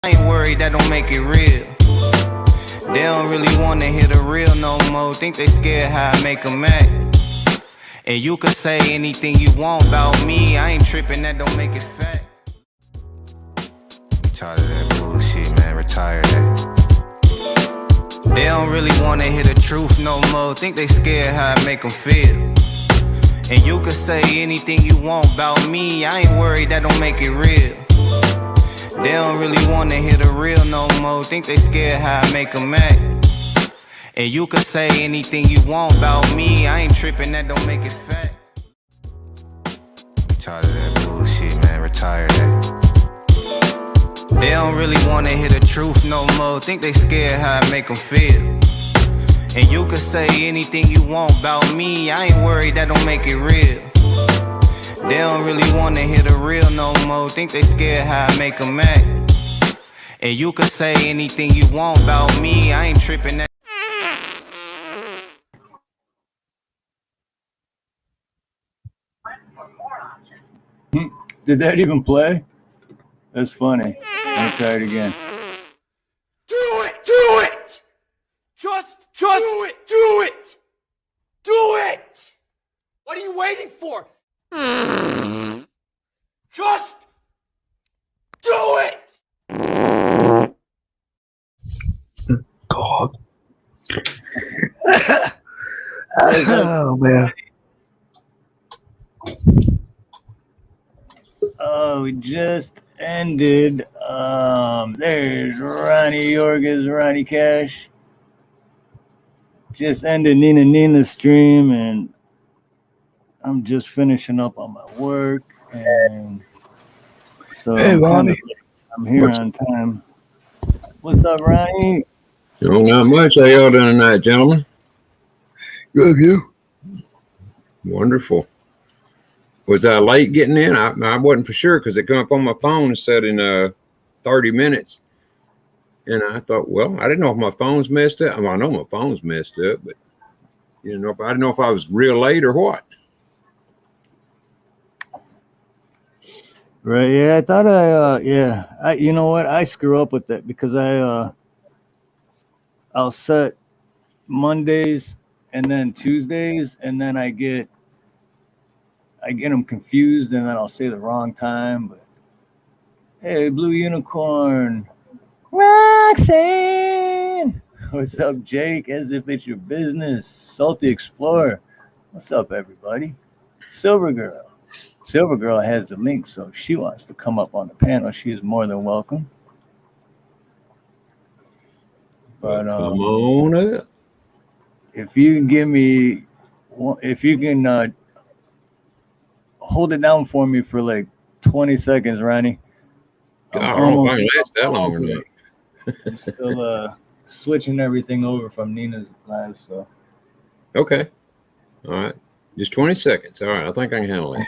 I ain't worried, that don't make it real. They don't really wanna hear the real no more. Think they scared how I make them act. And you could say anything you want about me, I ain't tripping, that don't make it fact. Tired of that bullshit, man, retire that. They don't really wanna hear the truth no more. Think they scared how I make them feel. And you could say anything you want about me, I ain't worried, that don't make it real. They don't really wanna hear the real no more. Think they scared how I make them act. And you could say anything you want about me, I ain't tripping, that don't make it fact. Tired of that bullshit, man, retire that. They don't really wanna hear the truth no more. Think they scared how I make them feel. And you could say anything you want about me, I ain't worried, that don't make it real. They don't really wanna hear the real no more. Think they scared how I make them act. And you could say anything you want about me, I ain't tripping, that. Did that even play? That's funny. Let me try it again. Do it! Do it! Just do it! Do it! Do it! What are you waiting for? Just do it! God. Oh, man. Oh, we just ended. There's Ronnie Yorga's Ronnie Cash. Just ended Nina's stream, and I'm just finishing up on my work, and so Hey, Ronnie. I'm here on time. What's up, Ronnie? Not much. How y'all doing tonight, gentlemen? Good, you? Wonderful. Was I late getting in? I wasn't for sure because it come up on my phone and said in 30 minutes. And I thought, well, I didn't know if my phone's messed up. Well, I know my phone's messed up, but I didn't know if I was real late or what. Right, yeah, I thought you know what? I screw up with that because I'll set Mondays and then Tuesdays, and then I get them confused, and then I'll say the wrong time. But hey, Blue Unicorn, Roxanne, what's up, Jake? As if it's your business. Salty Explorer, what's up, everybody? Silver Girl has the link, so if she wants to come up on the panel, she is more than welcome. But come on up. If you can give me, if you can hold it down for me for like 20 seconds, Ronnie. I don't know if I can last that long or not. I'm still switching everything over from Nina's live, so. Okay. All right. Just 20 seconds. All right. I think I can handle it.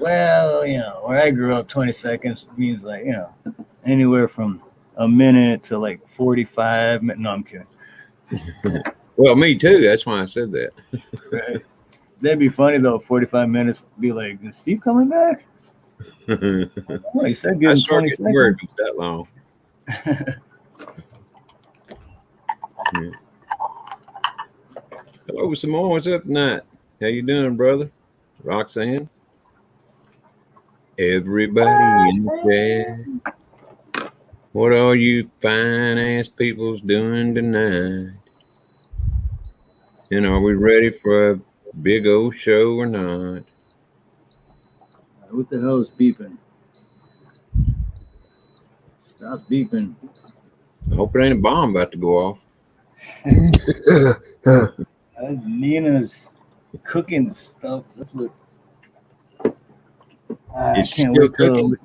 Well, where I grew up, 20 seconds means like, anywhere from a minute to like 45 minutes. No, I'm kidding. Well, me too. That's why I said that. Right. That'd be funny though. 45 minutes be like, is Steve coming back? Oh, he said give him 20 seconds. Word was that long. Yeah. Hello, Simone. What's up tonight? How you doing, brother? Roxanne? Everybody in the chat. What are you fine ass peoples doing tonight? And are we ready for a big old show or not? What the hell is beeping? Stop beeping. I hope it ain't a bomb about to go off. Nina's cooking stuff. That's what. I It's can't still wait till. cooking?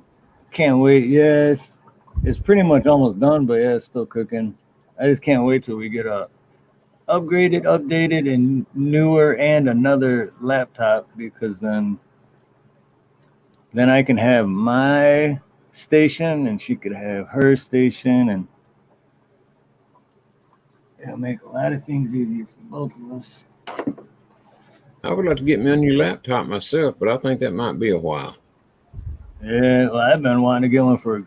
Can't wait. Yes, it's pretty much almost done, but yeah, it's still cooking. I just can't wait till we get a upgraded, updated, and newer and another laptop, because then I can have my station and she could have her station, and it'll make a lot of things easier for both of us. I would like to get me a new laptop myself, but I think that might be a while. Yeah, well, I've been wanting to get one for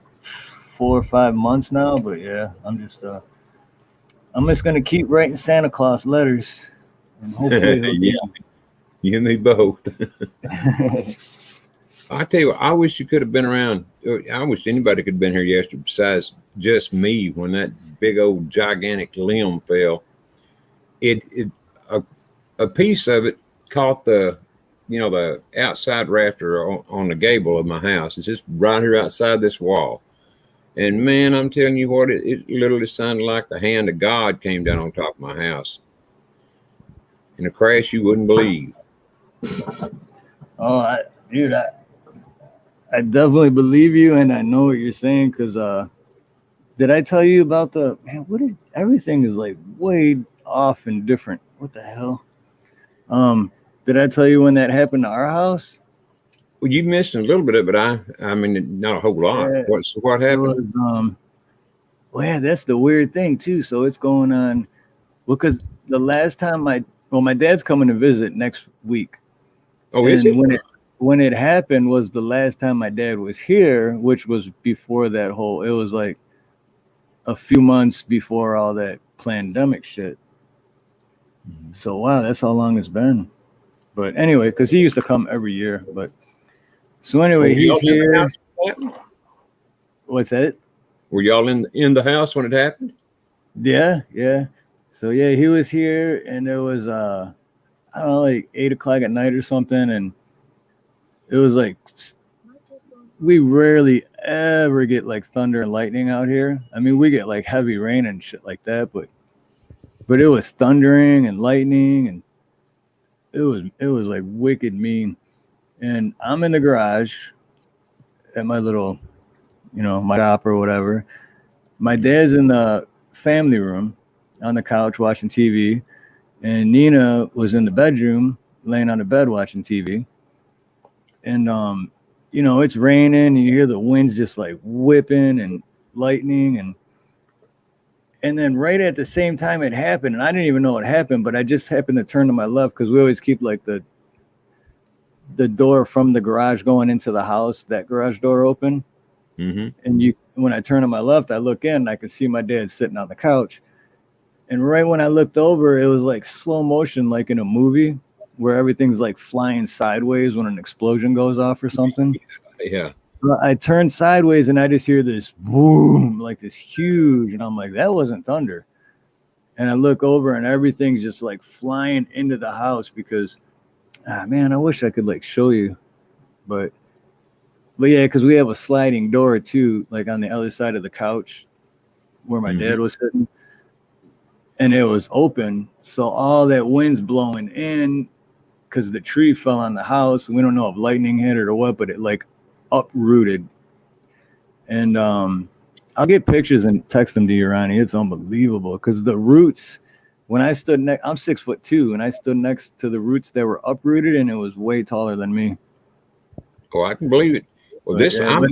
4 or 5 months now. But yeah, I'm just gonna keep writing Santa Claus letters, and hopefully he'll Yeah, you and me both. get I tell you what, I wish you could have been around. I wish anybody could have been here yesterday besides just me when that big old gigantic limb fell. It a piece of it caught the outside rafter on the gable of my house. It's just right here outside this wall. And man, I'm telling you what, it literally sounded like the hand of God came down on top of my house. In a crash you wouldn't believe. Oh, dude, I definitely believe you, and I know what you're saying. Cause did I tell you about the man? Everything is like way off and different. What the hell? Did I tell you when that happened to our house? Well, you missed a little bit of it. I mean, not a whole lot. Yeah, What it happened? was well, yeah, that's the weird thing too. So it's going on because the last time my dad's coming to visit next week, Oh, is and it? when it happened was the last time my dad was here, which was before that whole. It was like a few months before all that pandemic shit. So wow, that's how long it's been. But anyway, because he used to come every year. But so Were anyway, y'all he's in the here. house when it happened? What's that? Were y'all in the house when it happened? Yeah, yeah. So yeah, he was here, and it was I don't know, like 8 o'clock at night or something, and it was like we rarely ever get like thunder and lightning out here. I mean, we get like heavy rain and shit like that, but it was thundering and lightning, and it was like wicked mean. And I'm in the garage at my little, my shop or whatever. My dad's in the family room on the couch watching TV, and Nina was in the bedroom laying on the bed watching TV. And it's raining, and you hear the winds just like whipping and lightning, and then right at the same time it happened, and I didn't even know it happened, but I just happened to turn to my left because we always keep like the door from the garage going into the house, that garage door open. Mm-hmm. And when I turn to my left, I look in, and I could see my dad sitting on the couch. And right when I looked over, it was like slow motion, like in a movie where everything's like flying sideways when an explosion goes off or something. Yeah. I turned sideways and I just hear this boom, like this huge, and I'm like, that wasn't thunder. And I look over and everything's just like flying into the house because, man, I wish I could like show you, but yeah, because we have a sliding door too, like on the other side of the couch where my dad was sitting, and it was open. So all that wind's blowing in because the tree fell on the house. We don't know if lightning hit it or what, but it like uprooted. And I'll get pictures and text them to you, Ronnie. It's unbelievable because the roots, when I stood next, I'm 6'2", and I stood next to the roots that were uprooted, and it was way taller than me. Oh, I can believe it. Well, But,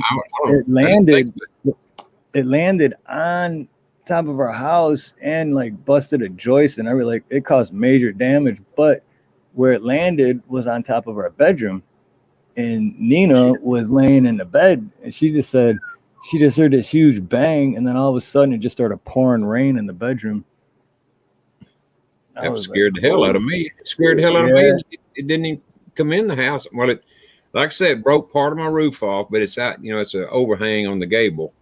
it landed on top of our house and like busted a joist and everything. Like it caused major damage, but where it landed was on top of our bedroom, and Nina was laying in the bed, and she just heard this huge bang, and then all of a sudden it just started pouring rain in the bedroom. That scared the hell out of me. It scared the hell out of me. It didn't even come in the house. Well, it, like I said, broke part of my roof off, but it's out. It's an overhang on the gable,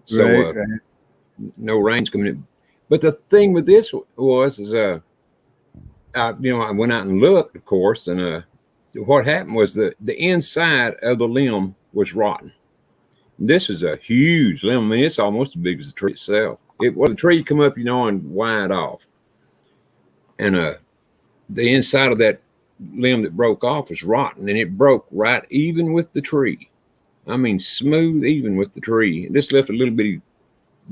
so no rain's coming in. But the thing with this is I went out and looked, of course, and what happened was the inside of the limb was rotten. This is a huge limb. I mean, it's almost as big as the tree itself. It was a tree come up, and wide off. And the inside of that limb that broke off was rotten, and it broke right even with the tree. I mean, smooth even with the tree. It just left a little bitty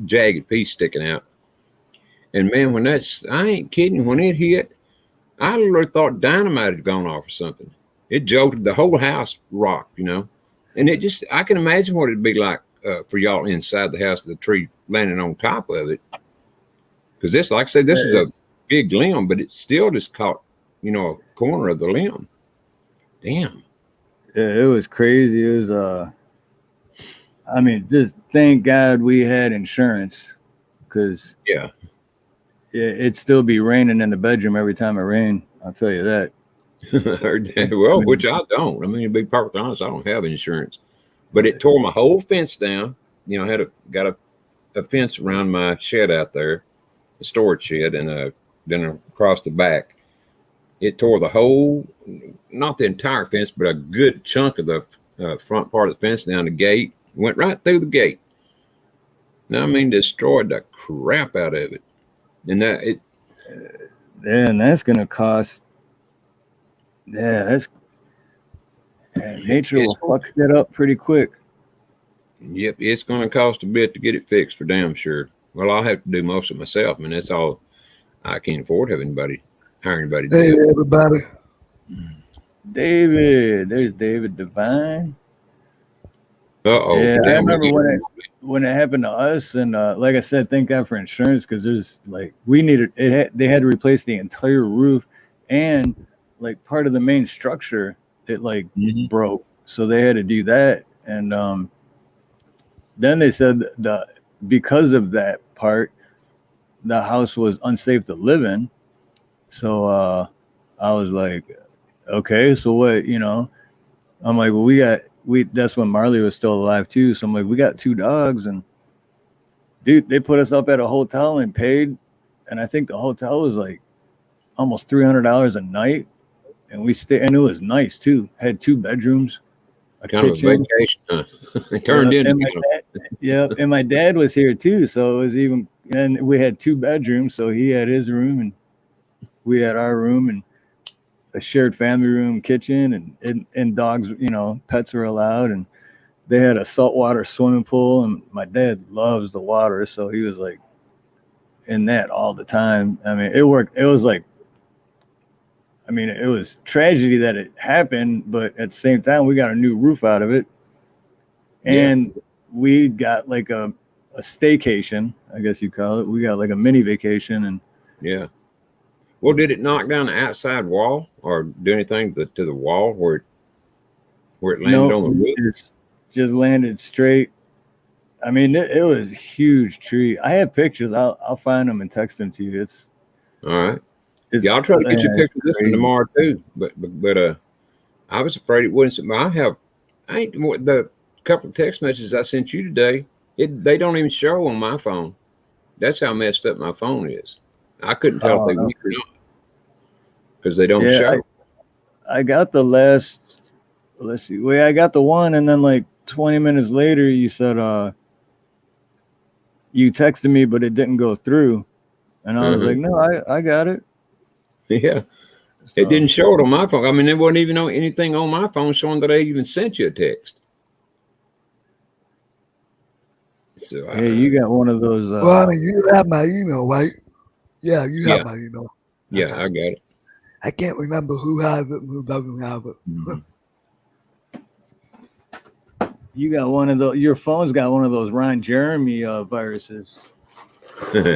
jagged piece sticking out. And man, I ain't kidding, when it hit, I literally thought dynamite had gone off or something. It jolted the whole house, rocked, and it just, I can imagine what it'd be like for y'all inside the house, the tree landing on top of it. Because this, like I said, this is a big limb, but it still just caught, a corner of the limb. Damn. Yeah, it was crazy. It was I mean, just thank God we had insurance, because Yeah. it'd still be raining in the bedroom every time it rained. I'll tell you that. Well, which I don't. I mean, to be perfectly honest, I don't have insurance. But it tore my whole fence down. You know, I had got a fence around my shed out there, the storage shed, and then across the back. It tore the whole, not the entire fence, but a good chunk of the front part of the fence down the gate. Went right through the gate. Now, I mean, destroyed the crap out of it. And that it, Yeah, and that's gonna cost. Yeah, that's nature will fuck shit up pretty quick. yep, it's going to cost a bit to get it fixed for damn sure. Well, I'll have to do most of it myself. I mean, that's all. I can't afford to have hire anybody to Hey, do it. everybody. David, there's David Devine. Uh-oh. Yeah, I Damn, remember when it happened to us, and like I said, thank God for insurance, because there's like we needed it. They had to replace the entire roof, and like part of the main structure it like Mhm. broke, so they had to do that. And then they said because of that part, the house was unsafe to live in. So I was like, okay, so what? I'm like, well, we. That's when Marley was still alive too. So I'm like, we got 2 dogs, and dude, they put us up at a hotel and paid, and I think the hotel was like almost $300 a night, and we stayed, and it was nice too. Had 2 bedrooms, a Kind of a kitchen. vacation. Huh? It Yeah, turned into and my kind dad, yeah, and my dad was here too, so it was even. And we had 2 bedrooms, so he had his room, and we had our room, and a shared family room, kitchen, and dogs. Pets were allowed, and they had a saltwater swimming pool, and my dad loves the water, so he was like in that all the time. I mean, it worked. It was like, I mean, it was tragedy that it happened, but at the same time, we got a new roof out of it, yeah. and we got like a staycation, I guess you call it. We got like a mini vacation, and Yeah. Well, did it knock down the outside wall or do anything to the wall where it landed no, on the roof? it's just landed straight. I mean, it was a huge tree. I have pictures. I'll find them and text them to you. All right. It's Yeah, I'll try to get you a it's picture of this one crazy. tomorrow too. But I was afraid it wouldn't. I ain't the couple of text messages I sent you today. They don't even show on my phone. That's how messed up my phone is. I couldn't tell if Oh they no. went or not because they don't Yeah, show. I got the last. Let's see. Wait, I got the one, and then like 20 minutes later, you said you texted me, but it didn't go through, and I was Uh-huh. like, no, I got it. Yeah, it So didn't show it on my phone. I mean, there wasn't even anything on my phone showing that I even sent you a text. So hey, you got one of those. Well, I mean, you have my email, right? Yeah, you have yeah, my email. yeah, Okay. I got it. I can't remember who has it, who doesn't have it. Mhm. You got one of those. Your phone's got one of those Ron Jeremy viruses. Well,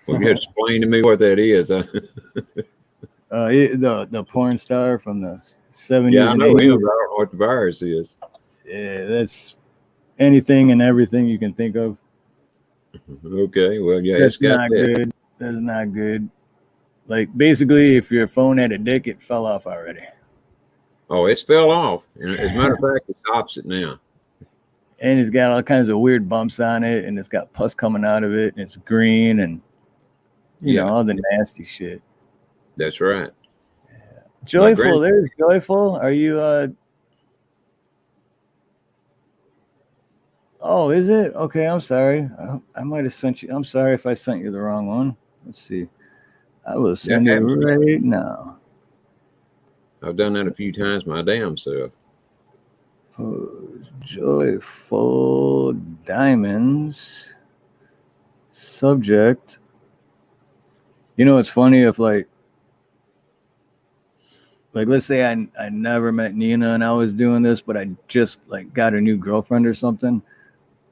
you had to explain to me what that is. The porn star from the 70s Yeah, I and know him, 80s. but I don't know what the virus is. Yeah, that's anything and everything you can think of. Okay, well, yeah, it's That's got not that. good. That's not good. Like basically, if your phone had a dick, it fell off already. Oh, it's fell off. And as a matter of fact, it's opposite now. And it's got all kinds of weird bumps on it, and it's got pus coming out of it, and it's green, and Yeah, all the nasty shit. that's right. My Joyful, grand, there's Joyful. Are you oh, is it? Okay, I'm sorry. I might have sent you. I'm sorry if I sent you the wrong one. Let's see. I will that send it happens. right now. I've done that a few times my damn self. Joyful Diamonds. Subject. It's funny if like let's say I never met Nina and I was doing this, but I just like got a new girlfriend or something,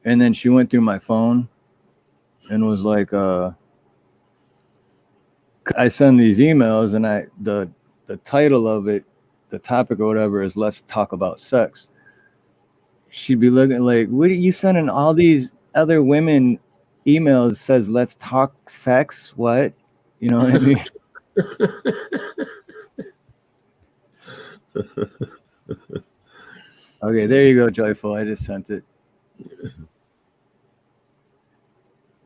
and then she went through my phone and was like, I send these emails, and the title of it, the topic or whatever is "Let's talk about sex." she'd be looking like, what are you sending all these other women emails says let's talk sex? What? You know what I mean? Okay, there you go, Joyful. I just sent it.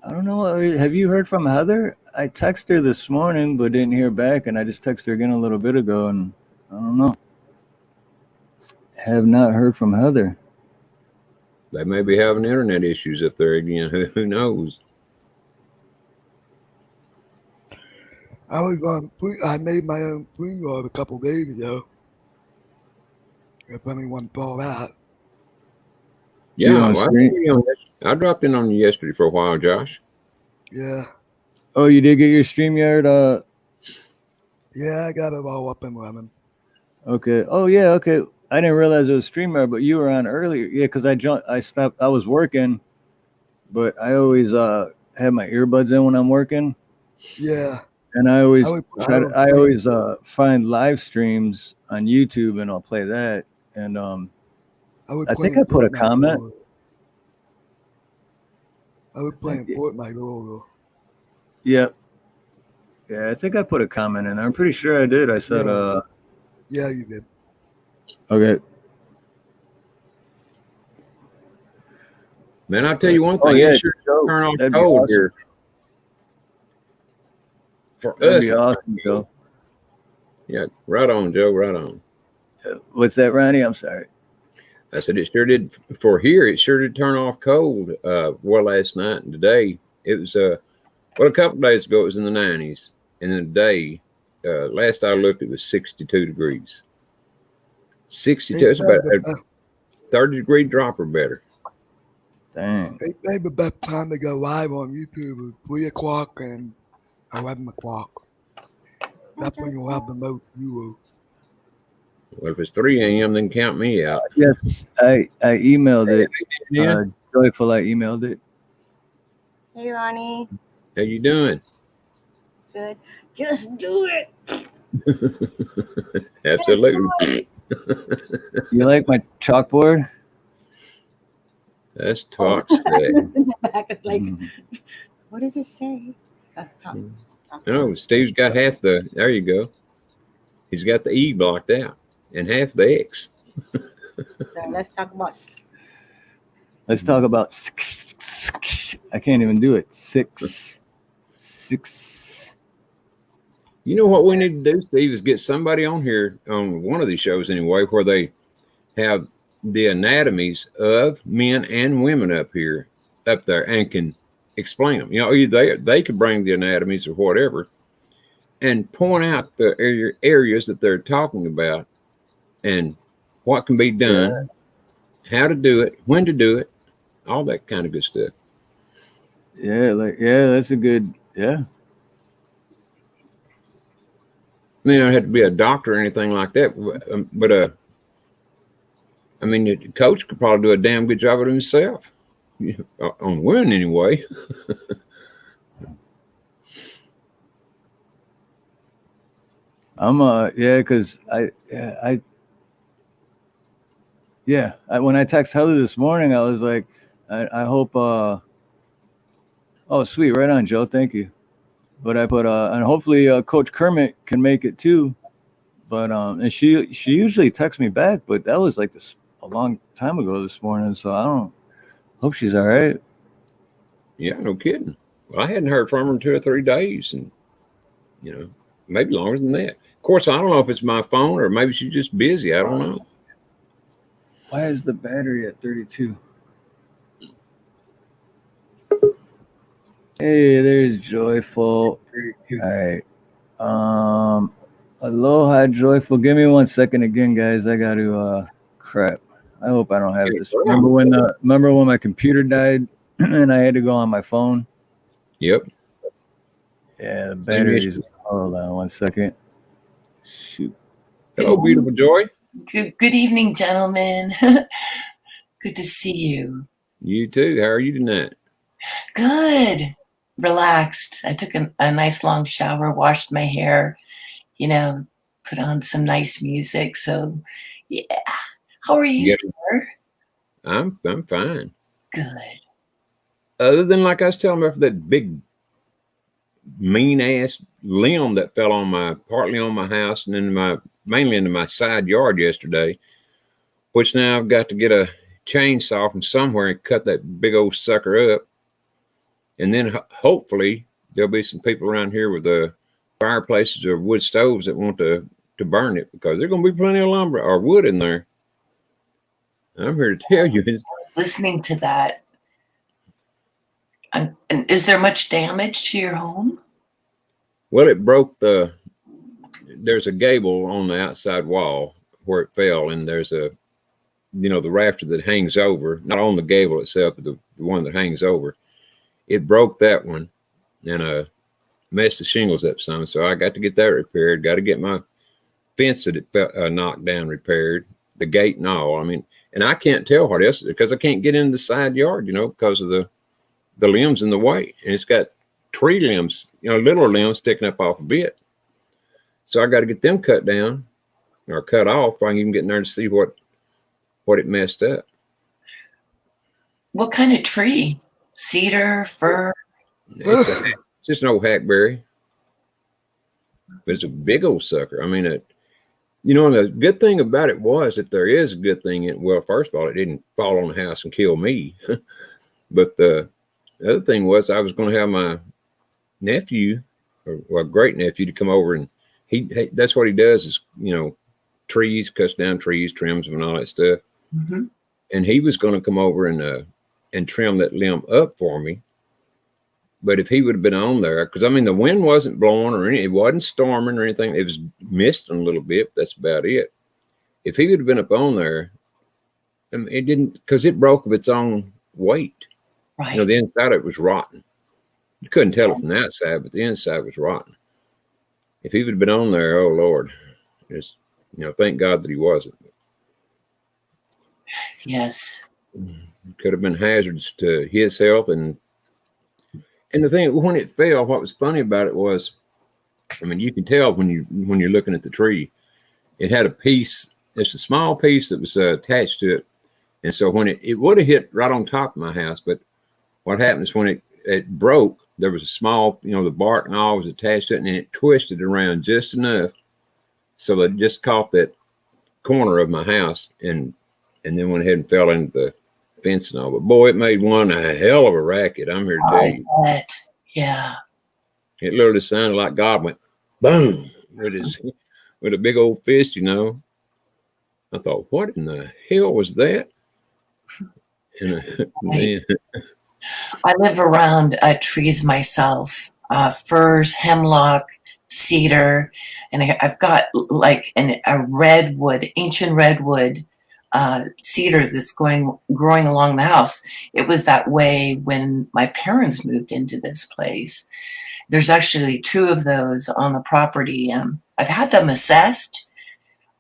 I don't know. Have you heard from Heather? I texted her this morning, but didn't hear back, and I just texted her again a little bit ago, and I don't know. Have not heard from Heather. They may be having internet issues up there again. Who knows? I was going. I made my own pre-roll a couple days ago. If anyone saw that. Yeah, I dropped in on you yesterday for a while, Josh. Yeah. Oh, you did get your StreamYard? Yeah, I got it all up and running. Okay. Oh yeah. Okay. I didn't realize it was StreamYard, but you were on earlier. Yeah, because I stopped. I was working, but I always have my earbuds in when I'm working. Yeah. And I always I always find live streams on YouTube, and I'll play that. And I think I put a comment. I was playing Fortnite earlier. Yep. Yeah, I think I put a comment in there. I'm pretty sure I did. I said, Yeah, you did. Okay. Man, I'll tell you one thing. Oh, yeah, you sure Joe, turn off that'd be cold awesome. here. For That'd us. be awesome, Joe. Yeah, right on, Joe. Right on. What's that, Ronnie? I'm sorry. I said it sure did. For here, it sure did turn off cold. Well, last night and today, it was a couple of days ago, it was in the 90s. And then today, last I looked, it was 62 degrees. 62. It's about a 30-degree drop or better. Dang. They say the best time to go live on YouTube is 3 o'clock and 11 o'clock. That's when you'll have the most viewers. Well, if it's 3 a.m., then count me out. Yes, I emailed it. Yeah. Joyful, I emailed it. Hey, Ronnie. How you doing? Good. Just do it. Absolutely. You like my chalkboard? That's talk set. In the back, it's like, what does it say? No, Steve's got half the. There you go. He's got the E blocked out and half the X. So let's talk about. Let's talk about. I can't even do it. Six. You know what we need to do, Steve, is get somebody on here on one of these shows anyway, where they have the anatomies of men and women up there, and can explain them. You know, either they could bring the anatomies or whatever, and point out the areas that they're talking about, and what can be done, how to do it, when to do it, all that kind of good stuff. Yeah, that's a good. Yeah. I mean, I don't have to be a doctor or anything like that, but I mean, the coach could probably do a damn good job of it himself, on women anyway. I'm because when I text Heather this morning, I was like, I hope oh sweet, right on, Joe, thank you. But I put and hopefully Coach Kermit can make it too. But and she usually texts me back, but that was like a long time ago this morning, so I don't hope she's all right. Yeah, no kidding. Well, I hadn't heard from her in 2 or 3 days, and maybe longer than that. Of course, I don't know if it's my phone or maybe she's just busy. I don't know. Why is the battery at 32? Hey, there's Joyful. All right. Aloha, Joyful. Give me 1 second again, guys. I got to crap. I hope I don't have this. Remember when my computer died and I had to go on my phone? Yep. Yeah, the batteries. Hold on 1 second. Shoot. Hello, beautiful Joy. Good evening, gentlemen. Good to see you. You too. How are you tonight? Good. Relaxed. I took a nice long shower, washed my hair, put on some nice music. So, yeah. How are you, sir? I'm fine. Good. Other than, like I was telling you, that big mean ass limb that fell on partly on my house and then mainly into my side yard yesterday, which now I've got to get a chainsaw from somewhere and cut that big old sucker up. And then hopefully there'll be some people around here with fireplaces or wood stoves that want to burn it, because there's going to be plenty of lumber or wood in there. I'm here to tell you. Listening to that, and is there much damage to your home? Well, it broke there's a gable on the outside wall where it fell, and there's the rafter that hangs over, not on the gable itself, but the one that hangs over. It broke that one and messed the shingles up some. So I got to get that repaired. Got to get my fence that it knocked down repaired, the gate and all. I mean, and I can't tell what else because I can't get in the side yard, because of the limbs in the way. And it's got tree limbs, little limbs sticking up off a bit. So I got to get them cut down or cut off. I can even get in there to see what it messed up. What kind of tree? Cedar, fir? It's just an old hackberry. But it's a big old sucker. I mean, the good thing about it was, if there is a good thing, well, first of all, it didn't fall on the house and kill me. But the other thing was, I was going to have my nephew, or great nephew, to come over, and that's what he does is, trees, cuts down trees, trims them and all that stuff. Mm-hmm. And he was going to come over and trim that limb up for me. But if he would have been on there, because I mean, the wind wasn't blowing or anything, it wasn't storming or anything. It was misting a little bit. But that's about it. If he would have been up on there, I mean, it didn't, because it broke of its own weight. Right. The inside of it was rotten. You couldn't tell it from the outside, but the inside was rotten. If he would have been on there, oh Lord, just thank God that he wasn't. Yes. It could have been hazardous to his health. And the thing, when it fell, what was funny about it was, I mean, you can tell when you're looking at the tree, it had a piece. It's a small piece that was attached to it, and so when it would have hit right on top of my house, but what happens when it broke? There was a small, the bark and all was attached to it, and it twisted around just enough so that it just caught that corner of my house, and then went ahead and fell into the fence and all. But boy, it made one a hell of a racket. I'm here to tell you. Bet. Yeah. It literally sounded like God went boom with a big old fist, I thought, what in the hell was that? And man. I live around trees myself, firs, hemlock, cedar, and I've got like a redwood, ancient redwood cedar that's growing along the house. It was that way when my parents moved into this place. There's actually 2 of those on the property. I've had them assessed,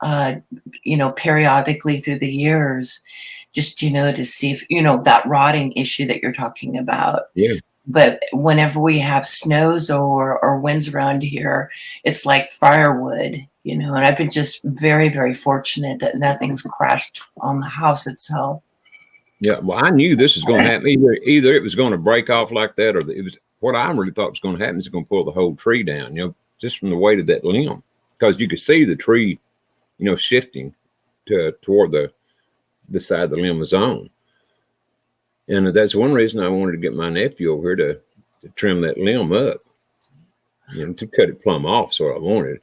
periodically through the years, just, to see if, that rotting issue that you're talking about. Yeah. But whenever we have snows or winds around here, it's like firewood, and I've been just very, very fortunate that nothing's crashed on the house itself. Yeah, well, I knew this was going to happen. Either it was going to break off like that, or it was what I really thought was going to happen is going to pull the whole tree down, just from the weight of that limb, because you could see the tree, shifting toward the side of the limb was on. And that's one reason I wanted to get my nephew over here to trim that limb up, to cut it plumb off. So I wanted.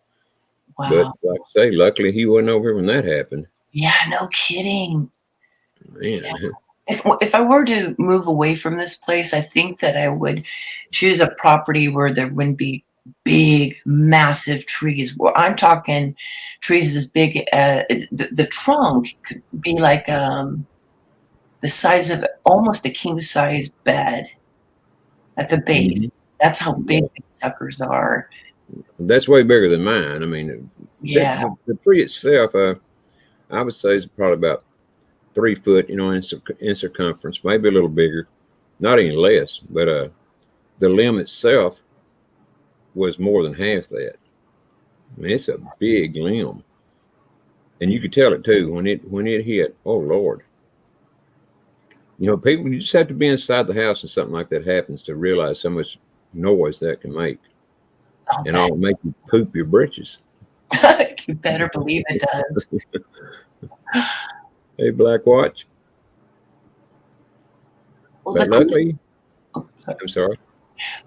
Wow. But like I say, luckily he wasn't over here when that happened. Yeah, no kidding. Man. Yeah. If I were to move away from this place, I think that I would choose a property where there wouldn't be big, massive trees. Well, I'm talking trees as big as the trunk could be like the size of almost a king size bed at the base. Mm-hmm. That's how big these suckers are. That's way bigger than mine. I mean, Yeah. the tree itself, I would say is probably about 3 foot, in circumference, maybe a little bigger, not any less. But the limb itself was more than half that. I mean, it's a big limb, and you could tell it too when it hit. Oh Lord! You know, people, you just have to be inside the house and something like that happens to realize how much noise that can make. I'll And all make you poop your britches. bet. You better believe it does. Hey, Black Watch. Well, But luckily, oh, sorry. I'm sorry.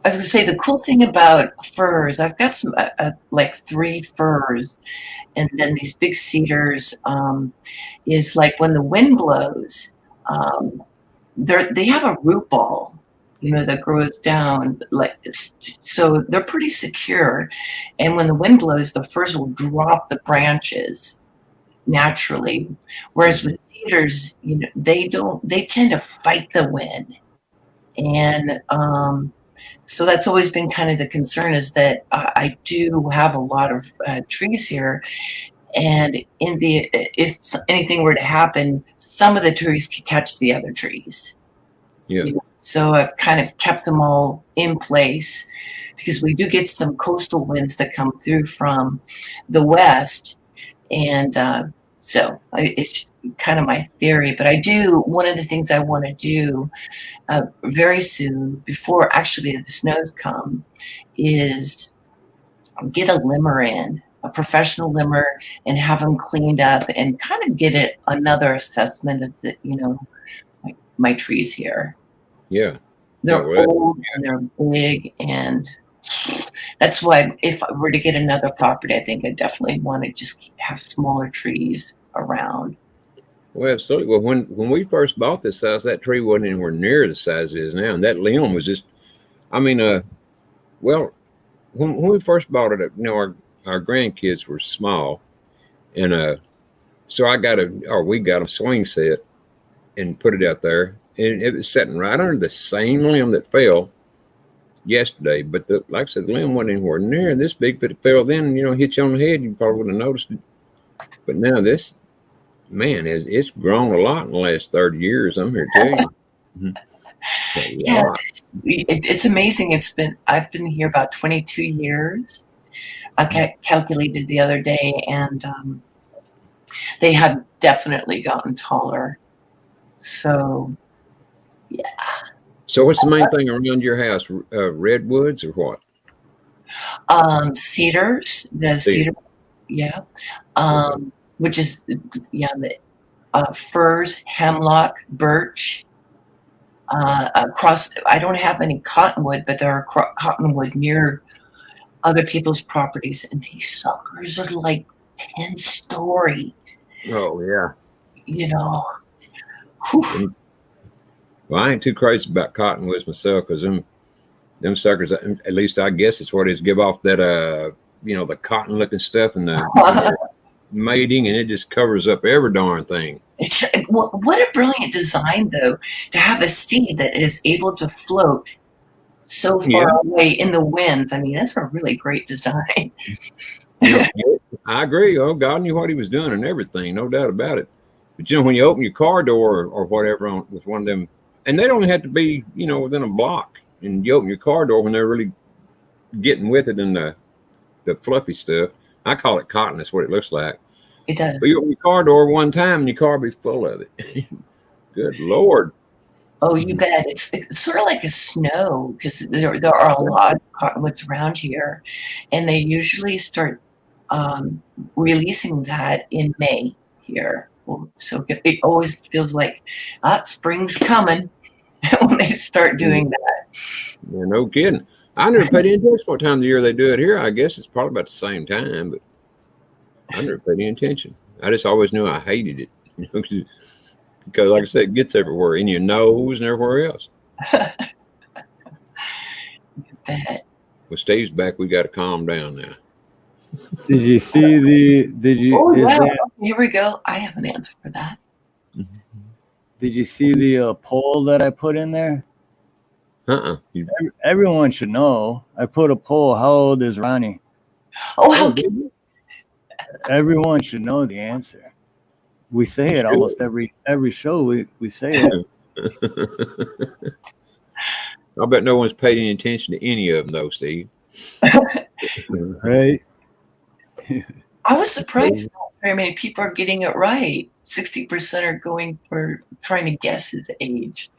I was going to say the cool thing about furs, I've got some like 3 furs, and then these big cedars is like when the wind blows, they have a root ball, that grows down like so they're pretty secure, and when the wind blows, the furs will drop the branches naturally, whereas with cedars, they don't. They tend to fight the wind, and so that's always been kind of the concern is that I do have a lot of trees here, and if anything were to happen, some of the trees could catch the other trees. Yeah. So I've kind of kept them all in place because we do get some coastal winds that come through from the west, and so it's kind of my theory. But one of the things I want to do very soon, before actually the snows come, is get a limmer in, a professional limmer, and have them cleaned up and kind of get another assessment of my trees here. Yeah. They're old and they're big, and that's why if I were to get another property, I think I definitely want to just have smaller trees around. Well, absolutely. Well, when we first bought this house, that tree wasn't anywhere near the size it is now, and that limb was just, I mean, well, when we first bought it, our grandkids were small, and so we got a swing set and put it out there, and it was sitting right under the same limb that fell yesterday. But like I said, the limb wasn't anywhere near this big. If it fell then, hit you on the head, you probably wouldn't have noticed it. But now this, man, it's grown a lot in the last 30 years. I'm here to tell you. Yeah, it's amazing. I've been here about 22 years. I calculated the other day, and they have definitely gotten taller. So, yeah. So what's the main thing around your house? Redwoods or what? Cedars, the cedar, yeah. Which is, the firs, hemlock, birch. I don't have any cottonwood, but there are cottonwood near other people's properties, and these suckers are like 10-story. Oh, yeah. Whew. Well, I ain't too crazy about cottonwoods myself, because them suckers, at least I guess it's what it is, give off that the cotton looking stuff and the mating, and it just covers up every darn thing. What a brilliant design, though, to have a seed that is able to float so far away in the winds. I mean, that's a really great design. I agree. Oh, God knew what he was doing and everything, no doubt about it. But when you open your car door or whatever with one of them, and they don't have to be, within a block, and you open your car door when they're really getting with it and the fluffy stuff. I call it cotton. That's what it looks like. It does. But you open your car door one time and your car will be full of it. Good Lord. Oh, you bet. It's sort of like a snow, because there are a lot of cottonwoods around here, and they usually start releasing that in May here. So it always feels like spring's coming when they start doing that. Yeah, no kidding. I never paid any attention what time of the year they do it here. I guess it's probably about the same time, but I never paid any attention. I just always knew I hated it, because like I said, it gets everywhere, in your nose and everywhere else. You bet. Well, Steve's back. We got to calm down now. Did you see Oh, yeah. Okay, here we go. I have an answer for that. Did you see the poll that I put in there? Everyone should know. I put a poll. How old is Ronnie? Oh, how cute. Everyone should know the answer. We say it almost every show. We say it. I bet no one's paid any attention to any of them, though, Steve. Right. I was surprised not very many people are getting it right. 60% are going for trying to guess his age.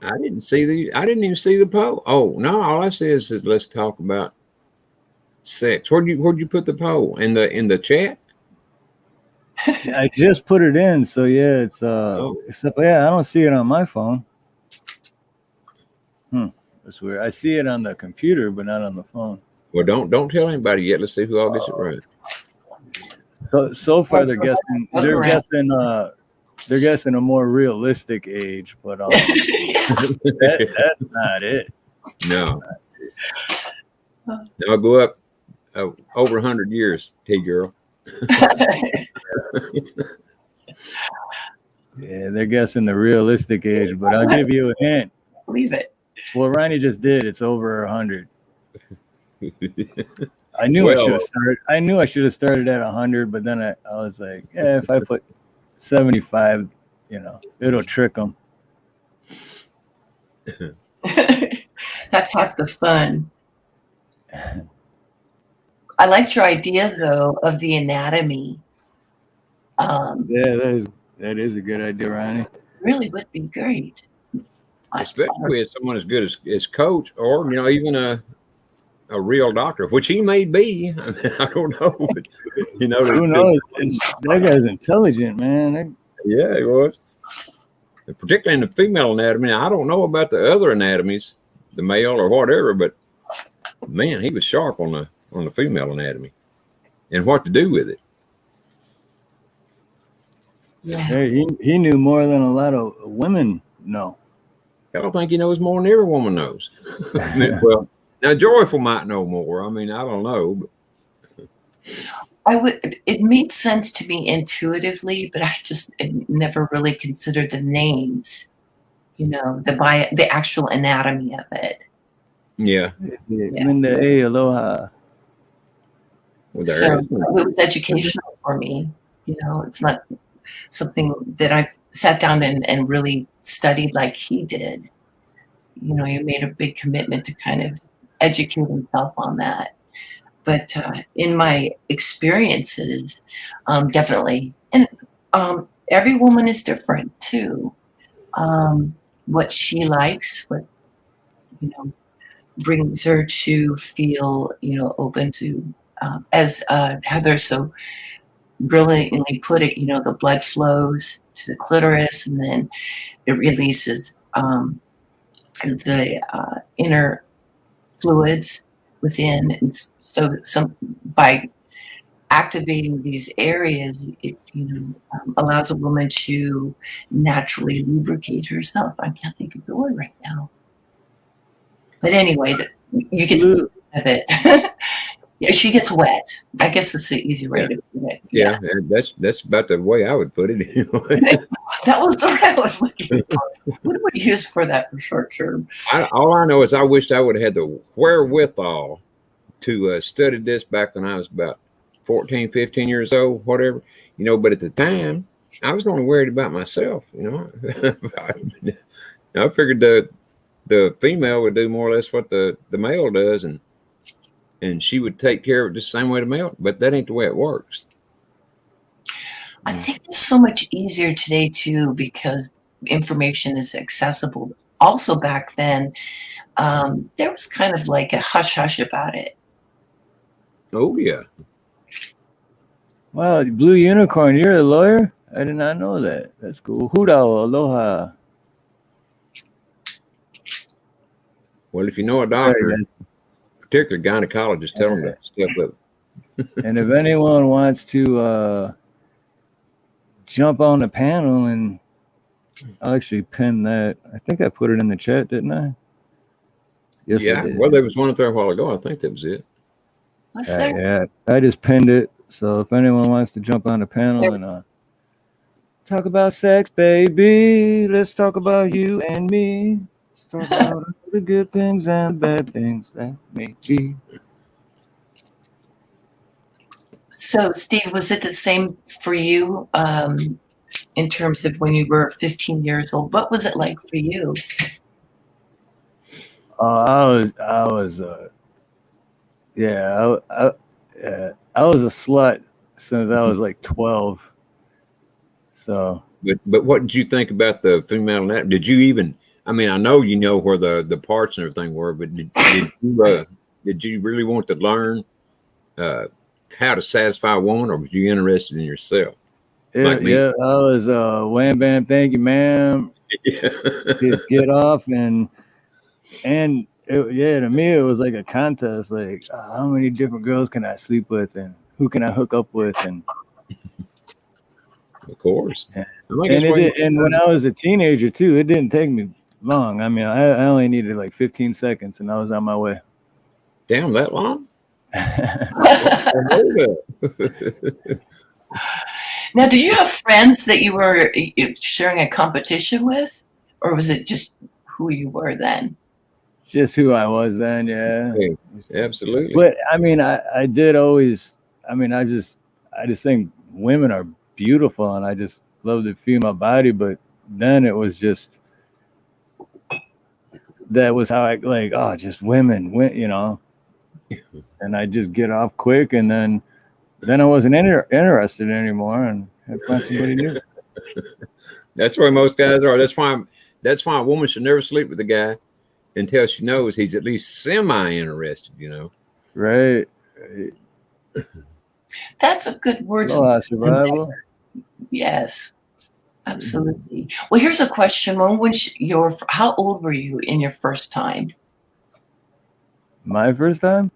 I didn't even see the poll. Oh no, all I see is let's talk about sex. Where'd you put the poll? In the chat? I just put it in, so yeah, it's Oh. except yeah, I don't see it on my phone. That's weird. I see it on the computer, but not on the phone. Well, don't tell anybody yet. Let's see who all gets it right. So far they're guessing a more realistic age, but that's not it. No. I'll go up over 100 years, T-girl. Yeah, they're guessing the realistic age, but I'll give you a hint. Leave it. Well, Ronnie just did. It's over 100. I knew I should have started at 100, but then I was like, yeah, if I put 75, it'll trick them. That's half the fun. I liked your idea though of the anatomy. Yeah, that is a good idea, Ronnie. Really would be great. Especially with someone as good as Coach, or even a real doctor, which he may be. I mean, I don't know. But, who knows? That guy's intelligent, man. Yeah, he was. Particularly in the female anatomy. I don't know about the other anatomies, the male or whatever, but man, he was sharp on the female anatomy and what to do with it. Yeah. Hey, he knew more than a lot of women know. I don't think he knows more than every woman knows. Well, now Joyful might know more. I mean, I don't know. But. It made sense to me intuitively, but I just never really considered the names, the actual anatomy of it. Yeah. Linda A. Aloha. Well, so it was educational for me. It's not something that I sat down and really studied like he did. He made a big commitment to kind of educate himself on that. But in my experiences, definitely. And every woman is different too. What she likes, what, brings her to feel, open to, as Heather so brilliantly put it, the blood flows to the clitoris and then it releases the inner fluids within. And so by activating these areas, it allows a woman to naturally lubricate herself. I can't think of the word right now. But anyway, you get the of it. Yeah, she gets wet. I guess that's the easy way to do it. Yeah, that's about the way I would put it. Anyway. That was the way I was looking for. What do we use for that for short term? All I know is I wished I would have had the wherewithal to study this back when I was about 14, 15 years old, whatever. But at the time, I was only worried about myself. I figured the female would do more or less what the male does, and she would take care of it the same way the male, but that ain't the way it works. I think it's so much easier today too because information is accessible. Also back then, there was kind of like a hush-hush about it. Oh, yeah. Wow, Blue Unicorn, you're a lawyer? I did not know that. That's cool. Hudao, aloha. Well, if you know a doctor, particularly gynecologist, tell them to step up. And if anyone wants to jump on the panel, and I'll actually pin that. I think I put it in the chat, didn't I? Yes, yeah. I did. Well, there was one up there a while ago. I think that was it. What's that? Yeah, I just pinned it. So if anyone wants to jump on the panel and talk about sex, baby, let's talk about you and me. Let's talk about the good things and the bad things that may be. So, Steve, was it the same for you in terms of when you were 15 years old? What was it like for you? I was a slut since I was like 12. So, but what did you think about the female anatomy? Did you even? I mean, I know you know where the parts and everything were, but did you really want to learn how to satisfy a woman, or was you interested in yourself? yeah, Like me. yeah, I was wham bam, thank you, ma'am. Yeah. Just get off yeah, to me it was like a contest. Like, how many different girls can I sleep with, and who can I hook up with, and Of course. and, I think and that's it why did, and when I was a teenager too, it didn't take me long. I mean, I only needed like 15 seconds, and I was on my way. damn that long. Now, did you have friends that you were sharing a competition with, or was it just who you were then? Just who I was then, yeah. Yeah, absolutely. But I mean, I did always. I mean, I just think women are beautiful, and I just love to feel my body. But then it was just that was how I like. Oh, just women, you know. And I just get off quick, and then I wasn't interested anymore, and I'd find somebody new. That's where most guys are. That's why a woman should never sleep with a guy until she knows he's at least semi-interested, you know. Right. That's a good word. Survival. Yes, absolutely. Well, here's a question. How old were you in your first time? My first time?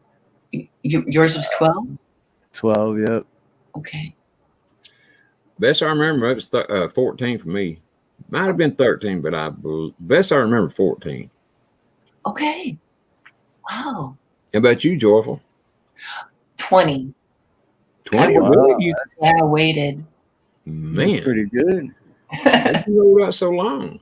Yours was 12? 12, yep. Okay. Best I remember, it was 14 for me. Might have been 13, but best I remember 14. Okay. Wow. How about you, Joyful? 20. 20? Wow. Really? Yeah, I waited. Man, That's pretty good. how'd you hold out so long?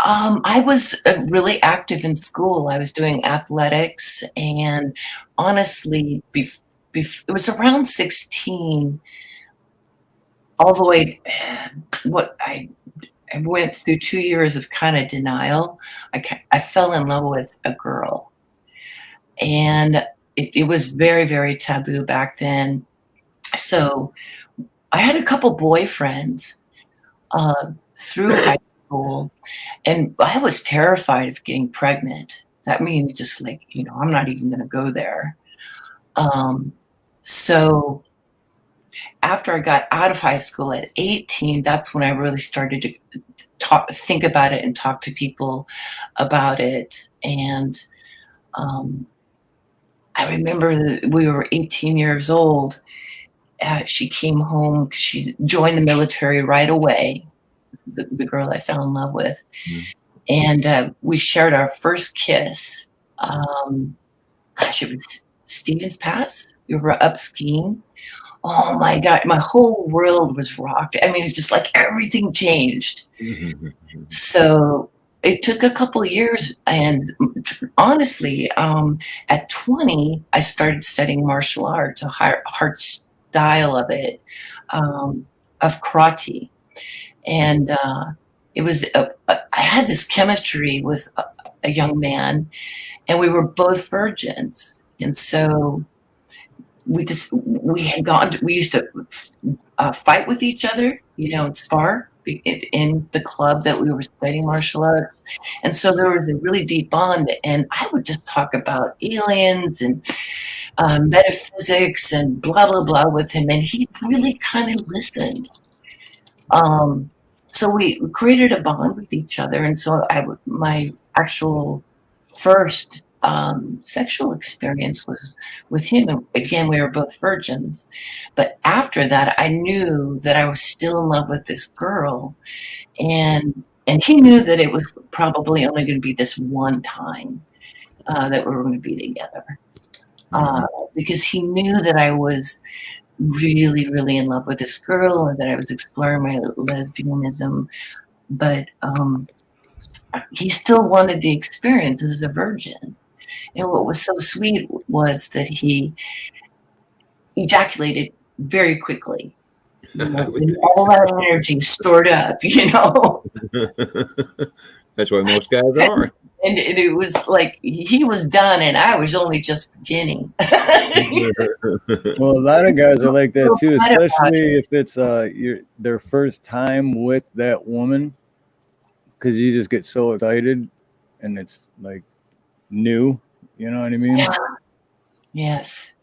I was really active in school. I was doing athletics, and honestly, it was around 16, all the way. I went through 2 years of kind of denial. I fell in love with a girl, and it was very, very taboo back then. So I had a couple boyfriends through high school, and I was terrified of getting pregnant. That means just like, I'm not even going to go there. So after I got out of high school at 18, that's when I really started to think about it and talk to people about it. And I remember that we were 18 years old. She came home. She joined the military right away, the girl I fell in love with. And we shared our first kiss. It was Stevens Pass. We were up skiing. Oh my God, my whole world was rocked. I mean, it's just like everything changed. So it took a couple of years. And honestly, at 20, I started studying martial arts, a hard style of it, of karate. And it was, I had this chemistry with a young man, and we were both virgins. And so we used to fight with each other, and spar in the club that we were studying martial arts. And so there was a really deep bond, and I would just talk about aliens and metaphysics and blah, blah, blah with him. And he really kind of listened. So we created a bond with each other. And so my actual first sexual experience was with him. And again, we were both virgins. But after that, I knew that I was still in love with this girl. And he knew that it was probably only going to be this one time that we were going to be together. Because he knew that I was really, really in love with this girl, and that I was exploring my lesbianism. But he still wanted the experience as a virgin. And what was so sweet was that he ejaculated very quickly. With all that energy stored up, That's what most guys are. And it was like he was done, and I was only just beginning. Well, a lot of guys are like that too, Bad about especially if it's their first time with that woman, because you just get so excited, and it's like new. You know what I mean? Yeah. Yes,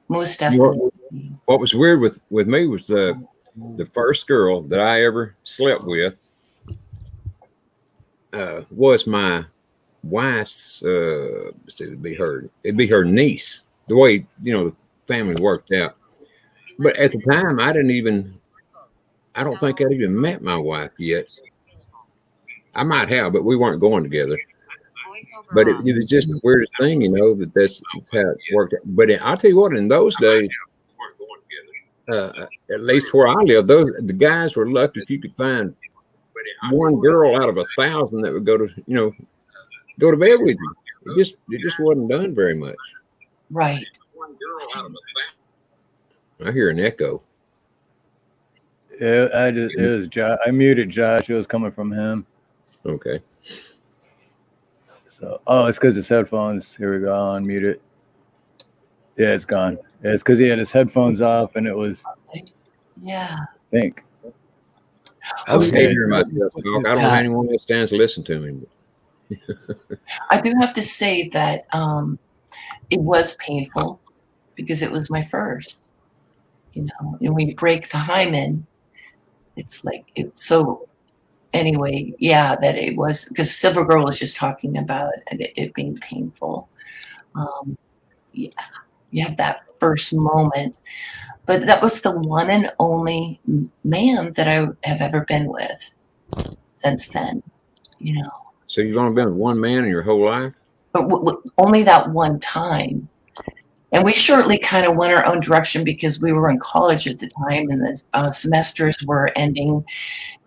most You know, definitely. what was weird with me was the first girl that I ever slept with was my wife's. It'd be her niece. The way the family worked out, but at the time I didn't even. I don't think I'd even met my wife yet. I might have, but we weren't going together. But it was just the weirdest thing, that's how it worked out. But I'll tell you what, in those days, at least where I lived, the guys were lucky if you could find one girl out of 1,000 that would go to bed with you. It just wasn't done very much. Right. I hear an echo. Yeah, it was Josh. I muted Josh. It was coming from him. Okay. So, it's because his headphones. Here we go. I'll unmute it. Yeah, it's gone. Yeah, it's because he had his headphones off, and it was. Yeah. I think. I hate hearing myself talk. I don't have anyone that stands to listen to me. I do have to say that it was painful because it was my first. And when you break the hymen, it's like so. Anyway, yeah, that it was because Silver Girl was just talking about it being painful. Yeah, you have that first moment, but that was the one and only man that I have ever been with since then. So you've only been with one man in your whole life? But only that one time. And we shortly kind of went our own direction because we were in college at the time, and the semesters were ending,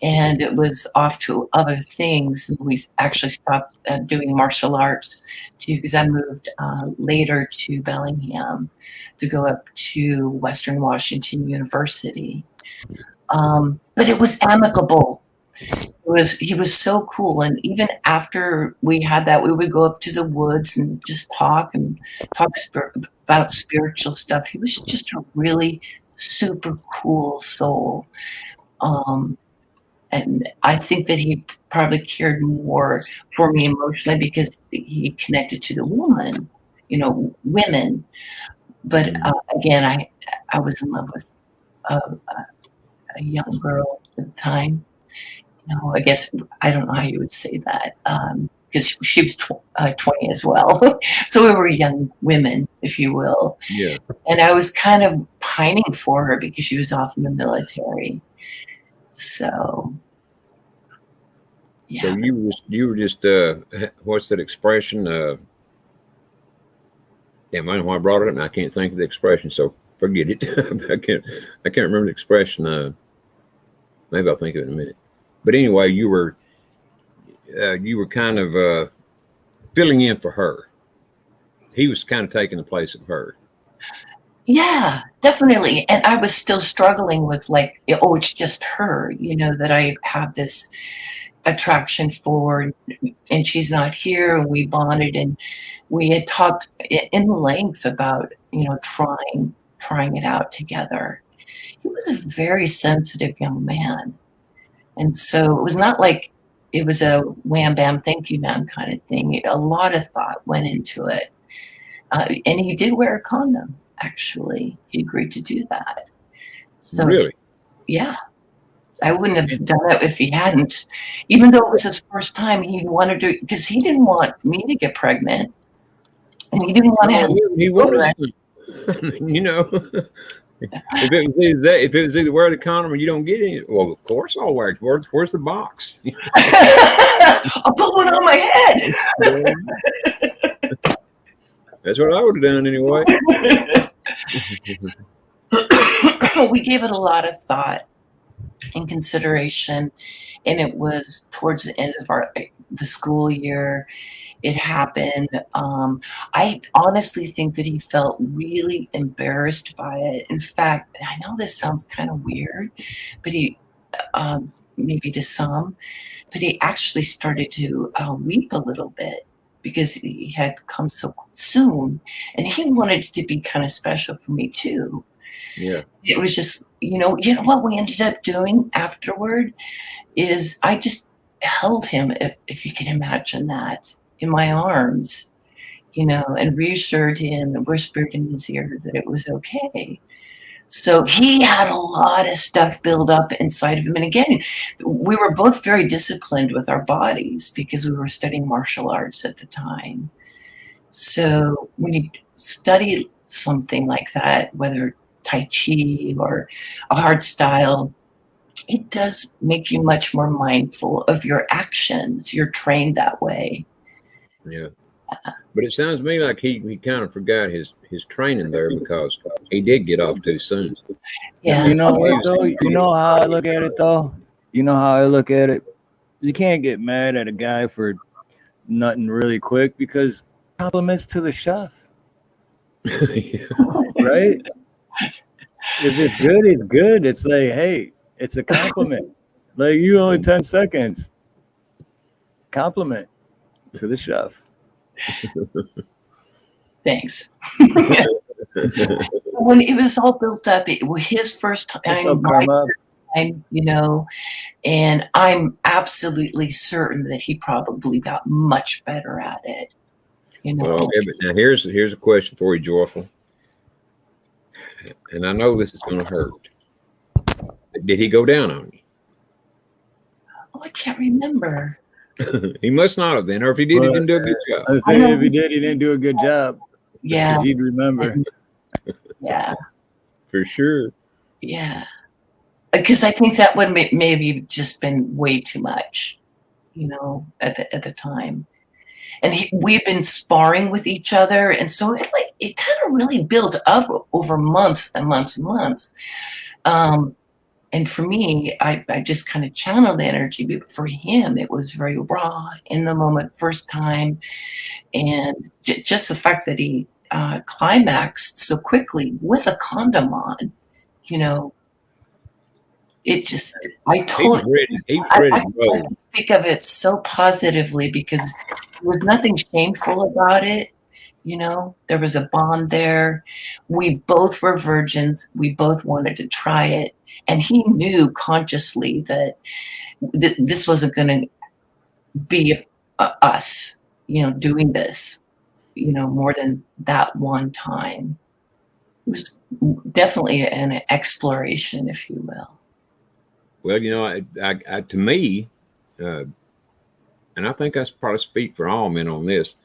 and it was off to other things. We actually stopped doing martial arts too, because I moved later to Bellingham to go up to Western Washington University. But it was amicable. He was so cool, and even after we had that, we would go up to the woods and just talk about spiritual stuff. He was just a really super cool soul. And I think that he probably cared more for me emotionally because he connected to the women. But again, I was in love with a young girl at the time. I guess I don't know how you would say that because she was 20 as well. So we were young women, if you will. Yeah. And I was kind of pining for her because she was off in the military. So, yeah. So you were just what's that expression? I don't know why I brought it up, and I can't think of the expression. So forget it. I can't remember the expression. Maybe I'll think of it in a minute. But anyway, you were kind of filling in for her. He was kind of taking the place of her. Yeah, definitely. And I was still struggling with it's just her, that I have this attraction for, and she's not here. And we bonded, and we had talked in length about, trying it out together. He was a very sensitive young man. And so it was not like it was a wham, bam, thank you, ma'am kind of thing. A lot of thought went into it. And he did wear a condom, actually. He agreed to do that. So, really? Yeah. I wouldn't have done it if he hadn't. Even though it was his first time, he wanted to, because he didn't want me to get pregnant. And he didn't want to have He wanted If it was either wear the condom or you don't get any, well, of course I'll wear it. Where's the box? I'll put one on my head. That's what I would have done anyway. We gave it a lot of thought and consideration, and it was towards the end of the school year. It happened. I honestly think that he felt really embarrassed by it. In fact, I know this sounds kind of weird, but he maybe to some, but he actually started to weep a little bit because he had come so soon, and he wanted it to be kind of special for me too. Yeah. It was just, you know what we ended up doing afterward is I just held him, if you can imagine that, in my arms, and reassured him and whispered in his ear that it was okay. So he had a lot of stuff build up inside of him. And again, we were both very disciplined with our bodies because we were studying martial arts at the time. So when you study something like that, whether Tai Chi or a hard style, it does make you much more mindful of your actions. You're trained that way. Yeah. But it sounds to me like he kind of forgot his training there because he did get off too soon. Yeah. You know what though? You know how I look at it though? You know how I look at it? You can't get mad at a guy for nothing really quick because compliments to the chef, right? If it's good, it's good. It's like, hey, it's a compliment. Like you only 10 seconds. Compliment to the chef. Thanks. When it was all built up, it was his first What's time, up, Karma? and I'm absolutely certain that he probably got much better at it. Well, okay, but now here's a question for you, Joyful. And I know this is going to hurt. Did he go down on you? Oh, I can't remember. He must not have then, or if he did, he didn't do a good job. I was saying if he did, he didn't do a good job. Yeah. Because he'd remember. Yeah. For sure. Yeah. Because I think that would maybe just been way too much, at the time. And we've been sparring with each other, and so it kind of really built up over months and months and months. And for me, I just kind of channeled the energy, but for him, it was very raw in the moment, first time, and just the fact that he climaxed so quickly with a condom on, it just, I totally, I can speak of it so positively because there was nothing shameful about it. There was a bond there. We both were virgins. We both wanted to try it. And he knew consciously that this wasn't going to be us, doing this, more than that one time. It was definitely an exploration, if you will. Well, I to me, and I think I probably speak for all men on this,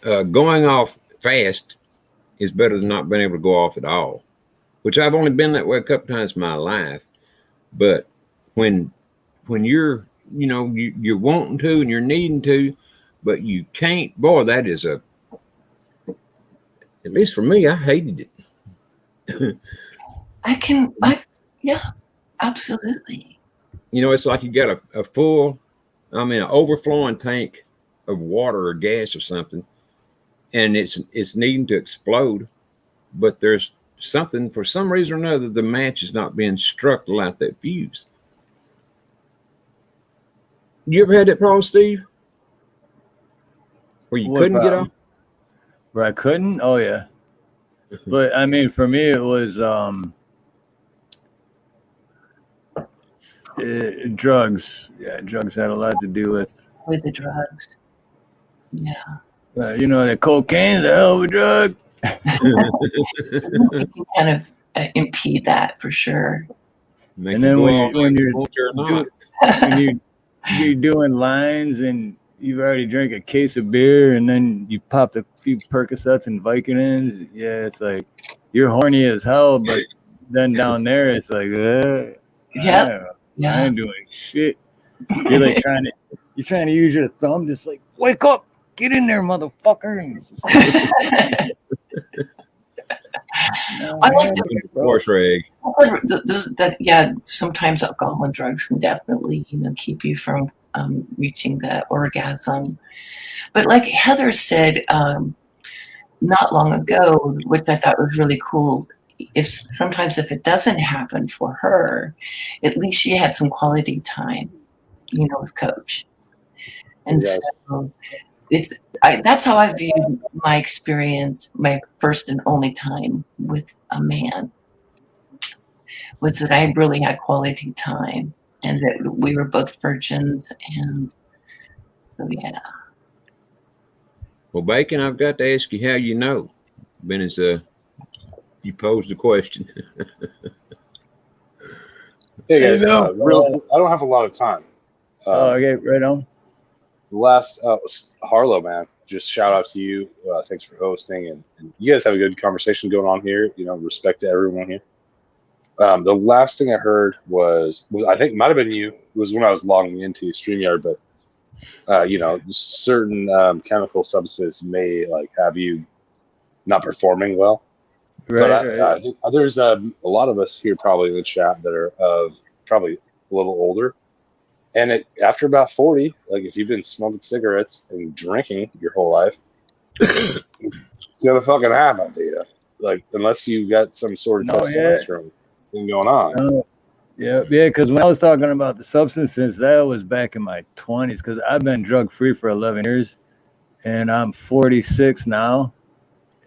going off fast is better than not being able to go off at all, which I've only been that way a couple times in my life. But when you're, you're wanting to and you're needing to, but you can't, boy, that is at least for me, I hated it. Yeah, absolutely. It's like you got an overflowing tank of water or gas or something, and it's needing to explode, but there's something, for some reason or another, the match is not being struck to light that fuse. You ever had that problem, Steve? Where you couldn't get off? Where I couldn't? Oh yeah. But I mean, for me, it was drugs. Yeah, drugs had a lot to do with the drugs. Yeah. The cocaine's a hell of a drug. It can kind of impede that for sure. And then when you're doing lines and you've already drank a case of beer and then you popped a few Percocets and Vicodins, yeah, it's like you're horny as hell, but then down there it's like, I ain't doing shit. You're like trying to use your thumb, just like, wake up, get in there, motherfucker. And it's just like, I like horse rag. Sometimes alcohol and drugs can definitely, keep you from reaching the orgasm. But like Heather said not long ago, which I thought was really cool, sometimes if it doesn't happen for her, at least she had some quality time, with Coach. And Yes. so that's how I viewed my experience, my first and only time with a man, was that I really had quality time and that we were both virgins. And so, yeah. Well, Bacon, I've got to ask you how you know, being as you posed the question. Hey guys, Bill. I don't have a lot of time. Okay, right on. Last Harlow, man, just shout out to you. Thanks for hosting, and you guys have a good conversation going on here. Respect to everyone here. The last thing I heard was I think it might have been you. It was when I was logging into StreamYard, but certain chemical substances may have you not performing well. Right. But I think there's a lot of us here probably in the chat that are probably a little older. And after about 40, if you've been smoking cigarettes and drinking your whole life, it's gonna fucking happen to you. Unless you got some sort of testosterone thing going on. Yeah, because when I was talking about the substances, that was back in my 20s, because I've been drug-free for 11 years, and I'm 46 now.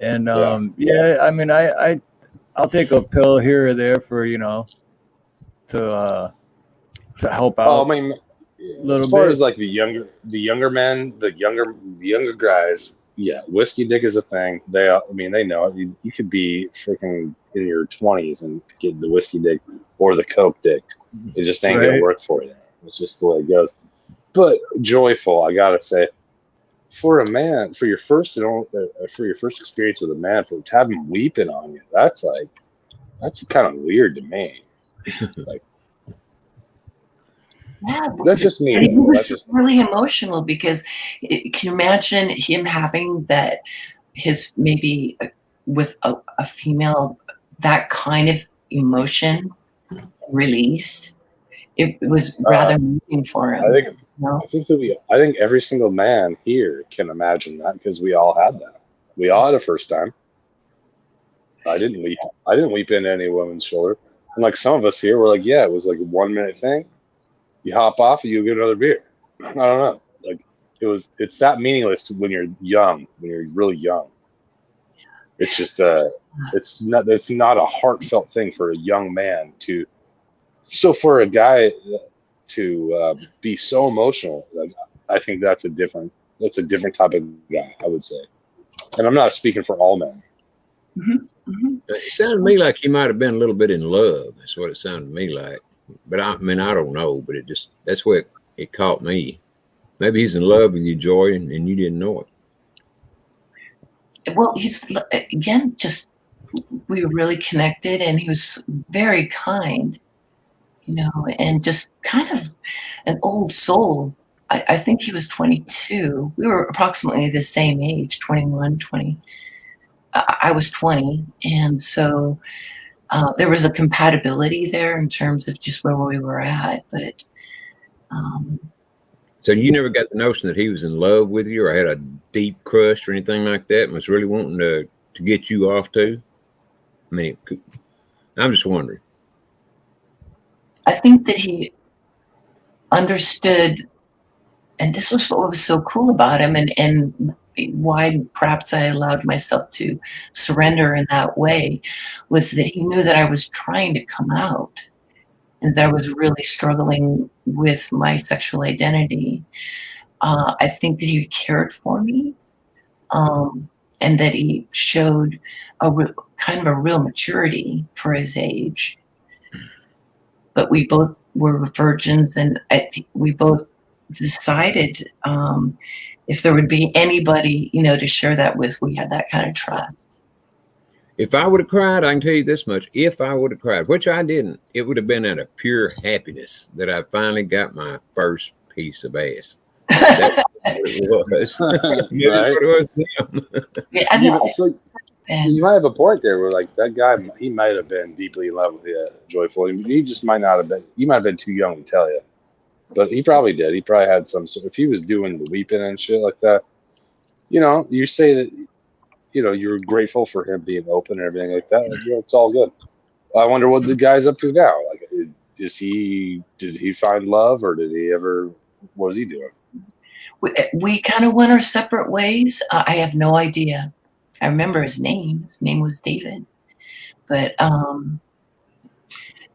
And I mean, I'll take a pill here or there for to help out. Oh, I mean, as far as the younger men, the younger guys, yeah, whiskey dick is a thing. They know it. You could be freaking in your 20s and get the whiskey dick or the coke dick. It just ain't gonna work for you. It's just the way it goes. But joyful, I gotta say, for a man, for your first experience with a man, to have him weeping on you, that's kind of weird to me. Yeah, that's just me. He was really emotional because can you imagine him having that maybe with a female, that kind of emotion release? It was rather moving for him. I think every single man here can imagine that, because we all had that. We all had a first time. I didn't weep into any woman's shoulder. And some of us here were it was a 1 minute thing. You hop off and you get another beer. I don't know. It's that meaningless when you're young, when you're really young. It's just it's not a heartfelt thing for a young man to. So for a guy to be so emotional, I think that's a different type of guy, I would say. And I'm not speaking for all men. Mm-hmm. Mm-hmm. It sounded to me like he might have been a little bit in love. That's what it sounded to me like. But I don't know. But that's what it caught me. Maybe he's in love with you, Joy, and you didn't know it. Well, he's again we were really connected, and he was very kind, and just kind of an old soul. I think he was 22. We were approximately the same age, 21, 20. I was 20, and so there was a compatibility there in terms of just where we were at. But so you never got the notion that he was in love with you, or had a deep crush or anything like that, and was really wanting to get you off too? I mean, I'm just wondering. I think that he understood, and this was what was so cool about him, and why perhaps I allowed myself to surrender in that way, was that he knew that I was trying to come out and that I was really struggling with my sexual identity. I think that he cared for me, and that he showed kind of a real maturity for his age. But we both were virgins, and we both decided if there would be anybody, to share that with, we had that kind of trust. If I would have cried, I can tell you this much. If I would have cried, which I didn't, it would have been out of pure happiness that I finally got my first piece of ass. That's what it was. You might have a point there where that guy, he might have been deeply in love with you, Joyful. He just might not have been. You might have been too young to tell you. But he probably did. He probably had some sort. If he was doing the weeping and shit like that, you say that you were grateful for him being open and everything like that. It's all good. I wonder what the guy's up to now. Like, did he find love, or what was he doing? We kind of went our separate ways. I have no idea. I remember his name. His name was David. But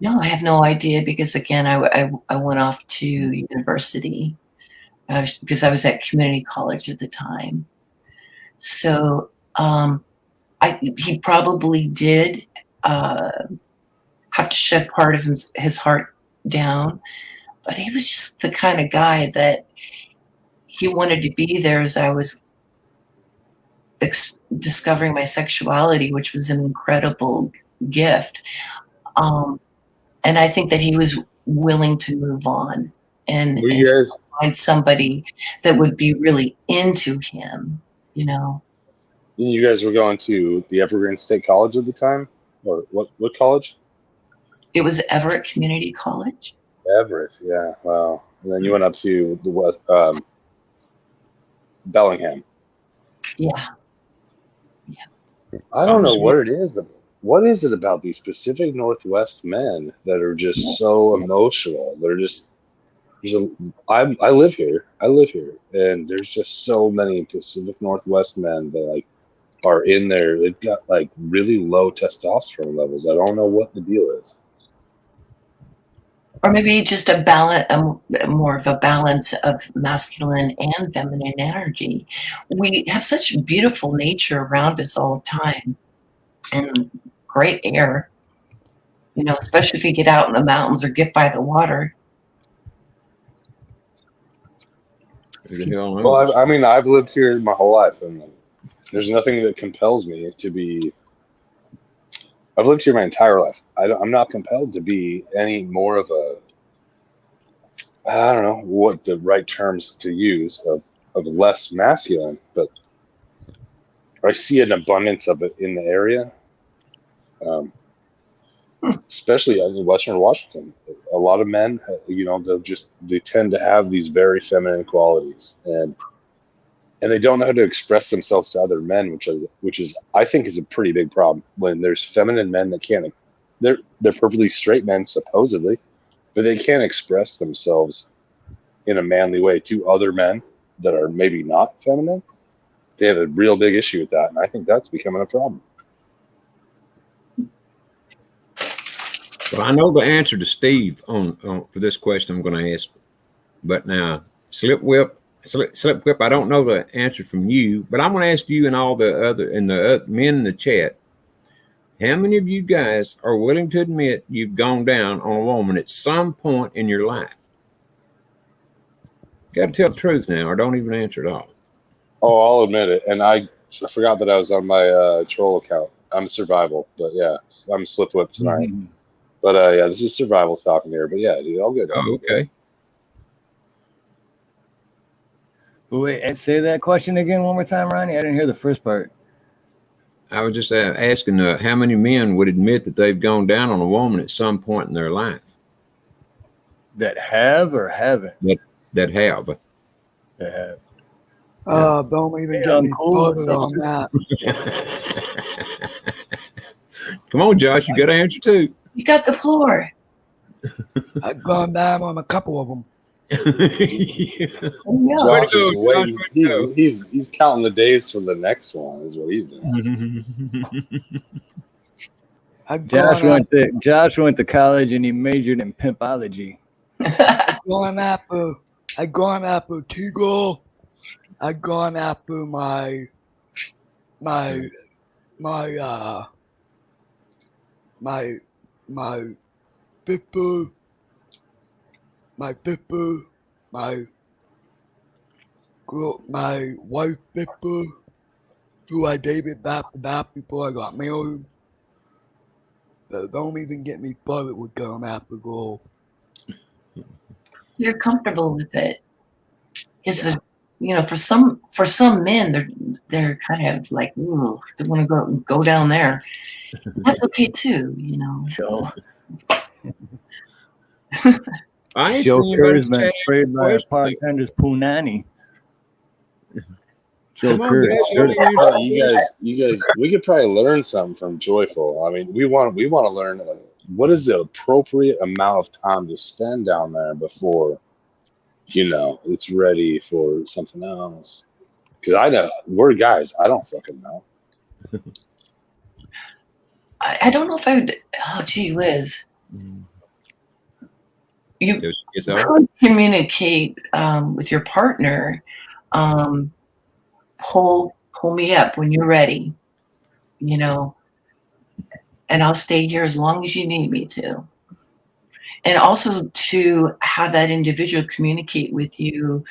no, I have no idea because, again, I went off to university because I was at community college at the time. So he probably did have to shut part of his heart down, but he was just the kind of guy that he wanted to be there as I was discovering my sexuality, which was an incredible gift. And I think that he was willing to move on and find somebody that would be really into him, you know. You guys were going to the Evergreen State College at the time? Or what college? It was Everett Community College. Everett, yeah. Wow. And then you went up to the Bellingham. Yeah. I don't know what it is. What is it about these Pacific Northwest men that are just so emotional? They're just I live here. And there's just so many Pacific Northwest men that like are in there. They've got like really low testosterone levels. I don't know what the deal is. Or maybe just a balance, more of a balance of masculine and feminine energy. We have such beautiful nature around us all the time, and great air. You know, especially if you get out in the mountains or get by the water. Well, I mean, I've lived here my whole life, and there's nothing that compels me to be. I've lived here my entire life. I'm not compelled to be any more of I don't know what the right terms to use of less masculine, but I see an abundance of it in the area, especially in Western Washington. A lot of men, you know, they tend to have these very feminine qualities, and they don't know how to express themselves to other men, which is I think is a pretty big problem. When there's feminine men that can't, they're perfectly straight men supposedly, but they can't express themselves in a manly way to other men that are maybe not feminine. They have a real big issue with that, and I think that's becoming a problem. Well, I know the answer to Steve on for this question I'm going to ask, but now Slip Whip, I don't know the answer from you, but I'm going to ask you and all the other men in the chat. How many of you guys are willing to admit you've gone down on a woman at some point in your life? You got to tell the truth now, or don't even answer at all. Oh, I'll admit it, and I forgot that I was on my troll account. I'm survival, but yeah, I'm Slip Whip tonight. Mm-hmm. But yeah, this is survival talking here. But yeah, dude, all good. Oh, okay. Wait, say that question again one more time, Ronnie. I didn't hear the first part. I was just asking how many men would admit that they've gone down on a woman at some point in their life. That have or haven't? That have. That have. Don't even get me started on that. Come on, Josh, you got to answer too. You got the floor. I've gone down on a couple of them. Josh is waiting. He's counting the days for the next one. Is what he's doing. Josh went to college and he majored in pimpology. I've gone after Tigo. I've gone after my pipper, my wife pipper, who I dated back to back before I got married. Don't even get me started with going after girls. You're comfortable with it. Because you know, for some men, they're kind of like, ooh, they want to go down there. That's okay too, you know. Joe. Joe Kerr's been sprayed by a bartender's punani. Show Come on, courage. guys. Show- Oh, you guys, we could probably learn something from Joyful. I mean, we want to learn what is the appropriate amount of time to spend down there before, it's ready for something else. Because I know we're guys. I don't fucking know. I don't know if I would. Oh, gee whiz. You could communicate with your partner. Pull me up when you're ready, and I'll stay here as long as you need me to. And also to have that individual communicate with you,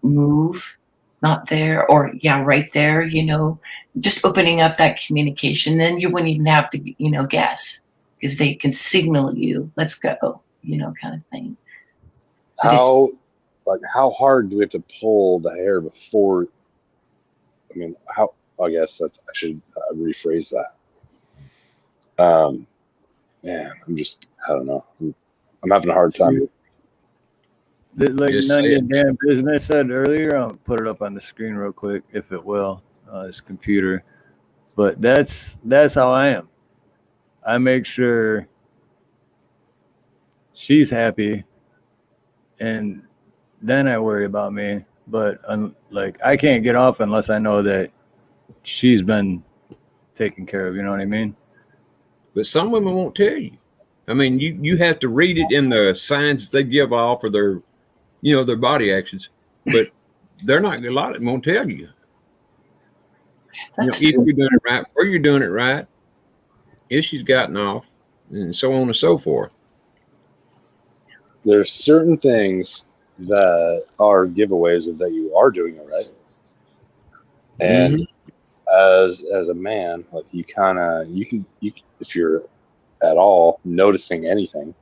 move, not there, or yeah, right there, just opening up that communication. Then you wouldn't even have to, guess, because they can signal you, let's go, kind of thing. How hard do we have to pull the hair before? I mean, I guess I should rephrase that. Man, I don't know. I'm having a hard time. Like Just none of say your it. damn business I said earlier. I'll put it up on the screen real quick, if it will. This computer, but that's how I am. I make sure she's happy, and then I worry about me. But like I can't get off unless I know that she's been taken care of. You know what I mean? But some women won't tell you. I mean, you have to read it in the signs they give off or their body actions. But they're not, a lot of them won't tell you. That's Either true. you're doing it right or you're doing it right, if she's gotten off, and so on and so forth. There's certain things that are giveaways of that you are doing it right. And as a man, like you can if you're at all noticing anything,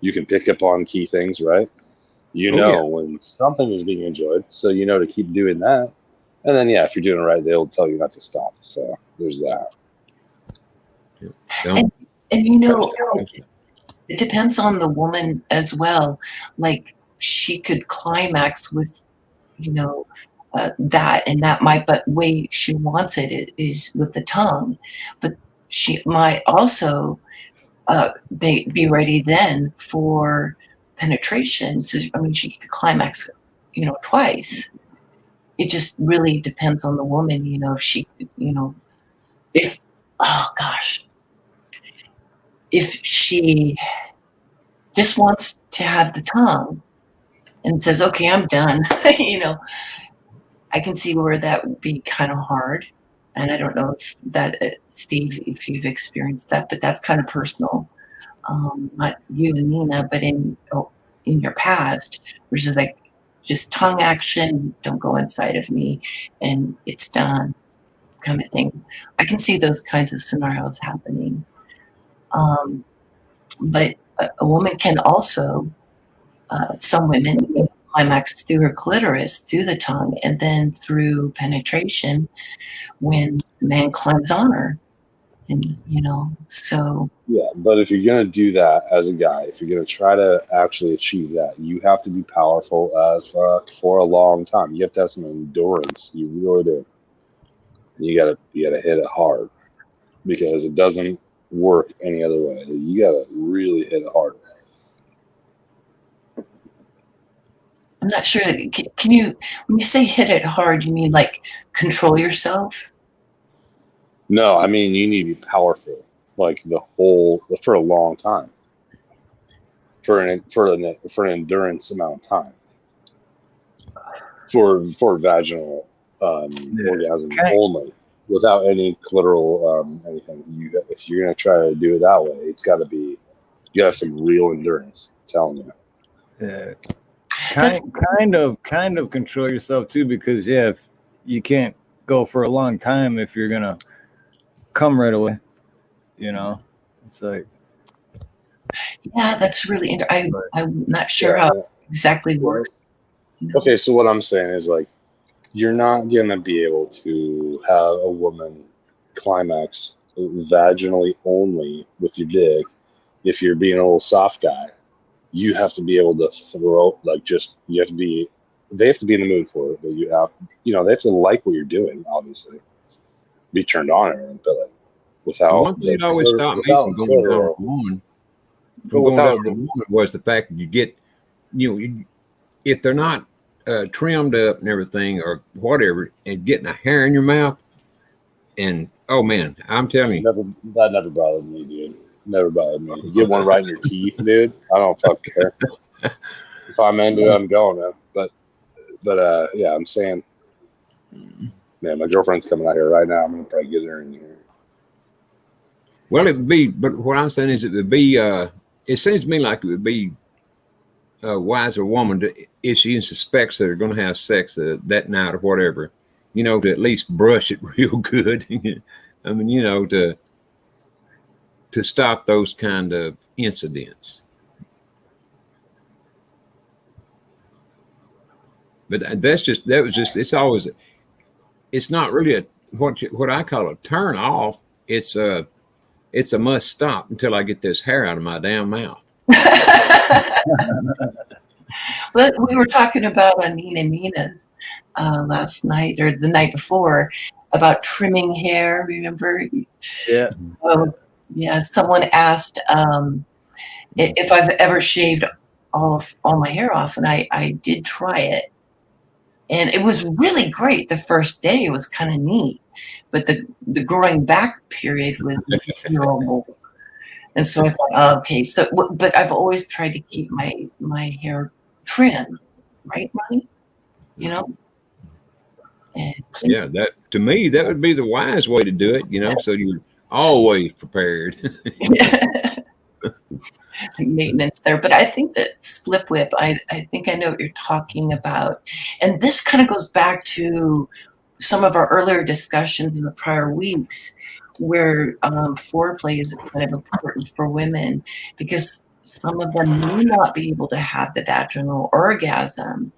you can pick up on key things, right? When something is being enjoyed, so to keep doing that. And then if you're doing it right, they'll tell you not to stop. So there's that. Don't. And it depends on the woman as well. Like she could climax with, that, and that might, but way she wants it is with the tongue. But she might also be ready then for penetration. So, I mean, she could climax, twice. It just really depends on the woman, if she, oh gosh, if she just wants to have the tongue and says, okay, I'm done, I can see where that would be kind of hard. And I don't know if that, Steve, if you've experienced that, but that's kind of personal. Not you and Nina, but in your past, which is like just tongue action, don't go inside of me, and it's done, kind of thing. I can see those kinds of scenarios happening. But a woman can also, some women climax through her clitoris, through the tongue, and then through penetration when the man climbs on her. And, so. Yeah, but if you're going to do that as a guy, if you're going to try to actually achieve that, you have to be powerful as fuck for a long time. You have to have some endurance. You really do. You gotta hit it hard because it doesn't work any other way. You gotta really hit it hard. I'm not sure. Can you, when you say hit it hard, you mean like control yourself? No, I mean you need to be powerful, like for a long time, for an endurance amount of time, for vaginal orgasm only, without any clitoral anything. If you're gonna try to do it that way, it's got to be, you gotta have some real endurance. I'm telling you. Yeah. Kind of control yourself too, because if you can't go for a long time if you're gonna come right away, it's like, yeah, that's really I'm not sure how it exactly works. Okay, so what I'm saying is, like, you're not gonna be able to have a woman climax vaginally only with your dick if you're being a little soft guy. You have to be able to throw, like, you have to be they have to be in the mood for it, but you have, they have to like what you're doing, obviously, be turned on and everything, but like The without one thing that always stopped me from going down on a woman, was the fact that you get, if they're not trimmed up and everything or whatever, and getting a hair in your mouth, and oh man, I'm telling you, that never bothered me, dude. Never bothered me. You get one right in your teeth, dude. I don't fucking care. If I'm into it, I'm going, man. But yeah, I'm saying, man, my girlfriend's coming out here right now. I'm gonna probably get her in here. well, it would be, but what I'm saying is it would be, it seems to me like it would be a wiser woman to, if she suspects that they're going to have sex that night or whatever, to at least brush it real good. I mean, to stop those kind of incidents. But it's always, it's not really what I call a turn off. It's a must stop until I get this hair out of my damn mouth. Well, we were talking about on Nina's last night or the night before about trimming hair. Remember? Yeah. Oh, yeah. Someone asked if I've ever shaved all my hair off, and I did try it, and it was really great. The first day it was kind of neat, but the growing back period was horrible. And so I thought, oh, okay. So, but I've always tried to keep my hair trimmed, right, Ronnie? And Yeah, that to me that would be the wise way to do it. So you're always prepared. maintenance there. But I think that split whip, I think I know what you're talking about. And this kind of goes back to some of our earlier discussions in the prior weeks where foreplay is kind of important for women because some of them may not be able to have the vaginal orgasm.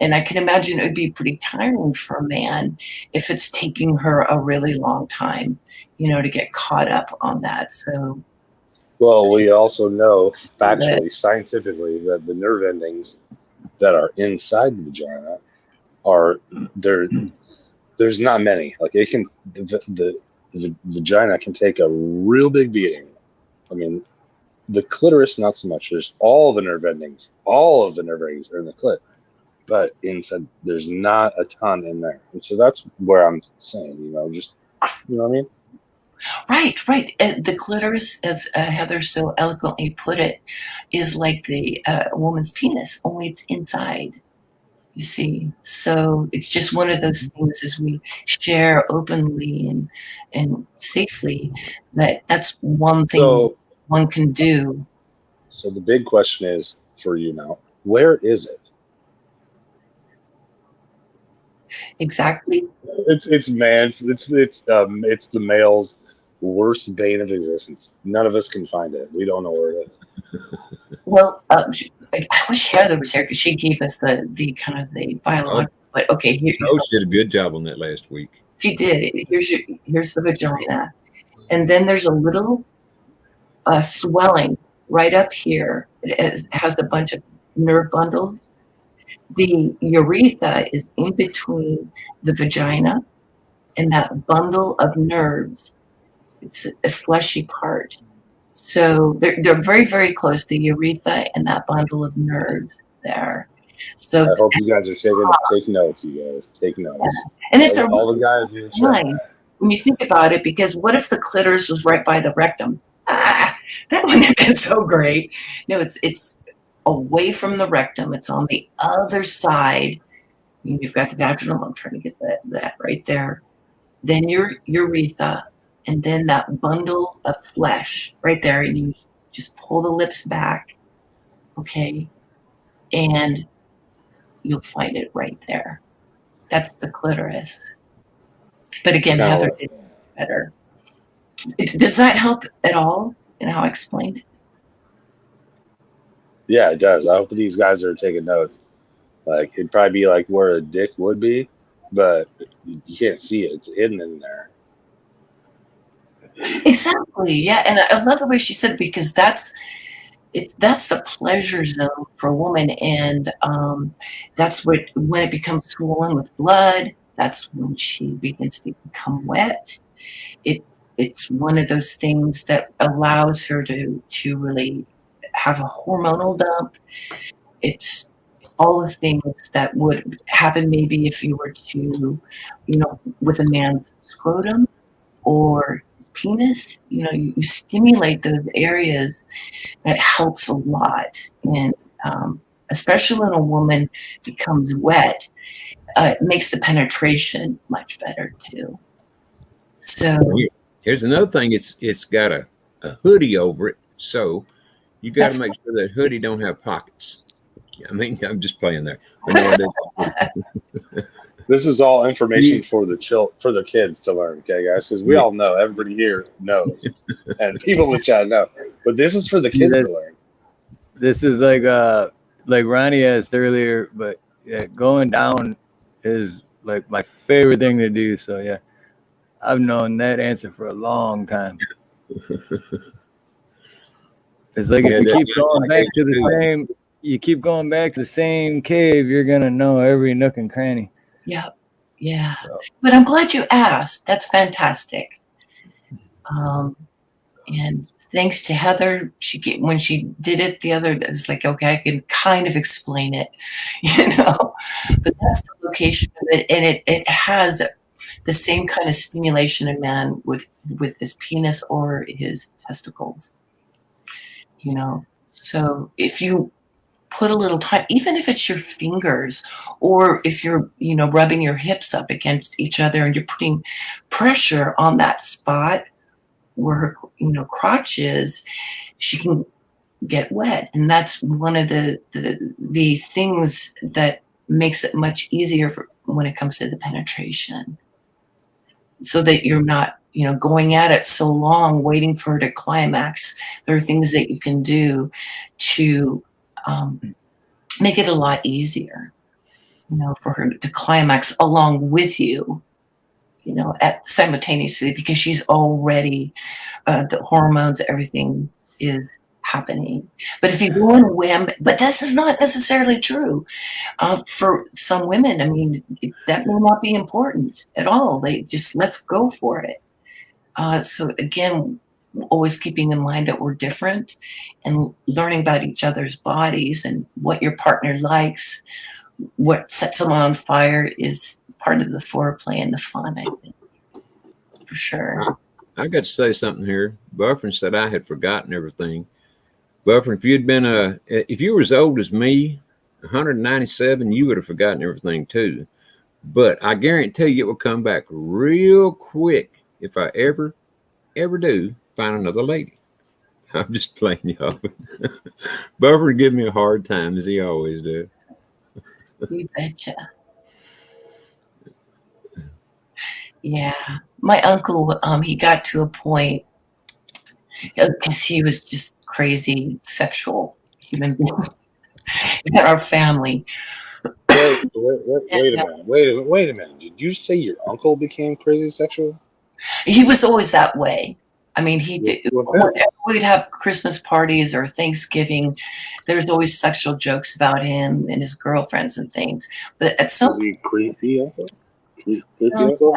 And I can imagine it would be pretty tiring for a man if it's taking her a really long time, to get caught up on that. So, well, we also know factually, scientifically, that the nerve endings that are inside the vagina are there. There's not many. Like it can, the vagina can take a real big beating. I mean, the clitoris not so much. There's all of the nerve endings. All of the nerve endings are in the clit, but inside there's not a ton in there. And so that's where I'm saying, just what I mean. Right. The clitoris, as Heather so eloquently put it, is like the woman's penis, only it's inside. You see, so it's just one of those things as we share openly and safely that's one thing one can do. So the big question is for you now, where is it? Exactly. It's the male's worst bane of existence. None of us can find it. We don't know where it is. Well, I wish Heather was here because she gave us the kind of the biological. But okay, Coach did a good job on that last week. She did. Here's the vagina, and then there's a little swelling right up here. It has a bunch of nerve bundles. The urethra is in between the vagina and that bundle of nerves. It's a fleshy part. So they're very, very close, the urethra and that bundle of nerves there. So I hope you guys are take notes, you guys. Take notes. Yeah. And it's all the guys in the chat. When you think about it, because what if the clitoris was right by the rectum? That wouldn't have been so great. No, it's away from the rectum. It's on the other side. You've got the vaginal. I'm trying to get that right there. Then your urethra, and then that bundle of flesh right there. And you just pull the lips back, okay? And you'll find it right there. That's the clitoris. But again, Heather did better. Does that help at all in how I explained it? Yeah, it does. I hope these guys are taking notes. Like it'd probably be like where a dick would be, but you can't see it. It's hidden in there. Exactly. Yeah, and I love the way she said it because that's that's the pleasure zone for a woman, and that's when it becomes swollen with blood. That's when she begins to become wet. It's one of those things that allows her to really have a hormonal dump. It's all the things that would happen maybe if you were to, with a man's scrotum or his penis, you stimulate those areas. That helps a lot. And especially when a woman becomes wet, it makes the penetration much better too. So Here's another thing. It's got a hoodie over it, so you got to make sure that hoodie don't have pockets. I mean, I'm just playing there. But no, This is all information for the kids to learn, okay, guys? Because we all know, everybody here knows, and people in the chat know. But this is for the kids to learn. This is like Ronnie asked earlier, but yeah, going down is like my favorite thing to do. So yeah, I've known that answer for a long time. It's like if you keep going back to the same cave, you're gonna know every nook and cranny. Yeah. But I'm glad you asked. That's fantastic. And thanks to Heather, when she did it the other day, it's like, okay, I can kind of explain it, but that's the location of it. And it has the same kind of stimulation in man with his penis or his testicles, So if you put a little time, even if it's your fingers, or if you're, rubbing your hips up against each other and you're putting pressure on that spot where her, crotch is, she can get wet. And that's one of the things that makes it much easier when it comes to the penetration. So that you're not, going at it so long, waiting for her to climax. There are things that you can do to make it a lot easier, for her to climax along with you, simultaneously, because she's already, the hormones, everything is happening. But if you go and wham, but this is not necessarily true for some women. I mean, that will not be important at all. They just, let's go for it. So again, always keeping in mind that we're different and learning about each other's bodies and what your partner likes, what sets them on fire is part of the foreplay and the fun, I think, for sure. I got to say something here. Buffering said I had forgotten everything. Buffering, if you were as old as me, 197, you would have forgotten everything too. But I guarantee you it will come back real quick if I ever do find another lady. I'm just playing y'all. Buffer give me a hard time, as he always does. You betcha. Yeah. My uncle, he got to a point, because he was just crazy sexual human being in our family. Wait a minute. Did you say your uncle became crazy sexual? He was always that way. I mean, whenever we'd have Christmas parties or Thanksgiving, there's always sexual jokes about him and his girlfriends and things. But at some point, creepy uncle? Creepy uncle?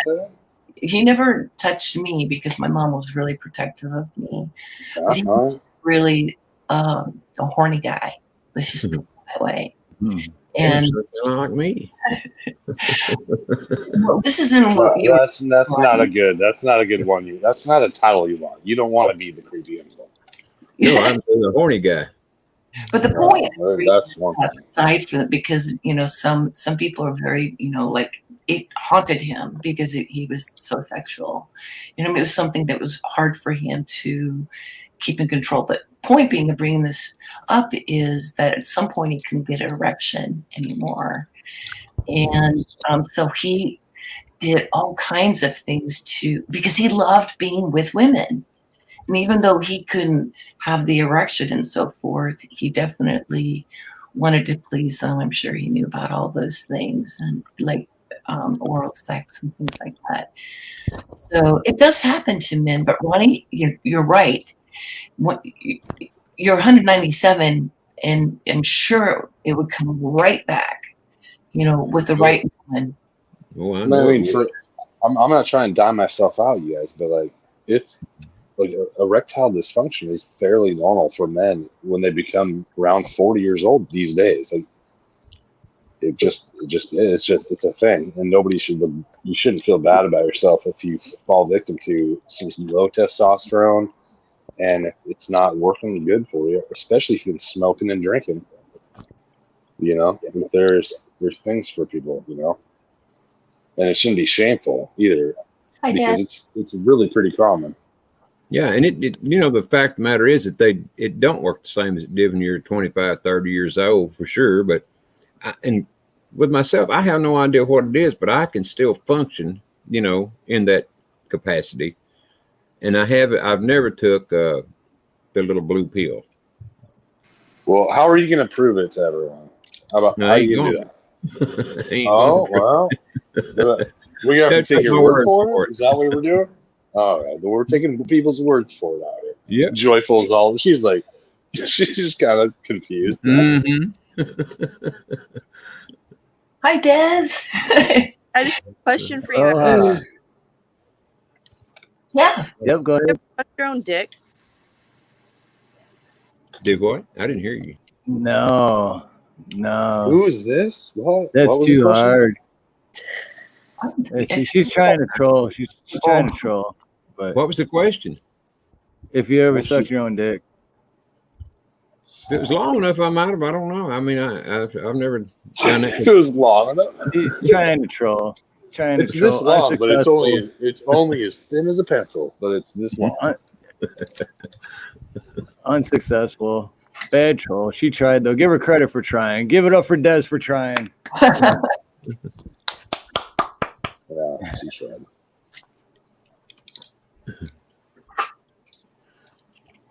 He never touched me because my mom was really protective of me. But he was really a horny guy. Let's just put it that way. And like me. Well, this isn't what that's not a good one. That's not a title you want. You don't want to be the creepy uncle. No, I'm the horny guy. But the point that's one aside from it, because some people are very like it haunted him because he was so sexual. It was something that was hard for him to keep in control. But point being of bringing this up is that at some point he couldn't get an erection anymore. And so he did all kinds of things because he loved being with women. And even though he couldn't have the erection and so forth, he definitely wanted to please them. I'm sure he knew about all those things and like oral sex and things like that. So it does happen to men. But Ronnie, you're right. you're 197, and I'm sure it would come right back, with the right woman. Well, I I know. mean, I'm not trying to die myself out, you guys, but like it's like erectile dysfunction is fairly normal for men when they become around 40 years old these days. Like it just is. It's a thing, and you shouldn't feel bad about yourself if you fall victim to some low testosterone and it's not working good for you, especially if you've been smoking and drinking. There's things for people, and it shouldn't be shameful either, Hi, because Dad. it's really pretty common. Yeah, and the fact of the matter is that it don't work the same as it did when you're 25, 30 years old for sure. But and with myself, I have no idea what it is, but I can still function, in that capacity. And I've never took the little blue pill. Well, how are you going to prove it to everyone? How No, are ain't you going to do gonna. that? Ain't Oh, gonna. well, we have to Don't take take your my word word for for it. Is that what we're doing? All right, well, we're taking people's words for it out here. Yep. Joyful's all. She's like, she's just kind of confused. Mm-hmm. Hi, Des. I just have a question for you. Oh, Yeah. yep, go ahead. Touch your own dick. Did what? I didn't hear you. No, Who is this? that's what was the too question? hard. She's trying to troll. She's trying to troll. But What was the question? if you ever Well, suck your own dick, If it was long enough, I might have. I don't know. I mean, I've never done If that. it was long enough, she's trying to troll. Trying it's to troll. this long, but it's Unsuccessful. only as thin as a pencil, but it's this long. Unsuccessful. Bad troll. She tried though. Give her credit for trying. Give it up for Des for trying. Yeah, she tried.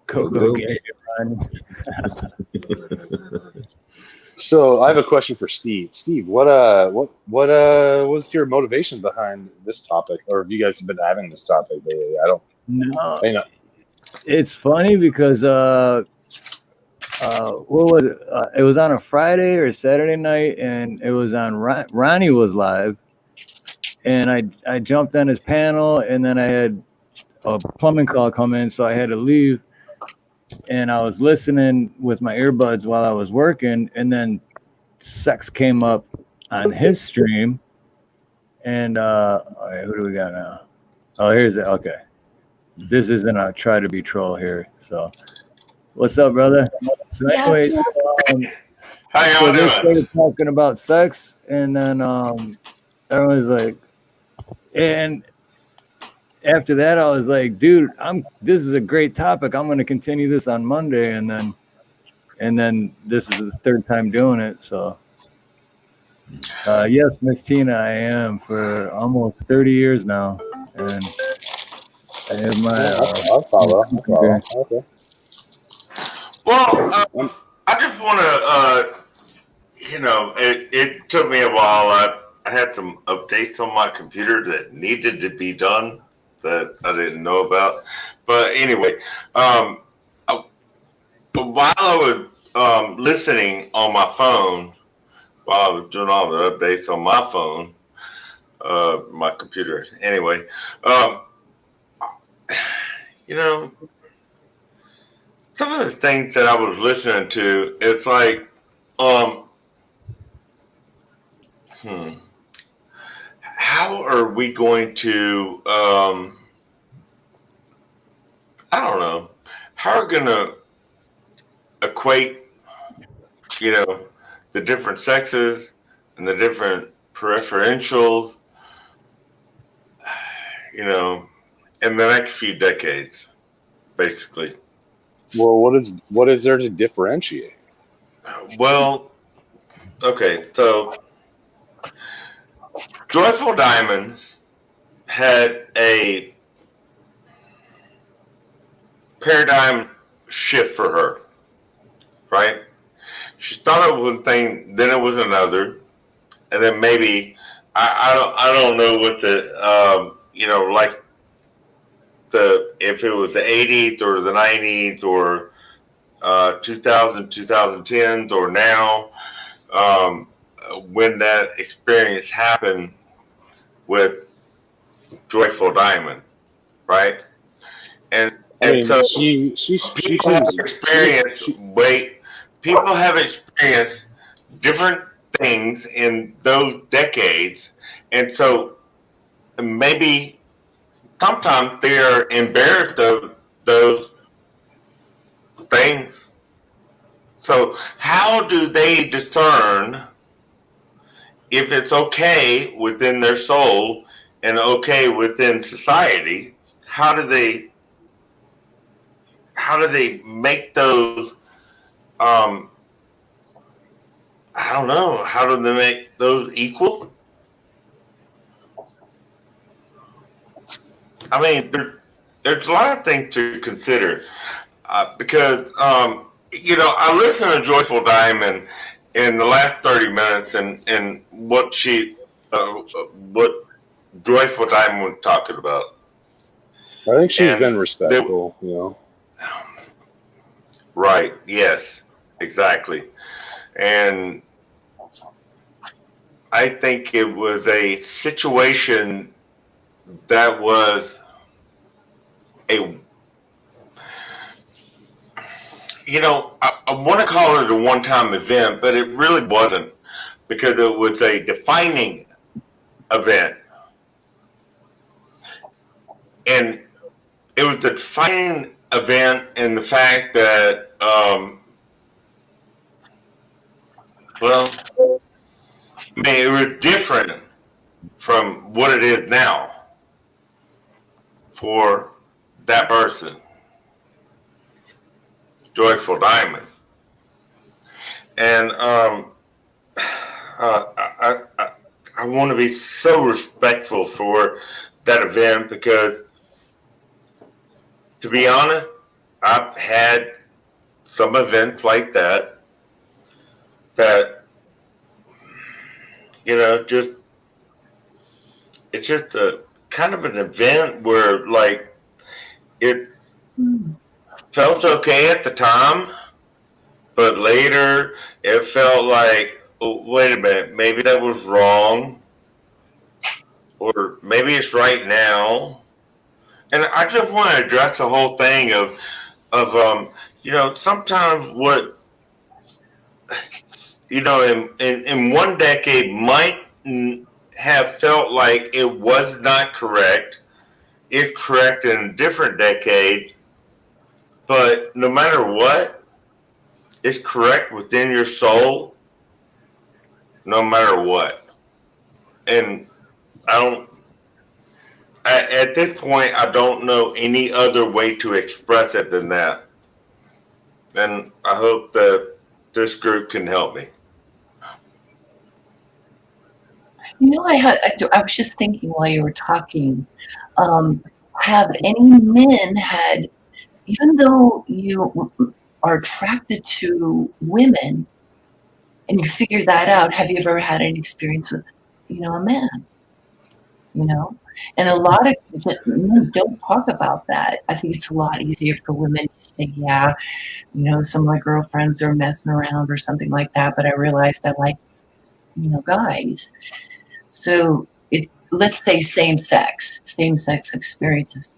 Go get it, Ronnie. So I have a question for Steve. Steve, what was your motivation behind this topic, or have you guys been having this topic lately? No, I know. it's funny because what was it? It was on a Friday or Saturday night, and it was on Ronnie was live, and I jumped on his panel, and then I had a plumbing call come in, so I had to leave, and I was listening with my earbuds while I was working, and then sex came up on his stream, and all right, who do we got now? Oh, here's it. Okay, this isn't a try to be troll here, so. What's up, brother? So anyway, How so y'all they doing? started talking about sex, and then everyone's like, and after that, I was like, dude, this is a great topic. I'm going to continue this on Monday, and then this is the third time doing it. So, yes, Miss Tina, I am for almost 30 years now, and I have my. I'll follow. Okay. Well, I just want to, it took me a while. I had some updates on my computer that needed to be done that I didn't know about. But anyway, while I was listening on my phone, while I was doing all the updates on my phone, my computer. Anyway, you know, some of the things that I was listening to, it's like, how are we going to, I don't know, how are we going to equate, the different sexes and the different preferentials, in the next few decades, basically. Well, what is there to differentiate? Well, okay, so Joyful Diamonds had a paradigm shift for her, right? She thought it was one thing, then it was another, and then maybe I don't know what the like if it was the 80s or the 90s or 2000, 2010s, or now, when that experience happened with Joyful Diamond, right? And I and mean, so she people have seems experienced people have experienced different things in those decades, and so maybe sometimes they're embarrassed of those things. So how do they discern if it's okay within their soul and okay within society? How do they make those, um I don't know, how do they make those equal? I mean, there's a lot of things to consider, because, I listened to Joyful Diamond in the last 30 minutes, and what Joyful Diamond was talking about. I think she's And been respectful, you know. right, yes, exactly. And I think it was a situation that was a, I want to call it a one-time event, but it really wasn't, because it was a defining event. And it was a defining event in the fact that, well, I mean, it was different from what it is now for that person, Joyful Diamond. And I want to be so respectful for that event, because, to be honest, I've had some events like that just, it's just a kind of an event where, like, it felt okay at the time, but later it felt like, oh, wait a minute, maybe that was wrong, or maybe it's right now. And I just want to address the whole thing of sometimes what, in one decade might have felt like it was not correct. It's correct in a different decade, but no matter what, it's correct within your soul, no matter what. And at this point, I don't know any other way to express it than that. And I hope that this group can help me. I was just thinking while you were talking, have any men had, even though you are attracted to women and you figure that out, have you ever had any experience with, a man? And a lot of men don't talk about that. I think it's a lot easier for women to say, yeah, some of my girlfriends are messing around or something like that, but I realized I like, guys. So let's say same-sex experiences.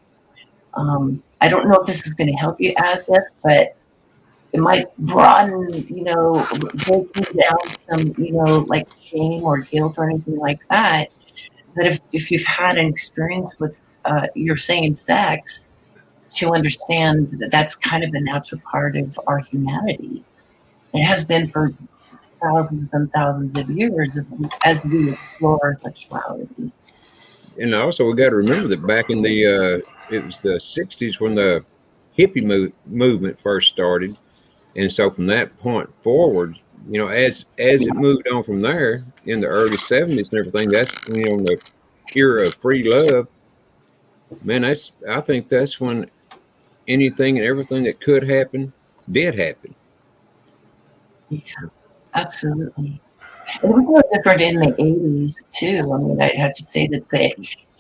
I don't know if this is going to help you, Asif, but it might broaden, breaking down some, like shame or guilt or anything like that. That if you've had an experience with your same sex, to understand that that's kind of a natural part of our humanity. It has been for thousands and thousands of years as we explore our sexuality. And also, we got to remember that back in the it was the 60s when the hippie movement first started, and so from that point forward, as it moved on from there in the early 70s and everything, that's the era of free love. Man, I think that's when anything and everything that could happen did happen. Yeah, absolutely. And it was no different in the 80s too. I mean, I'd have to say that the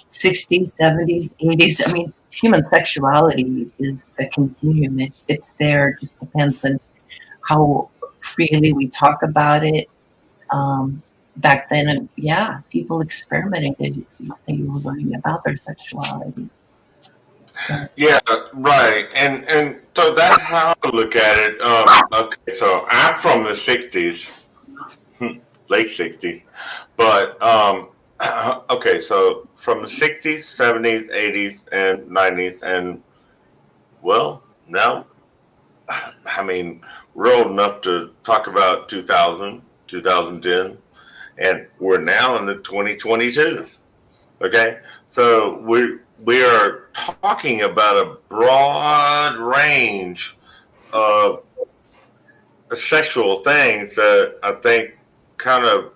60s, 70s, 80s, I mean, human sexuality is a continuum. It's there. It just depends on how freely we talk about it. Back then, yeah, people experimented. They were learning about their sexuality. So, Yeah, right. And so that's how I look at it. Okay, so I'm from the '60s, late '60s, but okay, so from the '60s, '70s, '80s, and '90s, and well, now I mean we're old enough to talk about 2000, 2010, and we're now in the 2022s. Okay, so we are talking about a broad range of sexual things that I think kind of,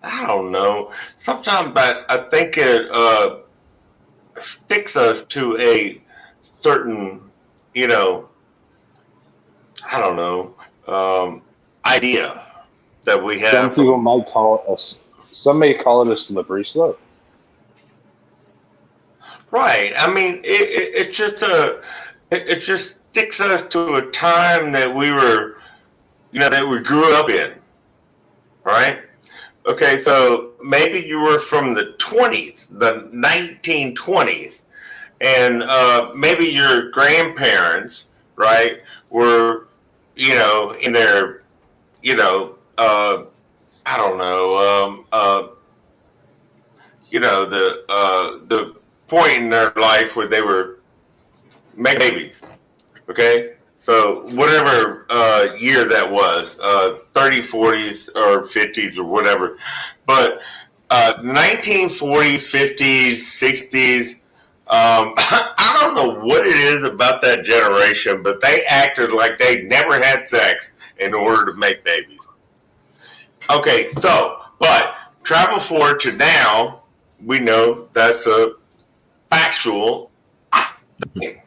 I don't know. Sometimes I think it sticks us to a certain, you know, I don't know, idea that we Some have people from. might call it some may call it a slippery slope. Right. I mean, it's just it just sticks us to a time that we were, that we grew up in, right? Okay, so maybe you were from the 20s, the 1920s, and maybe your grandparents, right, were, in their, I don't know, the point in their life where they were making babies. Okay, so whatever year that was, 30s, 40s, or 50s, or whatever. But 1940s, 50s, 60s, I don't know what it is about that generation, but they acted like they never had sex in order to make babies. Okay, so, but travel forward to now, we know that's a factual thing.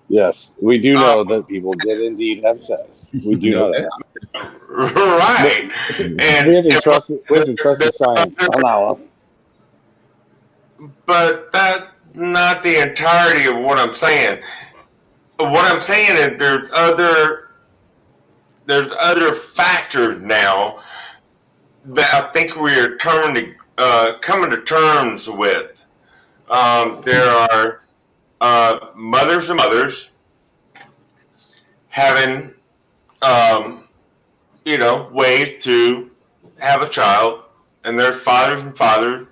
Yes, we do Um, know that people did indeed have sex. We do No know doubt. that. right. We And, have to and trust. We have to trust the there's science other, on that one. but that's not the entirety of what I'm saying. What I'm saying is there's other factors now that I think we're coming to terms with. There are mothers and mothers having ways to have a child, and there's fathers and fathers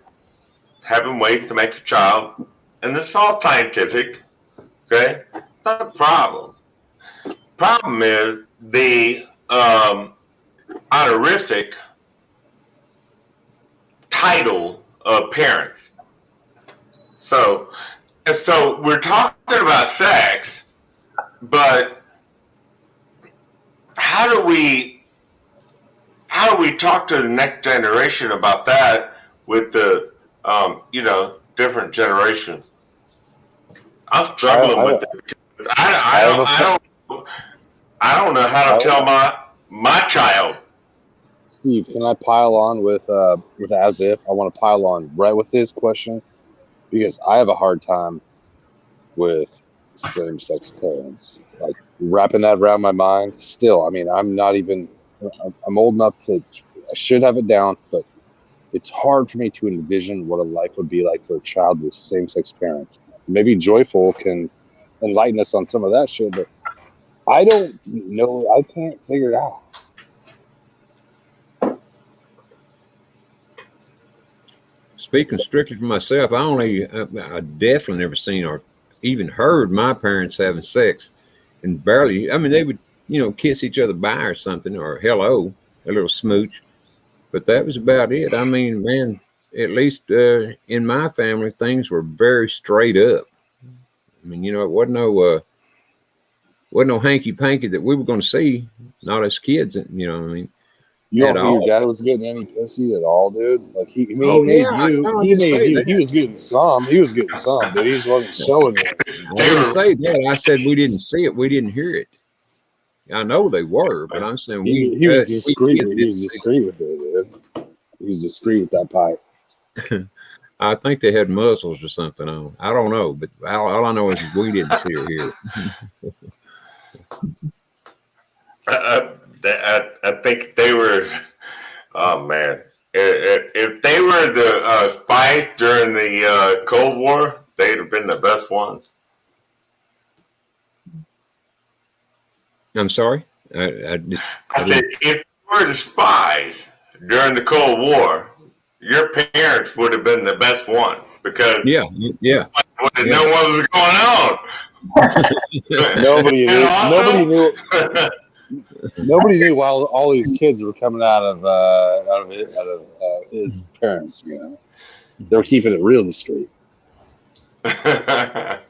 having ways to make a child, and this is all scientific. Okay, not a problem. Problem is the honorific title of parents. So, and so we're talking about sex, but how do we talk to the next generation about that with the different generations? I'm I, struggling I, with it because I have a I don't know how to I, tell my child. Steve. Can I pile on with as if? I want to pile on right with his question because I have a hard time with same-sex parents. Like wrapping that around my mind. Still, I mean, I'm not even. I'm old enough to. I should have it down, but it's hard for me to envision what a life would be like for a child with same-sex parents. Maybe Joyful can enlighten us on some of that shit, but I don't know. I can't figure it out. Speaking strictly for myself, I definitely never seen or even heard my parents having sex, and barely. I mean, they would kiss each other bye or something, or hello, a little smooch, but that was about it. I mean, man, at least in my family, things were very straight up. I mean, it wasn't no hanky panky that we were going to see, not as kids. What I mean, You at don't think your all. dad was getting any pussy at all, dude? Like he Oh made yeah, you. no, I He didn't made say you. He that. was getting some. He was getting some, but he just wasn't showing you. I They didn't were say that. I said we didn't see it. We didn't hear it. I know they were, but I'm saying He was we discreet. kids He didn't was see discreet with it, dude. He was discreet with that pipe. it. I think they had muzzles or something on. I don't know, but all I know is we didn't see her here. I think they were. Oh man, if they were the spies during the Cold War, they'd have been the best ones. I'm sorry. I said, if you were the spies during the Cold War, your parents would have been the best one because yeah. would have known what was going on. Nobody knew. And also, Nobody knew. Nobody knew while all these kids were coming out of his parents. You know, they were keeping it real discreet. But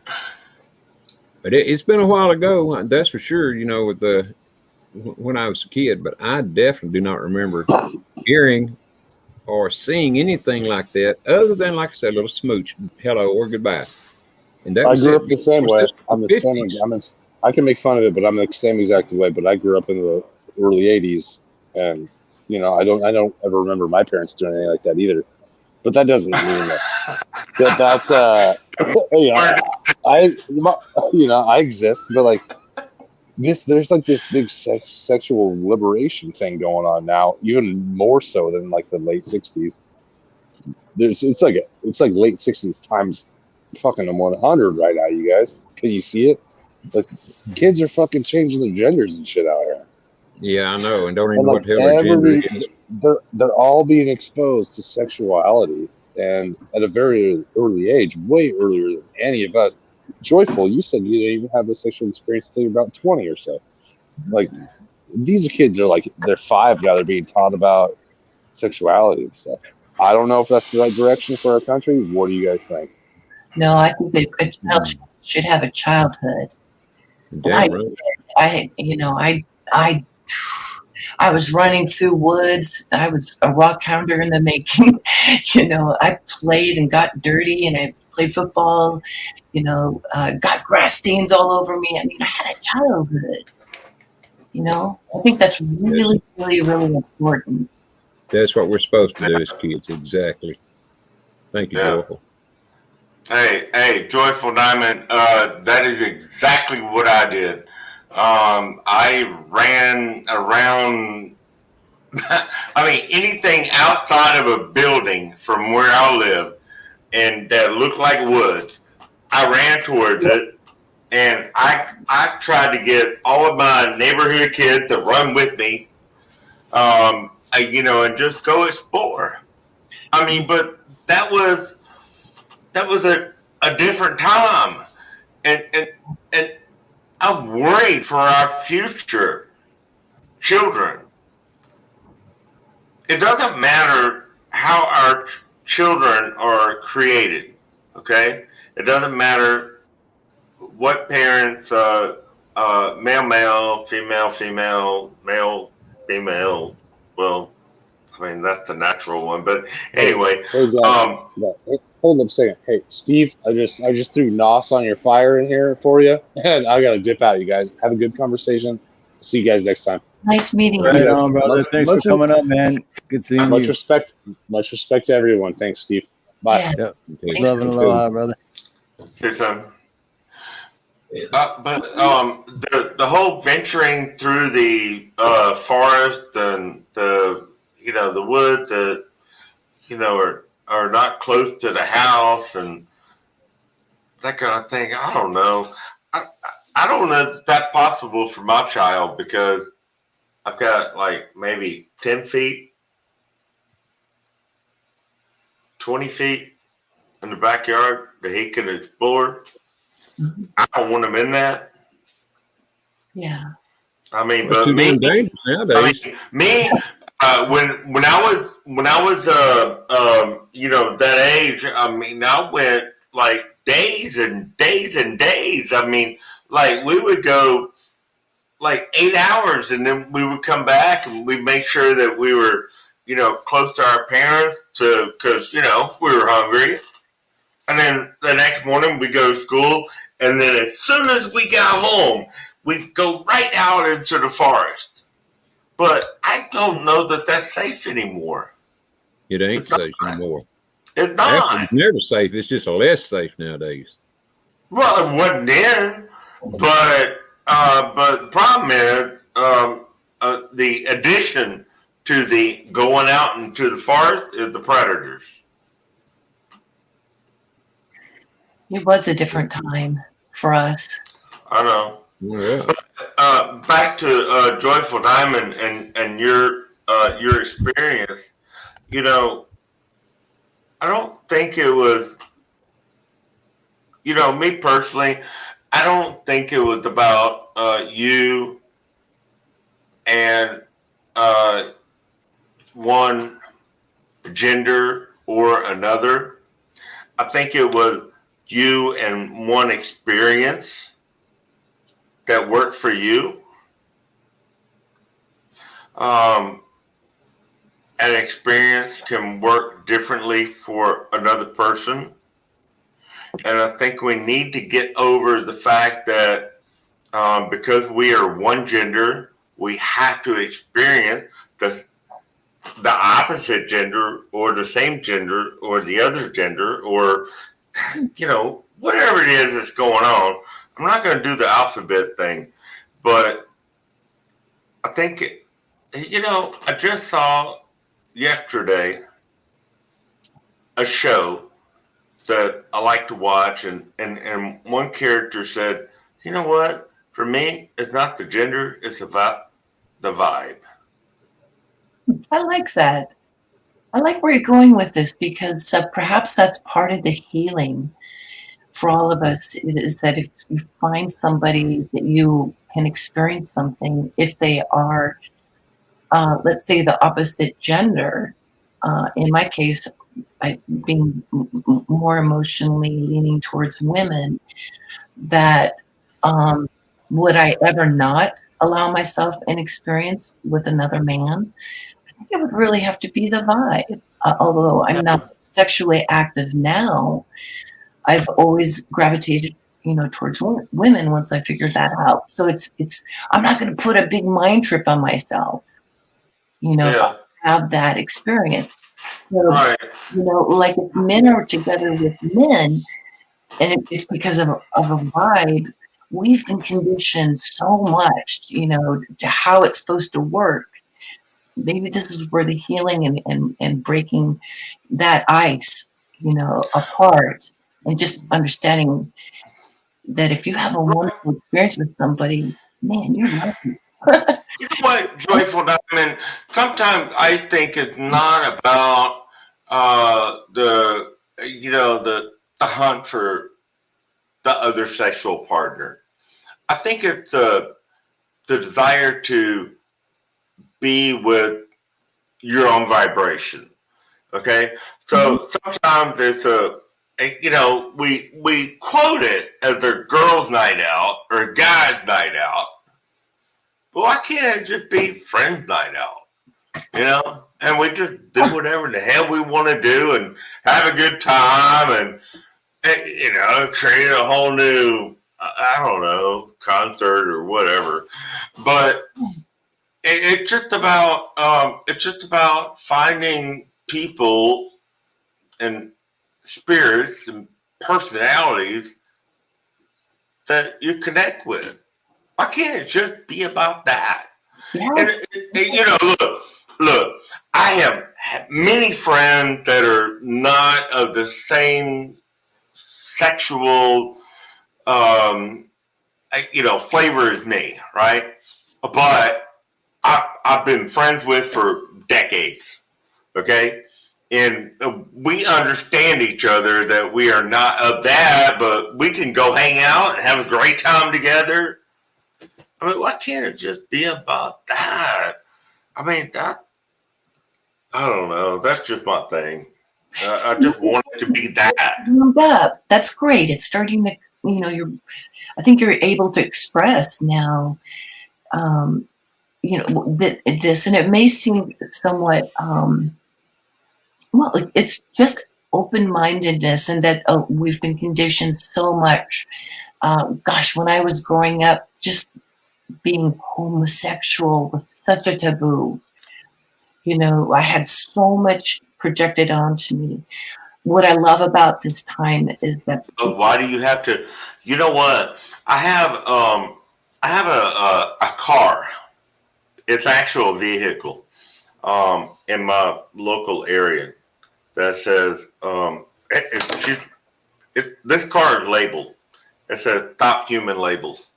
it's been a while ago. That's for sure. You know, with when I was a kid, but I definitely do not remember hearing or seeing anything like that, other than, like I said, a little smooch, hello or goodbye. And that I was grew it. up the same way. I'm the same. 50s. I can make fun of it, but I'm the same exact way. But I grew up in the early '80s, and you know, I don't ever remember my parents doing anything like that either. But that doesn't mean that's I exist, but like there's like this big sexual liberation thing going on now, even more so than like the late '60s. It's like late '60s times fucking 100 right now. You guys, can you see it? Like kids are fucking changing their genders and shit out here. Yeah, I know, and don't even And know like what the hell their gender is. they're all being exposed to sexuality, and at a very early age, way earlier than any of us. Joyful, you said you didn't even have a sexual experience until you're about 20 or so. Like these kids are like they're 5 now. They're being taught about sexuality and stuff. I don't know if that's the right direction for our country. What do you guys think? No, I think that a child should have a childhood. Damn right. I was running through woods. I was a rock hounder in the making. I played and got dirty, and I played football. Got grass stains all over me. I mean, I had a childhood. I think that's really, really, really important. That's what we're supposed to do as kids. Exactly. Thank you, Joyful. Hey, Joyful Diamond. That is exactly what I did. I ran around. I mean, anything outside of a building from where I live and that looked like woods, I ran towards it, and I tried to get all of my neighborhood kids to run with me, and just go explore. I mean, but that was a different time, and I'm worried for our future children. It doesn't matter how our children are created, okay? It doesn't matter what parents, male, female, male, female. Well, I mean that's the natural one, but anyway. Hey, hold up a second. Hey, Steve, I just threw NOS on your fire in here for you, and I gotta dip out. You guys have a good conversation. See you guys next time. Nice meeting you. Right on, brother. Thanks for coming up, man. Good seeing much you. Much respect to everyone. Thanks, Steve. Bye. Yeah. Yep. Love and aloha, brother. See you soon. But the whole venturing through the forest and the woods that are not close to the house and that kind of thing. I don't know. I don't know if that's possible for my child because I've got like maybe 10 feet, 20 feet in the backyard that he can explore. Mm-hmm. I don't want him in that. Yeah. I mean, That's but too me, damn dangerous nowadays. when I was that age, I mean, I went like days and days and days. I mean, like we would go like 8 hours, and then we would come back and we'd make sure that we were close to our parents because we were hungry. And then the next morning we go to school, and then as soon as we got home, we'd go right out into the forest. But I don't know that that's safe anymore. It ain't safe anymore. It's Actually, not. it's never safe. It's just less safe nowadays. Well, it wasn't then, but the problem is the addition to the going out into the forest is the predators. It was a different time for us. I know. Yeah. Back to Joyful Diamond and your experience. You know, I don't think it was. You know, me personally, I don't think it was about you and uh, one gender or another. I think it was you and one experience that worked for you. Um, an experience can work differently for another person. And I think we need to get over the fact that because we are one gender, we have to experience the opposite gender or the same gender or the other gender or, you know, whatever it is that's going on. I'm not going to do the alphabet thing, but I think, you know, I just saw yesterday a show that I like to watch, and one character said, you know what? For me, it's not the gender, it's about the vibe. I like that. I like where you're going with this because perhaps that's part of the healing for all of us is that if you find somebody that you can experience something, if they are, let's say, the opposite gender, in my case, being more emotionally leaning towards women, that would I ever not allow myself an experience with another man? I think it would really have to be the vibe. Although I'm not sexually active now, I've always gravitated, towards women once I figured that out. So it's I'm not going to put a big mind trip on myself, if I Yeah, have that experience. So, right. like if men are together with men, and it's because of a vibe, we've been conditioned so much, to how it's supposed to work. Maybe this is where the healing and breaking that ice, apart and just understanding that if you have a wonderful experience with somebody, man, you're lucky. You know what, Joyful Diamond? Sometimes I think it's not about the hunt for the other sexual partner. I think it's the desire to be with your own vibration. Okay, so sometimes it's we quote it as a girls' night out or a guy's night out. But why can't it just be friends' night out? And we just do whatever the hell we want to do and have a good time and create a whole new, I don't know, concert or whatever. But it's just about finding people and spirits and personalities that you connect with. Why can't it just be about that? Yeah. And look, I have many friends that are not of the same sexual, flavor as me, right? But I've been friends with for decades, okay? And we understand each other that we are not of that, but we can go hang out and have a great time together. I mean, why can't it just be about that? I mean, I don't know. That's just my thing. I just want it to be that. Warmed up. That's great. It's starting to, I think you're able to express now, this, and it may seem somewhat, well, it's just open-mindedness, and that we've been conditioned so much. Gosh, when I was growing up, just being homosexual was such a taboo. I had so much projected onto me. what I love about this time is that Why do you have to? You know what? I have a car. It's actual vehicle in my local area that says this car is labeled. It says "Stop Human Labels."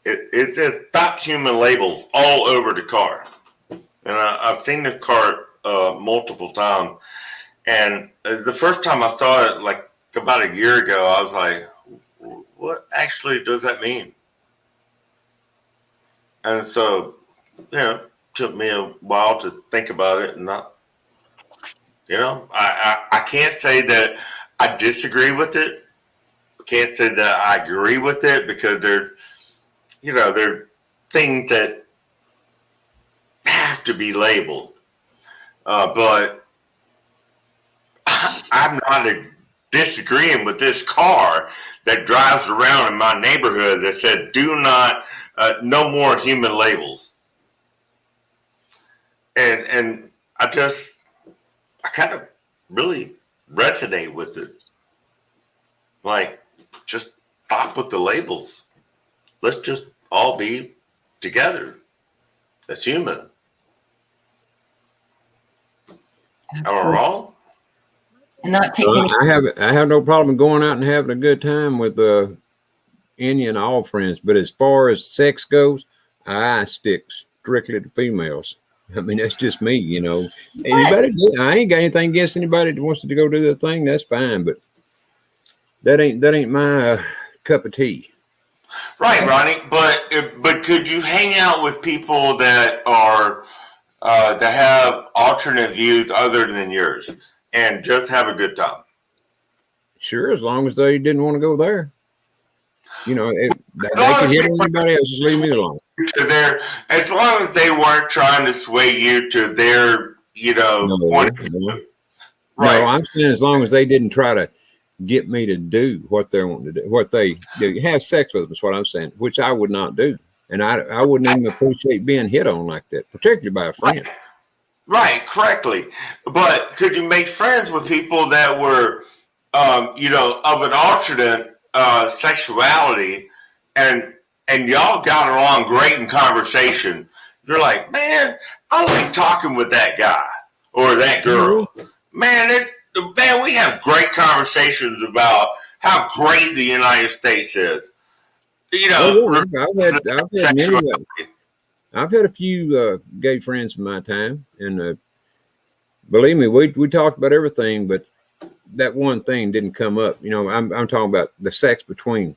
It says "Stop Human Labels" all over the car, and I've seen this car multiple times. And the first time I saw it, like about a year ago, I was like, "What actually does that mean?" And so, it took me a while to think about it, and not, I can't say that I disagree with it. I can't say that I agree with it because they're things that have to be labeled. But I'm not disagreeing with this car that drives around in my neighborhood that said, "Do not, no more human labels." And I kind of really resonate with it. Like, just stop with the labels. Let's just all be together as human. Am I wrong? and not taking I have no problem going out and having a good time with any and all friends. But as far as sex goes, I stick strictly to females. I mean, that's just me, Anybody, I ain't got anything against anybody that wants to go do their thing. That's fine, but that ain't my cup of tea. Right, Ronnie. But could you hang out with people that are that have alternate views other than yours and just have a good time? Sure, as long as they didn't want to go there. They can hit anybody else. Just leave me alone. As long as they weren't trying to sway you to their, point of view. Right. No, I'm saying as long as they didn't try to get me to do what they want to do, what they do, have sex with them is what I'm saying, which I would not do. And I wouldn't even appreciate being hit on like that, particularly by a friend. Right, correctly. But could you make friends with people that were, of an alternate sexuality, and y'all got along great in conversation? You're like, man, I like talking with that guy or that girl. Man, we have great conversations about how great the United States is. I've had a few gay friends in my time, and believe me, we talked about everything, but that one thing didn't come up. I'm talking about the sex between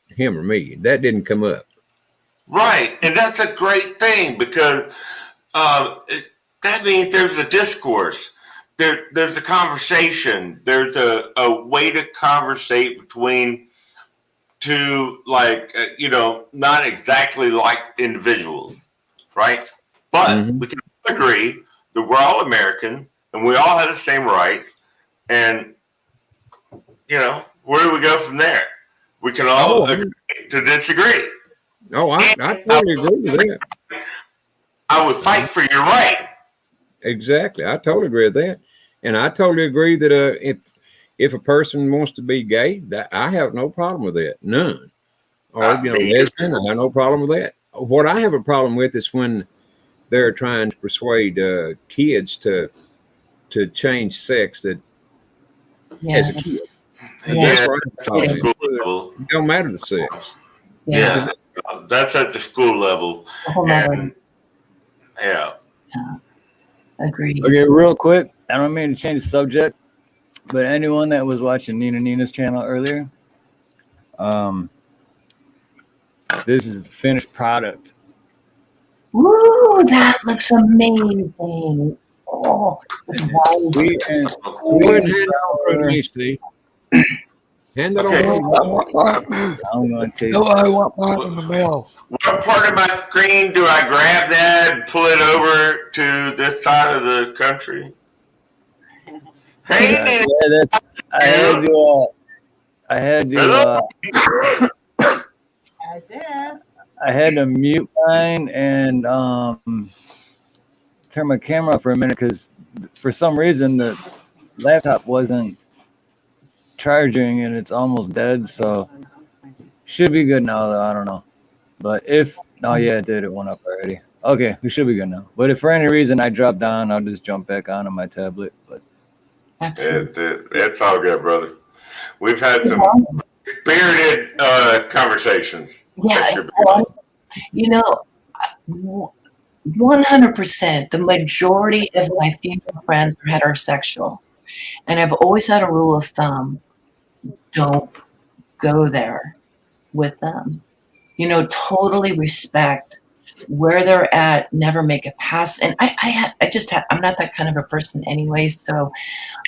him or me. That didn't come up. Right, and that's a great thing because that means there's a discourse. There's a conversation. There's a way to conversate between two, not exactly like individuals, right? But we can agree that we're all American and we all have the same rights. And, where do we go from there? We can all agree to disagree. Oh, I totally agree with that. I would fight for your right. Exactly. I totally agree with that. And I totally agree that if a person wants to be gay, that I have no problem with that. None. Or, lesbian, I have no problem with that. What I have a problem with is when they're trying to persuade kids to change sex as a kid. Yeah, That's school level. It don't matter the sex. Yeah, that's at the school level. And, Agreed. Okay, real quick, I don't mean to change the subject, but anyone that was watching Nina's channel earlier, this is the finished product. Woo, that looks amazing. Oh, it's Sweet and hand that okay. I'm gonna taste I want mine in the mail. What part of my screen do I grab that and pull it over to this side of the country? Hey, I had to mute mine and turn my camera off for a minute because for some reason laptop wasn't charging and it's almost dead, so should be good now though. I don't know. But if oh yeah, it did, it went up already. Okay, we should be good now. But if for any reason I drop down, I'll just jump back onto my tablet. But It's all good, brother. We've had some spirited conversations. Yeah, you know, 100%. The majority of my female friends are heterosexual, and I've always had a rule of thumb: don't go there with them. You know, totally respect where they're at. Never make a pass. And I'm not that kind of a person anyway. So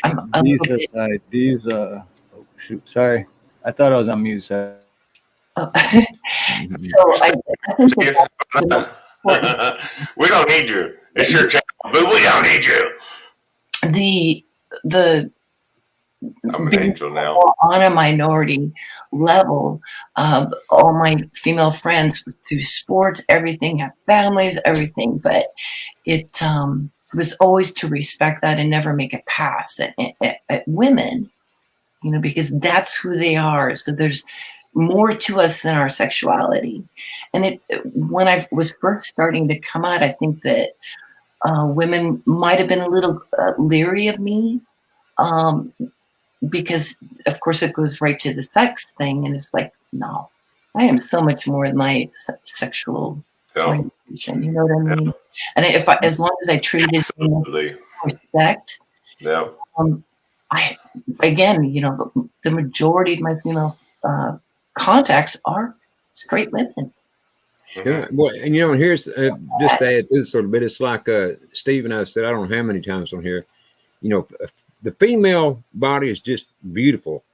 I'm a little bit. Oh shoot, sorry, I thought I was on mute. Sorry. So I think that that's the important. We don't need you. It's your channel, but we don't need you. The I'm an being angel now. on a minority level, all my female friends through sports, everything, have families, everything, but it was always to respect that and never make a pass at women, you know, because that's who they are. So there's more to us than our sexuality. And when I was first starting to come out, I think that women might have been a little leery of me. Because of course it goes right to the sex thing, and it's like, no, I am so much more than my sexual orientation. You know what I mean? And as long as I treated them with respect, I again, you know, the majority of my female contacts are straight women. Yeah, well, and you know, here's just to add this sort of bit. It's like Steve and I said, I don't know how many times on here. You know, the female body is just beautiful,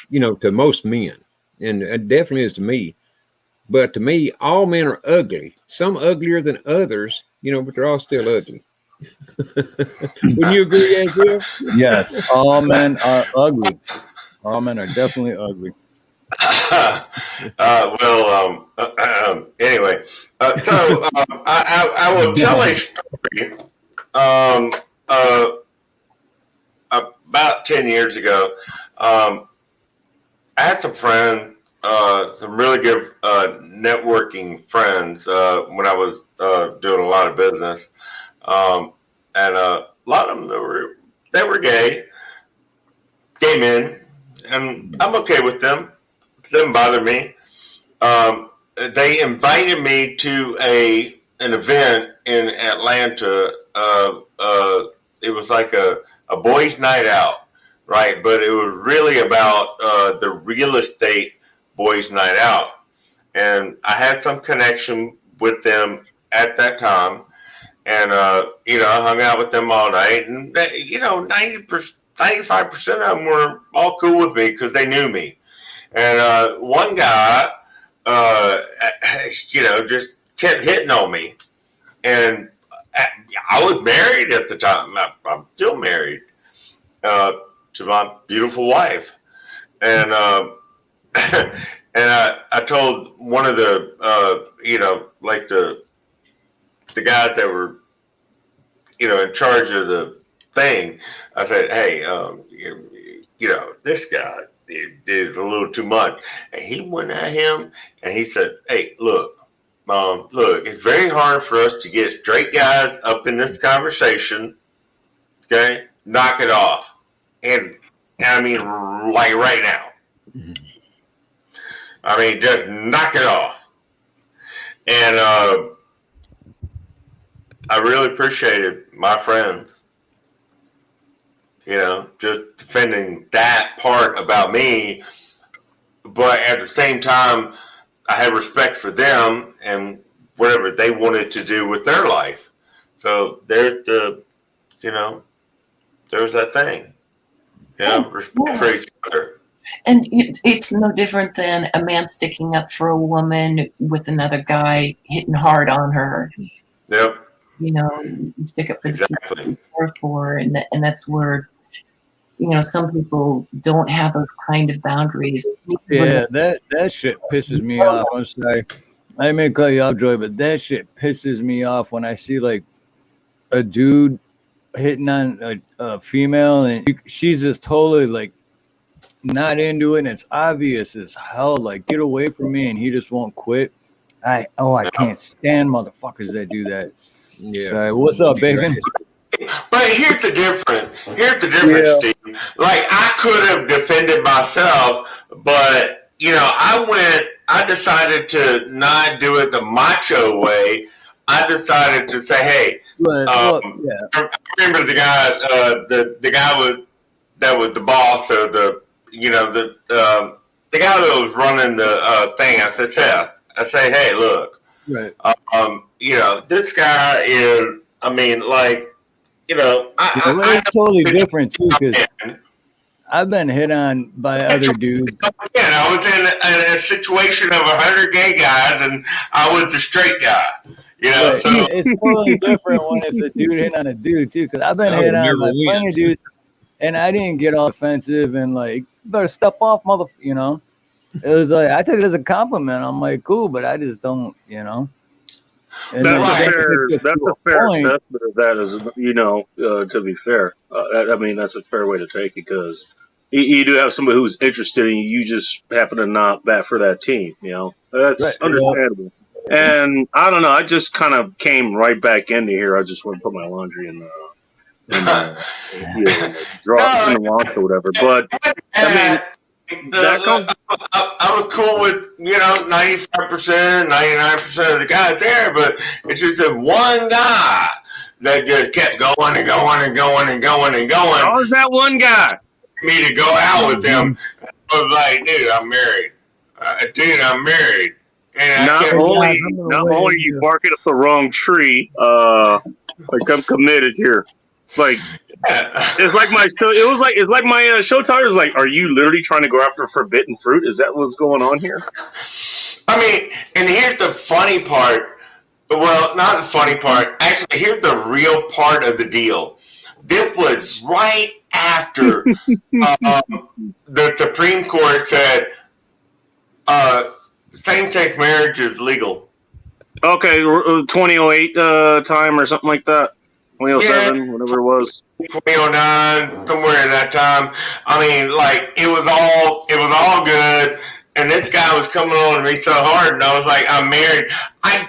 you know, to most men, and it definitely is to me. But to me, all men are ugly. Some uglier than others, you know, but they're all still ugly. Wouldn't you agree, Azil? Yes, all men are ugly. All men are definitely ugly. Anyway, so I will tell a story. About 10 years ago, I had some friends, some really good networking friends when I was doing a lot of business, and a lot of them they were gay men, and I'm okay with them. It doesn't bother me. They invited me to an event in Atlanta. It was like a boys' night out, right? But it was really about the real estate boys' night out. And I had some connection with them at that time. And, you know, I hung out with them all night. And, you know, 95% of them were all cool with me because they knew me. And one guy, you know, just kept hitting on me. And I was married at the time. I'm still married to my beautiful wife, and and I told one of the you know, like the guys that were, you know, in charge of the thing. I said, hey, you know, this guy did a little too much, and he went at him, and he said, hey, look, it's very hard for us to get straight guys up in this conversation. Okay, knock it off, and I mean, like right now. I mean, just knock it off. And I really appreciated my friends, you know, just defending that part about me, but at the same time, I had respect for them and whatever they wanted to do with their life. So there's you know, there's that thing. You know, respect for each other. And it's no different than a man sticking up for a woman with another guy hitting hard on her. Yep. You know, you stick up for the people you care for, and that's where, you know, some people don't have those kind of boundaries. Yeah, that shit pisses me off. I'm sorry. I didn't mean to cut you off, Joy, but that shit pisses me off when I see like a dude hitting on a female, and she's just totally like not into it, and it's obvious as hell. Like, get away from me, and he just won't quit. I can't stand motherfuckers that do that. Yeah. Sorry, what's up, Bacon? But here's the difference. Steve. Like, I could have defended myself, but I decided to not do it the macho way. I decided to say, hey, I remember the guy, the guy that was the boss, or the guy that was running the thing. I said, Seth, hey, look, right. This guy is, it's totally different too, because I've been hit on by other dudes. I was in a situation of 100 gay guys, and I was the straight guy. Right. So It's totally different when it's a dude hitting on a dude too, because I've been hit on by plenty of dudes, and I didn't get all offensive and like, better step off, mother. It was like, I took it as a compliment. I'm like, cool, but I just don't, And that's a fair assessment of that, as to be fair. That's a fair way to take it, because you do have somebody who's interested in you. You just happen to not bat for that team. That's understandable. And I don't know. I just kind of came right back into here. I just want to put my laundry in the drawer in the wash or whatever. But I was cool with 95%, 99% of the guys there, but it's just that one guy that just kept going and going and going and going and going. How was that one guy? Me to go out with him. I was like, dude, I'm married. I'm married. And not only are you barking up the wrong tree, like, I'm committed here. It's like my show title is like, are you literally trying to go after forbidden fruit? Is that what's going on here? And here's the funny part. Well, not the funny part. Actually, here's the real part of the deal. This was right after the Supreme Court said same-sex marriage is legal. Okay, 2008 time or something like that. 2007, whatever it was. 2009, somewhere in that time. It was all good. And this guy was coming on me so hard, and I was like, I'm married. I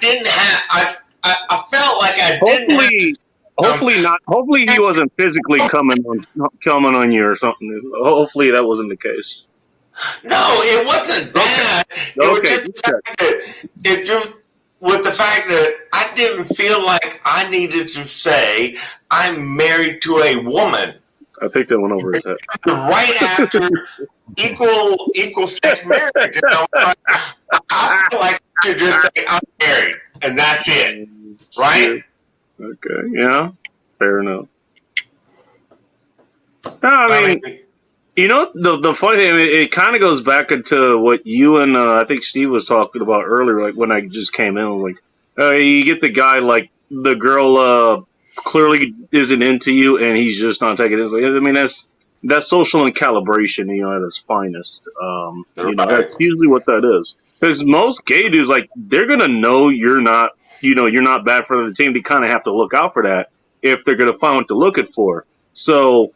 felt like I didn't. Hopefully he wasn't physically coming on you or something. Hopefully that wasn't the case. No, it wasn't that. It just was the fact that I didn't feel like I needed to say I'm married to a woman. I think that went over his head. Right after equal sex marriage. I feel like I should just say I'm married, and that's it. Right? Okay, yeah. Fair enough. No, the funny thing, it kind of goes back into what you and I think Steve was talking about earlier. Like, when I just came in, I was like, you get the guy, like, the girl clearly isn't into you, and he's just not taking it. It's like, that's social calibration, at its finest. That's usually what that is. Because most gay dudes, like, they're gonna know you're not bad for the team. They kind of have to look out for that if they're gonna find what they're looking for. So,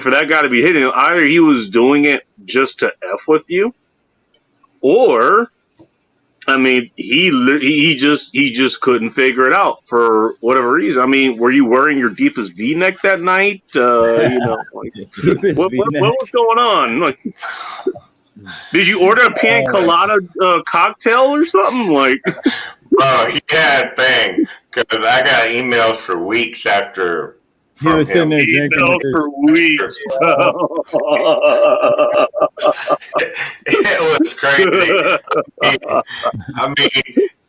for that guy to be hitting, either he was doing it just to F with you, or, he just couldn't figure it out for whatever reason. Were you wearing your deepest V-neck that night? What was going on? Like, did you order a pina colada cocktail or something? Like, bro, he had a thing, because I got emails for weeks after. He was sitting there drinking for weeks. It was crazy.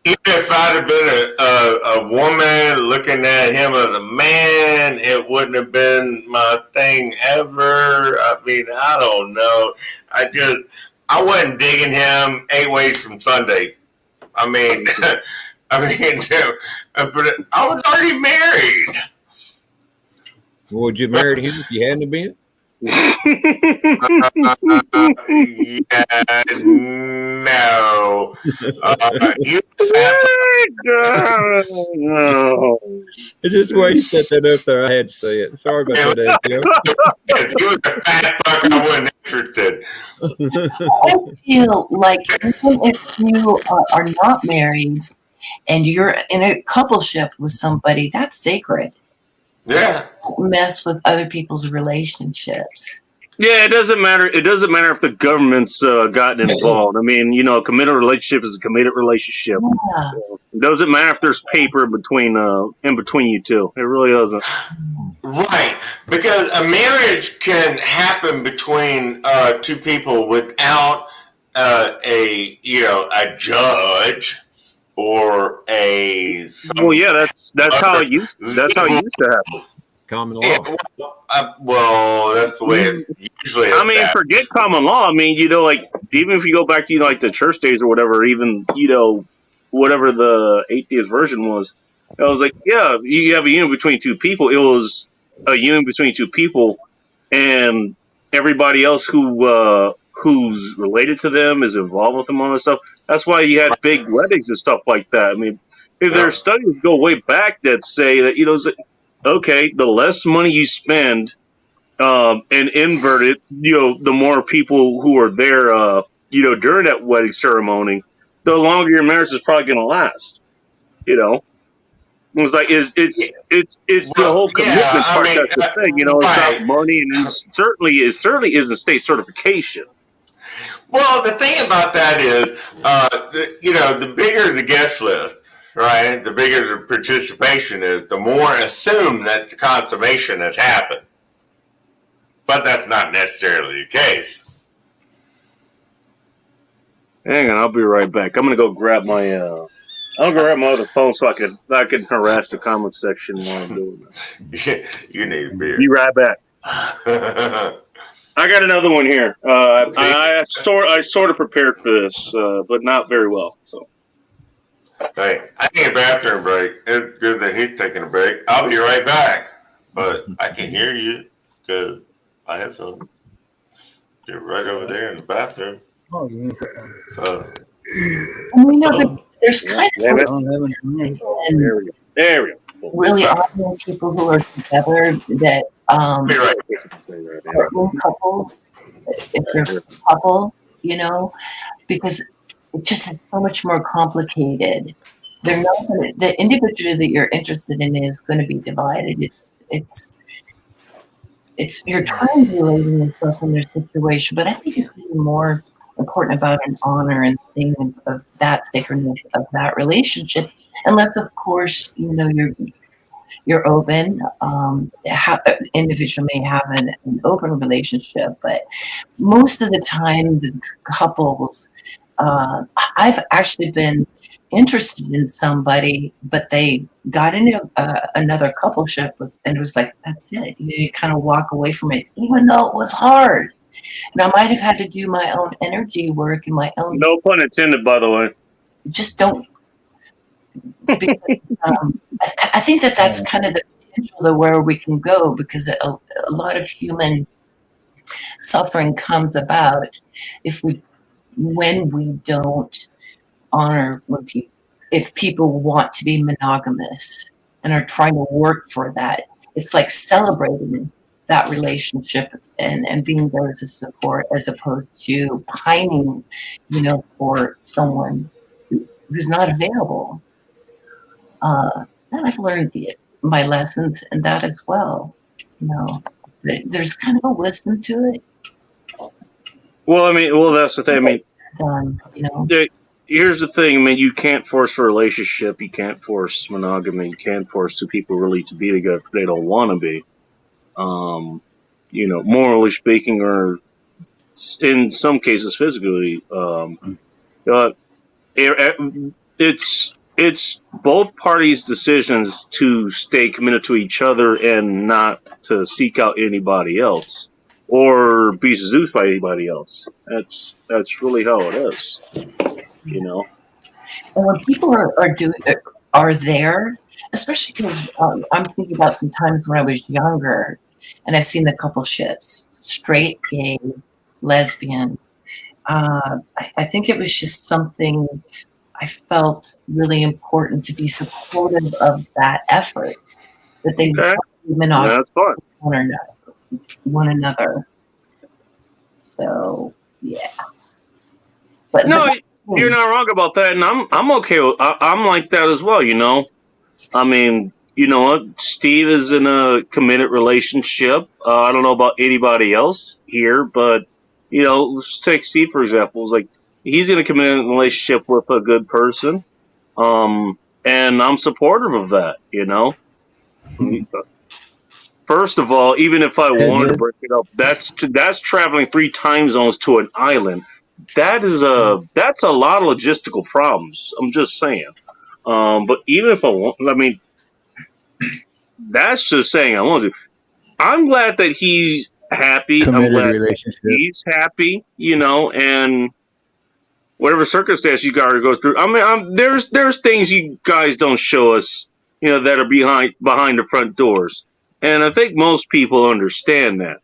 Even if I'd have been a woman looking at him as a man, it wouldn't have been my thing ever. I don't know. I wasn't digging him 8 ways from Sunday. But I was already married. Would you marry him if you hadn't been? Yeah, no. You fat No. It's just the way you set that up there. I had to say it. Sorry about that, Joe. if you was a fat fuck, I wasn't interested. I feel like even if you are not married and you're in a coupleship with somebody, that's sacred. Yeah. Don't mess with other people's relationships. Yeah, it doesn't matter. It doesn't matter if the government's gotten involved. I mean, you know, a committed relationship is a committed relationship. Yeah. It doesn't matter if there's paper in between you two. It really doesn't. Right, because a marriage can happen between two people without a judge or a Well, yeah, that's how it used to happen. Common law. Yeah, well, that's the way it usually. I mean, forget common law. I mean, you know, like even if you go back to like the church days or whatever, even whatever the atheist version was, it was like, yeah, you have a union between two people. It was a union between two people, and everybody else who's related to them is involved with them on this stuff. That's why you had big weddings and stuff like that. I mean, if there's studies go way back that say that okay, the less money you spend, and invert it, the more people who are there, during that wedding ceremony, the longer your marriage is probably going to last. It was like it's the whole commitment part. That's the thing. It's not money, and it certainly isn't state certification. Well, the thing about that is, the bigger the guest list, right? The bigger the participation is, the more assume that the consummation has happened. But that's not necessarily the case. Hang on, I'll be right back. I'm gonna go grab my I'll go grab my other phone so I can harass the comment section while I'm doing that. You need a beer. Be right back. I got another one here. I sort of prepared for this, but not very well. So. Hey, I need a bathroom break. It's good that he's taking a break. I'll be right back. But I can hear you because I have some. You're right over there in the bathroom. Oh, yeah. So. And we know that there's kind of There we go. really awesome people who are together that are in couple, if they're a couple, because it just is so much more complicated. They're not the individual that you're interested in is going to be divided. It's you're trying to relate yourself in their situation, but I think it's even more important about an honor and thing of that sacredness of that relationship, unless of course you're open. Individual may have an open relationship, but most of the time the couples. I've actually been interested in somebody, but they got into another coupleship, and it was like, that's it. You kind of walk away from it, even though it was hard. And I might have had to do my own energy work and my own. No pun intended, by the way. Just don't. Because, I think that's kind of the potential of where we can go, because a lot of human suffering comes about when we don't honor if people want to be monogamous and are trying to work for that. It's like celebrating that relationship and being there as a support, as opposed to pining, for someone who's not available. And I've learned my lessons in that as well. There's kind of a wisdom to it. Well, that's the thing. Here's the thing. You can't force a relationship. You can't force monogamy. You can't force two people really to be together if they don't want to be. Morally speaking, or in some cases physically. It's both parties' decisions to stay committed to each other and not to seek out anybody else or be seduced by anybody else. That's really how it is, And when people are there, especially because I'm thinking about some times when I was younger, and I've seen the coupleships straight, gay, lesbian. I think it was just something I felt really important to be supportive of that effort, that they Okay. monogamy That's fine. one another. So yeah, but No, you're not wrong about that, and I'm okay with. I'm like that as well. You know, I mean, you know what? Steve is in a committed relationship. I don't know about anybody else here, but you know, let's take Steve for example. It's like he's in a committed relationship with a good person, and I'm supportive of that. You know, first of all, even if I wanted to break it up, that's traveling 3 time zones to an island. That's a lot of logistical problems. I'm just saying. But even if I want, I mean, that's just saying I want to. I'm glad that he's happy. I'm Committed glad that relationship. he's happy. You know, and whatever circumstance you guys go through. I mean, there's things you guys don't show us. You know, that are behind the front doors, and I think most people understand that.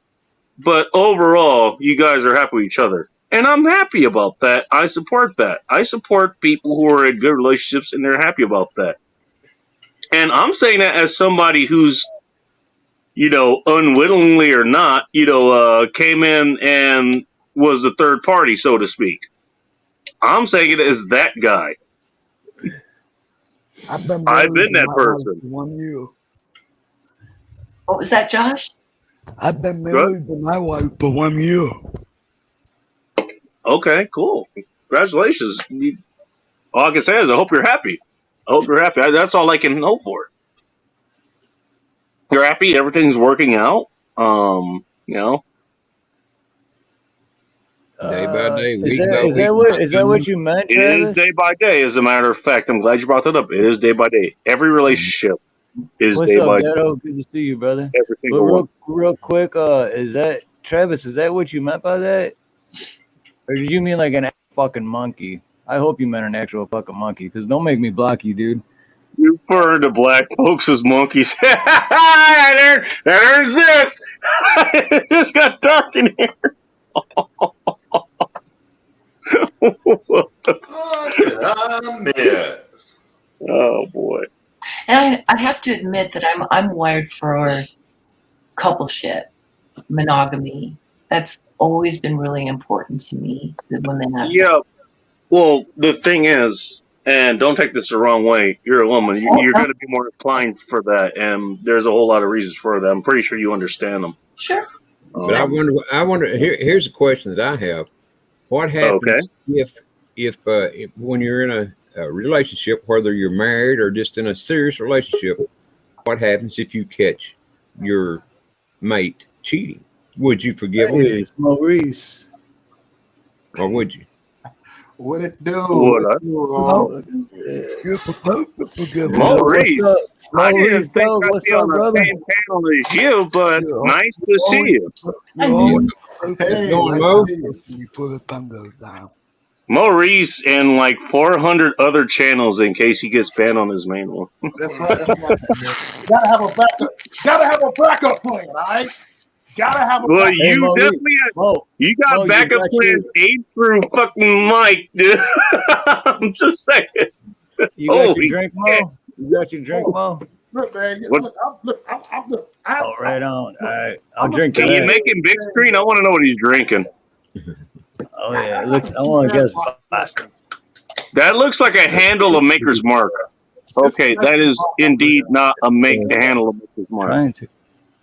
But overall, you guys are happy with each other. And I'm happy about that. I support that. I support people who are in good relationships and they're happy about that. And I'm saying that as somebody who's, you know, unwittingly or not, you know, came in and was the third party, so to speak. I'm saying it as that guy. I've been that person. 1 year. what was that, Josh? I've been married to my wife for 1 year. Okay, cool. Congratulations. All I can say is I hope you're happy. I hope you're happy. That's all I can hope for. You're happy. Everything's working out. You know. Day by day, Is week that, by is week. that what is that what you meant, It is Travis? day by day, as a matter of fact. I'm glad you brought that up. It is day by day. Every relationship is What's day up, by day. Ghetto? Good to see you, brother. Every But single one. real quick, is that Travis? Is that what you meant by that, or did you mean like an fucking monkey? I hope you meant an actual fucking monkey, because don't make me block you, dude. You refer to black folks as monkeys. There's this. It just got dark in here. Oh boy. And I have to admit that I'm wired for coupleship, monogamy. That's always been really important to me. The women have. Yeah. Well, the thing is, and don't take this the wrong way, you're a woman. You're going to be more inclined for that, and there's a whole lot of reasons for that. I'm pretty sure you understand them. Sure. But I wonder. Here's a question that I have: what happens if when you're in a relationship, whether you're married or just in a serious relationship, what happens if you catch your mate cheating? Would you forgive him, Hey, it's Maurice. or would you? What it do? What What up? it do, You're supposed to forgive me. Maurice, I Maurice, didn't think dog, I'd what's be up, on the brother? same panel as you, but You're nice to see you. You're always Hey, supposed to going, nice Mo? to see you. you put a thunder down. Maurice and like 400 other channels in case he gets banned on his main one. That's right. That's right. Gotta have a backup. Gotta have a backup plan. All right. Gotta have a Well, backup. Hey, you Maurice. definitely Mo, you got Mo, you backup got plans 8 through fucking Mike, dude. I'm just saying. you got Holy your drink, Mo? You got your drink, Mo? Look, man. What? Look. Oh, right on. All right, I'll I'm a drink to Can you that. make him big screen? I want to know what he's drinking. Oh yeah, I want to guess. That looks like a handle of Maker's Mark. Okay, that is indeed not a handle of Maker's Mark. Trying to.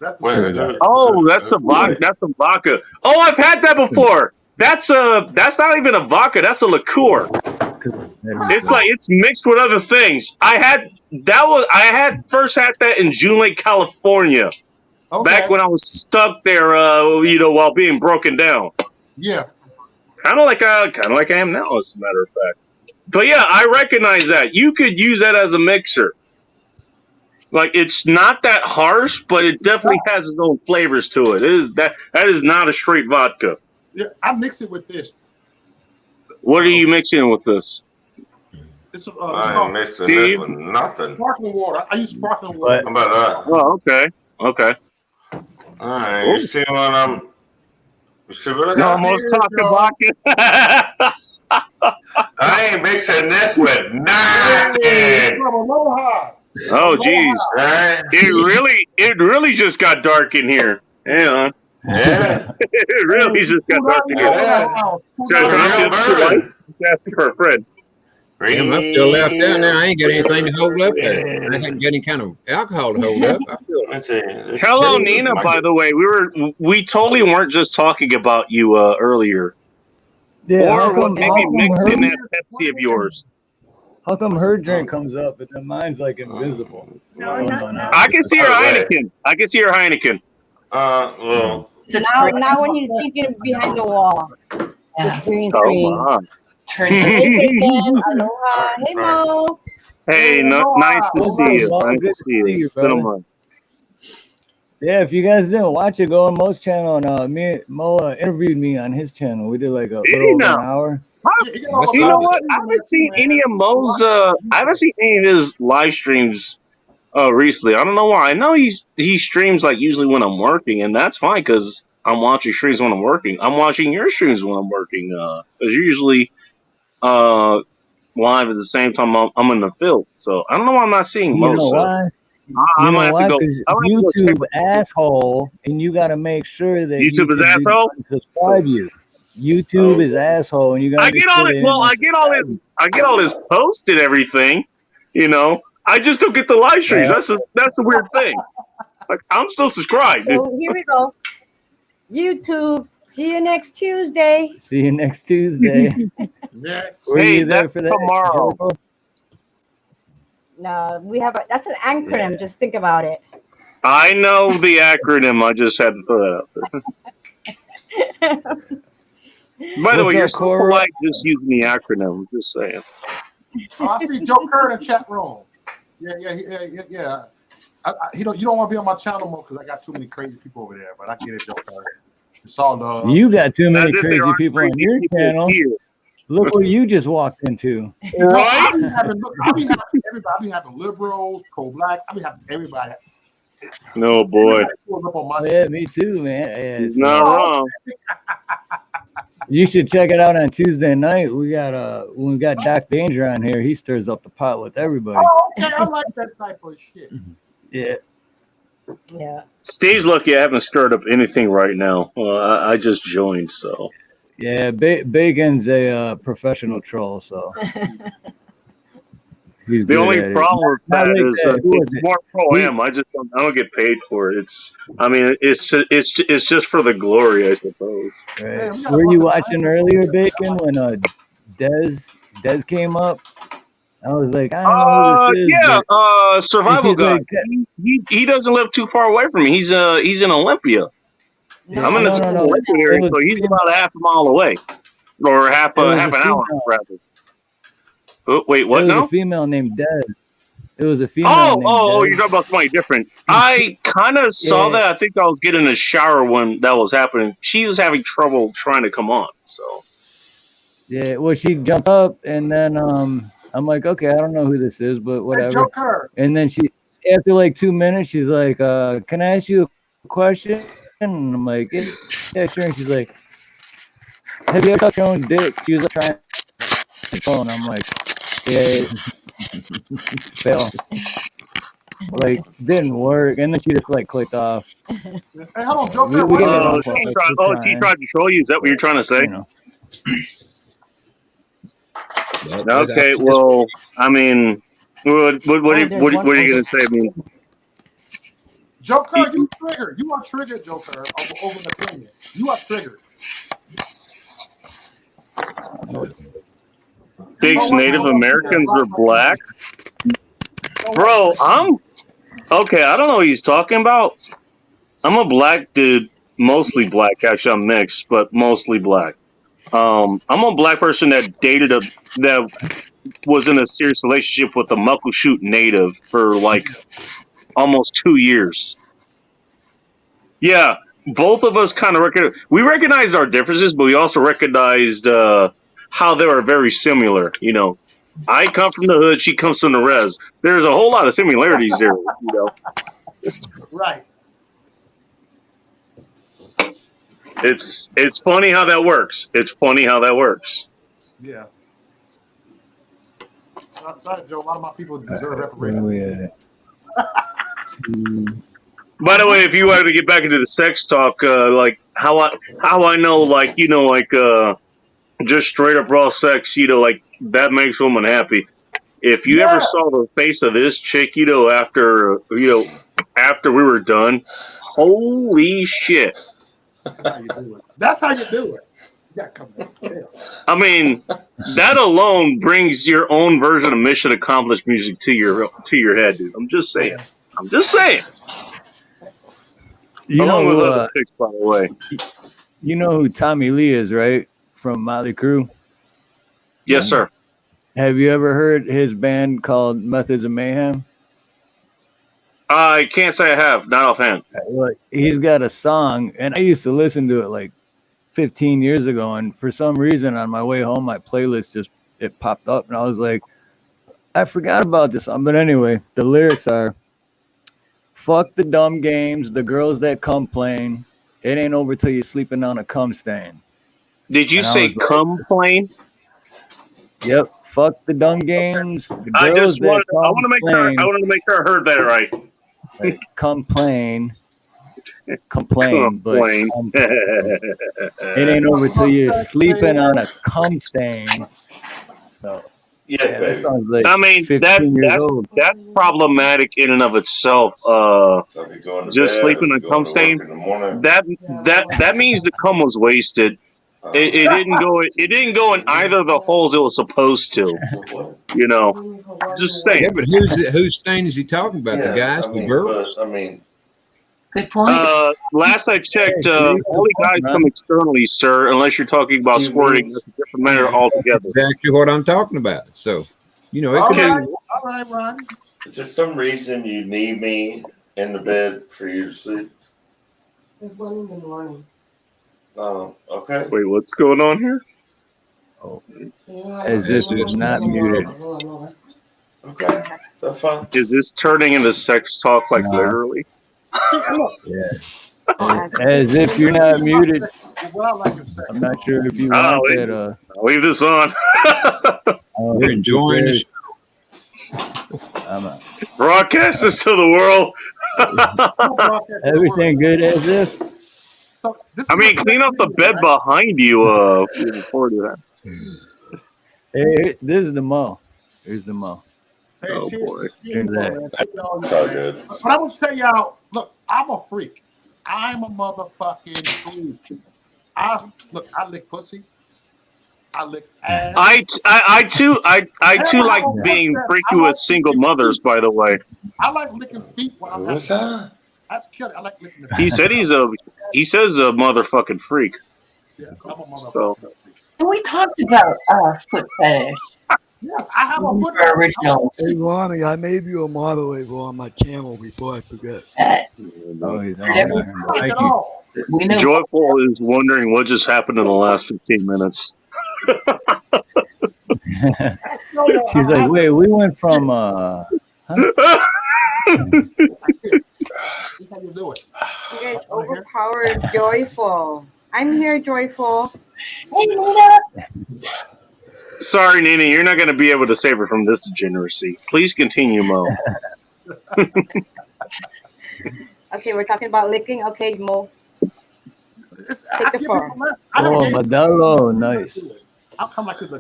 That's Oh, that's a vodka. That's a vodka. Oh, I've had that before. That's not even a vodka. That's a liqueur. It's like it's mixed with other things. I had first had that in June Lake, California, back when I was stuck there, while being broken down. Yeah. Kind of like I am now, as a matter of fact. But yeah, I recognize that. You could use that as a mixer. Like it's not that harsh, but it definitely has its own flavors to it. That is not a straight vodka. Yeah. I mix it with this. What are you mixing with this? It's I ain't mixing this with nothing. sparkling water. I use sparkling water. How about that? Oh, okay. All right, you see what I'm You almost talked about it. I ain't mixing this with Hey, nothing. from Aloha. Oh, geez. Right? It really just got dark in here. Hang on. Yeah. It really just got dark in here. Yeah. Should I turn Real off the light? bourbon. Just asking for a friend. Damn, I'm still left down there. I ain't got anything to hold up there. I haven't got any kind of alcohol to hold up. I feel Let's see. This- Hello, this is Nina. my- By the way, we totally weren't just talking about you earlier, Yeah, or how what come, maybe how come mixed in her, that Pepsi of yours. how come her drink comes up, but then mine's like invisible? No, What's not going now. on? I can see your By the way. Heineken. I can see your Heineken. Well, It's a Now, turn. now when you're thinking behind the wall, Yeah. the green Oh screen. my! Turn Hey, Bacon. Aloha. Hey, Mo. Hey, nice to What's see up, you. Mo? Nice Good to see you. It's been a brother. month. Yeah, if you guys didn't watch it, go on Mo's channel. And Mo interviewed me on his channel. We did like a little over an hour. What's You know up? what? I haven't seen any of Mo's. I haven't seen any of his live streams recently. I don't know why. I know he streams like usually when I'm working, and that's fine because I'm watching streams when I'm working. I'm watching your streams when I'm working because you're usually live at the same time I'm in the field. So I don't know why I'm not seeing You Mo. know So why? I You might know have why? to go. Because I might have to go check YouTube asshole, and you got to make sure that YouTube is YouTube didn't asshole. unsubscribe you. YouTube is asshole, and you got I to make get all sure it. they Well, didn't I unsubscribe get all his posts and everything. You know, I just don't get the live streams. you. That's the weird thing. Like I'm still subscribed. So here we go. YouTube. See you next Tuesday. See you next Tuesday. Were Hey, you there that's for that? tomorrow. Joe? No, that's an acronym. Yeah. Just think about it. I know the acronym. I just had to throw that out there. By the What's way, you're up, so Cora? polite just using the acronym. Just saying. Oh, I see Joe Kerr in the chat room. Yeah. You don't want to be on my channel more because I got too many crazy people over there. But I get it, Joe Kerr. It's all love. You got too many As if there crazy aren't people on crazy your people channel. here. Look what you just walked into. No, Right? I be having everybody. I be having liberals, pro-black. I be having everybody. No boy. Everybody pulls up on my Yeah, me too, man. Yeah, He's so not wrong. you should check it out on Tuesday night. We got when we got Doc Danger on here, he stirs up the pot with everybody. Oh, okay, I like that type of shit. Yeah. Yeah. Steve's lucky I haven't stirred up anything right now. I just joined, so. Yeah, Bacon's a professional troll, so he's The good only at problem with Not that like is that. Who was it's it? more pro-am. I don't get paid for it. It's just for the glory, I suppose. it. Right. Man, we got a Were bunch you of watching earlier, Bacon, when Dez came up? I was like, I don't know who this is. Yeah, but survival he's guy. like, He doesn't live too far away from me. He's in Olympia. yeah, I'm in the no. Olympia It area, was so he's about a half a mile away, or half It was an a hour female. rather. Oh, wait, It what was now? a female named Dez. It was a female Oh, named you're Dez. talking about somebody different. I kind of saw Yeah. that. I think I was getting a shower when that was happening. She was having trouble trying to come on. So Yeah, well, she jumped up, and then I'm like, okay, I don't know who this is, but Hey, whatever. Joe Kerr. And then after like 2 minutes, she's like, can I ask you a question? And I'm like, yeah, sure. And she's like, have you ever touched your own dick? She was like trying to phone. I'm like, yeah, fail. Like, didn't work. And then she just like clicked off. Hey, hold on, Joe We Kerr. get it What on she point. tried. We're She trying, tried to troll you. Is that what you're trying to say? you know. Okay. Well, I mean, what are you gonna say? I mean, Joe Kerr, you triggered. You are triggered, Joe Kerr, over an opinion. You are triggered. thinks Native Americans are black, bro. Okay. I don't know what he's talking about. I'm a black dude, mostly black. Actually, I'm mixed, but mostly black. I'm a black person that was in a serious relationship with a Muckleshoot native for like almost 2 years. Yeah, both of us kind of recognized our differences, but we also recognized how they were very similar. You know, I come from the hood, she comes from the res. There's a whole lot of similarities there. You know, Right. It's funny how that works. It's funny how that works. Yeah. Sorry, Joe. A lot of my people deserve Where reparations. we at? By the way, if you wanted to get back into the sex talk, like how I know, like just straight up raw sex, like that makes woman happy. If you ever saw the face of this chick, after after we were done, holy shit! That's how you do it. That's how you do it. You gotta come back. Yeah. I mean, that alone brings your own version of Mission Accomplished music to your head, dude. I'm just saying. I'm just saying. You Along know with who, other chicks, by the way. you know who Tommy Lee is, right? From Motley Crue. Yes, sir. Have you ever heard his band called Methods of Mayhem? I can't say I have, not offhand. Well, he's got a song, and I used to listen to it like 15 years ago, and for some reason on my way home, my playlist it popped up, and I was like, I forgot about this song. But anyway, the lyrics are, fuck the dumb games, the girls that complain, it ain't over till you're sleeping on a cum stain. Did you say complain? Yep. Fuck the dumb games, the I girls just wanted. that I want to make sure. I wanted to make sure I heard that right. complain, but Complain. it ain't over till you're sleeping on a cum stain. So Yeah, that sounds like I mean, 15 years old. that's problematic in and of itself. Just sleeping on cum stain. That means the cum was wasted. It didn't go in either of the holes it was supposed to. Just saying. Yeah, but whose stain is he talking about? The guys, the girls? I mean, Good point. Last I checked, only guys come externally, sir, unless you're talking about squirting. That's a different matter altogether. Exactly what I'm talking about. So, it All could be. right, Ron. is there some reason you need me in the bed for you to sleep? There's one in the morning. Oh, okay. Wait, what's going on here? As if it's not muted. Okay, that's fine. Is this turning into sex talk, like literally? Yeah. As if you're not muted. What I like is I'm not sure if you Oh, want that. I'll leave this on. We're enjoying the I'm Broadcast this to the world. everything good as if. So I mean, clean up the bed behind you before you do that. Hey, this is the mall. Here's the mall. Hey, Oh, cheers, boy. cheers, man. It's all good. But I'm gonna tell y'all, look, I'm a freak. I'm a motherfucking freak. I lick pussy. I lick ass. I too like being freaky with single mothers. By the way, I like licking feet while I'm What's having that? That's killing. I like licking the he said he says a motherfucking freak. Yes, I'm a motherfucking So freak. And we talked about foot fetish. Yes, I have a foot For originals. Hey, Ronnie, I made you a moderator on my channel before I forget. Oh, he's on Every- there. Like Thank it you. all. We know. Joyful is wondering what just happened in the last 15 minutes. She's like, wait, we went from huh? That's how you do it. You guys overpowered Joyful. I'm here, Joyful. Hey, Nina. Sorry, Nina, you're not going to be able to save her from this degeneracy. Please continue, Mo. Okay, we're talking about licking. Okay, Mo. I the give phone. it a Oh, game. Modelo, nice. I'll come like this.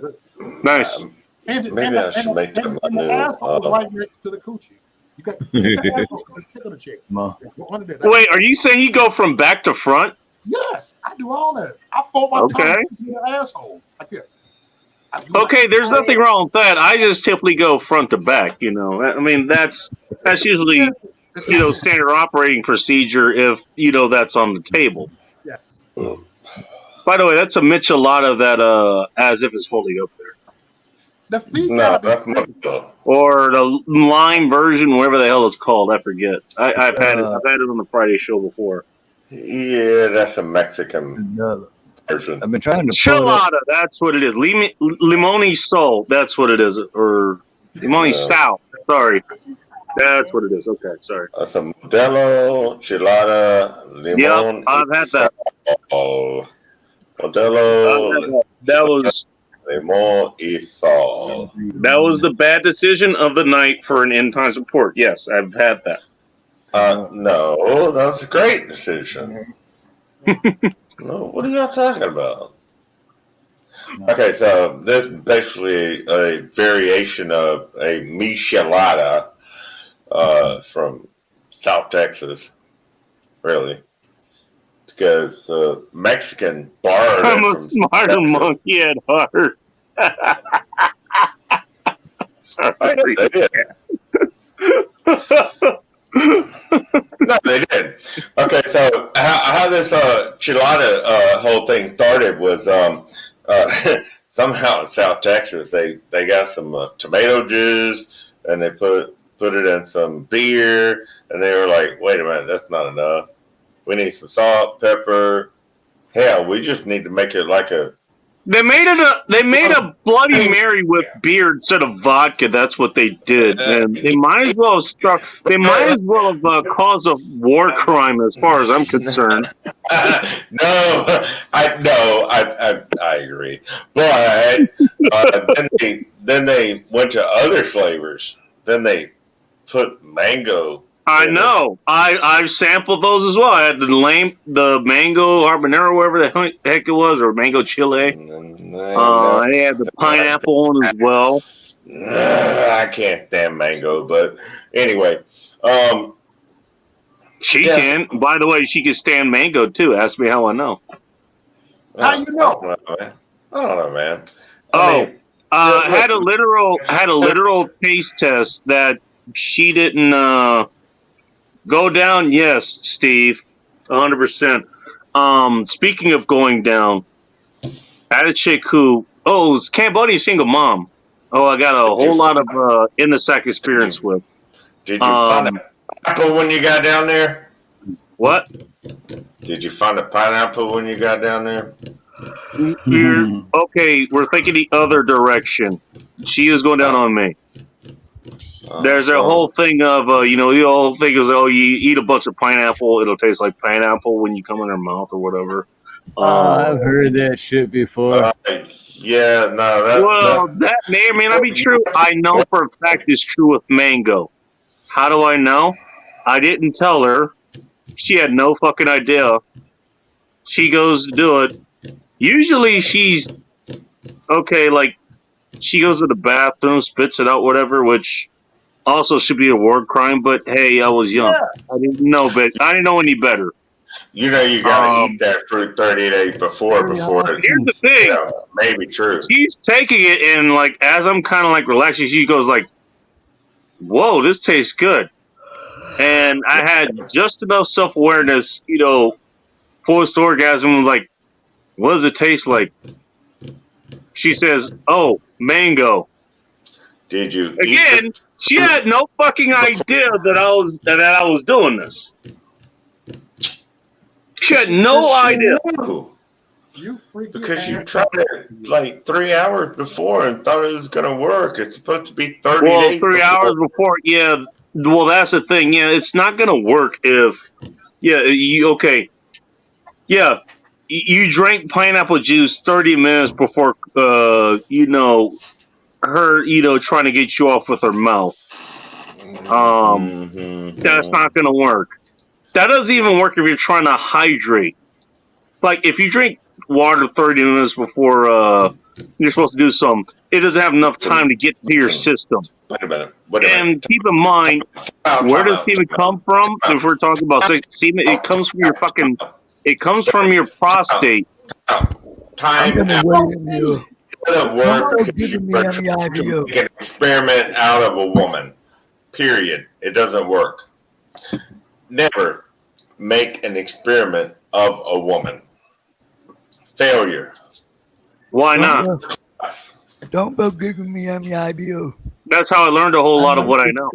Nice. Maybe I should make that my the new, asshole right next to the coochie. You got the asshole to the chick. Mo. Wait, are you saying you go from back to front? Yes, I do all that. I fold my Okay. tongue in the asshole. Like this. Okay, there's nothing wrong with that. I just typically go front to back. I mean, that's usually standard operating procedure if that's on the table. Yes. By the way, that's a michelada that as if it's holding up there. The feet No, gotta that's be not Or the lime version, whatever the hell it's called, I forget. I've had it on the Friday show before. Yeah, that's a Mexican version. I've been trying to pull it up. Chilada, that's what it is. Limoni Sol, that's what it is. Or Limoni Sal, sorry. That's what it is. Okay, sorry. That's a Modelo, Chilada, Limon. Yep, I've had that. Modelo That was Limon y Sal. the bad decision of the night for an end times report. Yes, I've had that. No, that was a great decision. No, what are y'all talking about? Okay, so this is basically a variation of a michelada from South Texas, really, because the Mexican borrowed I'm it a from smarter Texas. monkey at heart. Sorry. I know they did. No, they did. Okay, so how this chilada whole thing started was somehow in South Texas they got some tomato juice and they put it in some beer and they were like, wait a minute, that's not enough. We need some salt, pepper. Hell, we just need to make it like a. They made a Bloody Mary with beer instead of vodka. That's what they did, and they might as well have caused a war crime, as far as I'm concerned. I agree, but then they went to other flavors. Then they put mango. I know. I've sampled those as well. I had the mango habanero, whatever the heck it was, or mango chile. I had the pineapple one as well. I can't stand mango, but anyway. She can. By the way, she can stand mango too. Ask me how I know. How you know? I don't know, man. Had a literal taste test that she didn't go down. Yes, Steve, 100%. Speaking of going down, I had a chick who it's Cambodian single mom. I got a whole lot of in the sack experience with. Did you find a pineapple when you got down there? What? Did you find a pineapple when you got down there? Okay, we're thinking the other direction. She is going down on me. There's a whole thing of, the whole thing is, you eat a bunch of pineapple, it'll taste like pineapple when you come in her mouth or whatever. I've heard that shit before. Yeah, no. That may or may not be true. I know for a fact it's true with mango. How do I know? I didn't tell her. She had no fucking idea. She goes to do it. Usually she's okay, like she goes to the bathroom, spits it out, whatever, which also should be a war crime. But hey, I was young. Yeah. I didn't know any better. You gotta eat that fruit 30 days before. Here's the thing. Maybe true. She's taking it and like as I'm kind of like relaxing, she goes like, "Whoa, this tastes good." And I had just enough self-awareness, post orgasm, like, what does it taste like? She says, "Oh, mango." Did you? Again, she had no fucking idea that I was doing this. She had no idea. Because you tried it like 3 hours before and thought it was gonna work. It's supposed to be 30 days. 3 hours before, yeah. Well, that's the thing. Yeah, it's not gonna work if. Yeah, you drank pineapple juice 30 minutes before, her, trying to get you off with her mouth. That's not gonna work. That doesn't even work if you're trying to hydrate. Like, if you drink water 30 minutes before you're supposed to do something, it doesn't have enough time to get to your system. Wait a minute. And keep in mind, where does semen come from? If we're talking about semen, it comes from your prostate. Time doesn't work. You make an experiment out of a woman. Period. It doesn't work. Never make an experiment of a woman. Failure. Why not? Don't be giving me any idea. That's how I learned a whole lot of what I know.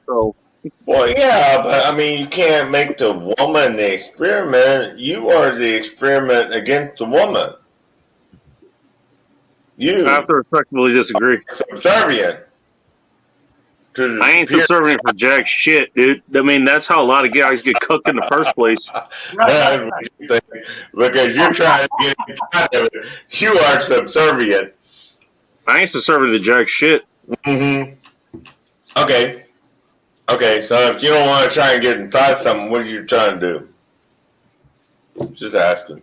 So. Well, yeah, but I mean, you can't make the woman the experiment. You are the experiment against the woman. You have to respectfully disagree. Subservient. to the I ain't superior. subservient for jack shit, dude. I mean, that's how a lot of guys get cooked in the first place. That's what you think. Because you're trying to get inside of it. You are subservient. I ain't subservient to jack shit. Mm-hmm. Okay. Okay, so if you don't want to try and get inside something, what are you trying to do? Just asking.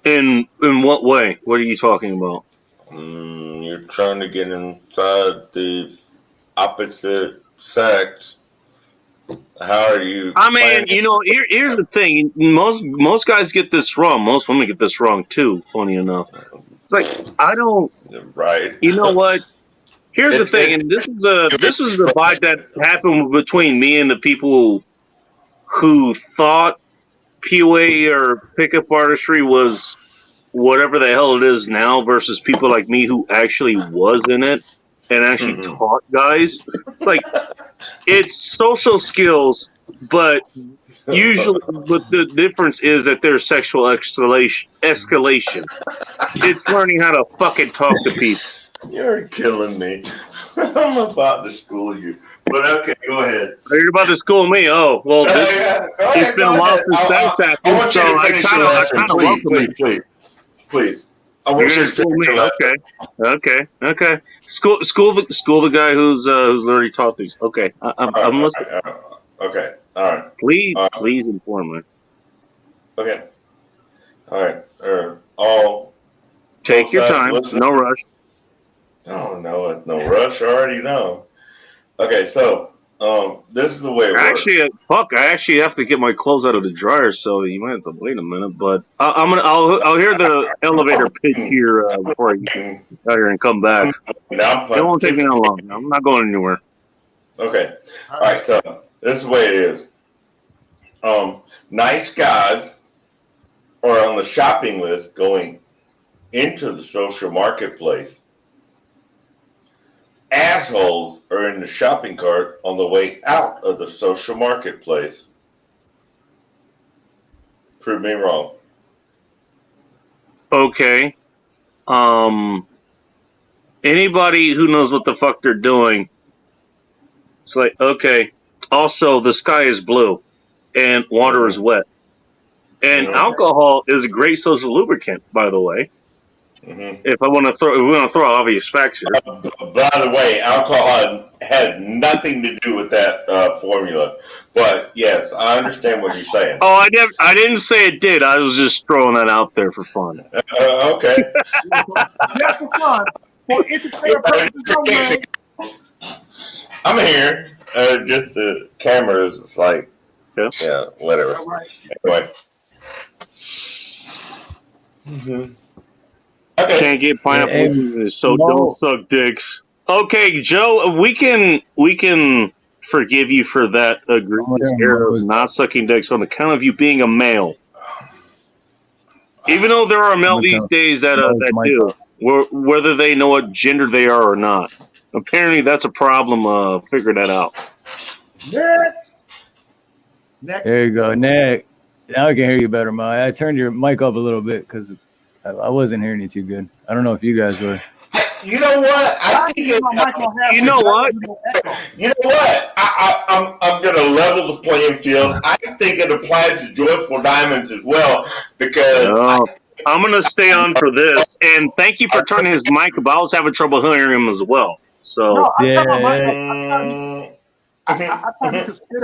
In what way? What are you talking about? You're trying to get inside the opposite sex. How are you? I mean, planning- you know, here's the thing. Most guys get this wrong. Most women get this wrong too. Funny enough, it's like I don't. Right. You know what? Here's the thing, and this is the vibe that happened between me and the people who thought POA or pickup artistry was whatever the hell it is now, versus people like me who actually was in it and actually taught guys. It's like it's social skills, but usually, but the difference is that there's sexual escalation. It's learning how to fucking talk to people. You're killing me. I'm about to school you. But okay, go ahead. You're about to school me. Oh, well, it's been a while since that's I happened, want so you to I finish kind your of lesson, welcome it. please. I You're want you gonna to school finish me, your lesson. okay. School the guy who's already taught these. Okay, I'm listening. Okay, all right. Please inform me. Okay, all right. All Take your time. listen. No rush. Oh no, no rush. I already know. Okay, so this is the way it works. Actually, I actually have to get my clothes out of the dryer, so you might have to wait a minute. But I'll hear the elevator pitch here before I get out here and come back. It won't take me that long. I'm not going anywhere. Okay, all right. So this is the way it is. Nice guys are on the shopping list going into the social marketplace. Assholes are in the shopping cart on the way out of the social marketplace. Prove me wrong. Okay. Anybody who knows what the fuck they're doing, it's like, okay. Also, the sky is blue, and water is wet, and alcohol is a great social lubricant, by the way. If we want to throw obvious facts here. By the way, alcohol has nothing to do with that formula. But yes, I understand what you're saying. Oh, I didn't say it did. I was just throwing that out there for fun. Okay. Yeah, for fun. For entertainment purposes only. I'm here. Just the cameras. It's like, yeah, whatever. Right. Anyway. Okay. Can't get pineapple, so don't suck dicks. Okay, Joe, we can forgive you for that egregious error of not sucking dicks on account of you being a male. Even though there are male these days that do, whether they know what gender they are or not. Apparently, that's a problem. Figure that out. Next. There you go, Nick. Now I can hear you better, Mo. I turned your mic up a little bit because I wasn't hearing you too good. I don't know if you guys were. You know what? I think You know what? You know what? I'm gonna level the playing field. I think it applies to Joyful Diamonds as well because I'm gonna stay on for this. And thank you for turning his mic up. I was having trouble hearing him as well. So No,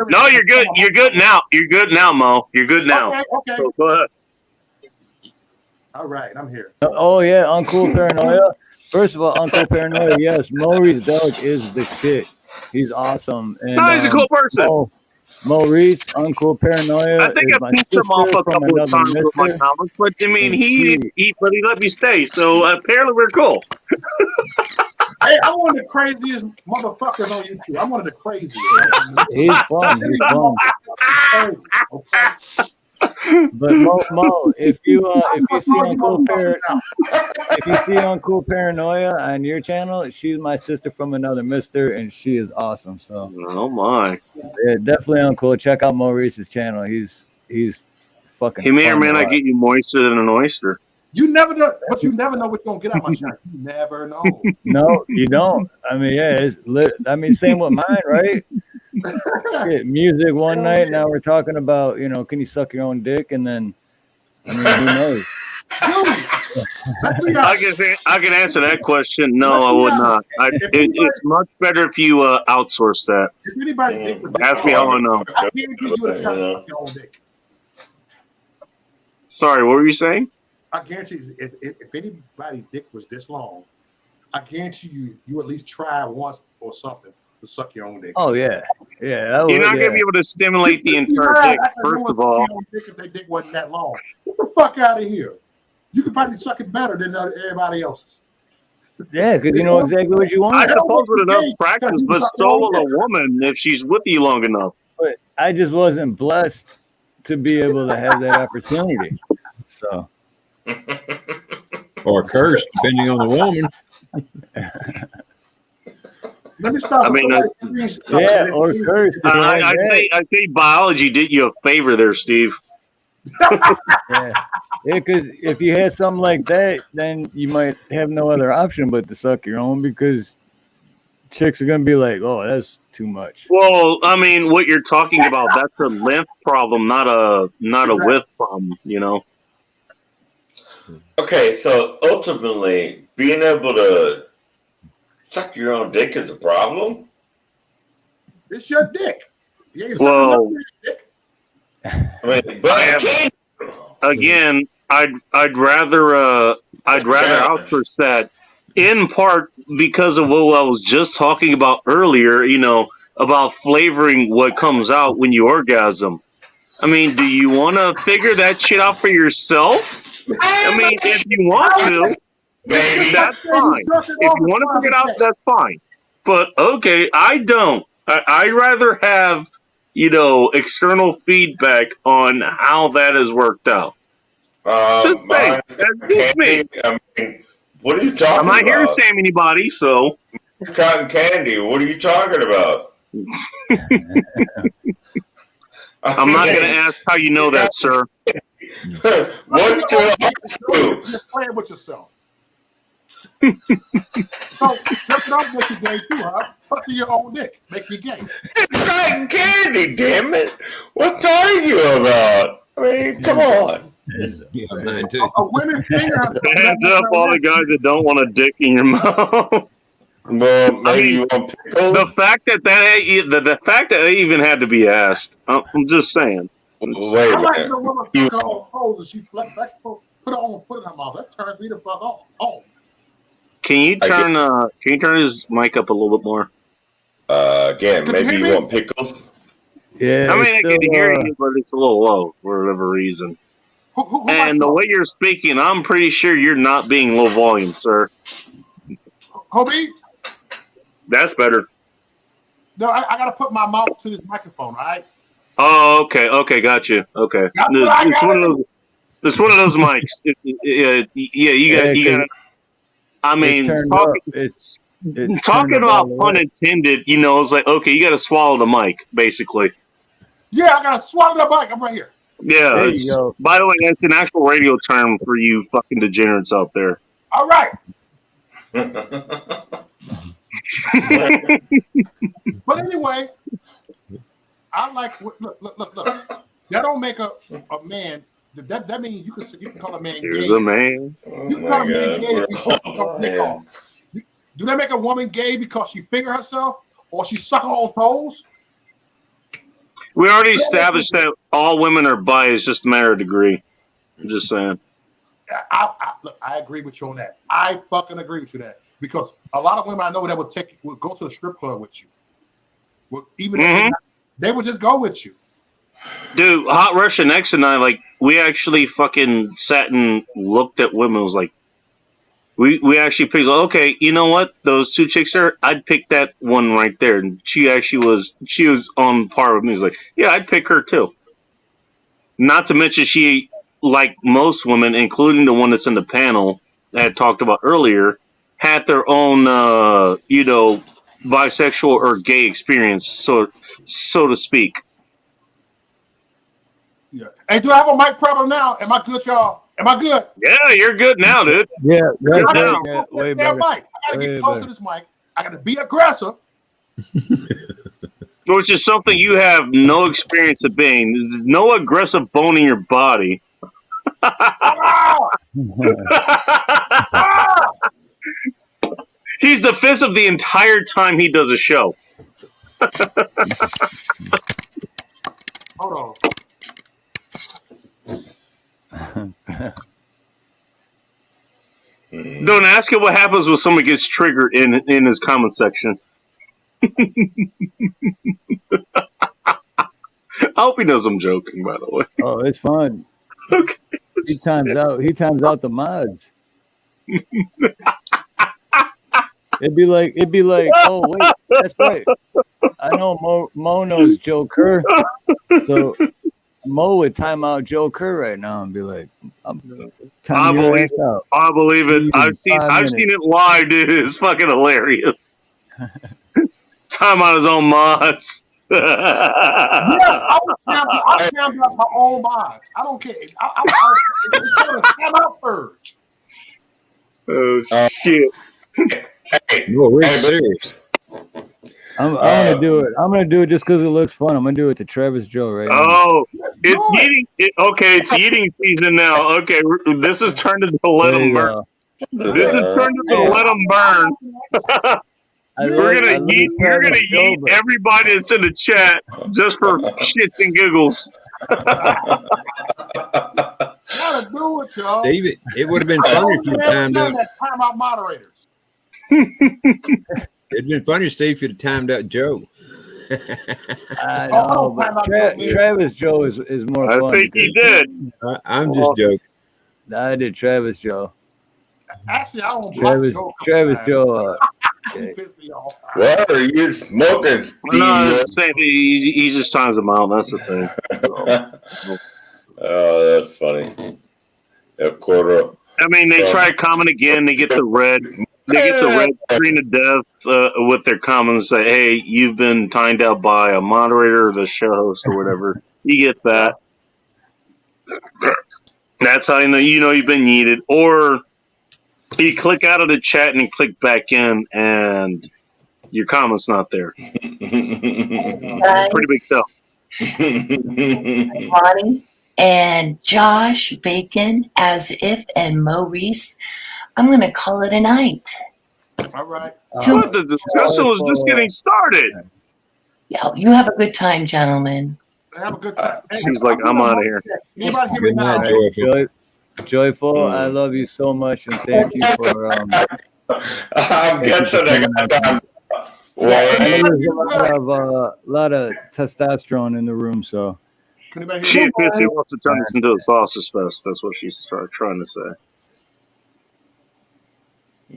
no, you're good. You're good now. You're good now, Mo. You're good now. Okay. So go ahead. All right, I'm here. Oh yeah, Uncool Paranoia. First of all, Uncool Paranoia, yes, Maurice Delk is the shit. He's awesome. And, No, he's a cool person. Maurice, Uncool Paranoia. I think I pissed him off a couple of times with my comments, but I mean, he let me stay. So apparently, we're cool. Hey, I'm one of the craziest motherfuckers on YouTube. I'm one of the craziest. He's fun. But Mo, if you see Uncool Paranoia on your channel, she's my sister from another mister, and she is awesome. So oh my, yeah, definitely Uncool. Check out Maurice's channel. He's fucking. He may or may not get you moister than an oyster. You never know, but you never know what you're gonna get out my shot. You never know. No, you don't. I mean, yeah, I mean, same with mine, right? Shit, music one night. Now we're talking about, can you suck your own dick? And then, I mean, who knows? I can answer that question. No, I would not. It's much better if you outsource that. If anybody dick was Ask me how I know. I guarantee you would have tried to suck your own dick. Sorry, what were you saying? I guarantee you, if anybody's dick was this long, I guarantee you at least try once or something to suck your own dick. Oh yeah, yeah. You're not gonna be able to stimulate the entire dick. First of all, if their dick wasn't that long, get the fuck out of here. You could probably suck it better than everybody else's. Yeah, because you know exactly what you want. I suppose with enough practice, but so will a woman if she's with you long enough. But I just wasn't blessed to be able to have that opportunity. So. Or cursed, depending on the woman. Let me stop. I mean, or cursed. I say biology did you a favor there, Steve. Yeah, because if you had something like that, then you might have no other option but to suck your own, because chicks are gonna be like, "Oh, that's too much." Well, I mean, what you're talking about, that's a length problem, not a width problem, you know. Okay, so ultimately, being able to suck your own dick is a problem? It's your dick. You ain't Well, your dick. I mean, but again, I'd rather outsource that, in part because of what I was just talking about earlier, about flavoring what comes out when you orgasm. I mean, do you want to figure that shit out for yourself? I mean, if you want to, that's fine. If you want to figure it out, that's fine. But okay, I don't. I'd rather have, external feedback on how that has worked out. Just saying. That's just me. I mean, what are you talking about? I'm not here to shame anybody, so. It's cotton candy. What are you talking about? I'm not going to ask how you know that, sir. What You're playing with yourself. So, jerk it off make you gay too, huh? Fuck your own dick. Make you gay. It's cotton candy, damn it. What are you about? I mean, come on. Yeah, mine too. A women finger. Hands up, all the guys that don't want a dick in your mouth. Well, maybe you want pickles? The fact that even had to be asked. I'm just saying. Wait a I like minute. the woman suck her own toes and she put her own foot in her mouth. That turns me the fuck off. Oh. Can you turn his mic up a little bit more? Again, maybe you want pickles? Yeah. I mean, I can hear you, but it's a little low for whatever reason. And the way you're speaking, I'm pretty sure you're not being low volume, sir. Hobie? That's better. No, I got to put my mouth to this microphone, all right? Oh, okay, got you. Okay, it's one of those mics. Yeah, you got. I mean, talking about pun intended. It's like, okay, you got to swallow the mic, basically. Yeah, I got to swallow the mic. I'm right here. Yeah. By the way, that's an actual radio term for you fucking degenerates out there. All right. But anyway, I like look. That don't make a man. That means you can call a man gay. Here's a man. You can call a man gay because he don't lick off. Do that make a woman gay because she finger herself or she suck on toes? We already established that all women are bi. It's just a matter of degree. I'm just saying. Look, I agree with you on that. I fucking agree with you that. Because a lot of women I know that would go to the strip club with you. Even if they would just go with you. Dude, Hot Russian X and I, we actually fucking sat and looked at women. It was like, we actually picked, okay, you know what? Those two chicks there, I'd pick that one right there. And she was on par with me. It was like, yeah, I'd pick her too. Not to mention she, like most women, including the one that's in the panel that I talked about earlier, had their own, bisexual or gay experience, so to speak. Yeah. Hey, do I have a mic problem now? Am I good, y'all? Am I good? Yeah, you're good now, dude. Yeah, that's I great. gotta Yeah, go way to that better. mic. I gotta Way get close better. to this mic. I gotta be aggressive. Which is something you have no experience of being. There's no aggressive bone in your body. Ah! Ah! He's defensive the entire time he does a show. Hold on. Don't ask him what happens when someone gets triggered in his comment section. I hope he knows I'm joking, by the way. Oh, it's fun. Okay. He times out the mods. It'd be like, oh wait, that's right. I know Mo knows Joe Kerr, so Mo would time out Joe Kerr right now and be like, "I'm I time your believe ass it. out." I believe it. See you I've in seen 5 it live, dude. It's fucking hilarious. Time on his own mods. Yeah, I'll count out my own mods. I don't care. It's time out purge. Oh shit! No, we're serious. I'm gonna do it. I'm gonna do it just because it looks fun. I'm gonna do it to Travis Joe right now. Oh, it's eating. It's eating season now. Okay, this is turned into let There them you burn. go. This is turned into let them burn. You're gonna eat everybody that's in the chat just for shits and giggles. Gotta do it, y'all. David, it would have been funny if you timed out. Time out moderators. It'd been funny, Steve, if you'd have timed out Joe. I know, but Travis Joe is more fun. I think he did. I'm just joking. I did Travis Joe. Actually, I don't Travis Joe. He pissed me off. What are you smoking, Steve? No, it's the same thing. He just times them out. That's the thing. Oh, that's funny. A quarter. I mean, they try comment again. They get the red. They get the red screen of death with their comments. Say, "Hey, you've been timed out by a moderator or the show host or whatever." You get that. That's how you know you've been yeeted. Or you click out of the chat and you click back in, and your comment's not there. Pretty big tell. Ronnie and Josh Bacon, As If, and Maurice. I'm going to call it a night. All right. But the discussion was just getting started. Yeah, you have a good time, gentlemen. Have a good time. He's like, I'm out of here. Anybody hear me Good now? night, Joyful. Joyful, I love you so much, and thank you for. I'm guessing I got time. I know there's a lot of testosterone in the room, so. She wants to turn this into a sausage fest. That's what she's trying to say.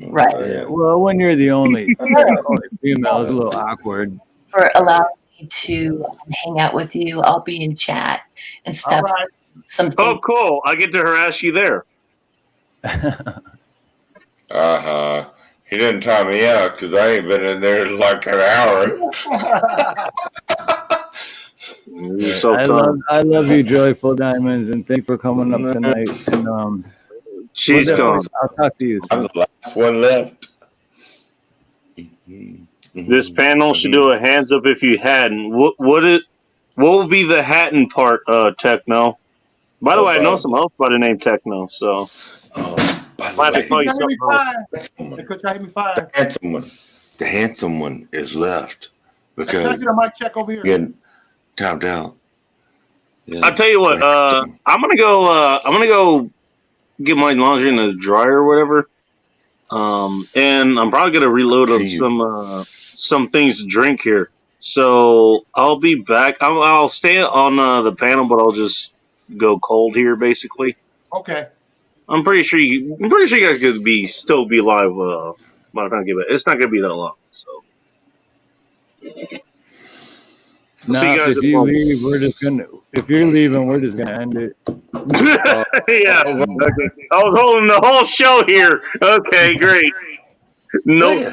Right. Yeah, well, when you're the only female, it's a little awkward. For allowing me to hang out with you. I'll be in chat and stuff. Right. Oh, cool. I get to harass you there. He didn't time me out because I ain't been in there like an hour. You're so I love you, Joyful Diamonds, and thank you for coming up tonight. And she's gone. I'll talk to you. I'm the last one left. This panel should do a hands up if you hadn't. What will be the Hatton part, Techno? By the way, I know some else by the name Techno, so By the might have to way, call you something else. the handsome one is left Can I because get a mic check over here? getting timed out. Yeah. I'll tell you what. I'm gonna go get my laundry in the dryer or whatever. And I'm probably gonna reload up some things to drink here. So I'll be back. I'll stay on the panel, but I'll just go cold here, basically. Okay. I'm pretty sure you guys could still be live. By the time I get back, it's not gonna be that long. So. See you guys if you leave, we're just gonna. If you're leaving, we're just gonna end it. Yeah. Okay. I was holding the whole show here. Okay, great. No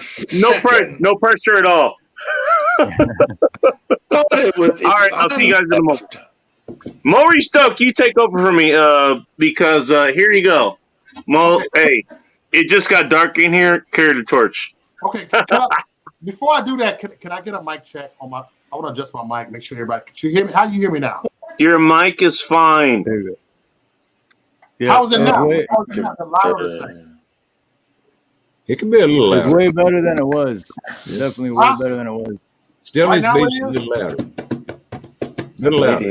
pressure at all. All right, I'll see you guys in a moment. Maurice Stoke, you take over for me, because here you go. Mo, hey, it just got dark in here. Carry the torch. Okay, before I do that, can I get a mic check on my? I want to adjust my mic, make sure everybody. Can you hear me? How do you hear me now? Your mic is fine. There you go. Yeah, How is it now? way- How is it now? The loud or the same? It can be a little It's louder. way better than it was. Definitely way better than it was. Still Right needs now to it be a is? little louder. Little louder.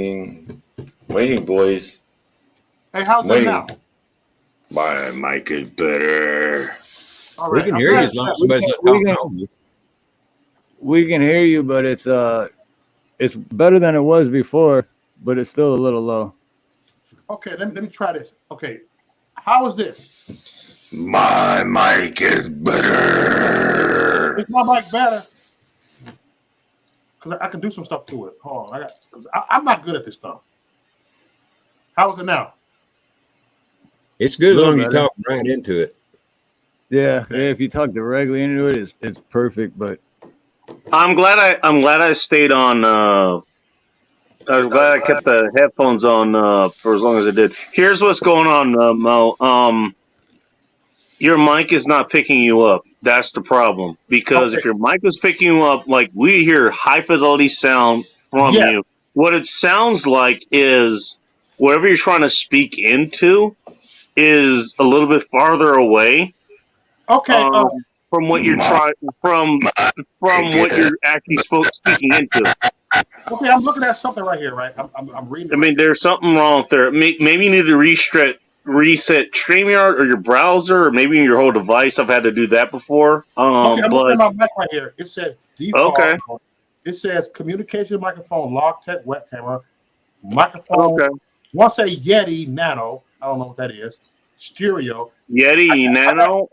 Waiting, boys. Hey, how's it Waiting. now? My mic is better. All We right. can I'm hear you glad- as long as somebody's not we talking can- over you. We can hear you, but it's better than it was before, but it's still a little low. Okay, let me try this. Okay, how is this? My mic is better. Is my mic better? Because I can do some stuff to it. Hold on, I'm not good at this stuff. How is it now? It's good as Little long as you better. talk right into it. Yeah, if you talk directly into it, it's perfect. But I'm glad I stayed on. I'm glad I kept the headphones on for as long as I did. Here's what's going on, Mo. Your mic is not picking you up. That's the problem. Because if your mic is picking you up, like we hear high fidelity sound from you. What it sounds like is whatever you're trying to speak into is a little bit farther away. Okay. From what you're trying from what you're actually speaking into. Okay, I'm looking at something right here, right? I'm reading. I mean, there's something wrong there. Maybe you need to reset StreamYard or your browser, or maybe your whole device. I've had to do that before. Okay, I'm looking But at my mic right here. It says default. Okay. It says communication microphone, Logitech web camera, microphone. Okay. One say Yeti Nano. I don't know what that is. Stereo. Yeti Nano.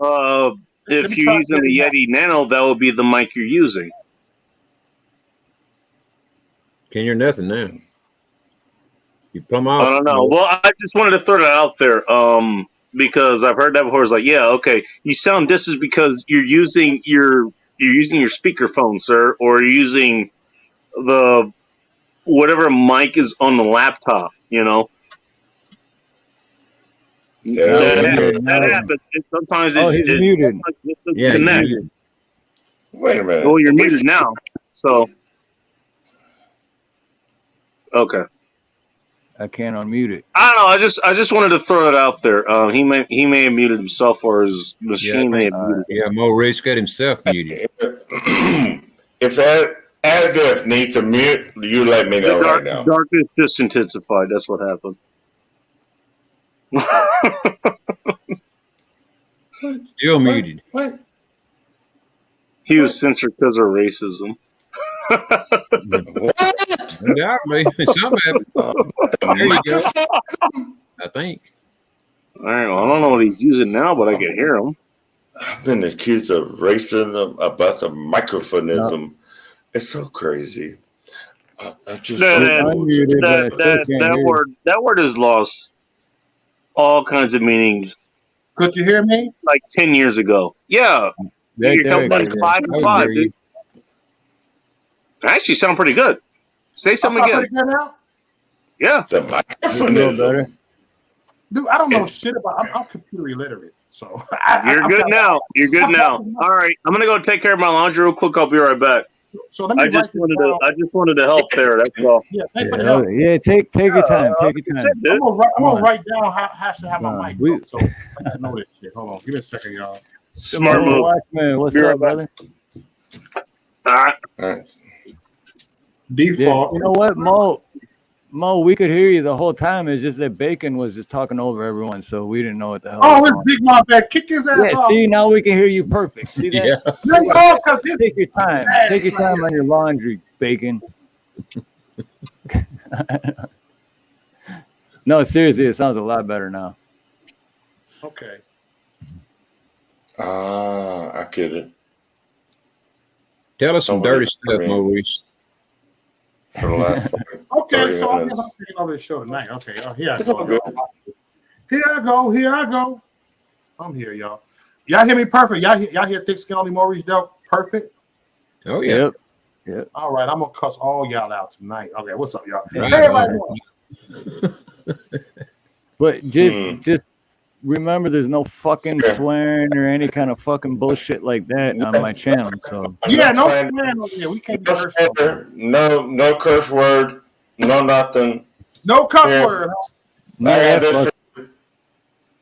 Let If me you're try using the Yeti Nano, that would be the mic you're using. Can't hear nothing now. You plumb off. I don't know. Well, I just wanted to throw that out there, because I've heard that before. It's like, yeah, okay, you sound distant because you're using your speakerphone, sir, or you're using the whatever mic is on the laptop. You know. That happens. Sometimes he's muted. It's Yeah, connect. muted. Wait a minute. Well, you're muted now. So okay. I can't unmute it. I don't know. I just wanted to throw it out there. He may have muted himself, or his machine may have muted. Yeah, Maurice got himself muted. If that addict needs a mute, you let me know right now. Darkness just intensified. That's what happened. Still muted. What? He was censored because of racism. Undoubtedly. Something happened. There you go. I think. All right. Well, I don't know what he's using now, but I can hear him. I've been accused of racism about the microphonism. It's so crazy. I just that word has lost all kinds of meanings. Could you hear me? Like 10 years ago. Yeah. You're coming like 5 and 5, dude. I actually sound pretty good. Say something again. Pretty good now? Yeah. The microphonism. Better. Dude, I don't know shit about. I'm computer illiterate, so You're good now. You're good now. All right, I'm gonna go take care of my laundry real quick. I'll be right back. So let me. I just wanted to help there. That's all. Yeah, thanks for the help. Yeah, take your time. Take your time. I'm gonna write down how I should have my mic. So I gotta know this shit. Hold on, give me a second, y'all. Smart move. Watchman, what's Be up, right brother? All right. Default. You know what, Mo, we could hear you the whole time. It's just that Bacon was just talking over everyone, so we didn't know what the hell. Oh, it's Big Mom back. Kick his ass off. See, now we can hear you perfect. See that? Yeah. Take your time. Take your time on your laundry, Bacon. No, seriously, it sounds a lot better now. Okay. I get it. Tell us some dirty stuff, Maurice. For the last okay, so I'm minutes. taking over the show tonight. Okay, here I It's go. all good. Here I go. I'm here, y'all. Y'all hear me perfect. Y'all hear Thick Skin Only Maurice Delk perfect? Oh, yeah. Yep. All right, I'm gonna cuss all y'all out tonight. Okay, what's up, y'all? Right, Hey, everybody. But just remember, there's no fucking swearing or any kind of fucking bullshit like that on my channel. So Yeah, no swearing on here. We can't be cursed. No curse word. No nothing. No cuss word. none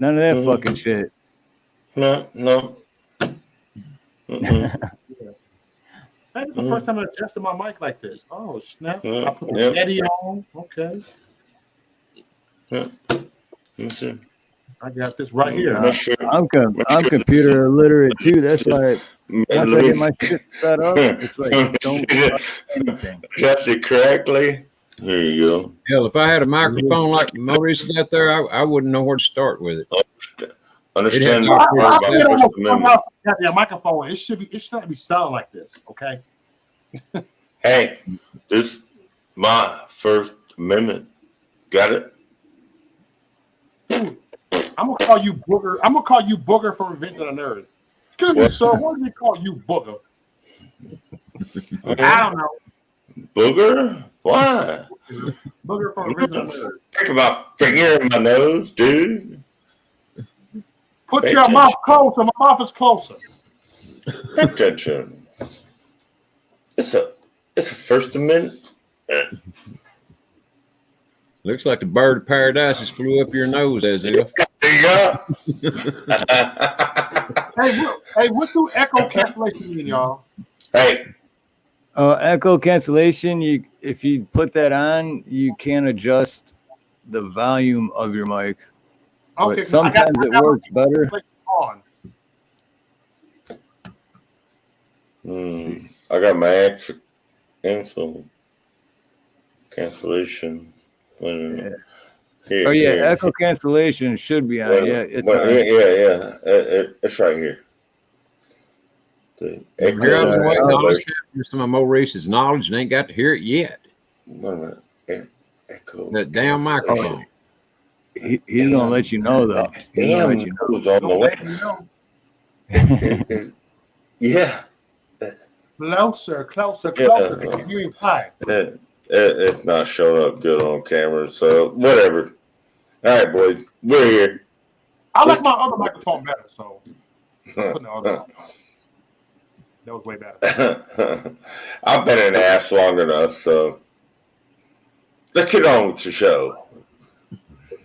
of that fucking shit. No. That's the first time I adjusted my mic like this. Oh snap! I put the Yeti on. Okay. Let me see. I got this right here. I'm computer illiterate too. That's why once I get my shit set up, it's like don't anything. Adjust it correctly. There you go. Hell, if I had a microphone like Maurice got there, I wouldn't know where to start with it. Understand? Yeah, microphone. It should not be sound like this. Okay. Hey, this my First Amendment. Got it? I'm gonna call you Booger. I'm gonna call you Booger from Revenge of the Nerds. Excuse me, sir. Why do they call you Booger? I don't know. Booger? Why? Booger from Revenge of the Nerds. Think about finger in my nose, dude. Put your mouth closer. My mouth is closer. Pay attention. It's a First Amendment. Looks like the bird of paradise just flew up your nose, as if. There you go. Hey, what do echo cancellation mean, y'all? Hey. Echo cancellation. If you put that on, you can adjust the volume of your mic. Okay, but sometimes it works better. I got my cancellation. Here, echo cancellation should be on. It's it's right here. Some of Maurice's knowledge and ain't got to hear it yet. Echo. That damn microphone. He's gonna let you know though. He's gonna let you know. Yeah. Closer. You ain't fine. It's not showing up good on camera, so whatever. All right, boys, we're here. I like my other microphone better, so put the other one. That was way better. I've been an ass long enough, so let's get on with the show.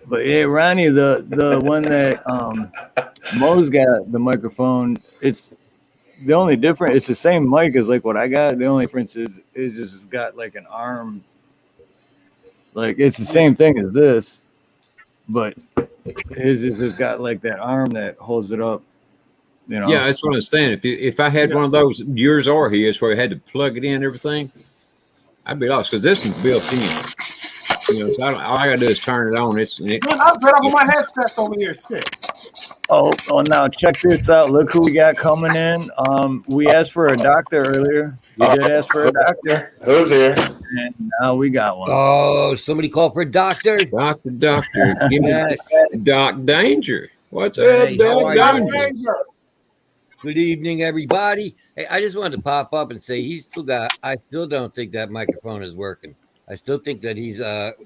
But yeah, Ronnie, the one that Mo's got the microphone, it's the only difference. It's the same mic as like what I got. The only difference is just got like an arm. Like it's the same thing as this, but his is just got like that arm that holds it up. You know? Yeah, that's what I'm saying. If I had one of those, yours or his, where I had to plug it in and everything, I'd be lost because this one's built in. You know, so all I gotta do is turn it on. Man, I've been up with my headset over here. Shit. Oh, now check this out. Look who we got coming in. We asked for a doctor earlier. We did ask for a doctor. Who's here? And now we got one. Oh, somebody called for a doctor. Doctor. Give me Doc Danger. What's Hey, up, how Doc are you? Danger? Good evening, everybody. Hey, I just wanted to pop up and say I still don't think that microphone is working. I still think that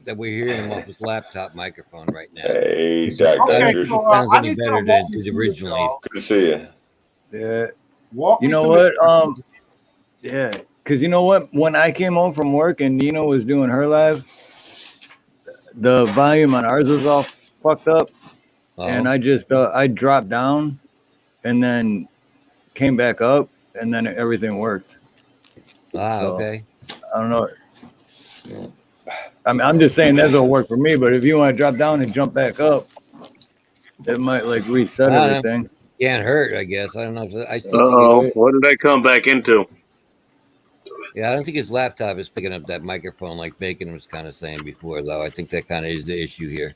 that we're hearing him off his laptop microphone right now. Hey, Doc Danger. Sounds any better than it did originally. Good to see you. Yeah. You know what? Yeah, because you know what? When I came home from work and Nina was doing her live, the volume on ours was all fucked up, and I just I dropped down, and then came back up, and then everything worked. Okay. I don't know. I'm just saying that don't work for me, but if you want to drop down and jump back up, it might like reset everything. Can't hurt, I guess. I don't know. What did I come back into? Yeah, I don't think his laptop is picking up that microphone like Bacon was kind of saying before, though. I think that kind of is the issue here.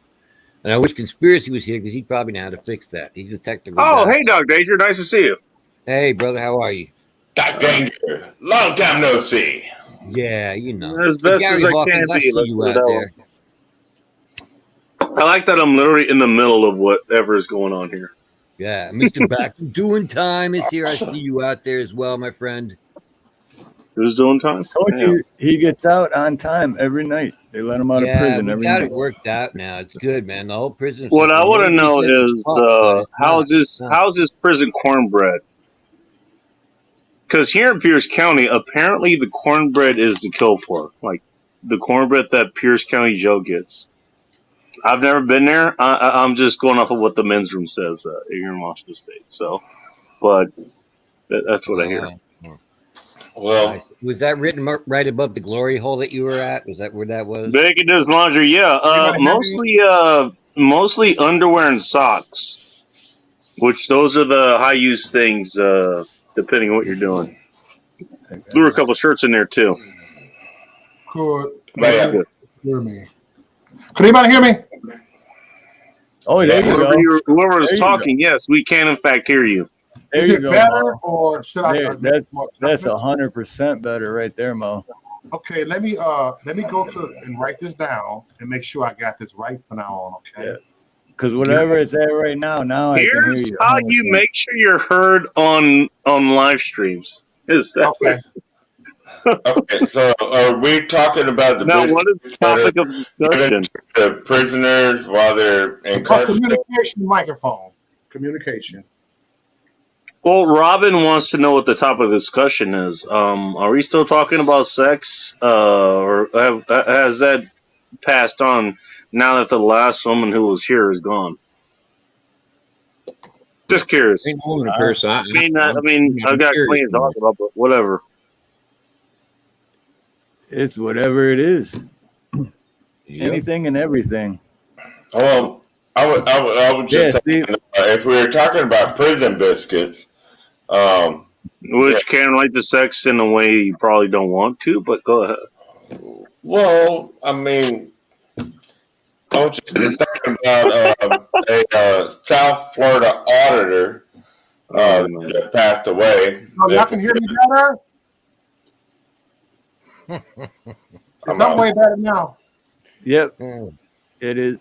And I wish Conspiracy was here because he'd probably know how to fix that. He's a technical guy. Hey, Doc Danger. Nice to see you. Hey, brother. How are you? Doc Danger. Long time no see. Yeah, you know. As best as I can be. I see you out there. I like that I'm literally in the middle of whatever is going on here. Yeah, Mr. Back doing time is here. I see you out there as well, my friend. Who's doing time? Told you, he gets out on time every night. They let him out of prison we every got night. it worked out now. It's good, man. The whole prison What I system, want to everybody know says it's is fucked, but it's how's this prison cornbread? Because here in Pierce County, apparently the cornbread is to kill for. Like the cornbread that Pierce County jail gets. I've never been there. I'm just going off of what the men's room says here in Washington State. So, but that's what I hear. Well, nice. Was that written right above the glory hole that you were at? Was that where that was? Bacon does laundry, yeah. Mostly underwear and socks, which those are the high use things, depending on what you're doing. There were a couple shirts in there too. Could Man. hear me? Could anybody hear me? Oh, there you go. Whoever was There you talking, yes, we can in fact hear you. There Is you it go, better Mo. or should I? That's 100% better right there, Mo. Okay, let me go to and write this down and make sure I got this right from now on. Okay. Yeah. Because whatever it's at right now, I can hear Here's you. how you make sure you're heard on live streams. Is that okay? Okay, so are we talking about the Now, what is the topic of discussion? The prisoners while they're incarcerated? Communication microphone. Communication. Well, Robin wants to know what the topic of discussion is. Are we still talking about sex, or has that passed on now that the last woman who was here is gone? Just curious. Ain't no woman in person. I mean, I've got plenty to talk about, but whatever. It's whatever it is. Yep. Anything and everything. Well, I would just thinking, if we were talking about prison biscuits, which can relate to sex in a way you probably don't want to, but go ahead. Well, I mean, I was just thinking about a South Florida auditor that passed away. Oh, y'all can hear me better? I'm way better now. Yep. It is.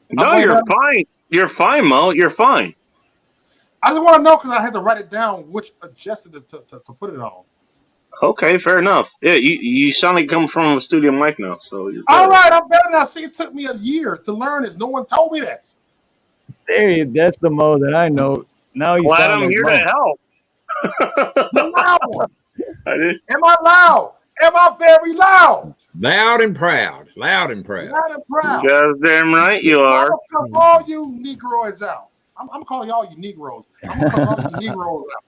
No, you're fine. You're fine, Mo. You're fine. I just want to know because I had to write it down which adjusted to put it on. Okay, fair enough. Yeah, you sound like you come from a studio mic now. So all right, I'm better now. See, it took me a year to learn this. No one told me that. That's the Mo that I know. Now you glad sound I'm like here Mo. to help. Am I loud? Am I very loud? Loud and proud. Loud and proud. Loud and proud. Gosh damn right you are. I'm gonna call all you Negroids out. I'm gonna call y'all you Negroes. I'm gonna call all you Negroes out.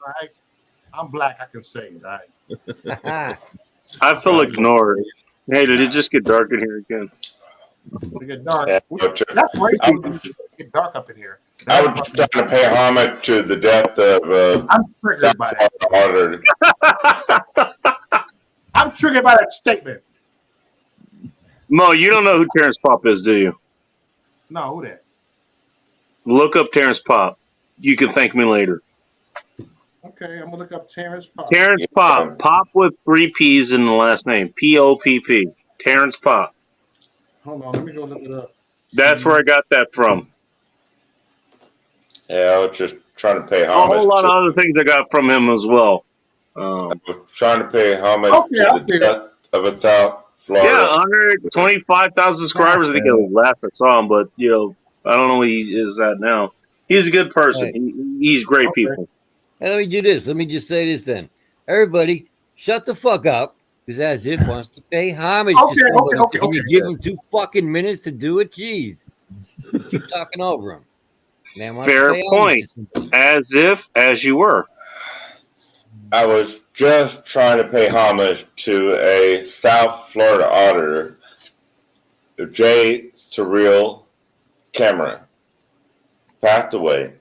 All right. I'm black. I can say it. All right. I feel ignored. Hey, did it just get dark in here again? It get dark. That's racist. It get dark up in here. I was just trying to pay homage to the death of I'm triggered by that. I'm triggered by that statement. Mo, you don't know who Terrence Pop is, do you? No, who that? Look up Terrence Pop. You can thank me later. Okay, I'm gonna look up Terrence Pop. Terrence Pop. Pop with 3 P's in the last name. P-O-P-P. Terrence Pop. Hold on, let me go look it up. That's where I got that from. Yeah, I was just trying to pay A homage. whole lot of other things I got from him as well. I was trying to pay homage to the death of a South Florida. Yeah, 125,000 subscribers. I think it was last I saw him, but I don't know where he is at now. He's a good person. Right. He's great people. Hey, let me do this. Let me just say this then. Everybody, shut the fuck up. Because As If wants to pay homage to somebody. Can you give him 2 fucking minutes to do it? Jeez. You keep talking over him. Man, fair point. As you were. I was just trying to pay homage to a South Florida auditor, J. Surreal Cameron, passed away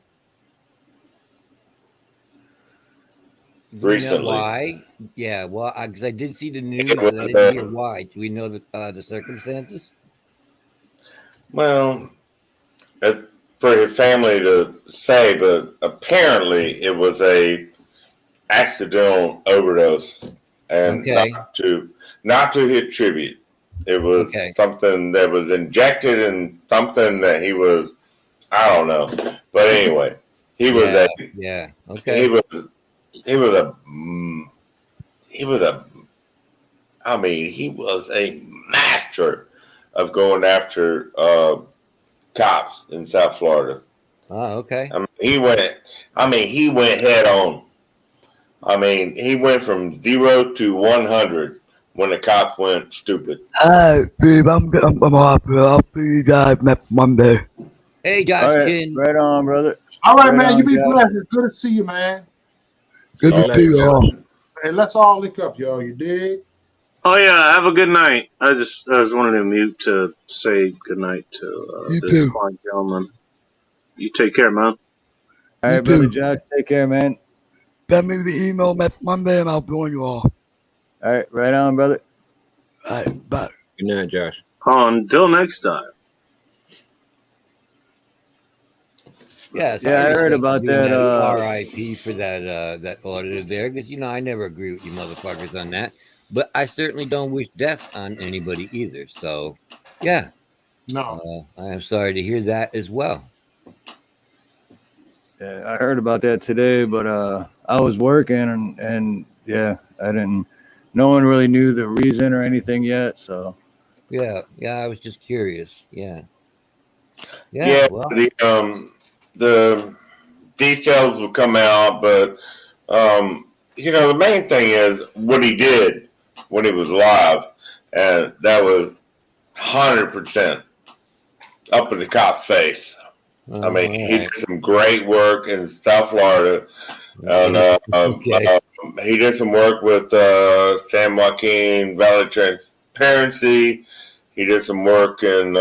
recently. Why? Yeah, well, because I did see the news, but I didn't hear why. Do we know the circumstances? Well, it's for his family to say, but apparently it was a accidental overdose, and not to hit tribute. It was something that was injected and something that he was, I don't know. But anyway, he was he was a master of going after cops in South Florida. Oh, okay. He went head on. He went from 0 to 100 when the cops went stupid. Babe, I'm happy. I'll see you guys next Monday. Hey, Josh, All right, Kin. right on, brother. All right, Right man. on, You be Josh. blessed. It's good to see you, man. Good to see you all. Hey, let's all link up, yo. You dig? Oh yeah, have a good night. I was wanted to mute to say good night to You this too. fine gentleman. You take care, man. All You right, brother too. Josh. Take care, man. Send me the email next Monday and I'll join you all. All right, right on, brother. All right, bye. Good night, Josh. Until next time. Yeah, so Yeah, I heard respect about you doing that. RIP for that auditor there, because I never agree with you motherfuckers on that. But I certainly don't wish death on anybody either. So, yeah, No. I am sorry to hear that as well. Yeah, I heard about that today, but I was working and yeah, I didn't. No one really knew the reason or anything yet. So Yeah, I was just curious. Yeah, Yeah, well, the details will come out, but the main thing is what he did when he was alive, and that was 100% up in the cop's face. He did some great work in South Florida, and okay. he did some work with San Joaquin Valley Transparency. He did some work in,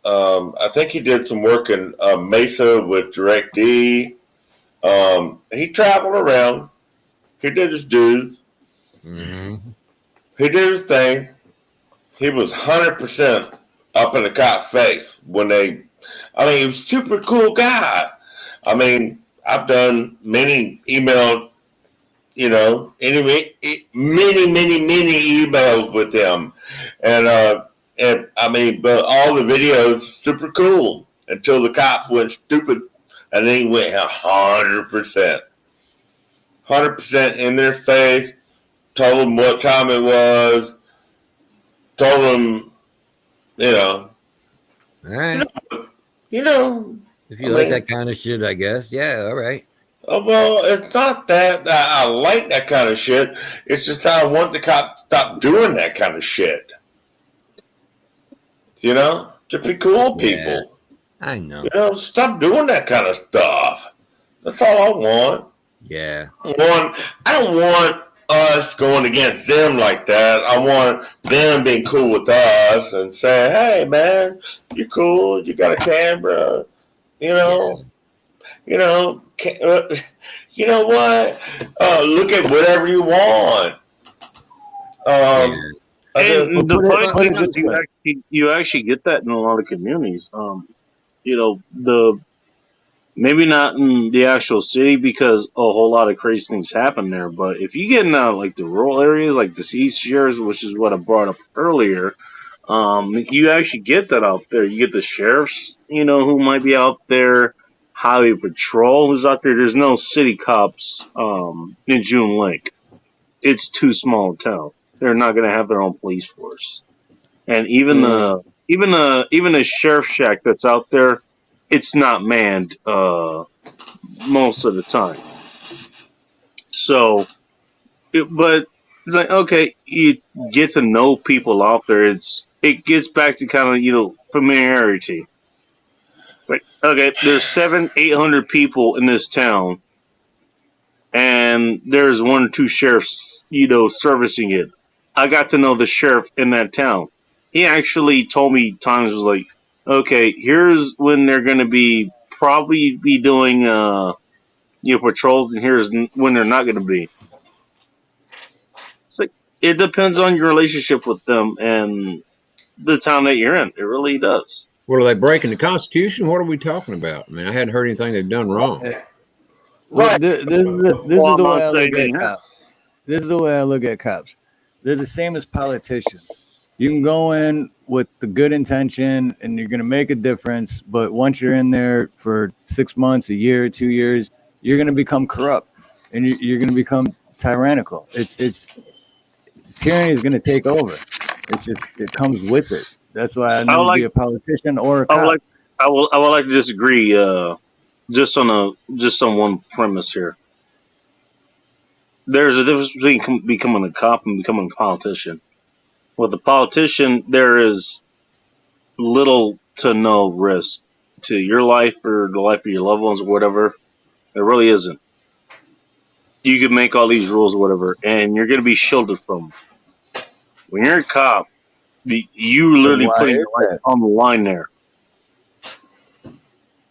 I think he did some work in Mesa with Direct D. He traveled around. He did his dues. Mm-hmm. He did his thing. He was 100% up in the cop's face when he was a super cool guy. I've done many email, many emails with him, but all the videos super cool until the cops went stupid, and then he went 100% in their face, told them what time it was, told them, All right. If you like that kind of shit, I guess. Yeah, all right. Well, it's not that I like that kind of shit. It's just I want the cops to stop doing that kind of shit. To be cool people. I know. Stop doing that kind of stuff. That's all I want. Yeah. I don't want us going against them like that. I want them being cool with us and saying, "Hey, man, you're cool. You got a camera. You know what? Look at whatever you want." And the funny thing is, you actually get that in a lot of communities. Maybe not in the actual city because a whole lot of crazy things happen there. But if you get in like the rural areas, like the East Shores, which is what I brought up earlier, you actually get that out there. You get the sheriffs, who might be out there, highway patrol who's out there. There's no city cops in June Lake. It's too small a town. They're not going to have their own police force, and even the sheriff shack that's out there, it's not manned most of the time. So, but it's like, okay, you get to know people out there. It gets back to kind of familiarity. It's like, okay, there's 700-800 people in this town, and there's 1 or 2 sheriffs servicing it. I got to know the sheriff in that town. He actually told me times, was like, okay, here's when they're going to probably be doing patrols, and here's when they're not going to be. It's like, it depends on your relationship with them and the town that you're in. It really does. What, are they breaking the Constitution? What are we talking about? I hadn't heard anything they've done wrong. Right. This is the way I look at cops. This is the way I look at cops. They're the same as politicians. You can go in with the good intention and you're going to make a difference, but once you're in there for 6 months, a year, 2 years, you're going to become corrupt and you're going to become tyrannical. It's tyranny is going to take over. It's just it comes with it. That's why I I would never be like a politician or a I would cop. like I would like to disagree just on one premise here. There's a difference between becoming a cop and becoming a politician. With a politician, there is little to no risk to your life or the life of your loved ones or whatever. There really isn't. You could make all these rules or whatever, and you're going to be shielded from them. When you're a cop, you And literally why putting is your life that? on the line there.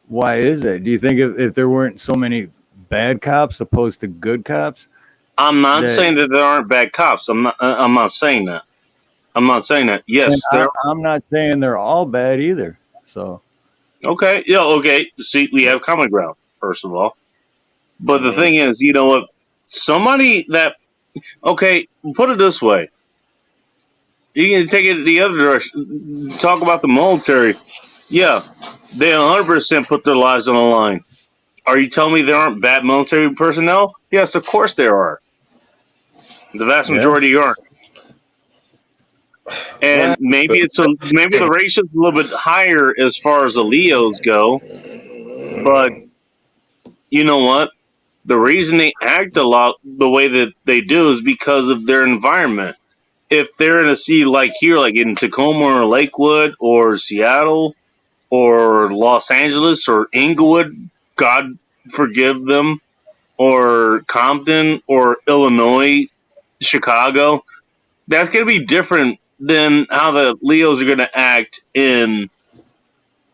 Why is that? Do you think if there weren't so many bad cops opposed to good cops, I'm not that saying that there aren't bad cops. I'm not saying that. I'm not saying that. and Yes, there. I'm not saying they're all bad either. So Okay, yeah, okay. See, we have common ground first of all. But the uh, thing is, you know what? Somebody that okay, put it this way. You can take it the other direction. Talk about the military. Yeah, they 100% put their lives on the line. Are you telling me there aren't bad military personnel? Yes, of course there are. The vast yeah, majority aren't. And Well, maybe the ratio's a little bit higher as far as the Leos go, but you know what? The reason they act a lot the way that they do is because of their environment. If they're in a city like here, like in Tacoma or Lakewood or Seattle or Los Angeles or Inglewood, God forgive them, or Compton or Illinois, Chicago, that's going to be different than how the Leos are going to act in,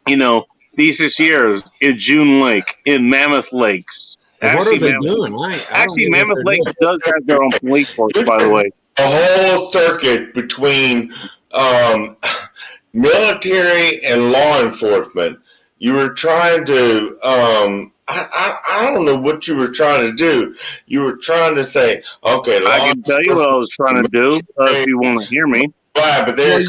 you know, these Sierras, in June Lake, in Mammoth Lakes. Well, what are they doing? I don't Actually, get what Mammoth they're Lakes doing. does have their own police force, by the way. a whole circuit between military and law enforcement. You were trying to, I don't know what you were trying to do. You were trying to say, okay, I law can tell you what I was trying to do if you want to hear me. right, but Well, they're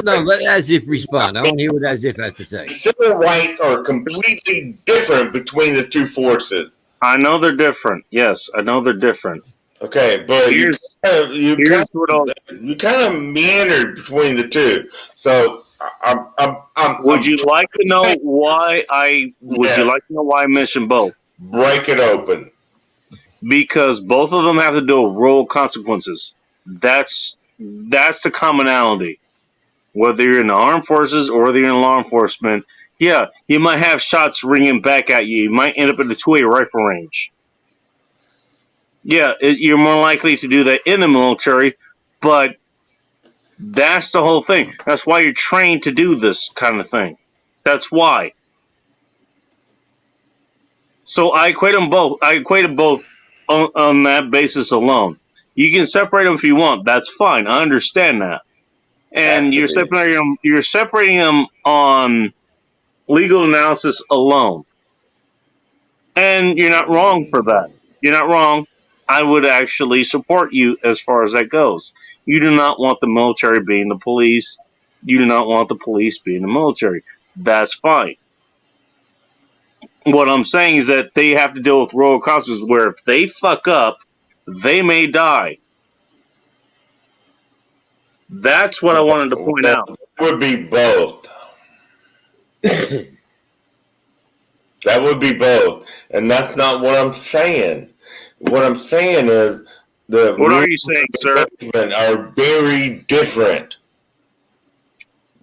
no, let as if respond. I want to hear what as if has to say. civil rights are completely different between the two forces. I know they're different. Yes, I know they're different. Okay, but Here's you kind of meandered between the two. So would you like to know why I mentioned both? Break it open. Because both of them have to do with rural consequences. That's the commonality. Whether you're in the armed forces or whether you're in law enforcement, yeah, you might have shots ringing back at you. You might end up in the 2A rifle range. Yeah, you're more likely to do that in the military, but that's the whole thing. That's why you're trained to do this kind of thing. That's why. So I equate them both. I equated both on that basis alone. You can separate them if you want. That's fine. I understand that. And you're separating them on legal analysis alone. And you're not wrong for that. You're not wrong. I would actually support you as far as that goes. You do not want the military being the police. You do not want the police being the military. That's fine. What I'm saying is that they have to deal with royal consequences where if they fuck up, they may die. That's what I wanted to point out. It would be both. That would be both. And that's not what I'm saying. What I'm saying is the What are you saying, sir? Are very different.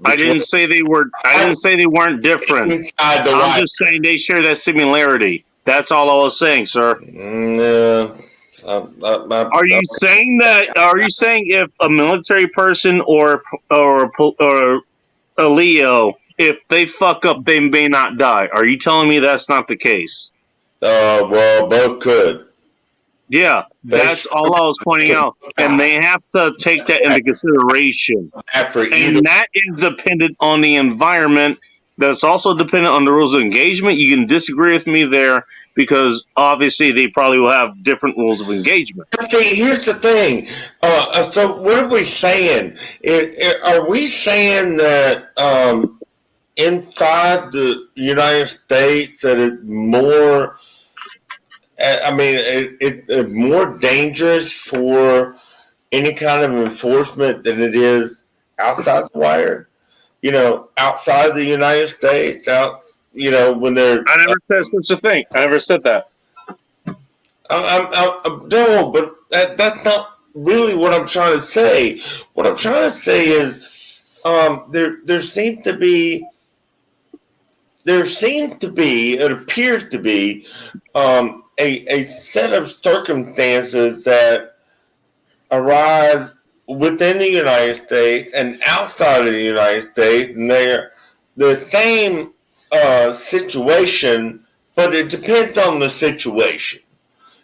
I didn't say they were. I didn't say they weren't different. I'm just saying they share that similarity. That's all I was saying, sir. No. Are you saying that? Are you saying if a military person or a Leo, if they fuck up, they may not die? Are you telling me that's not the case? Well, both could. Yeah, that's all I was pointing out, and they have to take that into consideration. And that is dependent on the environment. That's also dependent on the rules of engagement. You can disagree with me there because obviously they probably will have different rules of engagement. See, here's the thing. So what are we saying? Are we saying that inside the United States that it's more I mean, it's more dangerous for any kind of enforcement than it is outside the wire. You know, outside the United States, when they're. I never said such a thing. I never said that. No, but that's not really what I'm trying to say. What I'm trying to say is, there seems to be, it appears to be, a set of circumstances that arise within the United States and outside of the United States, and they're the same situation, but it depends on the situation.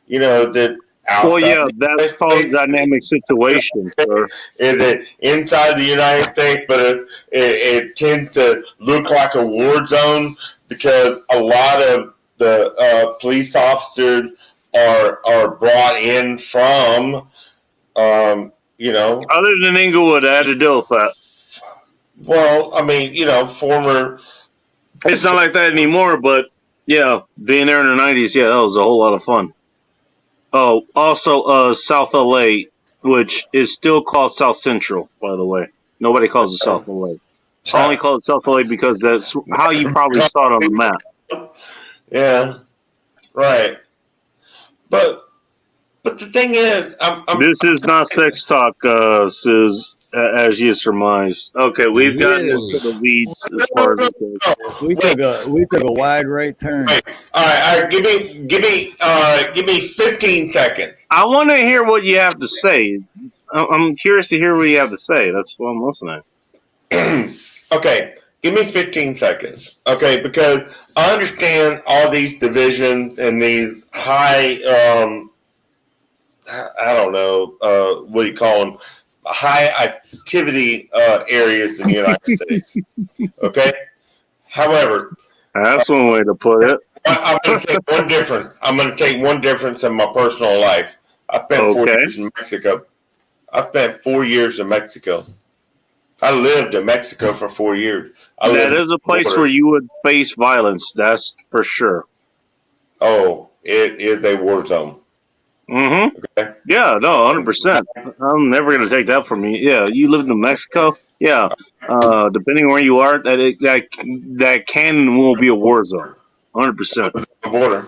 You know, that Well, outside yeah, the that's United called a States, dynamic situation, sir. is it inside the United States, but it tends to look like a war zone because a lot of the police officers are brought in from, Other than Inglewood, I had to deal with that. well, I mean, former. It's not like that anymore, but yeah, being there in the 90s, yeah, that was a whole lot of fun. Oh, also, South LA, which is still called South Central, by the way. Nobody calls it South LA. I only call it South LA because that's how you probably saw it on the map. Yeah, right. But the thing is, This is not sex talk, Sis, as you surmised. Okay, we've gotten into the weeds as far as it goes. We took a wide right turn. All right. Give me 15 seconds. I want to hear what you have to say. I'm curious to hear what you have to say. That's what I'm listening. Okay, give me 15 seconds. Okay, because I understand all these divisions and these high, I don't know, what do you call them? High activity areas in the United States. Okay? However, that's one way to put it. I'm going to take one difference. I'm going to take one difference in my personal life. I spent 4 years in Mexico. I spent 4 years in Mexico. I lived in Mexico for 4 years. That is a place where you would face violence. That's for sure. Oh, it is a war zone. Mm-hmm. Okay. Yeah, no, 100%. I'm never going to take that from you. Yeah, you lived in Mexico? Yeah. Depending on where you are, that can and will be a war zone. 100%. The border.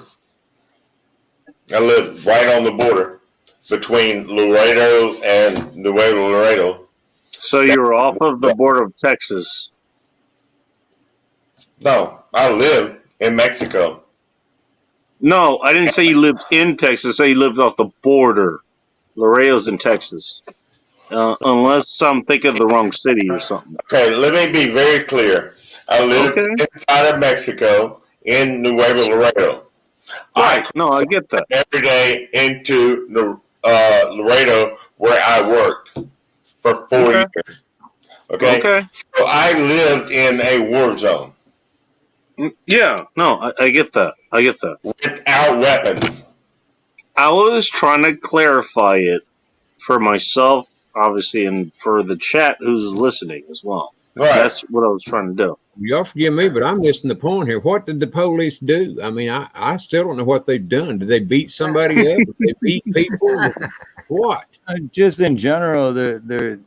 I lived right on the border between Laredo and Nuevo Laredo. So you were off of the border of Texas? No, I lived in Mexico. No, I didn't say you lived in Texas. I say you lived off the border. Laredo's in Texas. Unless I'm thinking of the wrong city or something. Okay, let me be very clear. I lived inside of Mexico in Nuevo Laredo. Right. I get that. Every day into Laredo where I worked for 4 years. Okay? So I lived in a war zone. Yeah, no, I get that. I get that. Without weapons. I was trying to clarify it for myself, obviously, and for the chat who's listening as well. Right. That's what I was trying to do. Y'all forgive me, but I'm missing the point here. What did the police do? I mean, I still don't know what they've done. Did they beat somebody up? Did they beat people? What? Just in general, their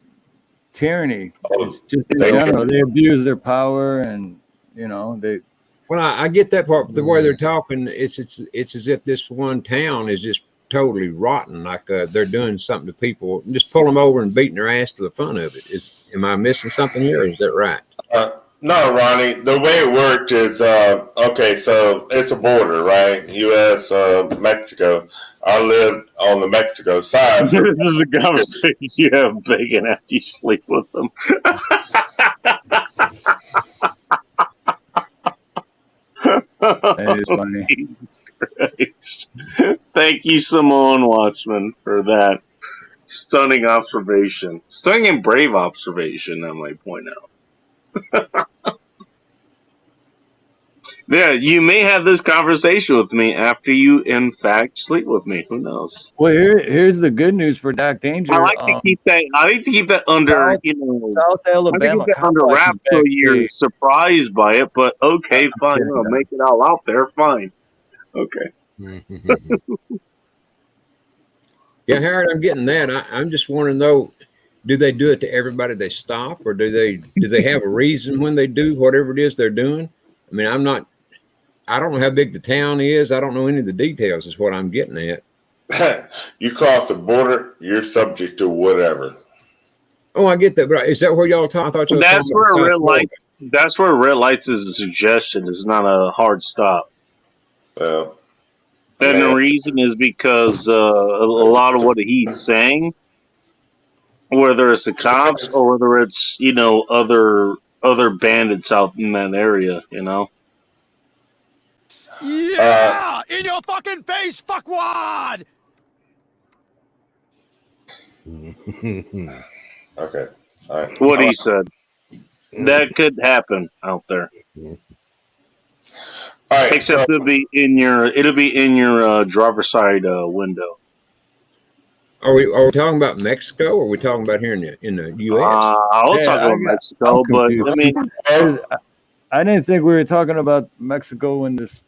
tyranny. It's just in general, they abuse their power, and they. Well, I get that part, but the way they're talking, it's as if this one town is just totally rotten, like they're doing something to people. Just pull them over and beating their ass for the fun of it. Am I missing something here, or is that right? No, Ronnie. The way it worked is, okay, so it's a border, right? U.S., Mexico. I lived on the Mexico side. This is a conversation you have bacon after you sleep with them. That is funny. Thank you, Simone Watchman, for that stunning observation. Stunning and brave observation, I might point out. Yeah, you may have this conversation with me after you, in fact, sleep with me. Who knows? Well, here's the good news for Doc Danger. I like to keep that. I like to keep that under, South Alabama, under wraps so you're surprised by it. But okay, fine. I'll make it all out there. Fine. Okay. Yeah, Howard, I'm getting that. I'm just want to know, do they do it to everybody they stop, or do they have a reason when they do whatever it is they're doing? I mean, I don't know how big the town is. I don't know any of the details. Is what I'm getting at. You cross the border, you're subject to whatever. Oh, I get that, but is that where y'all talk? I thought y'all was That's talking about where South red Florida. lights. That's where red lights is a suggestion. It's not a hard stop. Well, And the man, reason is because a lot of what he's saying, whether it's the cops or whether it's other bandits out in that area, Yeah! In your fucking face, fuckwad! okay, all right. what he said. That could happen out there. All right, Except so it'll be in your driver's side window. Are we talking about Mexico, or are we talking about here in the U.S.? I was Yeah, talking about Mexico, I'm but confused. I mean, I didn't think we were talking about Mexico when this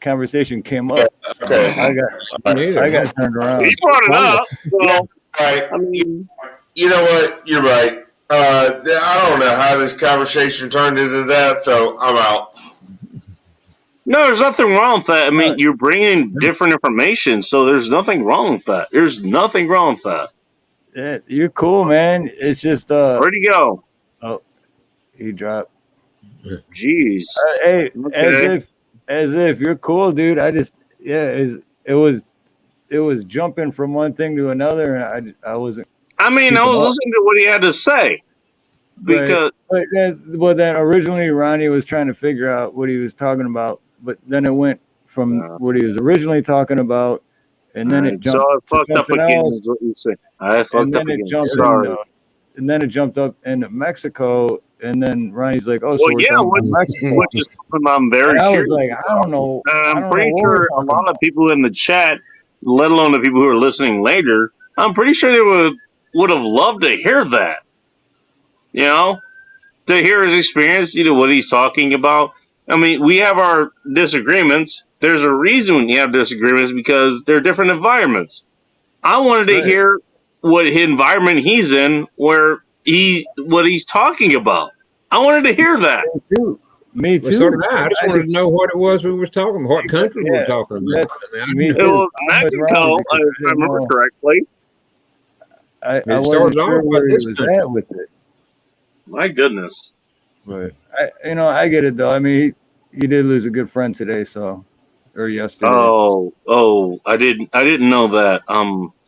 conversation came up. okay, I got turned around. he brought it up. So right. I mean, You know what? You're right. I don't know how this conversation turned into that, so I'm out. no, there's nothing wrong with that. I mean, you're bringing different information, so there's nothing wrong with that. There's nothing wrong with that. Yeah, you're cool, man. It's just Where'd he go? oh, he dropped. Jeez. Hey, Okay. as if you're cool, dude. I just it was jumping from one thing to another, and I wasn't I mean, I keeping was up. listening to what he had to say because But then originally Ronnie was trying to figure out what he was talking about, but then it went from what he was originally talking about, and then it so jumped I to fucked up something again. else, Is what you say? I and fucked up then it again. jumped Sorry. up into Mexico, and then Ronnie's like, "Oh, so Well, we're yeah, talking about Mexico." which is something I'm very And I was curious like, about. I don't know I'm pretty what we're sure a talking lot of people in the chat, let alone the people who are listening later, I'm pretty sure they would have loved to hear that. You know, to hear his experience, what he's talking about. I mean, we have our disagreements. There's a reason when you have disagreements because they're different environments. I wanted to hear what environment he's in, what he's talking about. I wanted to hear that. Me Well, so too. did I. I just wanted to know what it was we were talking about, what country we were talking about. That's I me mean, It too. was I'm with Mexico, Ronnie if I remember correctly. I It wasn't started off sure with where he this was country. at with it, My goodness. but I get it though. I mean, he did lose a good friend today, or yesterday. Oh, I didn't know that.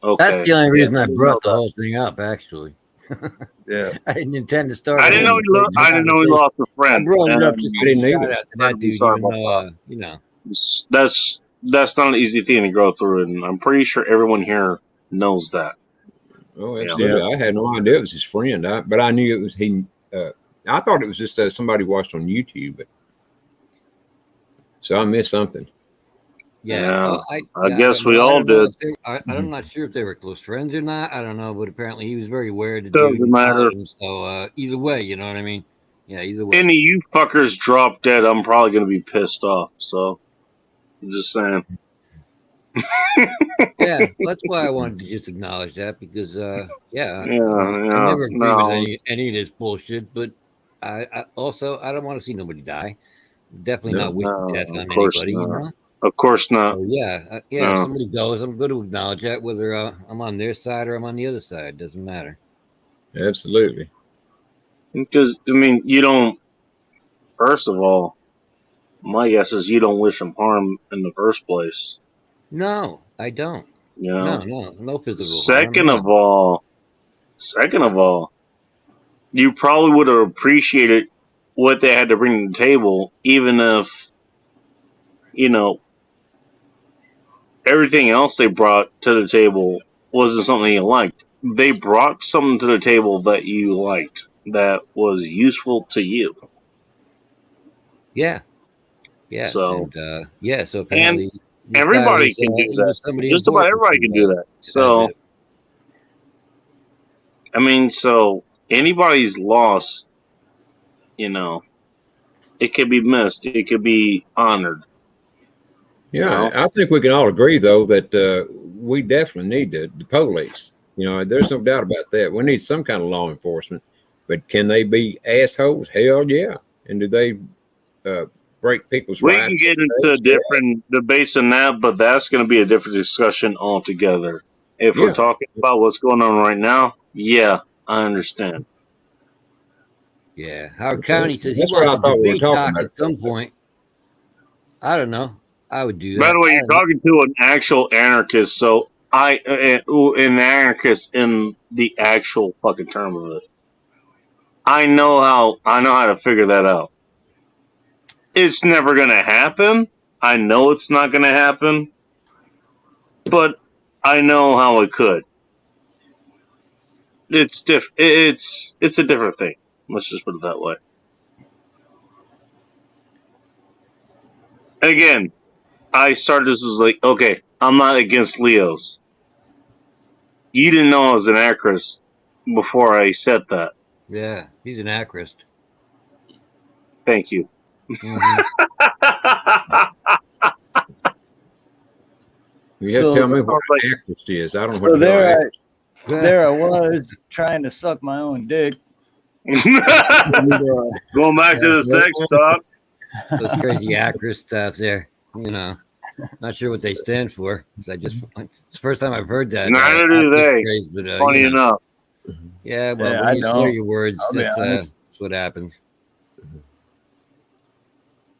Okay. That's the only reason I didn't brought know the that. whole thing up. Actually, Yeah. I didn't intend to start. I didn't know he lost a I friend. brought it up and just I didn't to shout either. out to that dude, Sorry even about though that's not an easy thing to go through, and I'm pretty sure everyone here knows that. Oh, absolutely. I had no idea it was his friend, but I knew it was he. I thought it was just somebody watched on YouTube, so I missed something. Yeah, well, I guess we I all don't know did. if I'm not sure if they were close friends or not. I don't know, but apparently he was very aware of the Doesn't dude. matter. So either way, you know what I mean? Yeah, either way. Any of you fuckers drop dead, I'm probably gonna be pissed off. So, I'm just saying. Yeah, that's why I wanted to just acknowledge that because, I never agree no, with any of this bullshit. But I also I don't want to see nobody die. Definitely not wishing death on of course anybody. not. You know. Of course not. So if No. somebody goes, I'm going to acknowledge that, whether I'm on their side or I'm on the other side. Doesn't matter. Absolutely. Because I mean, you don't. First of all, my guess is you don't wish them harm in the first place. No, I don't. You know. No physical Second harm. of all, you probably would have appreciated what they had to bring to the table, even if everything else they brought to the table wasn't something you liked. They brought something to the table that you liked, that was useful to you. Yeah. So so apparently everybody can do that. Just about everybody can do that. So I mean, so anybody's loss, it could be missed. It could be honored. Yeah, I think we can all agree though that we definitely need the police. There's no doubt about that. We need some kind of law enforcement, but can they be assholes? Hell yeah. And do they break people's We rights? can get into different debates on that, but that's going to be a different discussion altogether. If we're talking about what's going on right now, yeah, I understand. Yeah, Howard County says he That's what I wants a thought we were debate talking doc about. at some point. I don't know. I would do that. By the way, you're talking to an actual anarchist, so an anarchist in the actual fucking term of it. I know how to figure that out. It's never gonna happen. I know it's not gonna happen, but I know how it could. It's It's a different thing. Let's just put it that way. Again, I started this was like, okay, I'm not against Leos. You didn't know I was an actress before I said that. Yeah, he's an actress. Thank you. Mm-hmm. You have to tell me what an actress is. I don't know So what there I was trying to suck my own dick. Going back to the sex talk. Those crazy actress stuff there. Not sure what they stand for. It's the first time I've heard that. Neither do they. Phrase, but, Funny enough. Yeah, well, Yeah, when I you slur don't. your words, I'll be that's honest. what happens.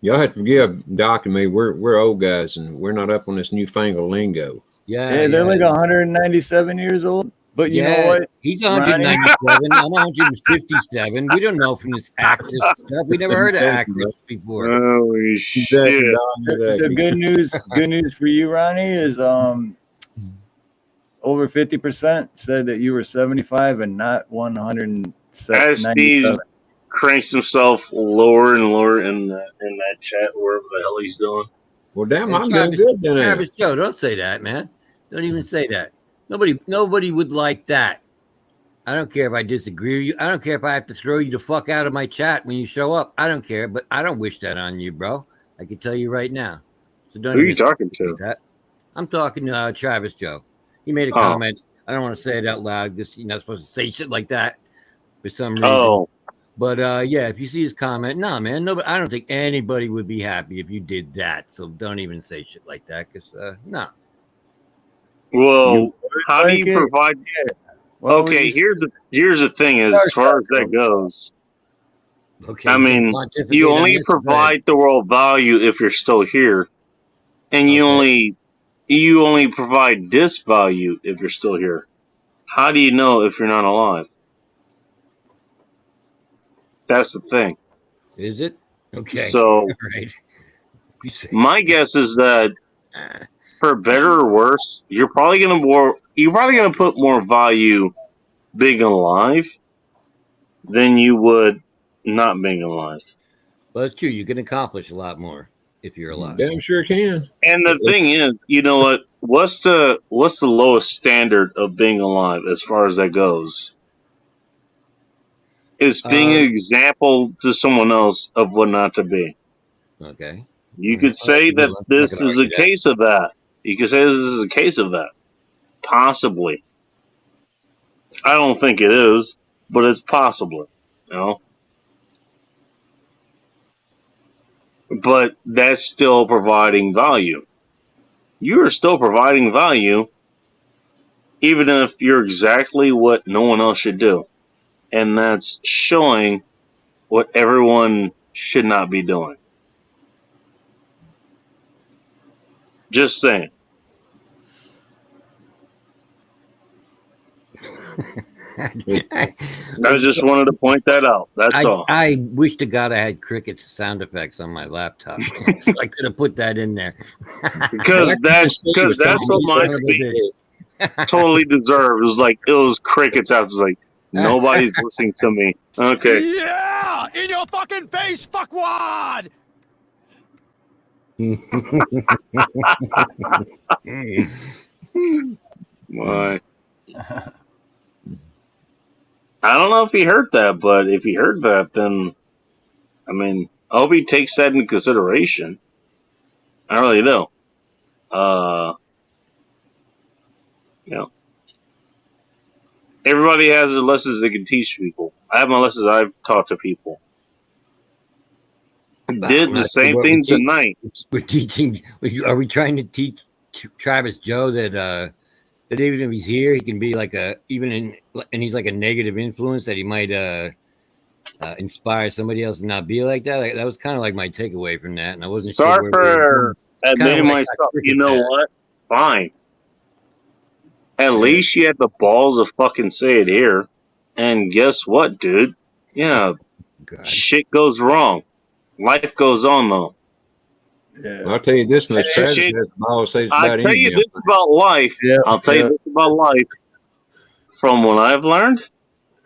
Y'all have to forgive Doc and me. We're old guys and we're not up on this newfangled lingo. Yeah, They're like 197 years old. But you know what? He's Ronnie? 197. I'm 157. We don't know from this actress stuff. We never heard of actress before. Holy shit! The good news for you, Ronnie, is over 50% said that you were 75 and not 197. As Steve cranks himself lower and lower in that chat, wherever the hell he's doing. Well, damn, Hey, I'm doing Travis, good then. Travis, Joe, don't say that, man. Don't even say that. Nobody would like that. I don't care if I disagree with you. I don't care if I have to throw you the fuck out of my chat when you show up. I don't care, but I don't wish that on you, bro. I can tell you right now. So don't. Who are even you talking to? That. I'm talking to Travis Joe. He made a comment. I don't want to say it out loud because you're not supposed to say shit like that for some reason. Oh. But yeah, if you see his comment, nah, man, nobody. I don't think anybody would be happy if you did that. So don't even say shit like that, because no. Well, how do you provide? Well, okay, here's the thing: as far as that goes, okay, I mean, you only provide the world value if you're still here, and you only provide this value if you're still here. How do you know if you're not alive? That's the thing. Is it? Okay. So, right. My guess is that, for better or worse, you're probably gonna put more value being alive than you would not being alive. Well, it's true. You can accomplish a lot more if you're alive. Damn sure can. And the thing is, you know what? What's the lowest standard of being alive as far as that goes? It's being an example to someone else of what not to be. Okay. You could say that this is a case of that. You could say this is a case of that. Possibly. I don't think it is, but it's possible. But that's still providing value. You are still providing value, even if you're exactly what no one else should do. And that's showing what everyone should not be doing. Just saying. I just wanted to point that out. That's all. I wish to God I had crickets sound effects on my laptop, so I could have put that in there. because that's what my speech totally deserved. It was crickets out. It was like, nobody's listening to me. Okay. Yeah! In your fucking face, fuckwad! Why? I don't know if he heard that, but if he heard that, then I hope he takes that into consideration. I really do. You know, everybody has their lessons they can teach people. I have my lessons I've taught to people. Did the same thing tonight. We're teaching. Are we trying to teach Travis Joe that that even if he's here, he can be like and he's like a negative influence that he might inspire somebody else to not be like that? That was kind of like my takeaway from that, and I wasn't Sorry for admitting like myself. You know what? Fine. At least you had the balls to fucking say it here. And guess what, dude? Yeah, shit goes wrong. Life goes on, though. Yeah. Well, I'll tell you this much, Travis has balls to say about I'll tell you this about life. I'll tell you this about life. From what I've learned,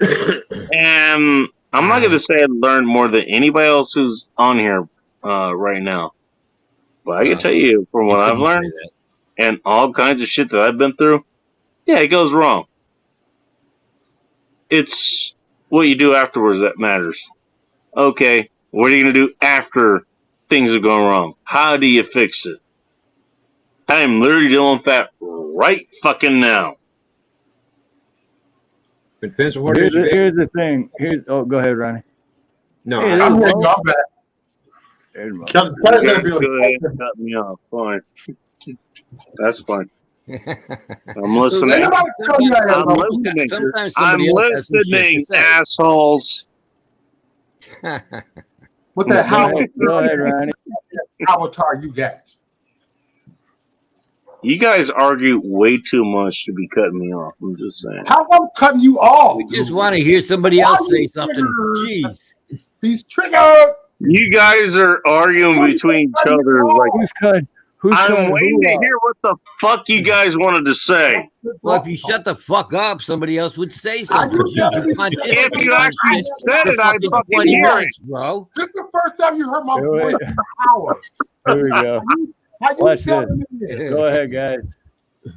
and I'm not going to say I've learned more than anybody else who's on here right now. But I can tell you from what I've learned and all kinds of shit that I've been through, yeah, it goes wrong. It's what you do afterwards that matters. Okay, what are you going to do after things are going wrong? How do you fix it? I am literally dealing with that right fucking now. It depends on what Here's the thing. Go ahead, Ronnie. No, hey, I'm here. I'm back. Cut me off. Fine. That's fine. I'm listening. I'm listening, assholes. What the hell? Go ahead, Ronnie. Avatar you got? You guys argue way too much to be cutting me off. I'm just saying. How I'm cutting you off? We just want to hear somebody else say something. Jeez. He's triggered. You guys are arguing between each other like who's cut? I'm waiting to hear what the fuck you guys wanted to say. Well, if you shut the fuck up, somebody else would say something. If you actually said it, I'd fucking hear it, bro. This is the first time you heard my voice in an hour. Here we go. Watch this. Go ahead, guys.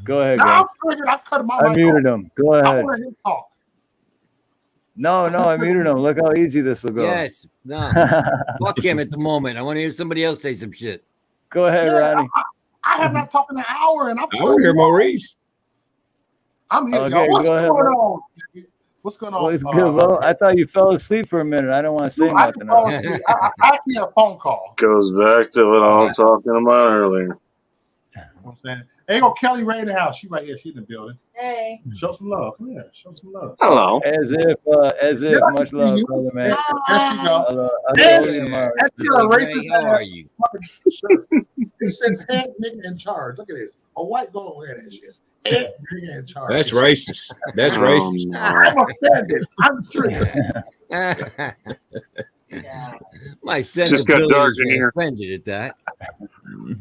Go ahead, guys. I'm triggered. I cut my I muted him. Go I ahead. want to him talk. No, I muted him. Look how easy this will go. Yes. No. Fuck him at the moment. I want to hear somebody else say some shit. Go ahead, Ronnie. I have not talked in an hour, and I'm here, Maurice. I'm here, Okay, y'all. What's go going ahead, on? What's going on? Well, it's good, bro. I thought you fell asleep for a minute. I don't want to say nothing. I actually had a phone call. Goes back to what I was talking about earlier. You know what I'm saying? Hey, go Kelly Ray in the house. She right here. She in the building. Hey. Show some love. Come here. Show some love. Hello. As if, much love, brother, man. There she go. I'll call you tomorrow. That's a racist. How are you? It says head nigga in charge. Look at this. A white girl wear that shit. Head nigga in charge. That's racist. That's racist. I'm offended. I'm triggered. My just got dark in here. Offended at that.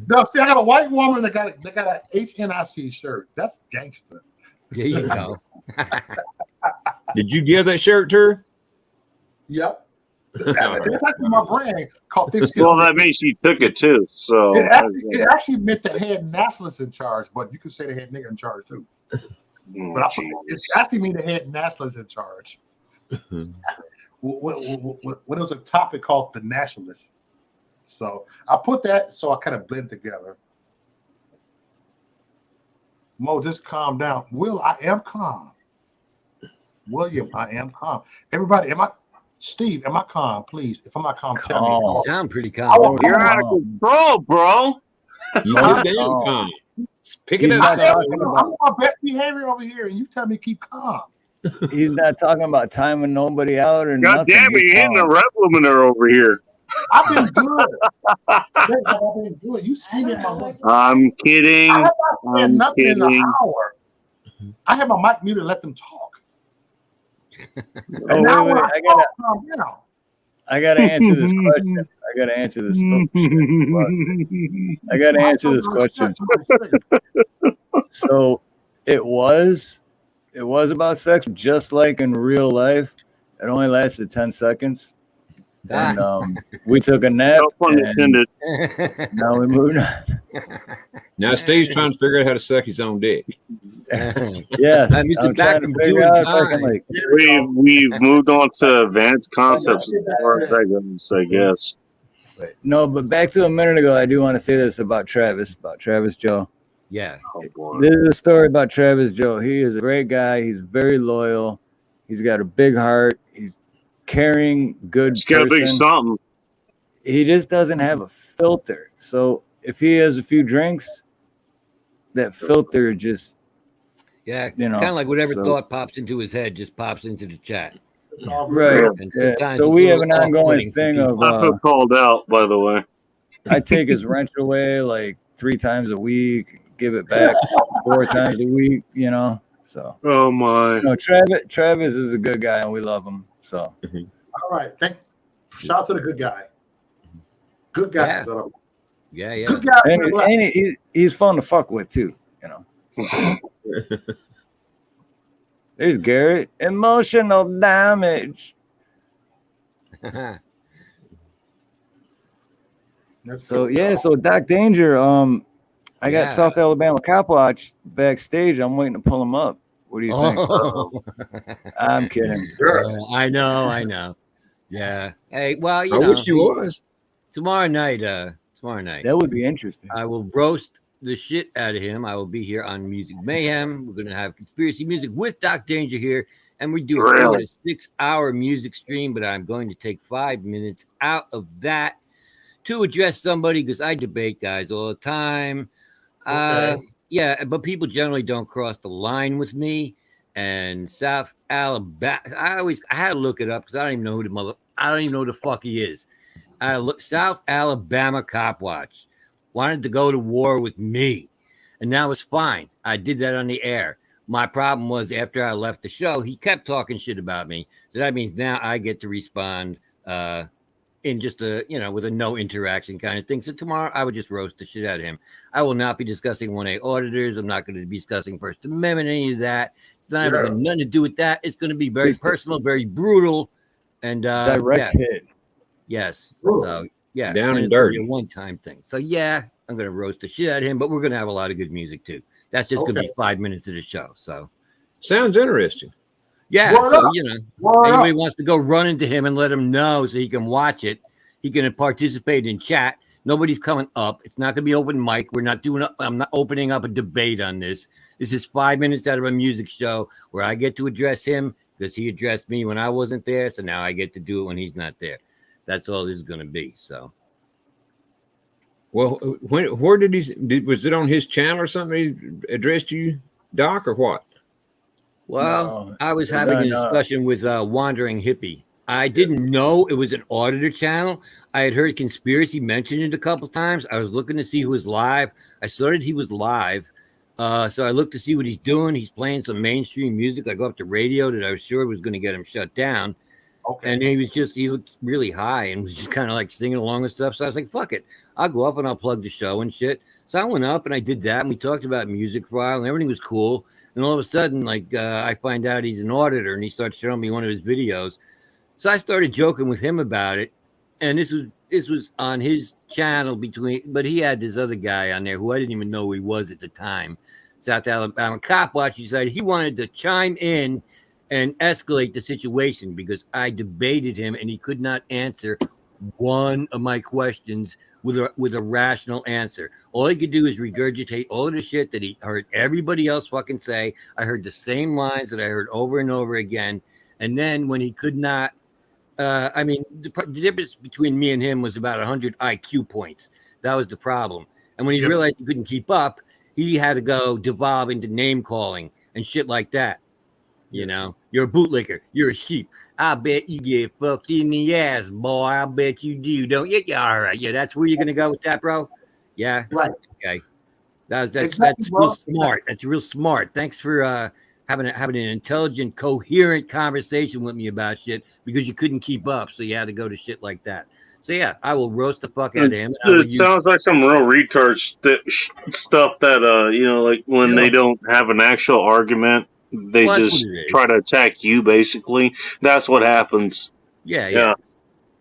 No, see, I got a white woman that got a HNIC shirt. That's gangster. There you go. Did you give that shirt to her? Yep. That's actually my brand called Thick Skin. Well, that means she took it too. So it actually meant the head nationalist in charge, but you could say the head nigga in charge too. But it actually mean the head nationalist in charge. When it was a topic called the nationalist. So I put that so I kind of blend together. Mo, just calm down. Will, I am calm. William, I am calm. Everybody, Steve, am I calm? Please, if I'm not calm, tell me. You sound pretty calm. You're out of control, bro. You're damn calm. Pick it up. I'm on my best behavior over here, and you tell me keep calm. He's not talking about timing nobody out or God nothing. damn it, you're hitting the red woman over here. I've been good. I've been good. You see me in my mic. I'm kidding. I have not said nothing in an hour. I have my mic muted and let them talk. Oh, now wait, when I talk, calm down. I gotta answer this question. I gotta answer this. I gotta answer this question. So it was about sex, just like in real life. It only lasted 10 seconds. And we took a nap. No pun intended. Now we moved on. Now Steve's trying to figure out how to suck his own dick. Yeah, I'm trying to figure out if I can, like, we've moved on to advanced concepts as far as that goes, I guess. No, but back to a minute ago, I do want to say this about Travis Joe. Yeah. This is a story about Travis Joe. He is a great guy. He's very loyal. He's got a big heart. He's caring, good He's got a big person. something. He just doesn't have a filter. So if he has a few drinks, that filter just, Yeah. you know, It's kind of like whatever so- thought pops into his head just pops into the chat. Right. And Yeah. sometimes So it's we a have an little ongoing off-putting for thing people. of I feel called out, by the way. I take his wrench away like 3 times a week, give it back 4 times a week, you know. So Oh my. no, Travis is a good guy and we love him. So All right. Shout out to the good guy. Good guys. Yeah, yeah. Good guy. and he's fun to fuck with too, you know. There's Garrett. Emotional damage. So yeah, so Doc Danger, I got Yeah. South Alabama Cop Watch backstage. I'm waiting to pull him up. What do you think? Oh. I'm kidding. Oh, I know. Yeah. Hey, well, you I know, wish you was. tomorrow night, That would be interesting. I will roast the shit out of him. I will be here on Music Mayhem. We're going to have conspiracy music with Doc Danger here, and we do a 4 to 6 hour music stream, but I'm going to take 5 minutes out of that to address somebody because I debate guys all the time. Yeah, but people generally don't cross the line with me. And South Alabama, I had to look it up because I don't even know who the fuck he is. I look South Alabama Cop Watch wanted to go to war with me, and that was fine. I did that on the air. My problem was after I left the show, he kept talking shit about me. So that means now I get to respond in just with a no interaction kind of thing. So tomorrow I would just roast the shit out of him. I will not be discussing 1A auditors. I'm not going to be discussing First Amendment, any of that. It's not having nothing to do with that. It's going to be very personal, very brutal, and Direct hit. Yes. So yeah, Down and it's gonna be dirty. a one-time thing. So yeah, I'm gonna roast the shit out of him, but we're gonna have a lot of good music too. That's just gonna be 5 minutes of the show. So sounds interesting. Yeah. Word So Word anybody up. wants to go run into him and let him know so he can watch it. He can participate in chat. Nobody's coming up. It's not gonna be open mic. I'm not opening up a debate on this. This is 5 minutes out of a music show where I get to address him because he addressed me when I wasn't there. So now I get to do it when he's not there. That's all this is going to be. So, well, where did was it on his channel or something? He addressed you, Doc, or what? Well, No, I was it's having a on, discussion with Wandering Hippie. I didn't know it was an auditor channel. I had heard Conspiracy mention it a couple times. I was looking to see who was live. I saw that he was live. So I looked to see what he's doing. He's playing some mainstream music. I go up to radio that I was sure was going to get him shut down. Okay. And he looked really high and was just kind of like singing along and stuff. So I was like, fuck it. I'll go up and I'll plug the show and shit. So I went up and I did that. And we talked about music for a while and everything was cool. And all of a sudden, I find out he's an auditor and he starts showing me one of his videos. So I started joking with him about it. And this was on his channel but he had this other guy on there who I didn't even know who he was at the time. South Alabama Cop Watch. He said he wanted to chime in and escalate the situation because I debated him and he could not answer one of my questions with a rational answer. All he could do is regurgitate all of the shit that he heard everybody else fucking say. I heard the same lines that I heard over and over again. And then when he could not, the difference between me and him was about 100 IQ points. That was the problem. And when he realized he couldn't keep up, he had to go devolve into name calling and shit like that. You know, you're a bootlicker. You're a sheep. I bet you get fucked in the ass, boy. I bet you do, don't you? Yeah, all right. Yeah, that's where you're gonna go with that, bro. Yeah. Right. Okay. That's Exactly, real bro. smart. That's real smart. Thanks for having an intelligent, coherent conversation with me about shit because you couldn't keep up, so you had to go to shit like that. So yeah, I will roast the fuck out of him. It sounds like some real retard stuff that like when they don't have an actual argument, they Well, that's just what it is. try to attack you. Basically, that's what happens. Yeah.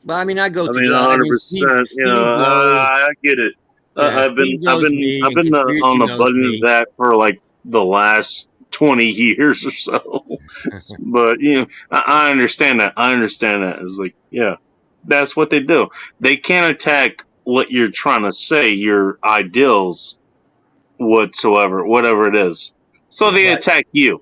But I mean, I go. I mean, 100%. I get it. I've been on the button of that for like the last 20 years or so. But I understand that. It's like, yeah, that's what they do. They can't attack what you're trying to say, your ideals, whatsoever, whatever it is. So they Right. attack you.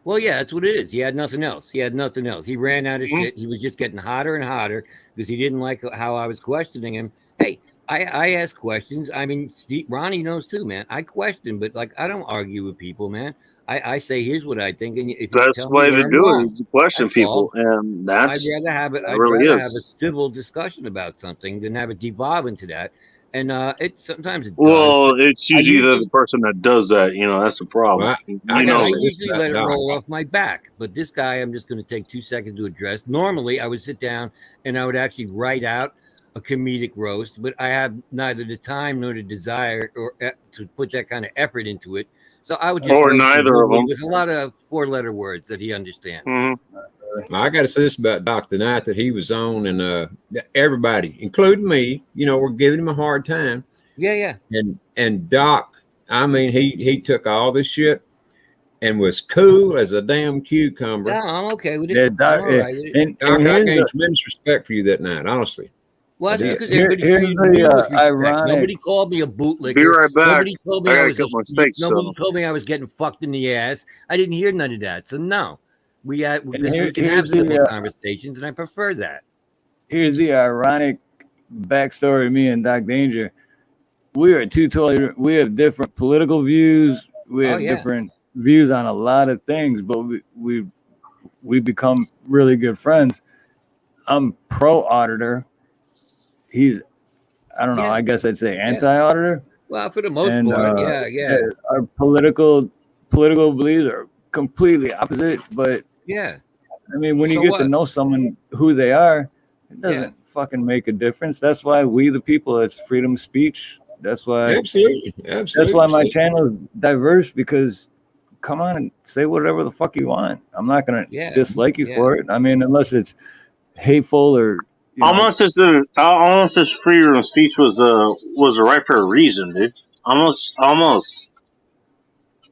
Well, yeah, that's what it is. He had nothing else. He had nothing else. He ran out of Mhm. shit. He was just getting hotter and hotter because he didn't like how I was questioning him. Hey, I ask questions. I mean, Ronnie knows too, man. I question, but like I don't argue with people, man. I say here's what I think, and if you That's tell the way me to where I'm do it. wrong, Is to question that's people, all. and I'd rather have it. that I'd really rather is. have a civil discussion about something than have it devolve into that. And it sometimes it does. Well, But it's I usually the usually person that does that. You know, that's the problem. Well, You I gotta I say know, this usually about let it Doc. roll off my back, but this guy, I'm just going to take 2 seconds to address. Normally, I would sit down and I would actually write out a comedic roast, but I have neither the time nor the desire or to put that kind of effort into it. So I would just or roast him neither of glibly them. with a lot of 4-letter words that he understands. Mhm. Well, I got to say this about Doc the night that he was on, and everybody, including me, were giving him a hard time. Yeah. And Doc, I mean, he took all this shit and was cool as a damn cucumber. Yeah, I'm okay with it. Yeah, I'm Doc, all right with it. and Doc, I here's gained the tremendous respect for you that night, honestly. Well, I that's did. because everybody here's treated me the with respect. ironic. Nobody called me a Be bootlicker. right back. Nobody told me I I gotta was cut my steaks. nobody So told me I was getting fucked in the ass. I didn't hear none of that. So no, we And because we can have here's civil the conversations, and I prefer that. here's the ironic backstory of me and Doc Danger. We are we have different political views. We Oh have yeah, different views on a lot of things, but we become really good friends. I'm pro auditor. He's, I don't know, yeah, I guess I'd say yeah. anti auditor. Well, for the most And part, yeah. our political beliefs are completely opposite. But Yeah. I mean, when you So get to what? know someone who they are, it Yeah. doesn't fucking make a difference. That's why we the people, it's freedom of speech. That's why my channel is diverse, because come on and say whatever the fuck you want. I'm not gonna Yeah. dislike you Yeah. for it. I mean, unless it's hateful or almost as freedom of speech was a right for a reason, dude. Almost.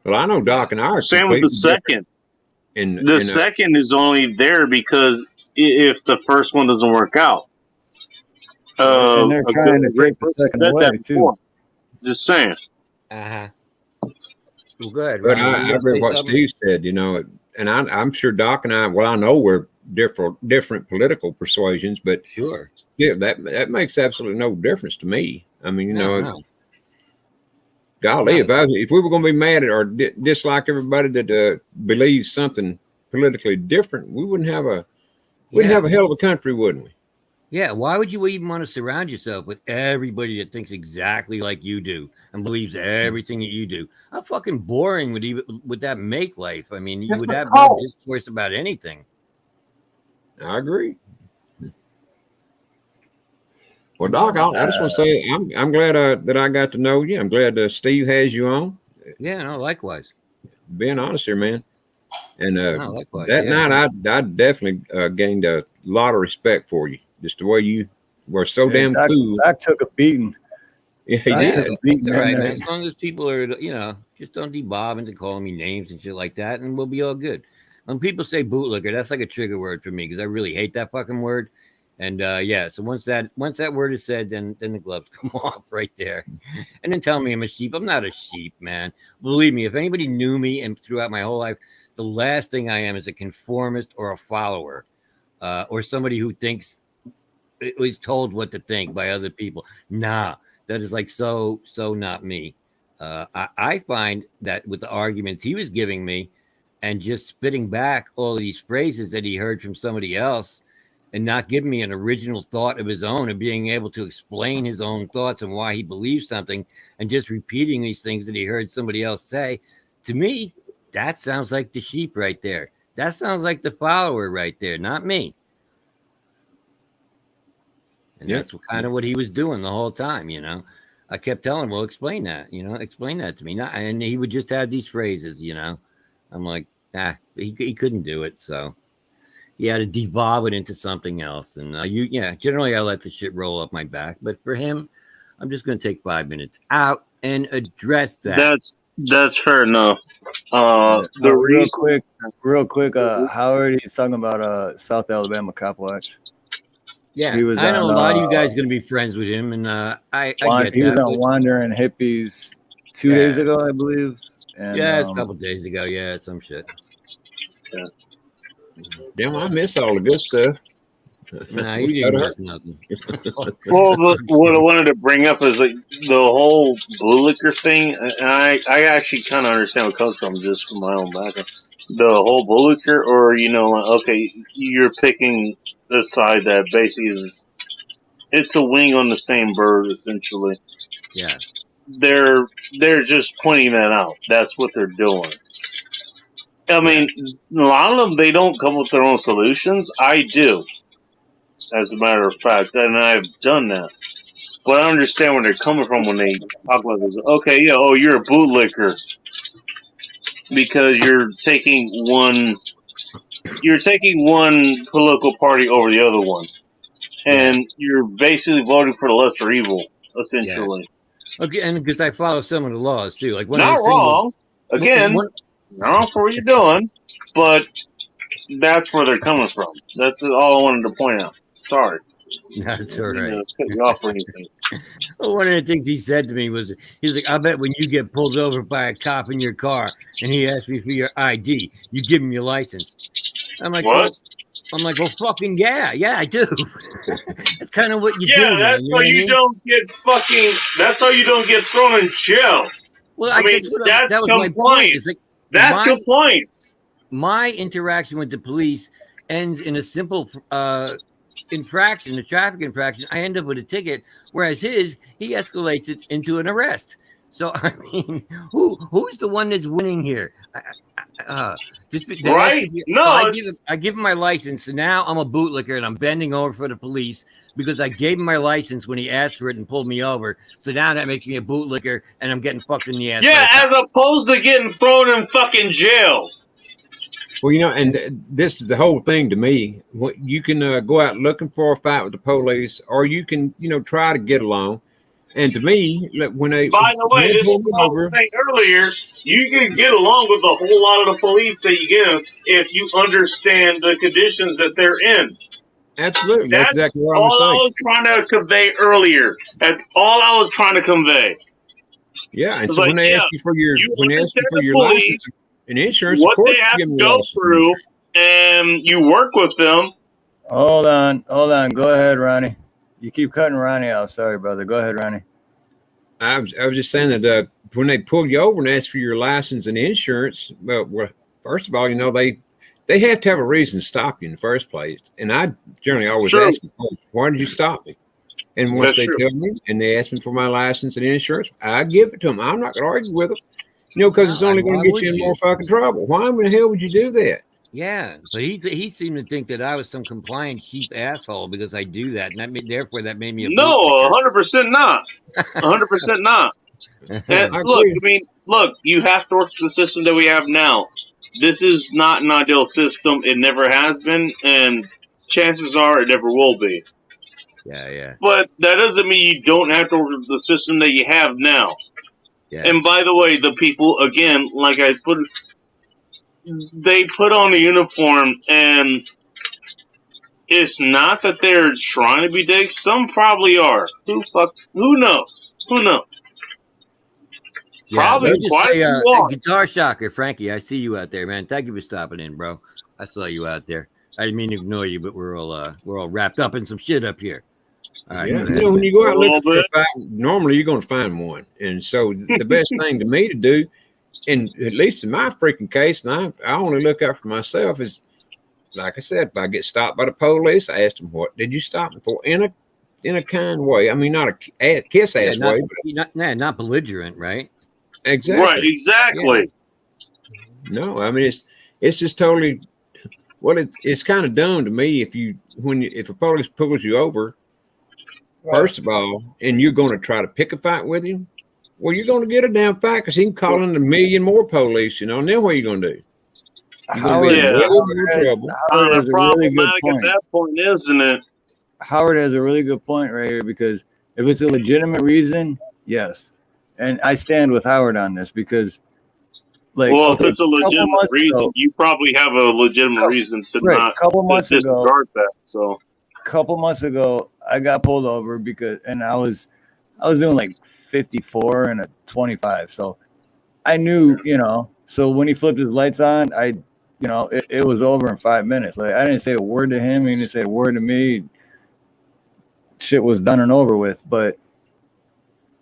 Well, I know Doc and I are Same with the completely different. second. In The second is only there because if the first one doesn't work out. and they're trying to A great take the person second said away that too. before. Just saying. Uh-huh. Well, good, But Ronnie. I agree with what Steve said, and I'm sure Doc and I, well, I know we're different political persuasions, but Sure. Yeah, that makes absolutely no difference to me. I mean, No. golly, if we were going to be mad at or dislike everybody that believes something politically different, we wouldn't have a hell of a country, wouldn't we? Yeah, why would you even want to surround yourself with everybody that thinks exactly like you do and believes everything that you do? How fucking boring would that make life? I mean, you would have no discourse about anything. I agree. Well, Doc, I just want to say I'm glad that I got to know you. I'm glad Steve has you on. Yeah, no, likewise. Being honest here, man. And likewise, that yeah. night, I definitely gained a lot of respect for you. Just the way you were so damn cool. Doc took a beating. Yeah, he Yeah, did. that's all right, man. As long as people are, just don't devolve into calling me names and shit like that, and we'll be all good. When people say bootlicker, that's like a trigger word for me because I really hate that fucking word. And so once that word is said, then the gloves come off right there. And then tell me I'm a sheep. I'm not a sheep, man. Believe me, if anybody knew me and throughout my whole life, the last thing I am is a conformist or a follower, or somebody who thinks it was told what to think by other people. Nah, that is like so not me. I find that with the arguments he was giving me and just spitting back all of these phrases that he heard from somebody else and not giving me an original thought of his own and being able to explain his own thoughts and why he believes something and just repeating these things that he heard somebody else say, to me, that sounds like the sheep right there. That sounds like the follower right there, not me. And that's kind of what he was doing the whole time, I kept telling him, well, explain that, explain that to me. And he would just have these phrases, I'm like, he couldn't do it. So he had to devolve it into something else. And generally I let the shit roll up my back. But for him, I'm just going to take 5 minutes out and address that. That's fair enough. Real quick, Howard, he's talking about South Alabama Cop Watch. Yeah, he was I know on, a lot of you guys are going to be friends with him, and I get he was that. on Wandering Hippies 2 days ago, I believe. And, yeah, it's a couple days ago. Yeah, some shit. Yeah. Damn, I miss all the good stuff. Nah, you didn't miss nothing. Well, what I wanted to bring up is like the whole blue liquor thing. And I actually kind of understand what comes from just from my own background. The whole blue liquor, or okay, you're picking the side that basically is it's a wing on the same bird essentially. Yeah. They're just pointing that out. That's what they're doing. I mean, a lot of them they don't come with their own solutions. I do, as a matter of fact, and I've done that. But I understand where they're coming from when they talk about this. Okay, yeah, oh, you're a bootlicker because you're taking one political party over the other one, and you're basically voting for the lesser evil, essentially. Yeah. Okay, and because I follow some of the laws too, like one Not of these things wrong. Again, not wrong for what you're doing, but that's where they're coming from. That's all I wanted to point out. Sorry. That's all right. Cut you off or anything. Well, one of the things he said to me was, he was like, I bet when you get pulled over by a cop in your car and he asks you for your ID, you give him your license. I'm like, what? Well, fucking yeah, I do. That's kind of what you do. Yeah, that's man, so you don't get that's how you don't get thrown in jail. Well, I mean, that was my point. It's like, that's compliance. My interaction with the police ends in a simple infraction, a traffic infraction. I end up with a ticket, whereas he escalates it into an arrest. So I mean, who's the one that's winning here? Right? No, I give him my license, and now I'm a bootlicker, and I'm bending over for the police because I gave him my license when he asked for it and pulled me over. So now that makes me a bootlicker, and I'm getting fucked in the ass. Yeah, as opposed to getting thrown in fucking jail. Well, and this is the whole thing to me. You can go out looking for a fight with the police, or you can, try to get along. And to me, when they by the way, this is what I was saying earlier. You can get along with a whole lot of the police that you get if you understand the conditions that they're in. Absolutely, that's exactly what I was saying. All I was trying to convey earlier. That's all I was trying to convey. Yeah, and so when they ask you for your license and insurance, what of course, they have to go through, and you work with them. Hold on. Go ahead, Ronnie. You keep cutting Ronnie out. Sorry, brother. Go ahead, Ronnie. I was just saying that when they pull you over and ask for your license and insurance, well, first of all, they have to have a reason to stop you in the first place. And I generally always ask them, why did you stop me? And once they tell me and they ask me for my license and insurance, I give it to them. I'm not going to argue with them, because it's only going to get you in more fucking trouble. Why in the hell would you do that? Yeah, but he seemed to think that I was some compliant cheap asshole because I do that, and that made me a 100% not. 100% not. And look, you have to work the system that we have now. This is not an ideal system. It never has been, and chances are it never will be. Yeah. But that doesn't mean you don't have to work with the system that you have now. Yeah. And by the way, the people, again, like I put it, they put on a uniform, and it's not that they're trying to be dicks. Some probably are. Who knows? Yeah, probably quite Guitar Shocker, Frankie. I see you out there, man. Thank you for stopping in, bro. I saw you out there. I didn't mean to ignore you, but we're all wrapped up in some shit up here. All right, when you go out looking for a fight, normally you're going to find one, and so the best thing to me to do. And at least in my freaking case, and I only look out for myself, is like I said, if I get stopped by the police, I ask them, what did you stop me for? In a kind way. I mean, not a kiss ass way. Not belligerent, right? Exactly. Right, exactly. Yeah. No, I mean, it's just totally, it's kind of dumb to me if a police pulls you over, first of all, and you're going to try to pick a fight with him. Well, you're going to get a damn fight because he can call in 1 million more police, and then what are you going to do? Howard is problematic at that point, isn't it? Howard has a really good point right here, because if it's a legitimate reason, yes. And I stand with Howard on this because, if it's a legitimate reason, you probably have a legitimate reason to not disregard that. So, a couple months ago, I got pulled over and I was doing like 54 and a 25. So I knew, so when he flipped his lights on, it was over in 5 minutes. Like, I didn't say a word to him. He didn't say a word to me. Shit was done and over with. But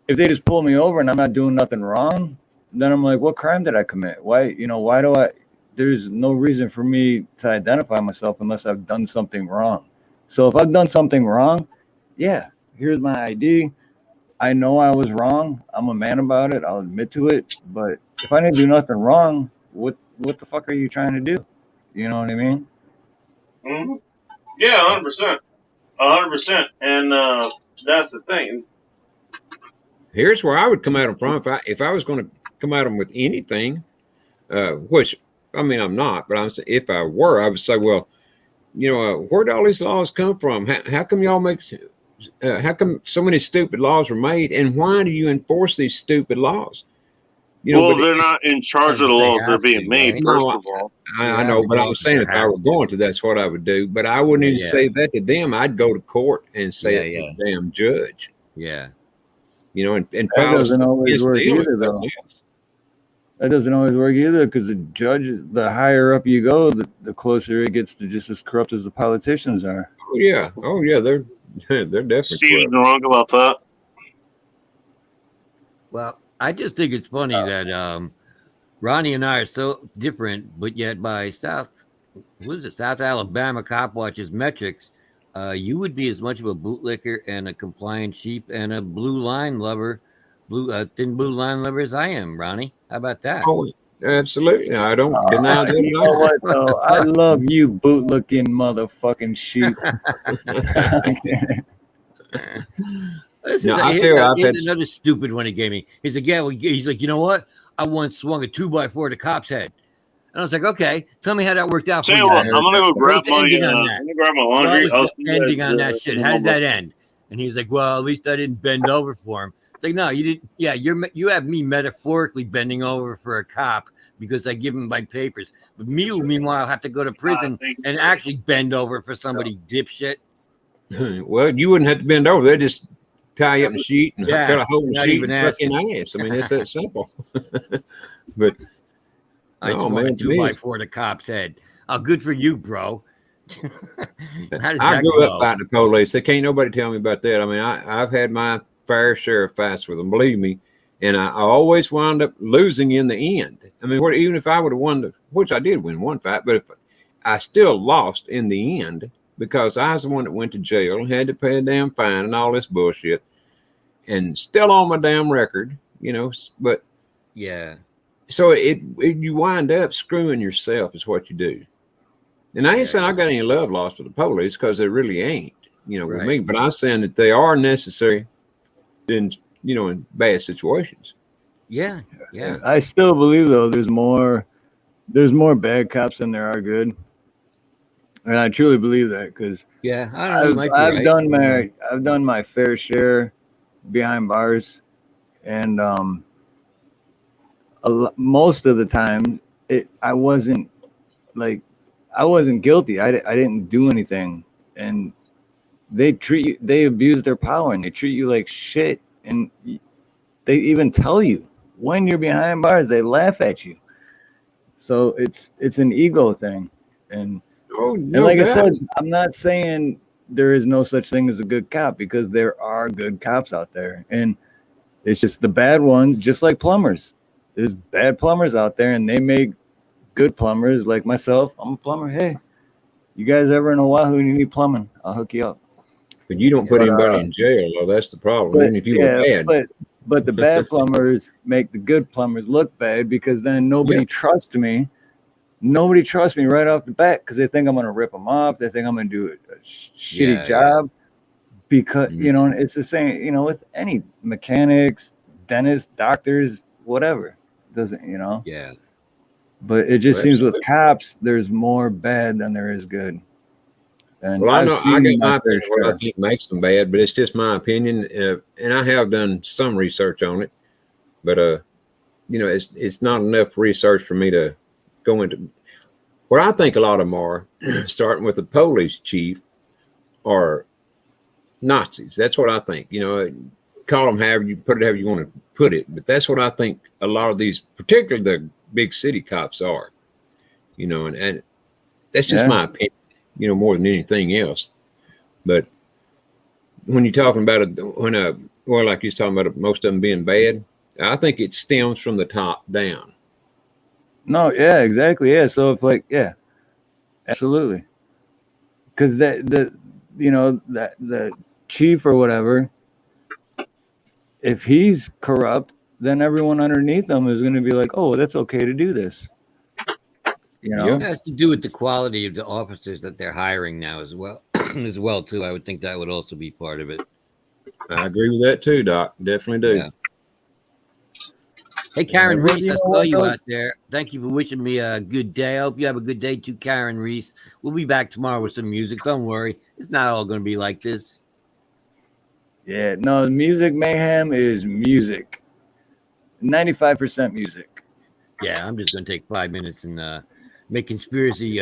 if they just pull me over and I'm not doing nothing wrong, then I'm like, what crime did I commit? Why do there's no reason for me to identify myself unless I've done something wrong. So if I've done something wrong, yeah, here's my ID. I know I was wrong. I'm a man about it. I'll admit to it. But if I didn't do nothing wrong, what the fuck are you trying to do? You know what I mean? Mm-hmm. Yeah, 100%. 100%. And that's the thing. Here's where I would come at them from if I was going to come at them with anything, which I mean I'm not, but if I were, I would say, well, where do all these laws come from? How come y'all make? How come so many stupid laws were made, and why do you enforce these stupid laws? Well, they're not in charge of the laws that are being made. Right? First of all, I know, but I was saying if I were going to, that's what I would do. But I wouldn't even say that to them. I'd go to court and say it to the damn judge. Yeah. And that doesn't always work either, though. That doesn't always work either, because the judge, the higher up you go, the closer it gets to just as corrupt as the politicians are. Oh yeah, they're definitely. Steve's wrong about that. Well, I just think it's funny that Ronnie and I are so different, but yet by South Alabama cop watches metrics, you would be as much of a bootlicker and a compliant sheep and a thin blue line lover as I am, Ronnie. How about that? Oh, absolutely. I don't deny that. You know what, though? I love you, boot-looking motherfucking sheep. Here's another stupid one he gave me. He's like, he's like, you know what? I once swung a 2x4 at a cop's head. And I was like, okay, tell me how that worked out for you. I'm gonna go grab my laundry. Ending on that shit. How did that end? And he's like, well, at least I didn't bend over for him. It's like, no, you didn't. Yeah, you have me metaphorically bending over for a cop because I give him my papers. But you, meanwhile, have to go to prison and actually bend over for somebody, dipshit. Well, you wouldn't have to bend over. They just tie you up in a sheet and cut a hole in the sheet and fucking ass. I mean, it's that simple. But I swung a 2x4 at a cop's head. Oh, good for you, bro. I grew up fighting the police. There can't nobody tell me about that. I mean, I've had my fair share of fights with them, believe me. And I always wound up losing in the end. I mean, even if I would have won, which I did win one fight, but if I still lost in the end because I was the one that went to jail and had to pay a damn fine and all this bullshit, and still on my damn record, But yeah, so you wind up screwing yourself is what you do. And I ain't saying I got any love lost for the police because they really ain't, with me. But I'm saying that they are necessary in bad situations. Yeah. I still believe though there's more bad cops than there are good, and I truly believe that because I've done my fair share behind bars, and most of the time I wasn't guilty. I didn't do anything, and they abuse their power and they treat you like shit, and they even tell you when you're behind bars. They laugh at you. So it's an ego thing, and I said, I'm not saying there is no such thing as a good cop, because there are good cops out there, and it's just the bad ones, just like plumbers. There's bad plumbers out there, and they make good plumbers like myself. I'm a plumber. Hey, you guys ever in Oahu and you need plumbing, I'll hook you up. But you don't put anybody in jail, though. That's the problem. But, even if you were bad. But the bad plumbers make the good plumbers look bad, because then nobody trusts me. Nobody trusts me right off the bat because they think I'm going to rip them off. They think I'm going to do a shitty job. Because, it's the same, with any mechanics, dentists, doctors, whatever. Doesn't, Yeah. But it just seems with cops, there's more bad than there is good. And I got my opinion what I think makes them bad, but it's just my opinion. And I have done some research on it, but it's not enough research for me to go into. What I think a lot of them are, starting with the police chief, are Nazis. That's what I think. call them however you want to put it, but that's what I think a lot of these, particularly the big city cops, are. And that's just my opinion. More than anything else. But when you're talking about like you're talking about most of them being bad, I think it stems from the top down. No, yeah, exactly. Yeah. So if absolutely. Because the chief or whatever, if he's corrupt, then everyone underneath him is going to be like, oh, that's okay to do this. It has to do with the quality of the officers that they're hiring now as well. Too. I would think that would also be part of it. I agree with that too, Doc. Definitely do. Yeah. Hey, Karen Reese, I saw you out there. Thank you for wishing me a good day. I hope you have a good day too, Karen Reese. We'll be back tomorrow with some music. Don't worry. It's not all going to be like this. Yeah, no, Music Mayhem is music. 95% music. Yeah, I'm just going to take 5 minutes and make Conspiracy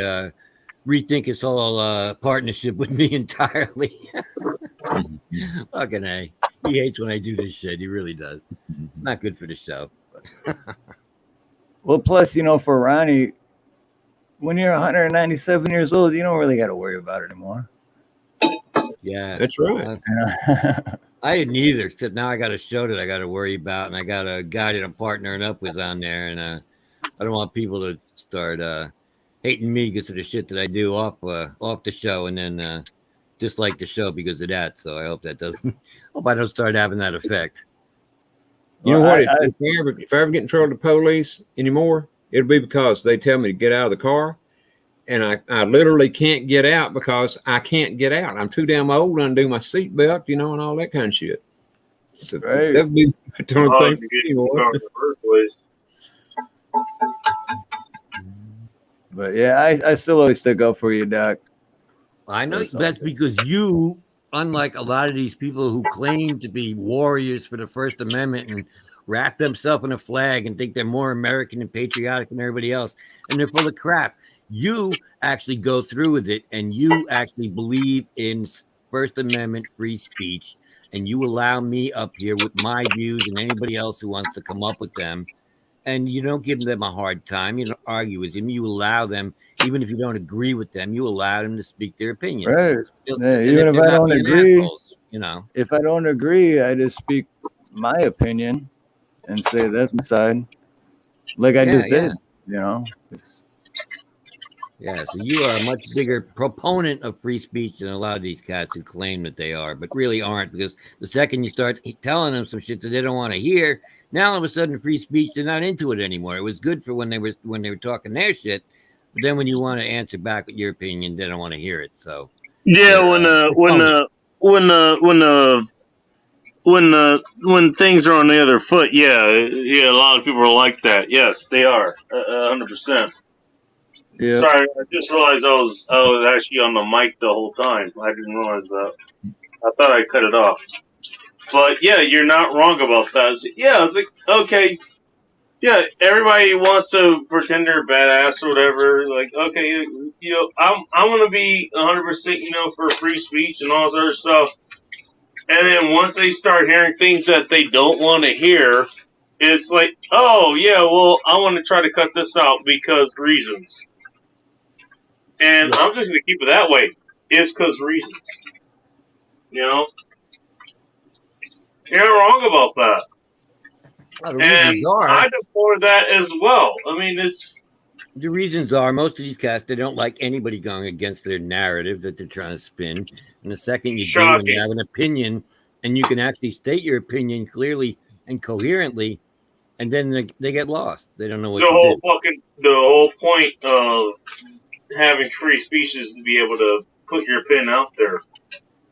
rethink his whole partnership with me entirely. Fucking A. He hates when I do this shit. He really does. It's not good for the show. Well, plus, for Ronnie, when you're 197 years old, you don't really got to worry about it anymore. Yeah. That's right. I didn't either, except now I got a show that I got to worry about, and I got a guy that I'm partnering up with on there, and I don't want people to start hating me because of the shit that I do off the show, and then dislike the show because of that. So I hope that doesn't. Hope I don't start having that effect. You know what? If I ever get in trouble with the police anymore, it'll be because they tell me to get out of the car, and I literally can't get out because I can't get out. I'm too damn old to undo my seatbelt, and all that kind of shit. So that'd be the only thing anymore. But yeah, I still always stick up for you, Doc. I know that's because you, unlike a lot of these people who claim to be warriors for the First Amendment and wrap themselves in a flag and think they're more American and patriotic than everybody else, and they're full of crap. You actually go through with it, and you actually believe in First Amendment free speech, and you allow me up here with my views and anybody else who wants to come up with them. And you don't give them a hard time. You don't argue with them. You allow them, even if you don't agree with them, you allow them to speak their opinions. Right. Yeah, even if I don't agree, assholes, if I don't agree, I just speak my opinion and say that's my side, like I just did. Yeah, so you are a much bigger proponent of free speech than a lot of these cats who claim that they are, but really aren't, because the second you start telling them some shit that they don't want to hear, now all of a sudden free speech, they're not into it anymore. It was good for when they were talking their shit, but then when you want to answer back with your opinion, they don't want to hear it. So yeah, when things are on the other foot, a lot of people are like that. Yes, they are 100%. Yeah. Sorry, I just realized I was actually on the mic the whole time. I didn't realize that. I thought I cut it off. But yeah, you're not wrong about that. It's like, okay, yeah, everybody wants to pretend they're badass or whatever. Like, okay, I'm gonna be 100%, for free speech and all this other stuff. And then once they start hearing things that they don't want to hear, it's like, oh yeah, well, I want to try to cut this out because reasons. And I'm just gonna keep it that way. It's because reasons. You're not wrong about that. And I deplore that as well. I mean, the reasons are most of these cats, they don't like anybody going against their narrative that they're trying to spin. And the second you do, and you have an opinion, and you can actually state your opinion clearly and coherently, and then they get lost. They don't know what to do. The whole point of having free speech is to be able to put your opinion out there.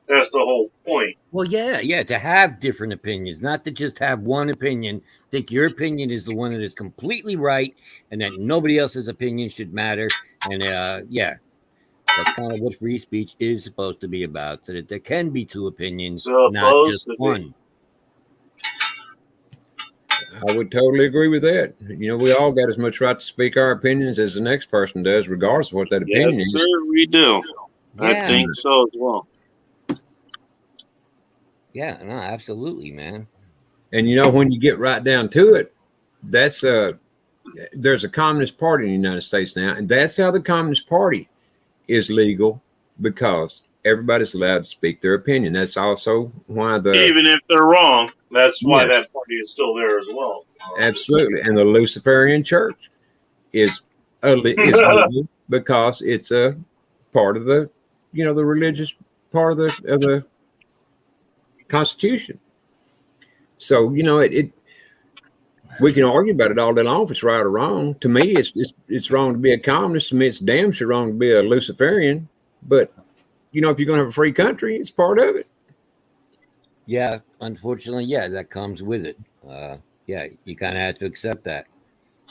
That's the whole point. Well, yeah, to have different opinions, not to just have one opinion. Think your opinion is the one that is completely right, and that nobody else's opinion should matter. And that's kind of what free speech is supposed to be about, so that there can be two opinions, not just one. I would totally agree with that. We all got as much right to speak our opinions as the next person does, regardless of what that opinion is. Yes, sir, we do. I think so as well. Yeah, no, absolutely, man. And you know, when you get right down to it, that's there's a Communist Party in the United States now, and that's how the Communist Party is legal, because everybody's allowed to speak their opinion. That's also why Even if they're wrong, that's why Yes. that party is still there as well. Absolutely, and the Luciferian Church is legal because it's a part of the, you know, the religious part of the Constitution. So you know, it we can argue about it all day long if it's right or wrong. To me, it's wrong to be a communist. To me, it's damn sure wrong to be a Luciferian. But you know, if you're going to have a free country, it's part of it. Yeah, unfortunately, yeah, that comes with it. Yeah, you kind of have to accept that.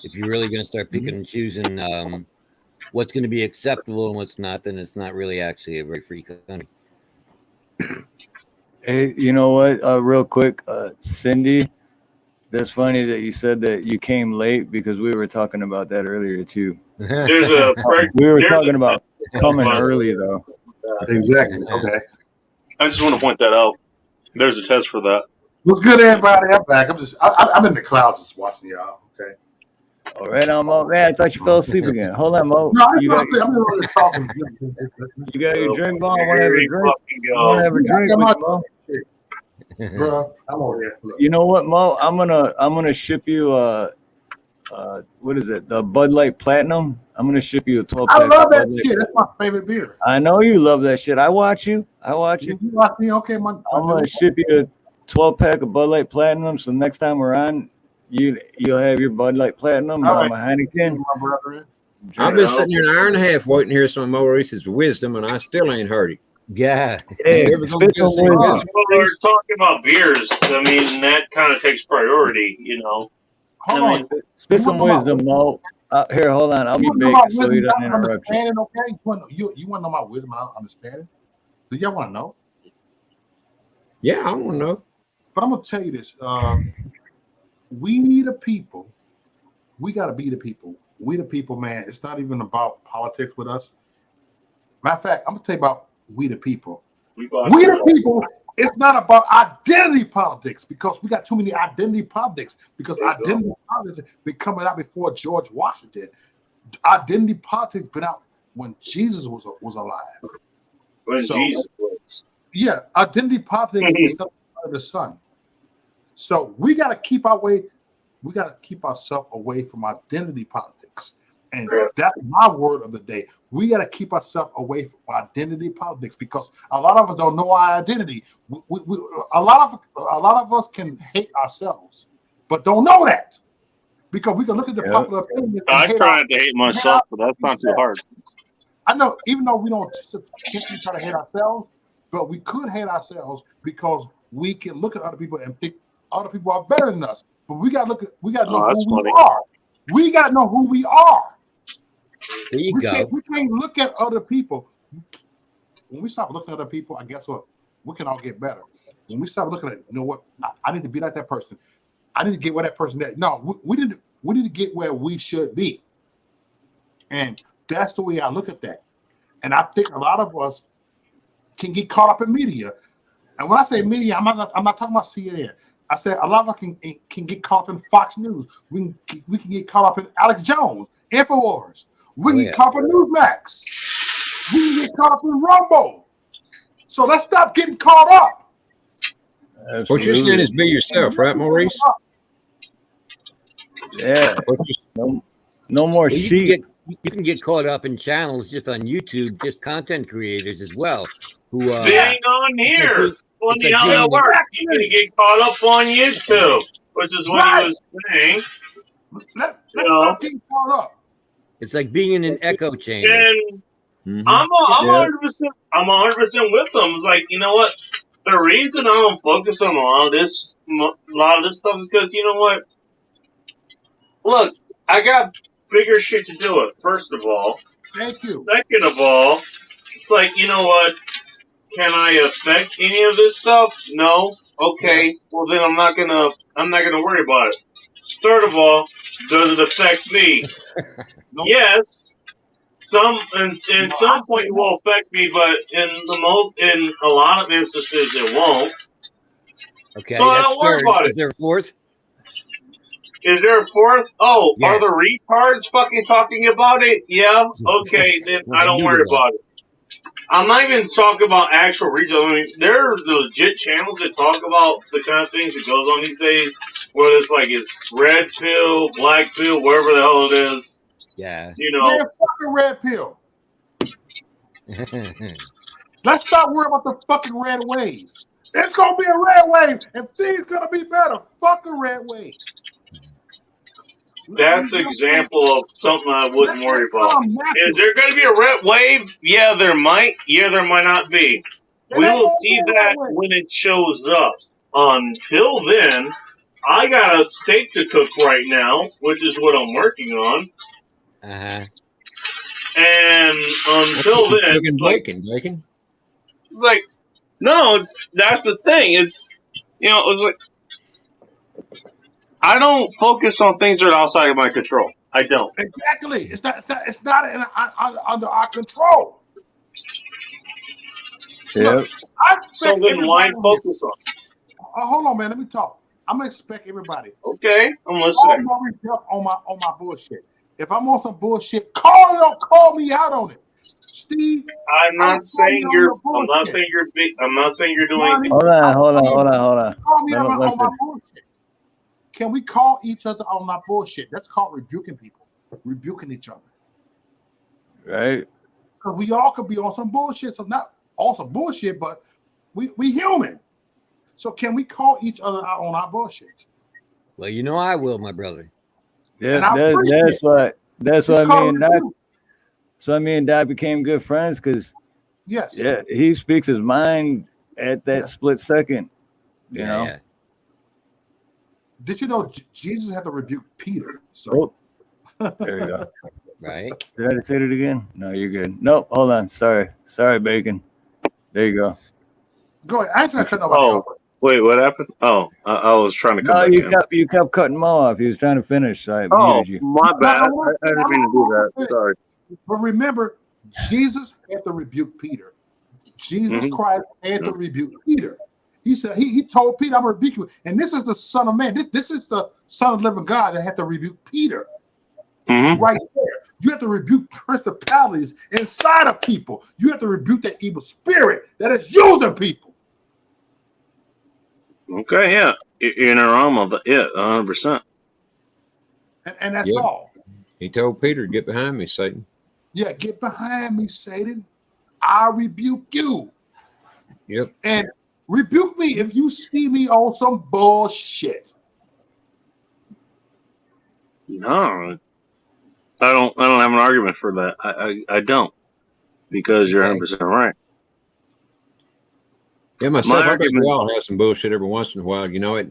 If you're really going to start picking and choosing what's going to be acceptable and what's not, then it's not really actually a very free country. Hey, you know what? Real quick, Cindy, that's funny that you said that you came late, because we were talking about that earlier too. There's a We were talking about coming early though. Exactly. Okay. I just want to point that out. There's a test for that. What's good, everybody? I'm back. I'm in the clouds just watching y'all. Okay. All right, Mo. Man, I thought you fell asleep again. Hold on, Mo. No, You got I'm just talking. you got your drink on. Want to have a Very drink? fucking go. Want to have a drink with you, Mo? Bro, I'm over here. Look. You know what, Mo? I'm gonna ship you what is it? The Bud Light Platinum. I'm gonna ship you a 12 pack. I love that shit. That's my favorite beer. I know you love that shit. I watch you. You watch me? Okay, I'm gonna ship you a 12 pack of Bud Light Platinum. So next time we're on, you'll have your Bud Light Platinum. All I'm a Heineken. my brother. I've been sitting here an hour and a half waiting to hear some of Maurice's wisdom, and I still ain't heard it. Yeah. Hey, Never gonna spit get some some wisdom. Well, we're talking about beers. I mean, that kind of takes priority, you know. Hold I on. mean, Spit some wisdom, Mo. Here, hold on. I'll be You want to know back my so wisdom? he doesn't I interrupt you. understand it, okay? You want to know my wisdom? I understand it. Do y'all want to know? Yeah, I want to know. But I'm gonna tell you this. We the people, we gotta be the people. We the people, man. It's not even about politics with us. Matter of fact, I'm gonna tell you about we the people. We the people. It's not about identity politics, because we got too many identity politics. Because identity politics been coming out before George Washington. Identity politics been out when Jesus was alive. when Jesus was. Yeah, identity politics is not part of the sun. So we got to keep our way. We got to keep ourselves away from identity politics, and that's my word of the day. We got to keep ourselves away from identity politics, because a lot of us don't know our identity. A lot of us can hate ourselves, but don't know that, because we can look at the popular opinion. I tried to hate myself, but that's not too hard. I know, even though we don't try to hate ourselves, but we could hate ourselves, because we can look at other people and think other people are better than us. But we got to know who we are. We got to know who we are. There you go. We can't look at other people. When we stop looking at other people, I guess what? We can all get better. When we stop looking at, you know what? I need to be like that person. I need to get where that person is. No, we need to get where we should be. And that's the way I look at that. And I think a lot of us can get caught up in media. And when I say media, I'm not talking about CNN. I said a lot of us can get caught up in Fox News. We can get caught up in Alex Jones, InfoWars. We can get caught up in Newsmax. We can get caught up in Rumble. So let's stop getting caught up. Absolutely. What you're saying is be yourself, right, Maurice? Yeah. No more sheep. You can get caught up in channels just on YouTube, just content creators as well. Who Being on here. Funny how that works. You can get caught up on YouTube, which is what he was saying. Let's stop getting caught up. It's like being in an echo chamber. And I'm 100%. I'm 100% with them. It's like, you know what? The reason I don't focus on a lot of this stuff is because, you know what? Look, I got bigger shit to do it. First of all, thank you. Second of all, it's like, you know what? Can I affect any of this stuff? No. Okay. Well, then I'm not gonna worry about it. Third of all, does it affect me? Yes. In some point it will affect me, but in a lot of instances it won't. Okay, So that's don't worry third. about Is it. there a fourth? Is there a fourth? Oh, Yeah. are the retards fucking talking about it? Yeah. Okay, then Well, I don't knew worry there was. about it. I'm not even talking about actual regional. I mean, there are legit channels that talk about the kind of things that goes on these days. Whether it's like it's red pill, black pill, whatever the hell it is. Yeah. You know. Man, fucking red pill. Let's stop worrying about the fucking red wave. It's gonna be a red wave, and things gonna be better. Fuck a red wave. That's an example of something I wouldn't worry about. calm Is naturally. there going to be a red wave? Yeah, there might. Yeah, there might not be. It We ain't will gonna see be a red that wave. when it shows up. Until then, I got a steak to cook right now, which is what I'm working on. Uh-huh. And until then, Cooking bacon. like, no, that's the thing. It's like I don't focus on things that are outside of my control. I don't. Exactly. It's not under our control. Yep. I So expect then why everybody. focus on it? Hold on, man. Let me talk. I'm gonna expect everybody. Okay, I'm All listening. my report on my bullshit. If I'm on some bullshit, call me out on it. Steve, I'm not saying on you're. your I'm not bullshit. saying you're big. I'm not saying you're doing Ronnie, anything. Hold on. Call me Let him on my listen. bullshit. Can we call each other on our bullshit? That's called rebuking people, rebuking each other. Right. Because we all could be on some bullshit. So not on some bullshit, but we human. So can we call each other out on our bullshit? Well, you know I will, my brother. Yeah, And I appreciate that's why It's me called and Doc. rebuke. So me and Doc became good friends because Yes. yeah, he speaks his mind at that split second. You know. Yeah. Did you know Jesus had to rebuke Peter? So There you go. Right. Did I say it again? No, you're good. Nope. Hold on. Sorry, Bacon. There you go. Go ahead. I ain't trying to cut nobody off. Wait, what happened? Oh, I was trying to come No, back in. you kept cutting Mo off. He was trying to finish. So I Oh, muted you. my bad. I No, didn't mean to do that. Sorry. But remember, Jesus had to rebuke Peter. Jesus Christ had to rebuke Peter. He said, he told Peter, I'm going to rebuke you. And this is the Son of Man. This is the Son of the living God that had to rebuke Peter. Right there. You have to rebuke principalities inside of people. You have to rebuke that evil spirit that is using people. Okay, yeah. You're in the realm of it. Yeah, 100%. And that's all. He told Peter, "Get behind me, Satan." Yeah, get behind me, Satan. I rebuke you. Yep. And rebuke me if you see me on some bullshit. No, I don't have an argument for that. I don't, because you're 100% right. Yeah, myself, My I think we argument- all have some bullshit every once in a while. You know it,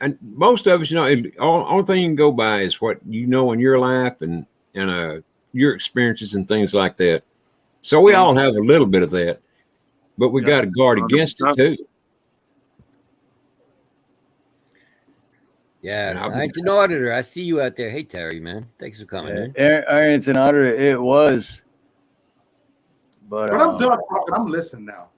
and most of us, you know, only thing you can go by is what you know in your life and your experiences and things like that. So we all have a little bit of that, but we got to guard against it too. Yeah, Arrington Auditor, I see you out there. Hey, Terry, man. Thanks for coming in. Arrington Auditor, it was. But I'm done talking. I'm listening now.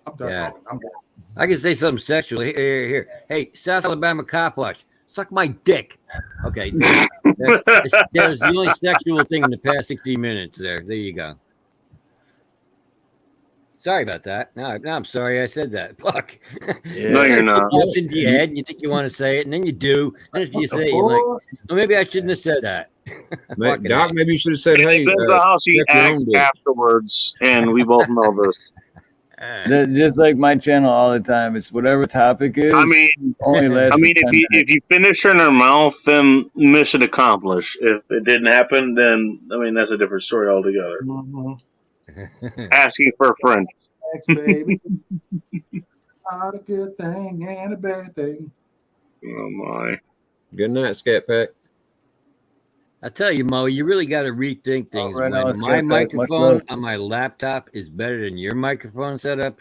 I'm done Yeah. talking. I'm done. I can say something sexual. Here. Hey, South Alabama cop watch. Suck my dick. Okay. There's the only sexual thing in the past 60 minutes there. There you go. Sorry about that. No, I'm sorry I said that. Fuck. Yeah. No, you're not. It pops into your head and you think you want to say it, and then you do. And if you say it, you're like, well, maybe I shouldn't have said that. Doc, maybe you should have said, "Hey, Depends on how she check your own acts dick." afterwards, and we both know this. Just like my channel all the time, it's whatever topic is. I mean, only lasts for 10 if you finish her in her mouth, then mission accomplished. If it didn't happen, then I mean that's a different story altogether. Asking for a friend. Thanks, baby. Not a good thing and a bad thing. Oh my! Good night, Scat Pack. I tell you, Mo, you really got to rethink things. right now When it's my got that much microphone love. on my laptop is better than your microphone setup,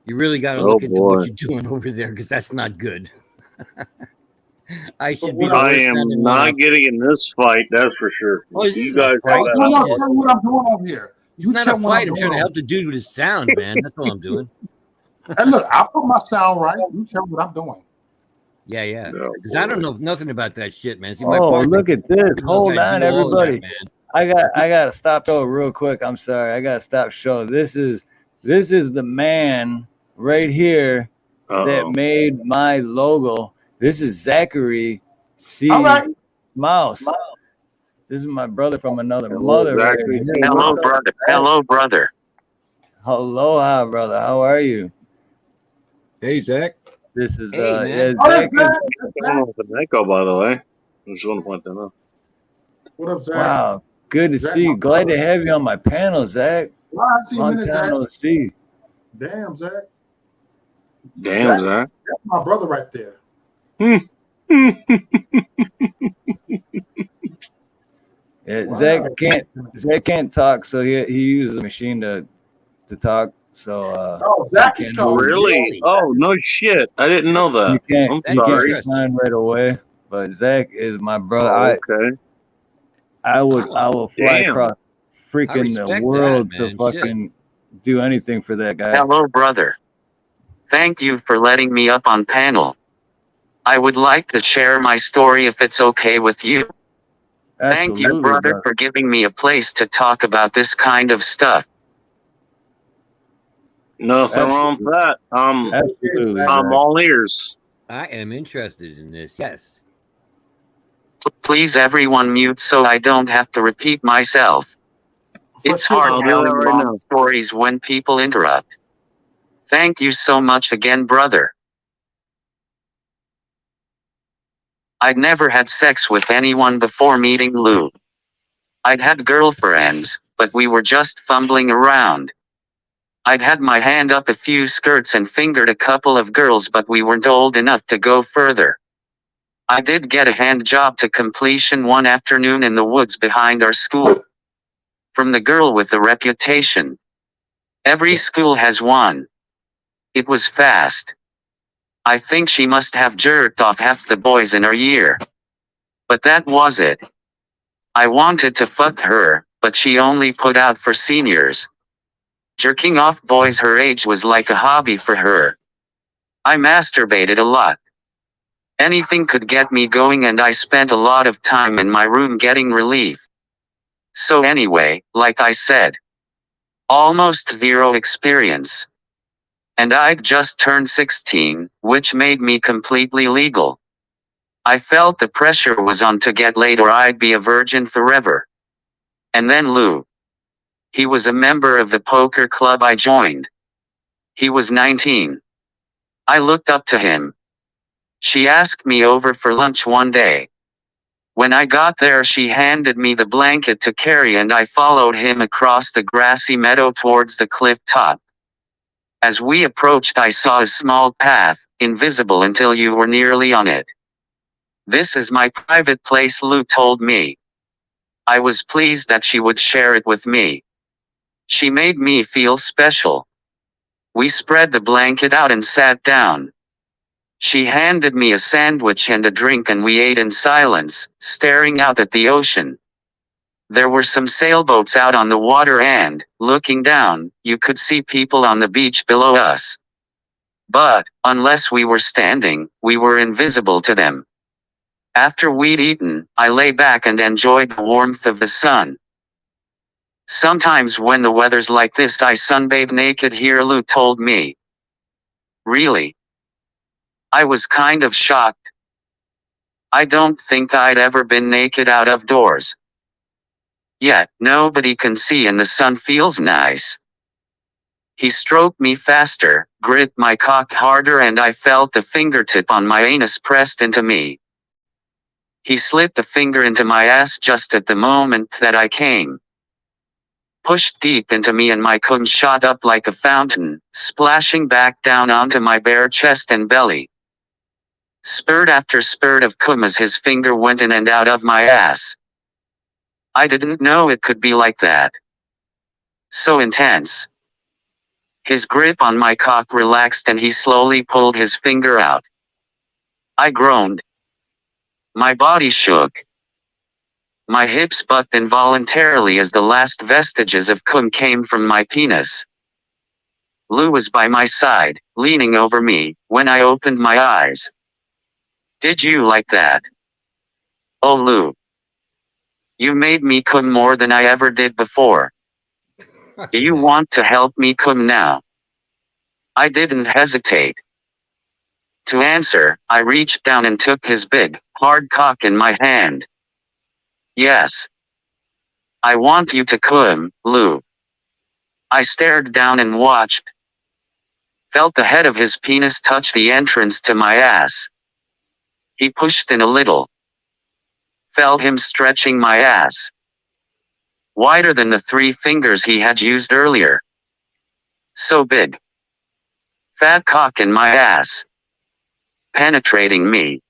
you really got to Oh, look into boy. what you're doing over there, because that's not good. I should be. I am not getting in this fight. That's for sure. Oh, is You this a guys fight? have No, that. tell me what I'm doing over here. It's You not tell a me what fight. I'm trying to doing. help the dude with his sound, man. That's all I'm doing. Hey, look, I'll put my sound right. You tell me what I'm doing. Yeah, yeah. Oh, Because I don't boy. know nothing about that shit, man. See, my Oh, partner look at this. knows Hold how to on, do all of that, everybody. man. I gotta stop though real quick. I'm sorry. I gotta stop show. This is the man right here that Uh-oh. made my logo. This is Zachary All C. right. Mouse. This is my brother from another Hello, mother right Zachary. here. Hello, What's up, brother. Zach? Hello, brother. Aloha, brother. How are you? Hey, Zach. This is Hey, yeah, man. Oh, Zach that's is Zach. That's Zach. Oh, the echo, by the way. I just want to point that out. What up, Zach? wow. Good to Zach, see my you. Glad brother. to have you on my panel, Zach. Well, I see you in a Long minute, time Zach. no see. Damn, Zach. Damn, Zach, Zach. that's my brother right there. Yeah, Wow. Zach can't talk, so he uses a machine to talk. So Oh, he Zach can can't talk. hold Really? Oh, no shit. I didn't know he that. can't I'm That's he can't sorry. interesting. respond right away. But Zach is my brother. Oh, okay. I will fly Damn. across I freaking the respect that, world to man. Shit. fucking do anything for that guy. Hello, brother. Thank you for letting me up on panel. I would like to share my story if it's okay with you. Thank you, Absolutely, brother, brother. for giving me a place to talk about this kind of stuff. Nothing wrong with that. Absolutely, I'm Zach. all ears. I am interested in this. Yes. Please, everyone, mute so I don't have to repeat myself. For It's sure. hard I'll do telling that right long now. stories when people interrupt. Thank you so much again, brother. I'd never had sex with anyone before meeting Lou. I'd had girlfriends, but we were just fumbling around. I'd had my hand up a few skirts and fingered a couple of girls, but we weren't old enough to go further. I did get a hand job to completion one afternoon in the woods behind our school. From the girl with the reputation. Every school has one. It was fast. I think she must have jerked off half the boys in her year. But that was it. I wanted to fuck her, but she only put out for seniors. Jerking off boys her age was like a hobby for her. I masturbated a lot. Anything could get me going, and I spent a lot of time in my room getting relief. So anyway, like I said, almost zero experience. And I'd just turned 16, which made me completely legal. I felt the pressure was on to get laid or I'd be a virgin forever. And then Lou. He was a member of the poker club I joined. He was 19. I looked up to him. She asked me over for lunch one day. When I got there, she handed me the blanket to carry, and I followed him across the grassy meadow towards the cliff top. As we approached, I saw a small path, invisible until you were nearly on it. This is my private place, Lou told me. I was pleased that she would share it with me. She made me feel special. We spread the blanket out and sat down. She handed me a sandwich and a drink, and we ate in silence, staring out at the ocean. There were some sailboats out on the water, and, looking down, you could see people on the beach below us. But, unless we were standing, we were invisible to them. After we'd eaten, I lay back and enjoyed the warmth of the sun. Sometimes when the weather's like this, I sunbathe naked here, Lou told me. Really? I was kind of shocked. I don't think I'd ever been naked out of doors. Yet, nobody can see and the sun feels nice. He stroked me faster, gripped my cock harder, and I felt the fingertip on my anus pressed into me. He slipped a finger into my ass just at the moment that I came. Pushed deep into me, and my cum shot up like a fountain, splashing back down onto my bare chest and belly. Spurt after spurt of cum as his finger went in and out of my ass. I didn't know it could be like that. So intense. His grip on my cock relaxed and he slowly pulled his finger out. I groaned. My body shook. My hips bucked involuntarily as the last vestiges of cum came from my penis. Lou was by my side, leaning over me, when I opened my eyes. Did you like that? Oh, Lou. You made me come more than I ever did before. Do you want to help me come now? I didn't hesitate. To answer, I reached down and took his big, hard cock in my hand. Yes. I want you to come, Lou. I stared down and watched. Felt the head of his penis touch the entrance to my ass. He pushed in a little. Felt him stretching my ass. Wider than the 3 fingers he had used earlier. So big. Fat cock in my ass. Penetrating me.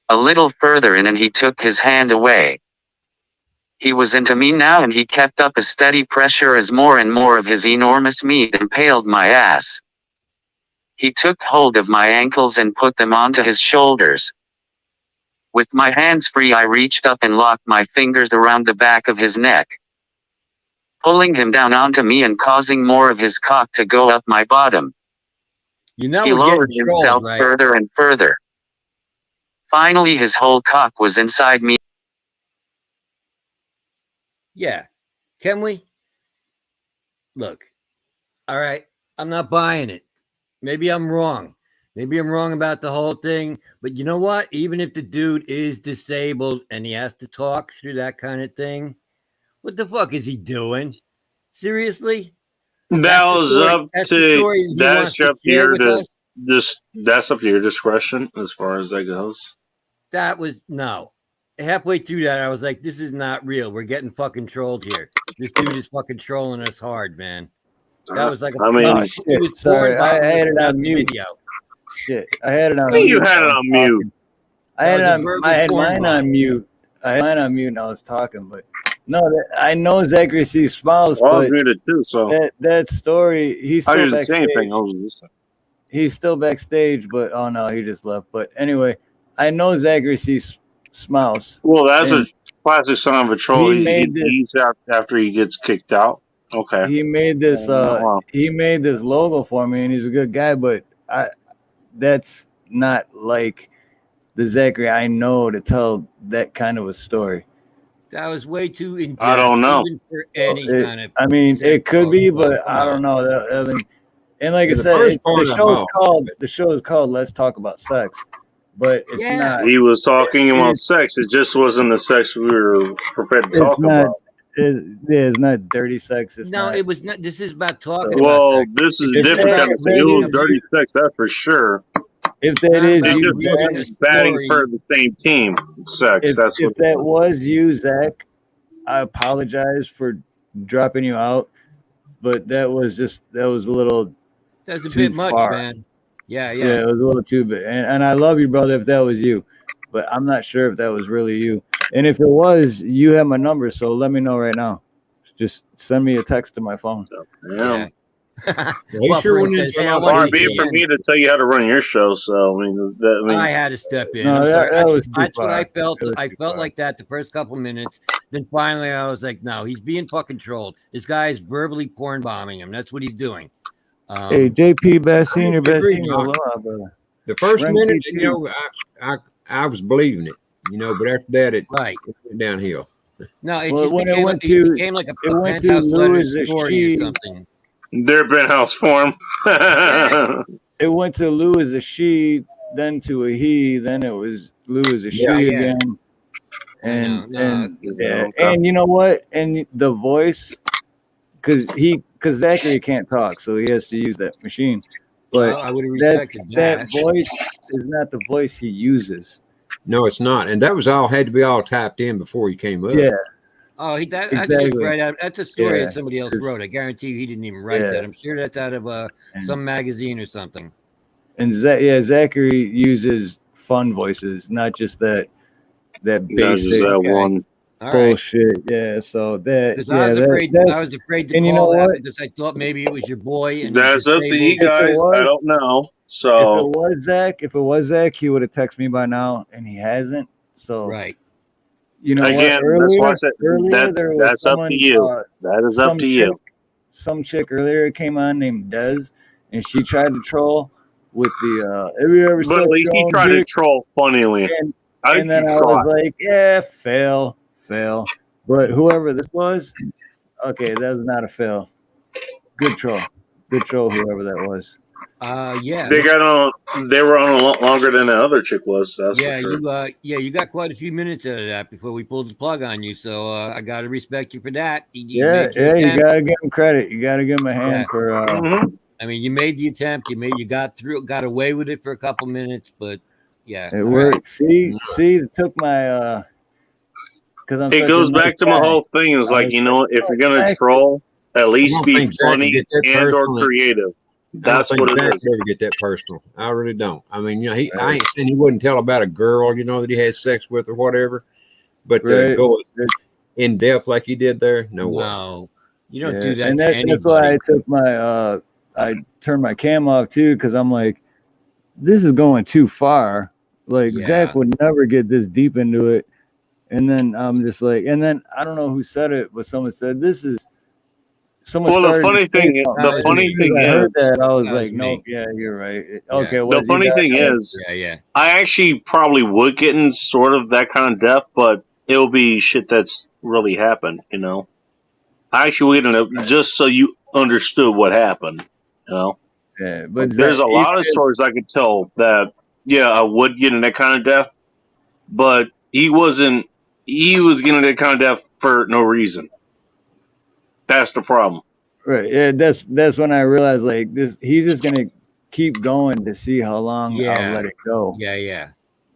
A little further in and he took his hand away. He was into me now and he kept up a steady pressure as more and more of his enormous meat impaled my ass. He took hold of my ankles and put them onto his shoulders. With my hands free, I reached up and locked my fingers around the back of his neck, pulling him down onto me and causing more of his cock to go up my bottom. You know, He we're lowered getting himself trolled, right? further and further. Finally, his whole cock was inside me. Yeah. Can we? Look. All right. I'm not buying it. Maybe I'm wrong. Maybe I'm wrong about the whole thing. But you know what? Even if the dude is disabled and he has to talk through that kind of thing, what the fuck is he doing? Seriously? That was up That's the to story he wants that's to up to share your with us. that's up to your discretion as far as that goes. That was no. Halfway through that, I was like, this is not real. We're getting fucking trolled here. This dude is fucking trolling us hard, man. That was like a I mean, Oh shit! Sorry, I had it on mute. video. Shit, I had it on you mute. had it on mute. I had it on. I had mine on mute. I had mine on mute and I was talking, but no, I know Zachary sees smiles, Well, I'm but muted too, so that story, he's I still didn't say backstage. anything. I was listening. He's still backstage, but oh no, he just left. But anyway, I know Zachary sees smiles. Well, that's a and classic son of a troll. he made this. He's after he gets kicked out. Okay. He made this. Wow. He made this logo for me, and he's a good guy. But that's not like the Zachary I know to tell that kind of a story. That was way too in depth. I don't know. Even for any kind of. I mean, it could be, but come I don't on. know. I mean, and like I The said, first part the show is called "Let's Talk About Sex," but it's not. He was talking about sex. It just wasn't the sex we were prepared to It's talk not. about. It's not dirty sex. It's No, not. it was not. This is about talking Well, about sex. this is If different that- kind of if sex. that It was is- dirty sex, that's for sure. If that is It you, just Zach, wasn't batting for the same team. Sex. That's if what. that was you, Zach, I apologize for dropping you out, but that was a little. That was a too bit much, far. man. Yeah. Yeah, it was a little too big. And I love you, brother, if that was you, but I'm not sure if that was really you. And if it was, you have my number, so let me know right now. Just send me a text to my phone. Yeah. Well, sure for went instance, into hey, I my wanted Far to be get it for in. me to tell you how to run your show. So I had to step in. No, I'm sorry. that was too That's what far. I felt. It was I too felt far. like that the first couple minutes. Then finally, I was like, no, he's being fucking trolled. This guy is verbally porn bombing him. That's what he's doing. Hey, JP, best senior, I agree, senior. Mark. Aloha, brother. The first Run minute, PT. I was believing it, but after that, it Right. went downhill. No, it Well, just when it became, went it to- became like a it went to penthouse letter Lou as a story she. or something. their penthouse form. It went to Lou as a she, then to a he, then it was Lou as a she Yeah, yeah. again. I And know. and Yeah, and you know what? And the voice, because Zachary can't talk, so he has to use that machine. But I would have that's, respected that that. voice is not the voice he uses. No, it's not, and that was all had to be all tapped in before he came up. Yeah, Oh, that's just Exactly. right out. That's a story Yeah, that somebody else 'cause- wrote. I guarantee you, he didn't even write Yeah. that. I'm sure that's out of And- some magazine or something. and Zachary uses fun voices, not just that That's basic just that Okay. one. All right. bullshit. Yeah, so that Because yeah, I was that- afraid. that's- I was afraid to and you call know that what? because I thought maybe it was your boy. And That's up to you If it guys. was- I don't know. If it So was Zach, he would have texted me by now, and he hasn't. So Right. you know again, what? that's why I Earlier, said there was that's up someone, to you. uh, That is up some to chick, you. some chick earlier came on named Des, and she tried to troll, with the have you ever But at sucked least your he own tried to dick? troll funnily. And, I think and then he I tried. was like, yeah, fail. But whoever this was, okay, that was not a fail. Good troll, whoever that was. Yeah. They got on. They were on a lot longer than the other chick was. That's Yeah, for sure. you got quite a few minutes out of that before we pulled the plug on you. So I gotta respect you for that. You Yeah, made your you attempt. gotta give him credit. You gotta give him a hand Yeah. for. Mhm. I mean, you made the attempt. You got through, got away with it for a couple minutes, but yeah, It all worked. right. See, it took my because I'm It such a goes nice back to my guy. whole thing. It's I like, was you like, know, if oh, you're gonna Zach, troll, at I least don't be think Zach would funny get that and or personal. creative. I don't That's think what it Zach is. would ever get that personal. I really don't. I mean, you know, I ain't saying he wouldn't tell about a girl, you know, that he had sex with or whatever, but right? go It's, in depth like he did there, no way. No, you don't yeah, do that and to that's why anybody. I took my I turned my cam off too because I'm like, this is going too far. Like Yeah. Zach would never get this deep into it. And then I'm just like, and then I don't know who said it, but someone said this is. Someone Well, started to say something. the As funny soon as thing I heard is, that, I was That was like, nope, me. yeah, you're right. Yeah. Okay, the was you funny back? thing is, Yeah. I actually probably would get in sort of that kind of depth, but it'll be shit that's really happened. You know, I actually would get in it just so you understood what happened. You know. Yeah, but There's Zach, a even lot of if, stories I could tell that, yeah, I would get in that kind of depth, but he wasn't. He was getting that kind of depth for no reason. That's the problem. right, yeah, that's when I realized like this. He's just gonna keep going to see how long I'll Yeah. let it go. Yeah.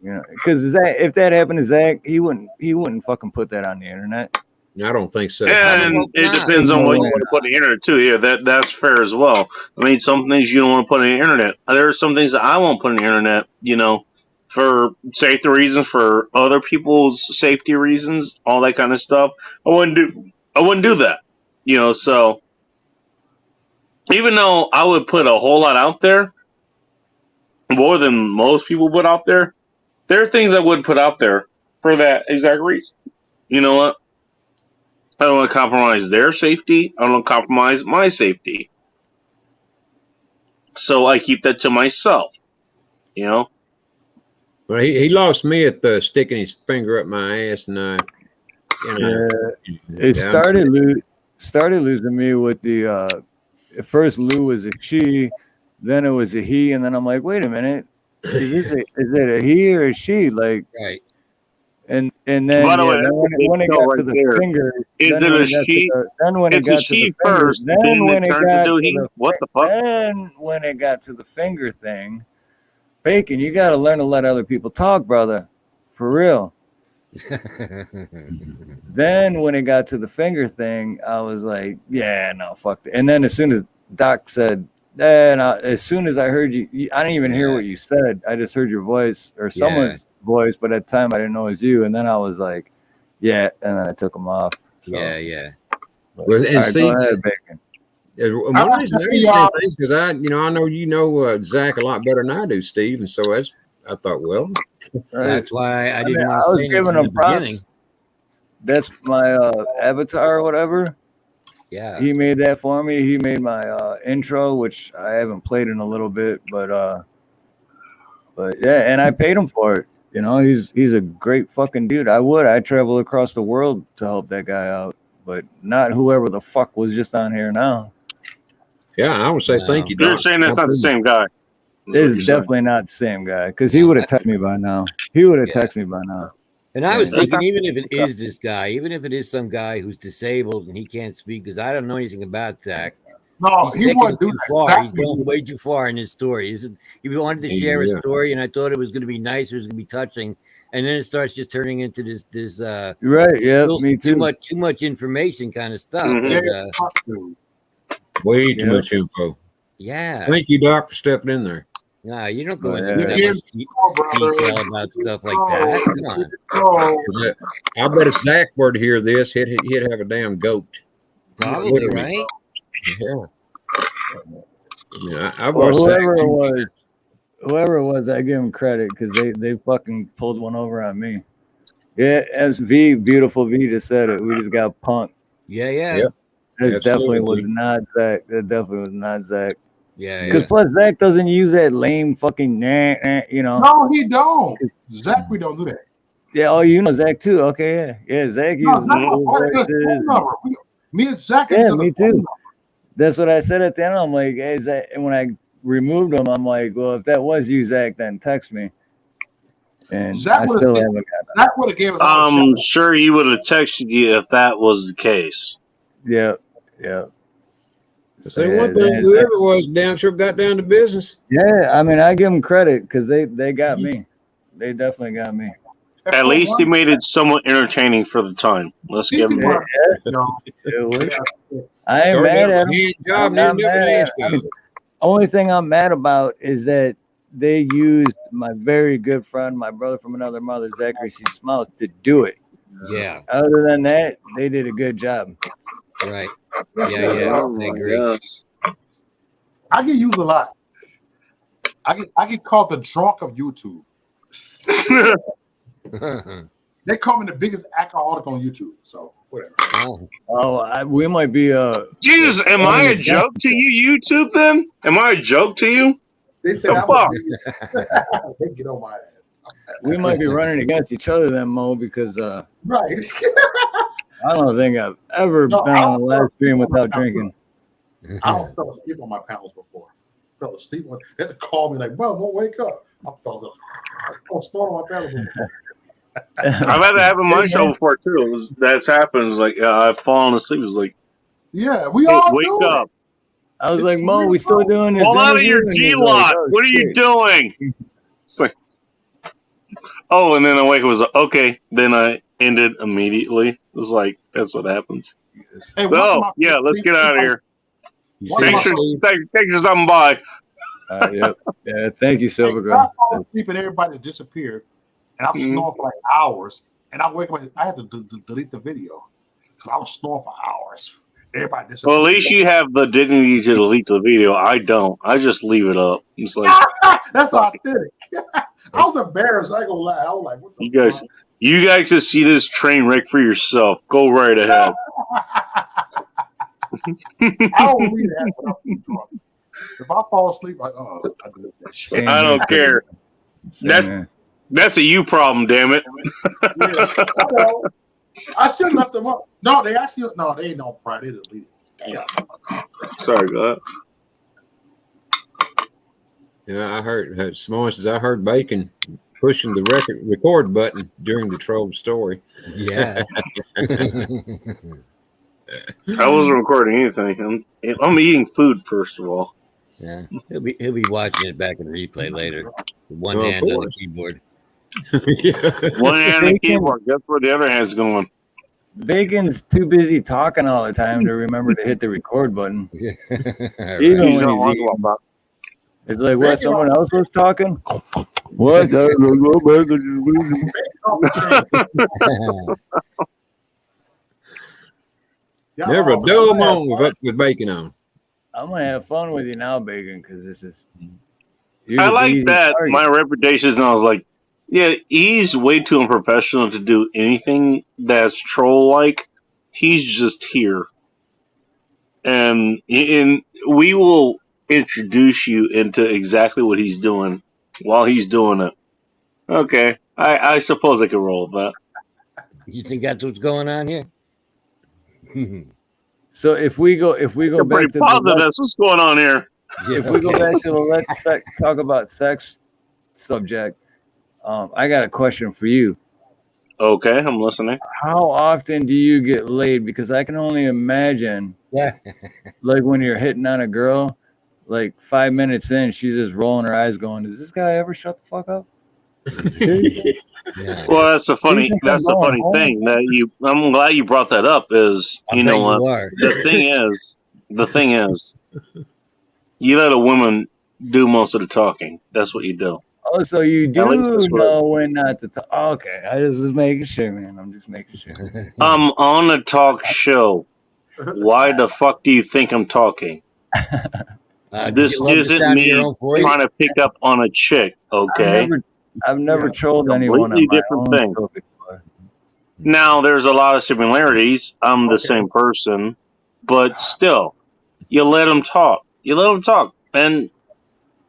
You know, because Zach, if that happened to Zach, he wouldn't fucking put that on the internet. I don't think so. And it depends on what you want to put on the internet too. Yeah, that's fair as well. I mean, some things you don't want to put on the internet. There are some things that I won't put on the internet. You know, for safety reasons, for other people's safety reasons, all that kind of stuff. I wouldn't do that. You know, so even though I would put a whole lot out there, more than most people put out there, there are things I wouldn't put out there for that exact reason. You know what? I don't want to compromise their safety. I don't want to compromise my safety. So I keep that to myself. You know? Well, he lost me at the sticking his finger up my ass, and It started losing me with the at first Lou was a she, then it was a he, and then I'm like, wait a minute, is it a he or a she? Like, right. And then By the way, then that's a big when it tell got to right the there. finger, Is then it when a it got to she? the then when it It's a got to she the finger, first, then when it it turns got into a to he. the What the fuck? then when it got to the finger thing, Bacon, you got to learn to let other people talk, brother, for real. Then when it got to the finger thing, I was like, yeah, no, fuck that. And then as soon as Doc said, as soon as I heard you, I didn't even hear what you said. I just heard your voice or someone's voice, but at the time I didn't know it was you. And then I was like, yeah, and then I took them off. So, Yeah. Well, and all right, see, go ahead, Bacon. one of the reasons I didn't say anything because I know Zach a lot better than I do, Steve, and so I thought, well, That's why I didn't mean, want I to was say anything giving in him the props. beginning. That's my avatar or whatever. Yeah. He made that for me. He made my intro, which I haven't played in a little bit, but yeah, and I paid him for it. You know, he's a great fucking dude. I'd travel across the world to help that guy out, but not whoever the fuck was just on here now. Yeah, I would say thank you, You're Doc. saying that's not the same guy. It's definitely not the same guy because he would have texted me by now. He would have texted me by now. And I was Yeah. thinking, even if it is this guy, even if it is some guy who's disabled and he can't speak, because I don't know anything about Zach. No, He's he taking wouldn't it do too that. far. Zach He's going way too far in his story. He wanted to share a story, and I thought it was going to be nice. It was going to be touching, and then it starts just turning into this right? Yeah, me too. too much information kind of stuff. Mm-hmm. And, way too much info. Yeah. Thank you, Doc, for stepping in there. Nah, you don't go into yeah. that much detail about stuff like that. Come on. I bet if Zach were to hear this, he'd have a damn goat. Probably, right? Yeah. Yeah, I Well, watched Zach. whoever it was, I give him credit because they fucking pulled one over on me. Yeah, as beautiful V just said it. We just got punked. Yeah. Yep. That definitely Absolutely. was not Zach. That definitely was not Zach. Yeah, Because yeah. plus Zach doesn't use that lame fucking you know. No, he don't. Zach, we don't do that. Yeah, oh, you know Zach too. Okay, yeah. Zach No, uses Zach the will full always get his voices. phone number. Me and Zach Yeah, use me the phone too. number. That's what I said at the end. I'm like, hey, Zach, and when I removed him, I'm like, well, if that was you, Zach, then text me. And Zach I would still have haven't got that. Zach would have gave us all a I'm shout. sure he would have texted you if that was the case. Yeah. Say one thing, whoever it was, damn sure got down to business. Yeah, I mean, I give them credit because they got me. They definitely got me. At least he made it somewhat entertaining for the time. Let's give him that. I ain't mad at them. Job, I'm not mad at I mean, only thing I'm mad about is that they used my very good friend, my brother from another mother, Zachary C. Smouse, to do it. Yeah. Other than that, they did a good job. Right. Yeah. I agree. I get used a lot. I get called the drunk of YouTube. They call me the biggest alcoholic on YouTube. So whatever. We might be. Jesus, am I a joke to you, YouTube? Then am I a joke to you? They say the fuck? They get on my ass. We might be running against each other then, Mo, because Right. I don't think I've ever been on a live stream without drinking. I don't fell asleep on my panels before. Fell asleep on. They had to call me like, "Bro, won't wake up." I fell asleep. I snort on my panels before. I've had to have on my show before too. That's happened. It's like I've fallen asleep. It's like, yeah, we hey, all wake do up. It. I was like, Mo, we still doing this? Fall out of interview? your And G he's like, lot. "Oh, What are you shit." doing? It's like, oh, and then I wake up. Was like, okay. Then I ended immediately. It was like that's what happens. Hey, oh yeah, let's get out of here. Thanks for stopping by. Yep. Yeah. Thank you, Silver I Girl. fall asleep and everybody disappeared, and I'm snoring for like hours. And I wake up, I had to delete the video because I was snoring for hours. Everybody disappeared. Well, at least you have the dignity to delete the video. I don't. I just leave it up. It's like that's authentic. I was embarrassed. I ain't gonna lie. I was like, what the you guys just see this train wreck for yourself. Go right ahead. I don't read that when I'm drunk. If I fall asleep, I do that shit. I don't care. That's a you problem, damn it. I still left them up. No, they ain't on Pride. They deleted it. Damn. Sorry about that. Yeah, I heard Simone says I heard Bacon pushing the record button during the troll story. Yeah. I wasn't recording anything. I'm eating food first of all. Yeah, he'll be watching it back in replay later. One Well, of hand on the course. keyboard. One hand on the keyboard. Guess where the other hand's going? Bacon's too busy talking all the time to remember to hit the record button. Yeah. Even He's when not he's lying eating. about It's like, what, someone else was talking? What? Never a dull moment with Bacon on. I'm going to have fun with you now, Bacon, because this is... I like that. My reputation is now is like, yeah, he's way too unprofessional to do anything that's troll-like. He's just here. And we will introduce you into exactly what he's doing while he's doing it. Okay. I suppose I could roll with that. You think that's what's going on here? So if we go You're back pretty to positive that's what's going on here. if we go back to the let's talk about sex subject, I got a question for you. Okay, I'm listening. How often do you get laid? Because I can only imagine, like when you're hitting on a girl, like 5 minutes in, she's just rolling her eyes, going, "Does this guy ever shut the fuck up?" Well, that's the funny thing that I'm glad you brought that up. Is you know what the thing is, you let a woman do most of the talking. That's what you do. Oh, so you At least do that's what- know when not to talk. Okay, I just was making sure, man. I'm just making sure. I'm on a talk show. Why the fuck do you think I'm talking? This isn't me trying to pick up on a chick, okay? I've never trolled anyone on Completely my different own thing. show before. Now, there's a lot of similarities. I'm the same person, but still, you let them talk. You let them talk. And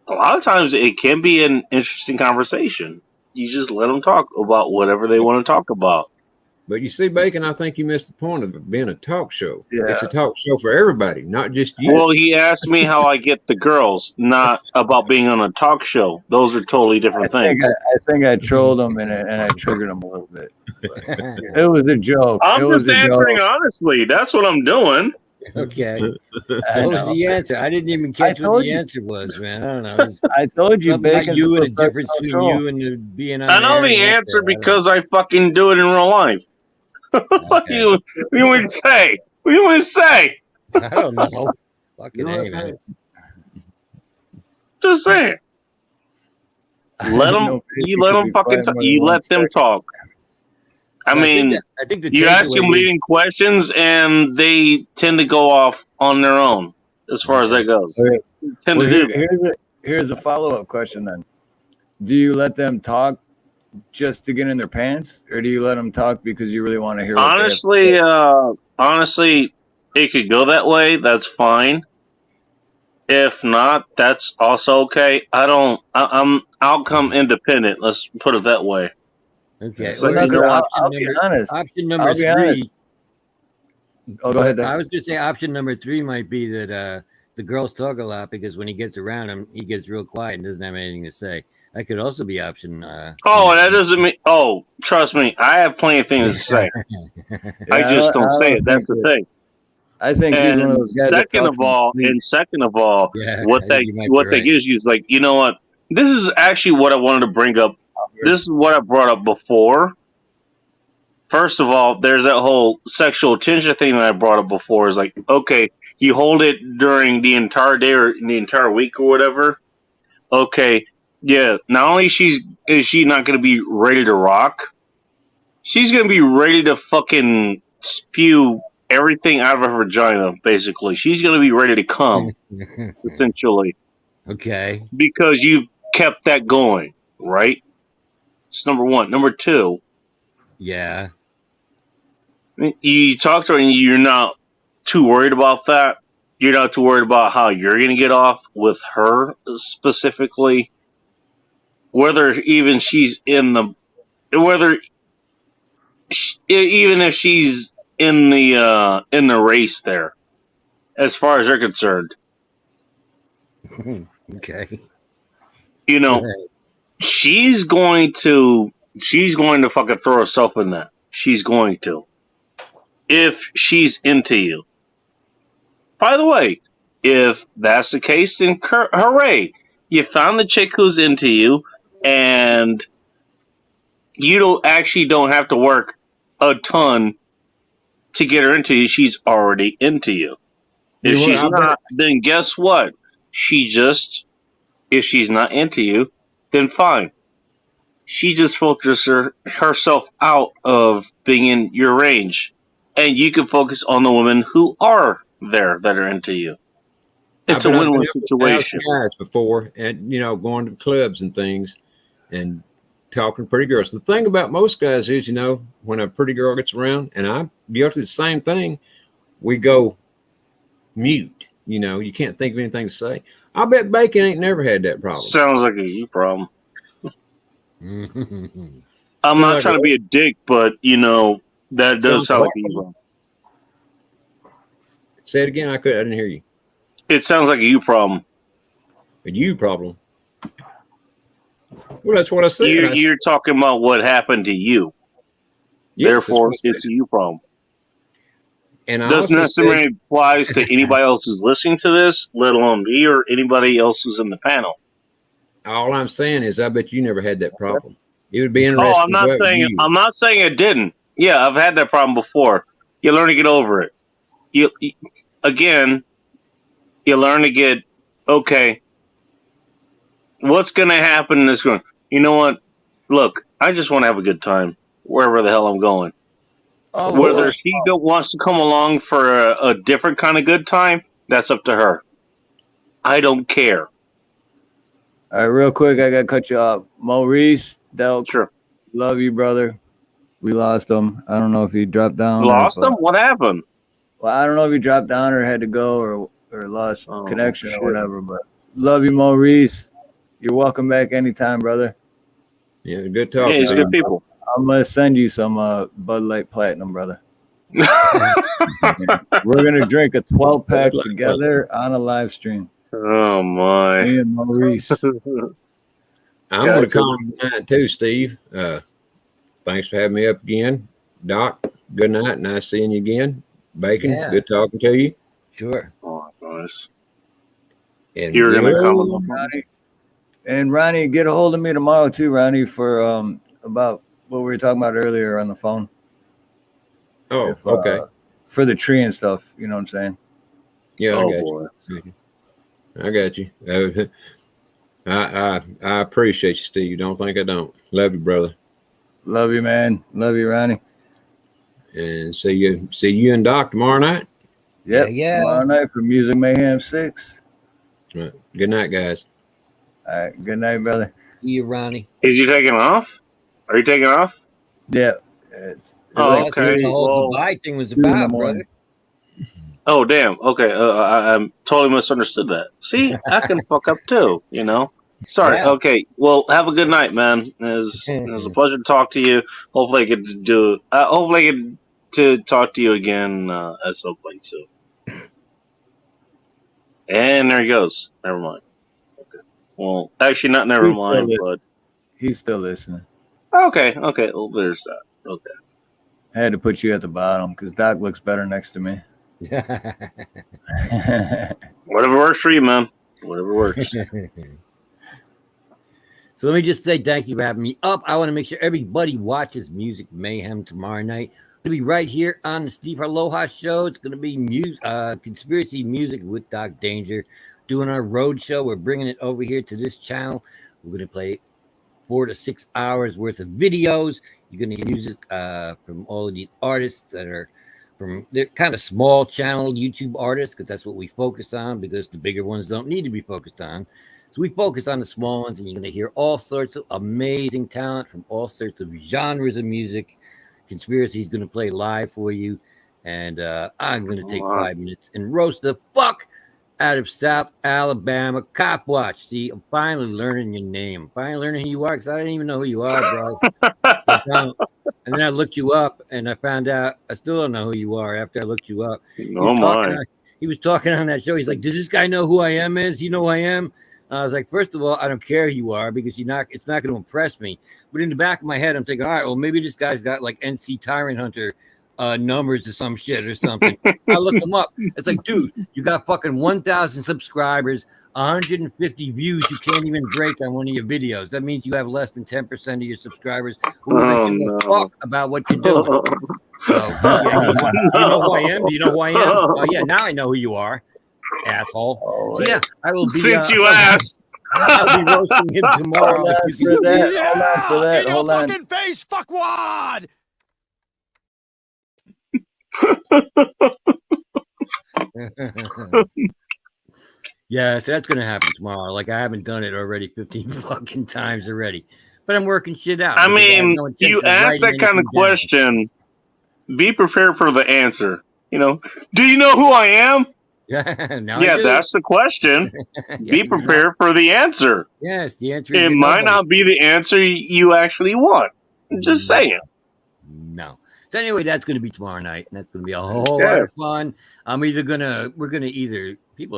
a lot of times it can be an interesting conversation. You just let them talk about whatever they want to talk about. But you see, Bacon, I think you missed the point of it being a talk show. Yeah. It's a talk show for everybody, not just you. Well, he asked me how I get the girls, not about being on a talk show. Those are totally different things. I think I trolled him and I triggered him a little bit. It was a joke. I'm It was just a answering joke. honestly. That's what I'm doing. Okay. I What was know. the answer? I didn't even catch what told the you. answer was, man. I don't know. It's I told you, something about Bacon's you a and the difference professional between troll. you and the being on I know there the and answer I don't know. because I fucking do it in real life. What Okay. you want to say? What you want to say? I don't know. Fucking You know what A, I'm man. saying? Just saying. Let them. No, You Bacon let could them be fucking. quiet more than You 1 let them second. talk. I So mean, I think the you ask them takeaway is leading questions, and they tend to go off on their own. As far as okay. that goes, Okay. they tend Well, to do that. here's a follow-up question then. Do you let them talk just to get in their pants, or do you let them talk because you really want to hear what they have to say? Honestly, it could go that way. That's fine. If not, that's also okay. I'm outcome independent. Let's put it that way. Okay. It's Well, like, no, you know 'cause what? I'll be honest. Option number I'll be honest. 3. Oh, go ahead, I Dave. was gonna say option number 3 might be that the girls talk a lot because when he gets around him, he gets real quiet and doesn't have anything to say. That could also be option. Oh, that doesn't mean. Oh, trust me, I have plenty of things to say. I Yeah, just don't I say don't it. That's think the that. thing. I think he's one of And those guys that talks in his sleep. second of all, Yeah, what I that think you might be what that right. gives you is like, you know what? This is actually what I wanted to bring up. This is what I brought up before. First of all, there's that whole sexual tension thing that I brought up before. Is like, okay, you hold it during the entire day or the entire week or whatever. Okay, yeah. Not only is she not going to be ready to rock, she's going to be ready to fucking spew everything out of her vagina. Basically, she's going to be ready to come. Essentially, Okay. because you've kept that going, right? It's number one. Number two, Yeah. you talk to her and you're not too worried about that. You're not too worried about how you're going to get off with her specifically. Whether even she's in the, whether even if she's in the race there, as far as they're concerned, Okay. you know, Right. she's going to fucking throw herself in that. She's going to, if she's into you. By the way, if that's the case, then hooray! You found the chick who's into you, and you don't have to work a ton to get her into you. She's already into you. If she's not, then guess what? If she's not into you, then fine. She just filters herself out of being in your range, and you can focus on the women who are there that are into you. It's a I've been win-win out with situation. guys before, and going to clubs and things, and talking to pretty girls. The thing about most guys is, when a pretty girl gets around, and I'm guilty of the same thing, we go mute. You can't think of anything to say. I bet Bacon ain't never had that problem. Sounds like a you problem. Mm-hmm. I'm not trying to be a dick, but that does sound like a you problem. Say it again. I didn't hear you. It sounds like a you problem. A you problem. Well, that's what I said. You're talking about what happened to you. Yes, therefore, it's a you problem. And doesn't necessarily apply to anybody else who's listening to this, let alone me or anybody else who's in the panel. All I'm saying is, I bet you never had that problem. It would be interesting. Oh, I'm not saying it didn't. Yeah, I've had that problem before. You learn to get over it. You learn to get, okay, what's going to happen in this going? You know what? Look, I just want to have a good time wherever the hell I'm going. Whether she wants to come along for a different kind of good time, that's up to her. I don't care. All right, real quick, I got to cut you off. Maurice, Delk, sure. Love you, brother. We lost him. I don't know if he dropped down. Lost him? What happened? Well, I don't know if he dropped down or had to go or lost connection or whatever, but Love you, Maurice. You're welcome back anytime, brother. Yeah, good Yeah, talking he's to good you. people. I'm gonna send you some Bud Light Platinum, brother. We're gonna drink a 12-pack together on a live stream. Oh my! Me and Maurice. I'm going to call him tonight too, Steve. Thanks for having me up again. Doc, good night. Nice seeing you again. Bacon, Yeah. good talking to you. Sure. Oh, nice. And You're gonna Gil, comment on something? Ronnie. And Ronnie, get a hold of me tomorrow too, Ronnie, for about what we were talking about earlier on the phone. Oh, okay. For the tree and stuff, you know what I'm saying? Yeah, I Oh got boy. you. I got you. I appreciate you, Steve. Don't think I don't. Love you, brother. Love you, man. Love you, Ronnie. And see you and Doc tomorrow night. Yep. Yeah. Tomorrow night for Music Mayhem 6. Right. Good night, guys. All right. Good night, brother. See you, Ronnie. Is you taking off? Are you taking off? Yeah. Oh, That's what okay. the whole Well, Dubai thing was 2 in the about, morning. brother. oh damn. Okay. I totally misunderstood that. See, I can fuck up too. You know. Sorry. Yeah. Okay. Well, have a good night, man. It was a pleasure to talk to you. Hopefully, I get to do. Hopefully, I get to talk to you again at some point soon. And there he goes. Never mind. Okay. Well, actually, not never He's still mind, listening. but He's still listening. okay. Okay. Well, there's that. Okay. I had to put you at the bottom because Doc looks better next to me. Whatever works for you, man. Whatever works. So let me just say thank you for having me up. I want to make sure everybody watches Music Mayhem tomorrow night. It'll be right here on the Steve Harloha show. It's going to be conspiracy music with Doc Danger. Doing our road show. We're bringing it over here to this channel. We're going to play 4 to 6 hours worth of videos. You're going to hear music from all of these artists that are they're kind of small channel YouTube artists, because that's what we focus on, because the bigger ones don't need to be focused on. So we focus on the small ones, and you're going to hear all sorts of amazing talent from all sorts of genres of music. Conspiracy is going to play live for you, and I'm going to take 5 minutes and roast the fuck out of South Alabama Cop Watch. See, I'm finally learning your name. I'm finally learning who you are, because I didn't even know who you are, bro. I don't. And then I looked you up, and I found out I still don't know who you are after I looked you up. He was talking on that show. He's like, "Does this guy know who I am? Does he know who I am?" I was like, first of all, I don't care who you are, because it's not going to impress me. But in the back of my head, I'm thinking, all right, well, maybe this guy's got like NC Tyrant Hunter numbers or some shit or something. I look him up. It's like, dude, you got fucking 1,000 subscribers, 150 views. You can't even break on one of your videos. That means you have less than 10% of your subscribers who even give a fuck about what you're doing. So, yeah, he's like, you know who I am? Do you know who I am? Oh, yeah, now I know who you are, asshole. So, yeah, I will be. Since you asked. I'll be roasting him tomorrow. Hold on for that. Hold on. Fucking face, fuckwad! Yeah, so that's gonna happen tomorrow. Like, I haven't done it already 15 fucking times already, but I'm working shit out. I because have mean, no intention you of ask writing that kind of anything down. question. Be prepared for the answer. You know, do you know who I am? Now I Yeah, do. that's the question. Be prepared for the answer. Yes, the answer is It you might nobody. not be the answer you actually want. I'm just saying. No. So anyway, that's going to be tomorrow night, and that's going to be a whole lot of fun. People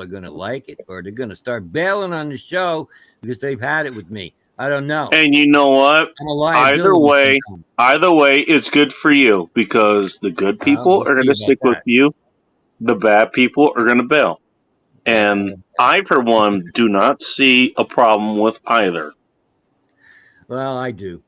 are going to like it, or they're going to start bailing on the show because they've had it with me. I don't know. And you know what? I'm a liability sometimes. Either way, it's good for you, because the good people we'll are going see to about stick with that. you. The bad people are going to bail. And I, for one, do not see a problem with either. Well, I do.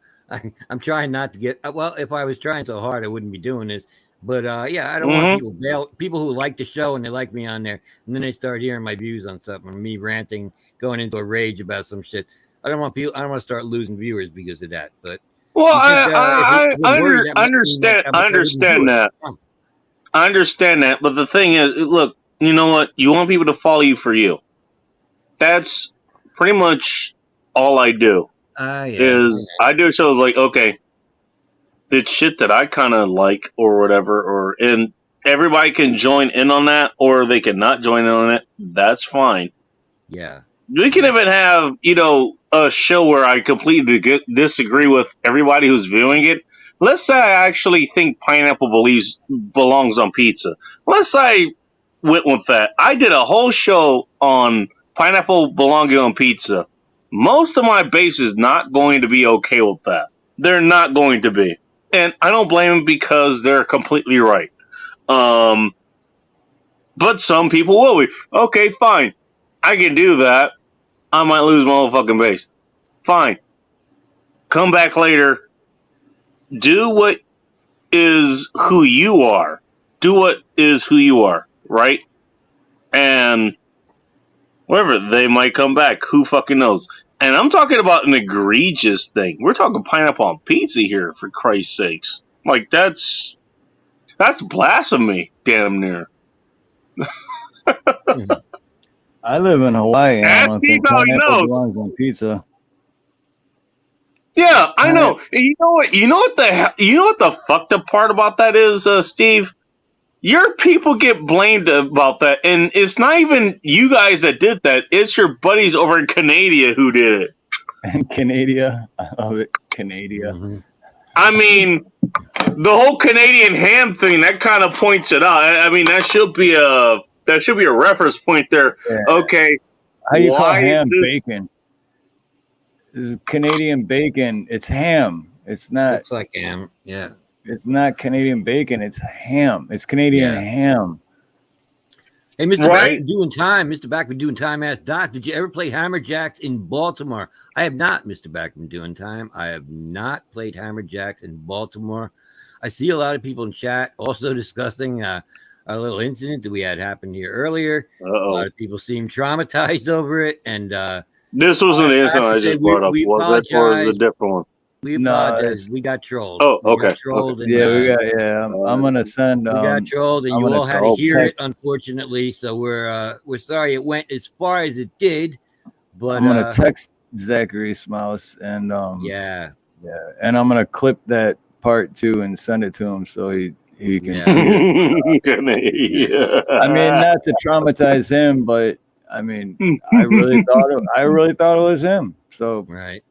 I'm trying not to get. Well, if I was trying so hard, I wouldn't be doing this. But yeah, I don't want people who like the show and they like me on there, and then they start hearing my views on something, me ranting, going into a rage about some shit. I don't want to start losing viewers because of that. But well, I understand that. I understand that, but the thing is, look, you know what? You want people to follow you for you. That's pretty much all I do. I do shows like, okay, it's shit that I kind of like or whatever, and everybody can join in on that, or they can not join in on it. That's fine. Yeah. We can even have, a show where I completely disagree with everybody who's viewing it. Let's say I actually think pineapple belongs on pizza. Let's say I went with that. I did a whole show on pineapple belonging on pizza. Most of my base is not going to be okay with that. They're not going to be. And I don't blame them because they're completely right. But some people will be. Okay, fine. I can do that. I might lose my motherfucking base. Fine. Come back later. Do what is who you are. Do what is who you are, right? And whatever, they might come back. Who fucking knows? And I'm talking about an egregious thing. We're talking pineapple on pizza here, for Christ's sakes. Like, that's blasphemy, damn near. I live in Hawaii, and I Ask don't Steve think how he pineapple knows. belongs on pizza. Yeah, I know. You know what? You know what the fucked up part about that is, Steve? Your people get blamed about that, and it's not even you guys that did that. It's your buddies over in Canada who did it. Canada, I love it. Canada. I mean, the whole Canadian ham thing that kind of points it out. I mean, that should be a reference point there. Yeah. Okay, How you call ham this... bacon? Canadian bacon. It's ham. It's not. Looks like ham. Yeah. It's not Canadian bacon. It's ham. It's Canadian ham. Hey, Mr. Backman doing time. Mr. Backman doing time. Asked Doc, did you ever play Hammerjacks in Baltimore? I have not, Mr. Backman doing time. I have not played Hammerjacks in Baltimore. I see a lot of people in chat also discussing a little incident that we had happen here earlier. A lot of people seem traumatized over it, and this wasn't the incident I just brought up. Was it, or is it a different one? We apologize. We got trolled. Oh, okay. We got trolled. Okay. And, we got. Yeah, I'm gonna send. We got trolled, and you all had to hear it, unfortunately. So we're sorry it went as far as it did. But I'm gonna text Zachary Smouse and and I'm gonna clip that part too and send it to him so he can see it. I mean, not to traumatize him, but I mean, I really thought it was him. So right.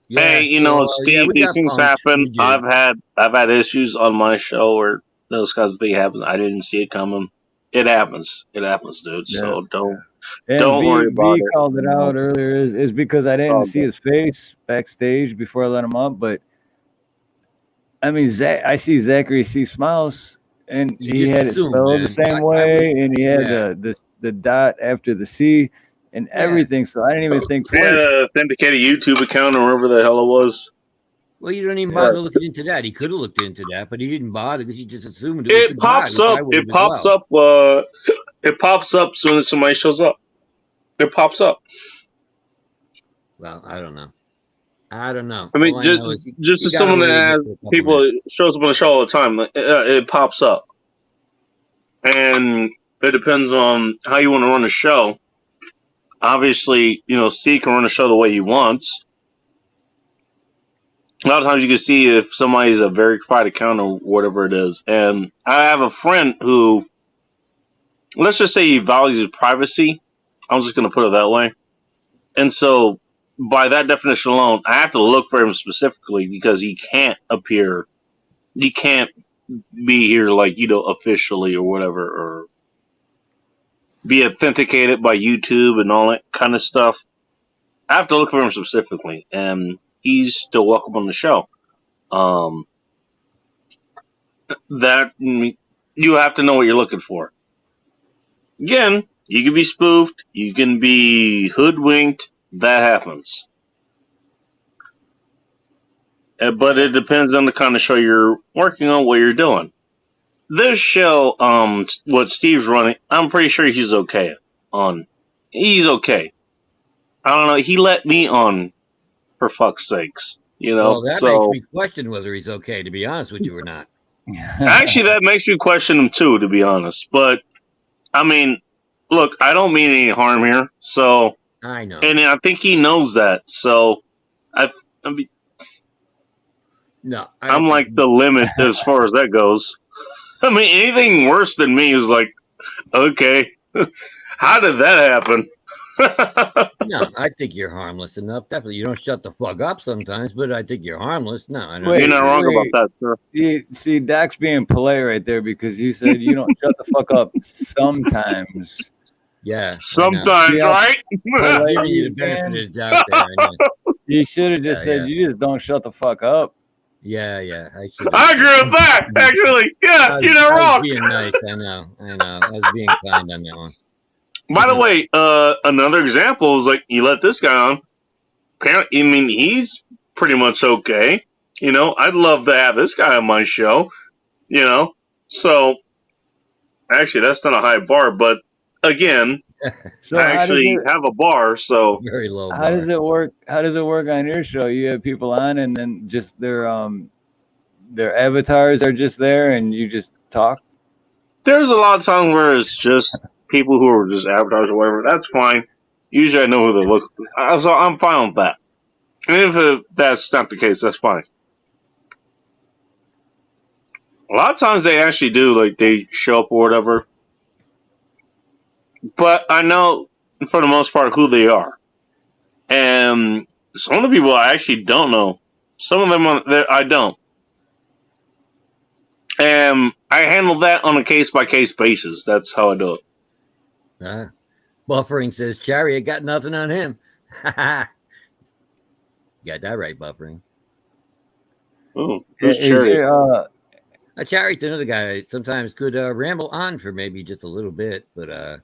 Hey, Steve, these things happen. I've had issues on my show where those kinds of things happen. I didn't see it coming. It happens. It happens, dude. So don't worry about it. Called it out earlier is because I didn't see his face backstage before I let him up. But I mean, I see Zachary C. Smouse, and he had it spelled the same way, and he had the dot after the C. And everything, so I didn't even think twice. He had an authenticated YouTube account or whatever the hell it was. Well, you don't even bother looking into that. He could have looked into that, but he didn't bother because he just assumed it pops up. It pops up. It pops up as soon as somebody shows up. It pops up. Well, I don't know. I mean, just as someone that has people shows up on the show all the time, it pops up, and it depends on how you want to run the show. Obviously, Steve can run a show the way he wants. A lot of times you can see if somebody's a verified account or whatever it is. And I have a friend who, let's just say he values his privacy. I'm just going to put it that way. And so by that definition alone, I have to look for him specifically because he can't appear. He can't be here like, officially or whatever, or be authenticated by YouTube and all that kind of stuff. I have to look for him specifically, and he's still welcome on the show. That you have to know what you're looking for. Again, you can be spoofed, you can be hoodwinked. That happens, but it depends on the kind of show you're working on, what you're doing. This show, what Steve's running, I'm pretty sure he's okay on. He's okay. I don't know. He let me on, for fuck's sakes. Well, that makes me question whether he's okay, to be honest with you, or not. Actually, that makes me question him too, to be honest. But I mean, look, I don't mean any harm here. So I know, and I think he knows that. So I'm like the limit as far as that goes. I mean, anything worse than me is like, okay. How did that happen? No, I think you're harmless enough. Definitely, you don't shut the fuck up sometimes, but I think you're harmless. No, I don't. You're not wrong about that, sir. See, Doc's being polite right there because he said you don't shut the fuck up sometimes. Yeah, sometimes, right? I'm giving you the benefit of the doubt there. I know. You should have just said you just don't shut the fuck up. Yeah, I should. I agree with that. Actually, yeah, you're not I was wrong. being nice. I know. I was being kind on that one. By the way, another example is like you let this guy on. Apparently, I mean, he's pretty much okay. You know, I'd love to have this guy on my show. You know, so actually, that's not a high bar, but again, So I actually have a bar, so very low. How does it work? How does it work on your show? You have people on, and then just their avatars are just there, and you just talk. There's a lot of times where it's just people who are just avatars or whatever. That's fine. Usually, I know who they look. So I'm fine with that. And if that's not the case, that's fine. A lot of times they actually do, like they show up or whatever. But I know, for the most part, who they are. And some of the people I actually don't know. Some of them I don't. And I handle that on a case-by-case basis. That's how I do it. Buffering says, Chariot got nothing on him. Got that right, Buffering. Oh, who's Chariot? Chariot's another guy sometimes could ramble on for maybe just a little bit, but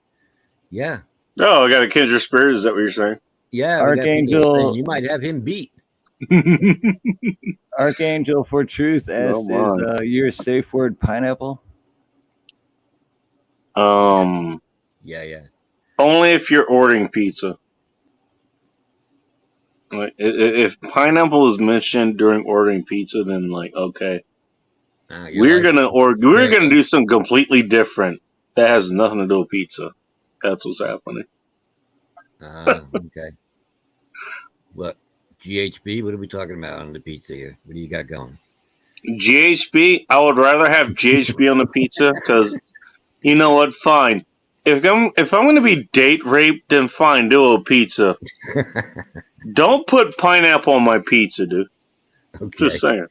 yeah. Oh, I got a kindred spirit. Is that what you're saying? Yeah, Archangel. You might have him beat. Archangel for Truth asked, is your safe word pineapple? Yeah. Only if you're ordering pizza. Like, if pineapple is mentioned during ordering pizza, then like okay, we're gonna do something completely different that has nothing to do with pizza. That's what's happening. Okay. What GHB? What are we talking about on the pizza here? What do you got going? GHB. I would rather have GHB on the pizza because you know what? Fine. If I'm gonna be date raped, then fine, do a pizza. Don't put pineapple on my pizza, dude. Okay. Just saying.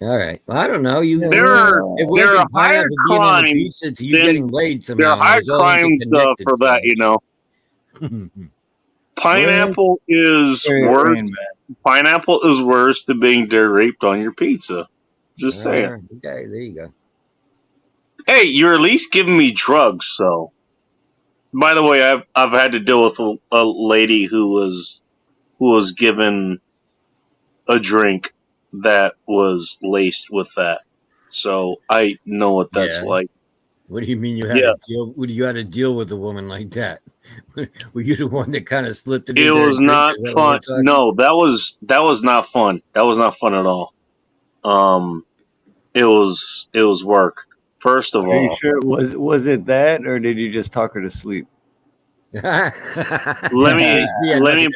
All right. Well, I don't know. There are higher crimes to you getting laid somehow. There are higher crimes for that, you know. Pineapple is worse. Pineapple is worse than being date raped on your pizza. Just saying. Okay, there you go. Hey, you're at least giving me drugs, so. By the way, I've had to deal with a lady who was given a drink that was laced with that, so I know what that's like. What do you mean you had to deal? You had to deal with a woman like that? Were you the one that kind of slipped it? It was not fun. No, that was not fun. That was not fun at all. It was work. First of all, Are you sure was it that, or did you just talk her to sleep? let me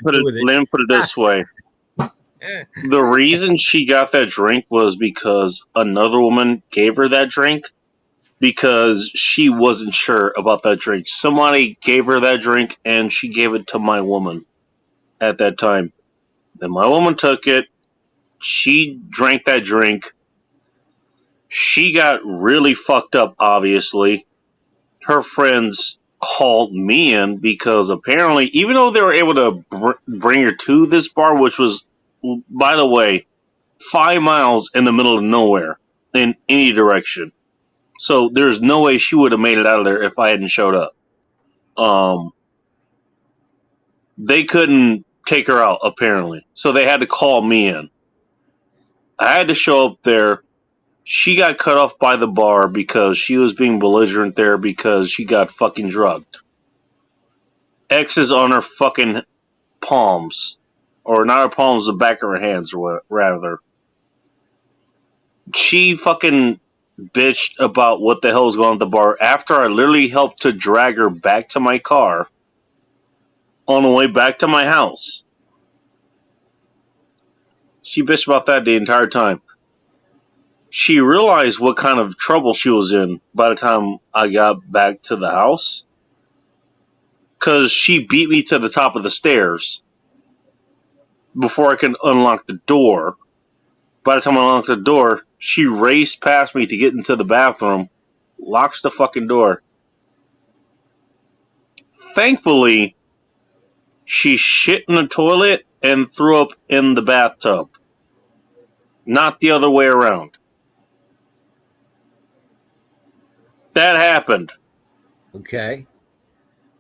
put it this way. The reason she got that drink was because another woman gave her that drink because she wasn't sure about that drink. Somebody gave her that drink and she gave it to my woman at that time. Then my woman took it. She drank that drink. She got really fucked up, obviously. Her friends called me in because apparently, even though they were able to bring her to this bar, which was, by the way, 5 miles in the middle of nowhere in any direction. So there's no way she would have made it out of there if I hadn't showed up. They couldn't take her out, apparently. So they had to call me in. I had to show up there. She got cut off by the bar because she was being belligerent there because she got fucking drugged. X's on her fucking palms. Or not her palms, the back of her hands, rather. She fucking bitched about what the hell was going on at the bar after I literally helped to drag her back to my car on the way back to my house. She bitched about that the entire time. She realized what kind of trouble she was in by the time I got back to the house. because she beat me to the top of the stairs before I could unlock the door. By the time I unlocked the door, she raced past me to get into the bathroom, locks the fucking door. Thankfully, she shit in the toilet and threw up in the bathtub. Not the other way around. That happened. Okay.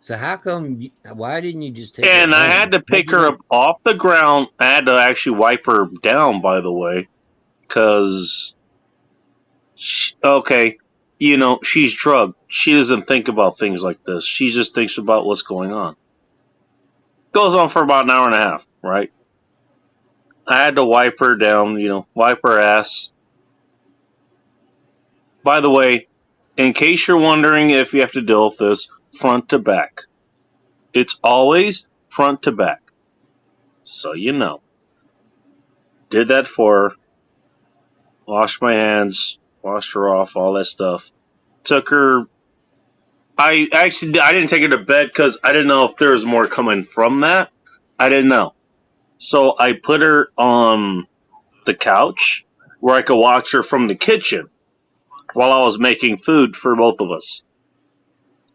So how come? Why didn't you just take her And I home? had to pick her up off the ground. I had to actually wipe her down, by the way, because, okay, you know, she's drugged. She doesn't think about things like this. She just thinks about what's going on. Goes on for about an hour and a half, right? I had to wipe her down, you know, wipe her ass. By the way, in case you're wondering if you have to deal with this, front to back. It's always front to back. So you know. Did that for her. Washed my hands, washed her off, all that stuff. Took her. I didn't take her to bed because I didn't know if there was more coming from that. I didn't know. So I put her on the couch where I could watch her from the kitchen while I was making food for both of us.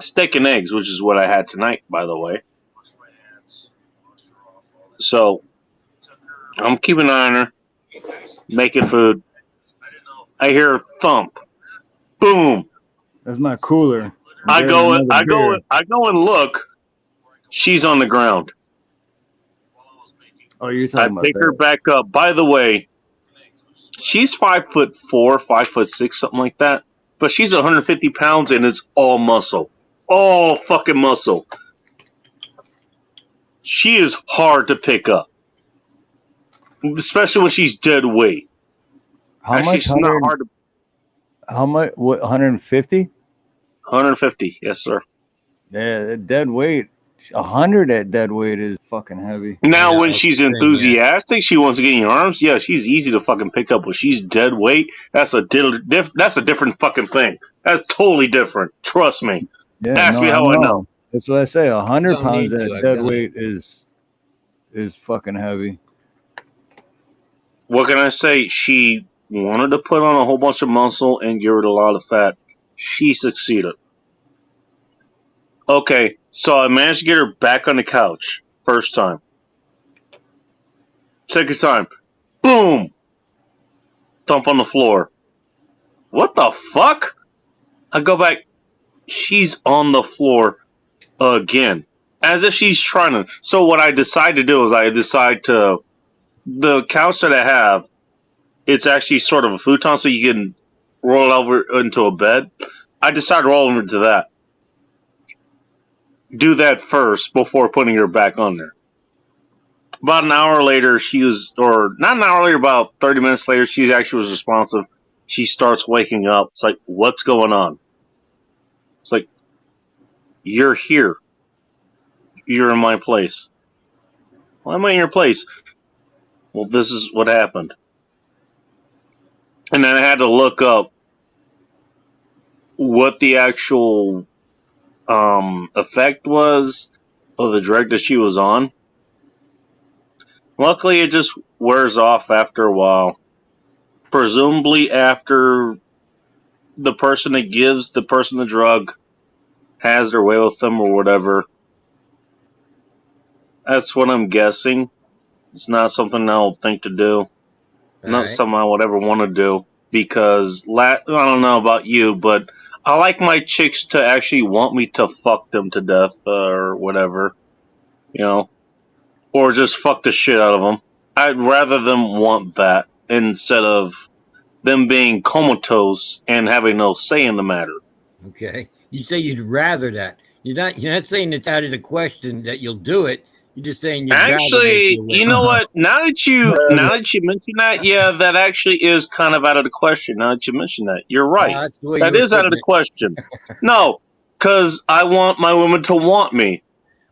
Steak and eggs, which is what I had tonight, by the way. So I'm keeping an eye on her, making food. I hear a thump. Boom. That's my cooler. I There's go another beer. and look. She's on the ground. Oh, you're I talking about pick her that. back up. By the way, she's 5'4", 5'6", something like that. But she's 150 pounds and it's all muscle. All fucking muscle. She is hard to pick up. Especially when she's dead weight. How Actually, much? she's not hard to... How much? What? 150? 150, yes, sir. Yeah, that dead weight. 100 at dead weight is fucking heavy. Now, when she's enthusiastic, she wants to get in your arms. Yeah, she's easy to fucking pick up. When she's dead weight, that's a different fucking thing. That's totally different. Trust me. Yeah, Ask me how I know. That's what I say. 100 Don't pounds need at to, I've dead done it. weight is fucking heavy. What can I say? She wanted to put on a whole bunch of muscle and get rid of a lot of fat. She succeeded. Okay, so I managed to get her back on the couch. First time. Second time. Boom! Thump on the floor. What the fuck? I go back. She's on the floor again. As if she's trying to... So what I decide to do is the couch that I have, it's actually sort of a futon, so you can roll over into a bed. I decided to roll over into that. Do that first before putting her back on there. About an hour later, not an hour later, about 30 minutes later, she actually was responsive. She starts waking up. It's like, what's going on? It's like, you're here. You're in my place. Why am I in your place? Well, this is what happened. And then I had to look up what the actual effect was of the drug that she was on. Luckily, it just wears off after a while. Presumably after the person that gives the person the drug has their way with them or whatever. That's what I'm guessing. It's not something I'll think to do. Not something I would ever want to do. Because, I don't know about you, but I like my chicks to actually want me to fuck them to death or whatever. You know? Or just fuck the shit out of them. I'd rather them want that instead of them being comatose and having no say in the matter. Okay. You say you'd rather that. You're not saying it's out of the question that you'll do it. You're just saying you'd Actually, rather you know what? Now that you mention that, yeah, that actually is kind of out of the question. Now that you mention that, you're right. that's the way That you were is out of the putting question. No, because I want my women to want me.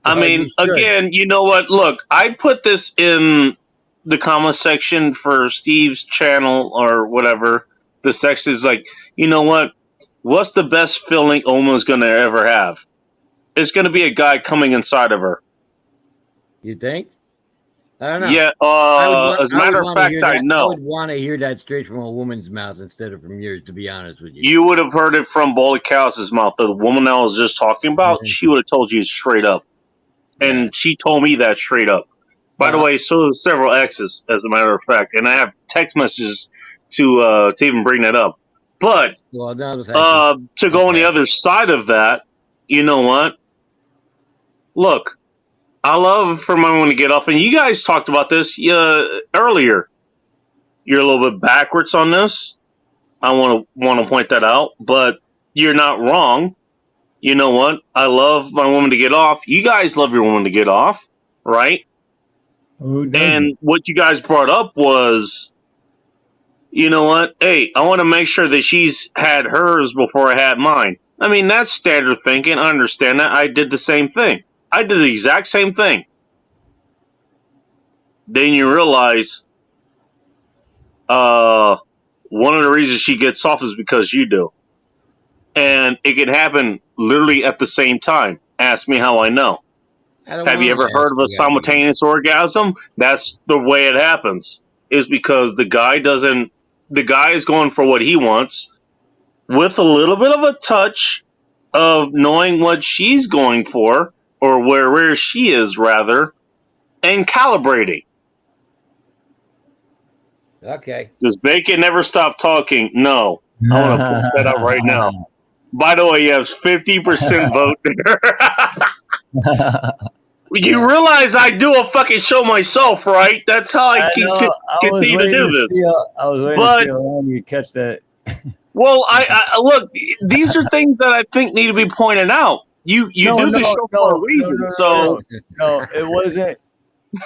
I Well, mean, you should. again, you know what? Look, I put this in the comment section for Steve's channel or whatever. The section is like, you know what? What's the best feeling Oma's going to ever have? it's going to be a guy coming inside of her. You think? I don't know. Yeah. As a matter of fact, I know. I would want to hear that straight from a woman's mouth instead of from yours, to be honest with you. You would have heard it from Bully Callis' mouth. The woman I was just talking about, she would have told you straight up. And she told me that straight up. By the way, so do several exes, as a matter of fact. And I have text messages to even bring that up. But to go on the other side of that, you know what? Look, I love for my woman to get off. And you guys talked about this earlier. You're a little bit backwards on this. I want to point that out. But you're not wrong. You know what? I love my woman to get off. You guys love your woman to get off, right? And what you guys brought up was, you know what? Hey, I want to make sure that she's had hers before I had mine. I mean, that's standard thinking. I understand that. I did the same thing. I did the exact same thing. Then you realize one of the reasons she gets off is because you do. And it can happen literally at the same time. Ask me how I know. Have you ever heard of a simultaneous orgasm? That's the way it happens. Is because the guy is going for what he wants with a little bit of a touch of knowing what she's going for, or where she is rather, and calibrating. Okay. Does Bacon never stop talking? No. I want to put that up right now. By the way, you have 50% vote there. You realize I do a fucking show myself, right? That's how I continue to do this. I was waiting to see how long you catch that. Well, I look. These are things that I think need to be pointed out. You do the show for a reason. No, it wasn't.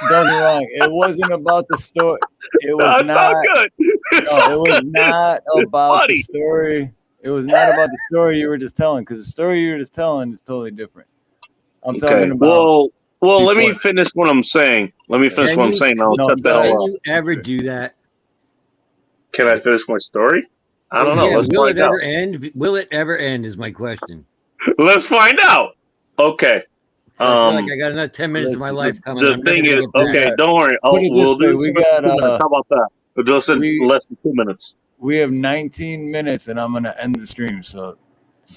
Don't get me wrong. It wasn't about the story. It was it's all good. It was not about the story. It was not about the story you were just telling, because the story you were just telling is totally different. I'm talking about. Well, let me finish what I'm saying. Let me finish what I'm saying. I'll shut the hell up. Can you ever do that? Can I finish my story? I don't know. Let's will find it out. ever end? Will it ever end? Is my question. Let's find out. Okay. I feel like I got another 10 minutes of my life coming. The thing is, okay, don't worry. We'll do less than 2 minutes. How about that? We'll do less than 2 minutes. We have 19 minutes, and I'm gonna end the stream. So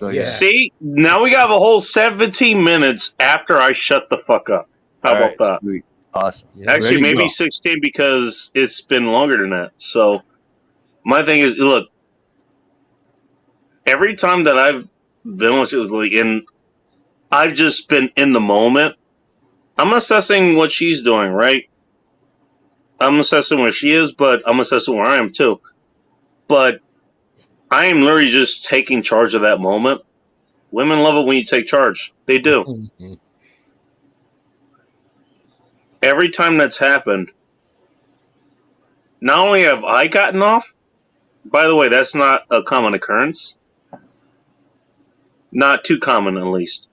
yeah. See, now we got a whole 17 minutes after I shut the fuck up. How about that? Sweet. Awesome. Actually, maybe 16 because it's been longer than that. So my thing is, look, every time that I've been with you, and I've just been in the moment, I'm assessing what she's doing, right? I'm assessing where she is, but I'm assessing where I am too. But I am literally just taking charge of that moment. Women love it when you take charge. They do. Mm-hmm. Every time that's happened, not only have I gotten off, by the way, that's not a common occurrence. Not too common, at least.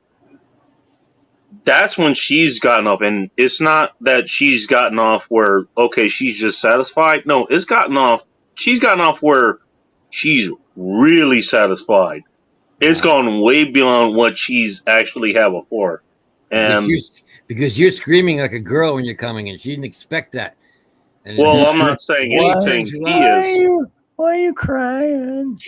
That's when she's gotten off. And it's not that she's gotten off where, okay, she's just satisfied. No, it's gotten off. She's gotten off where she's really satisfied. It's gone way beyond what she's actually had before. And because you're screaming like a girl when you're coming, and she didn't expect that. And well, I'm not saying anything. She is. Why are you crying?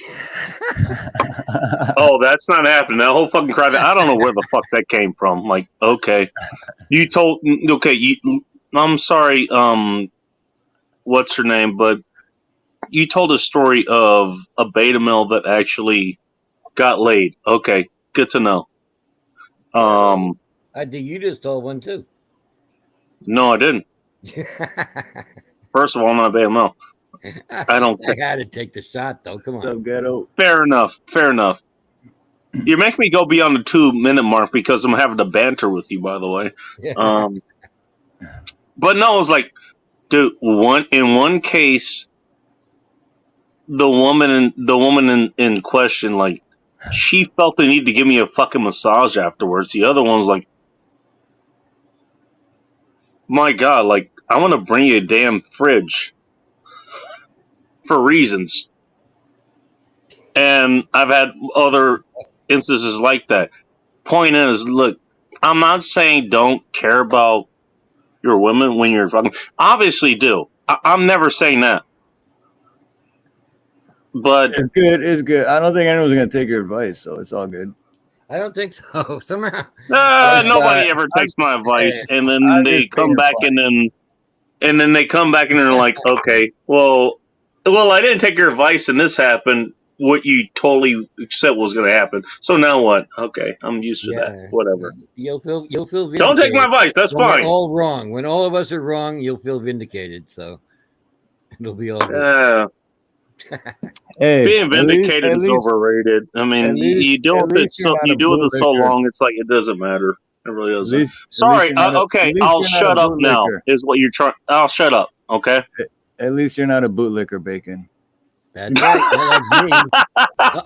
Oh, that's not happening. That whole fucking cry. I don't know where the fuck that came from. Like, okay, I'm sorry. What's her name? But you told a story of a beta male that actually got laid. Okay, good to know. I think you just told one too. No, I didn't. First of all, I'm not a beta male. I don't. I got to take the shot though. Come on. So ghetto. Fair enough. You make me go beyond the 2-minute mark because I'm having to banter with you. By the way. But no, it was like, dude. In one case, the woman in question, like, she felt the need to give me a fucking massage afterwards. The other one was like, my God, like, I want to bring you a damn fridge for reasons. And I've had other instances like that. Point is, look, I'm not saying don't care about your women when you're fucking. Obviously, do. I'm never saying that. But It's good. It's good. I don't think anyone's gonna take your advice, so it's all good. I don't think so. Somehow, nobody ever takes my advice, and then I'm they just come being back funny. and then they come back and they're like, okay, well, I didn't take your advice, and this happened. What you totally said was going to happen. So now what? Okay, I'm used to that. Whatever. you'll feel vindicated. Don't take my advice. That's when fine. We're all wrong. When all of us are wrong, you'll feel vindicated. So it'll be all good. Hey, being vindicated at is least, overrated. I mean, you do at it least you're not you a do it for so bootlicker. long. It's like it doesn't matter. It really At doesn't. least Sorry. you're not Okay, at least I'll you're not a shut up now. bootlicker. Is what you're trying. I'll shut up. Okay. At least you're not a bootlicker, Bacon. That's right. Not like me.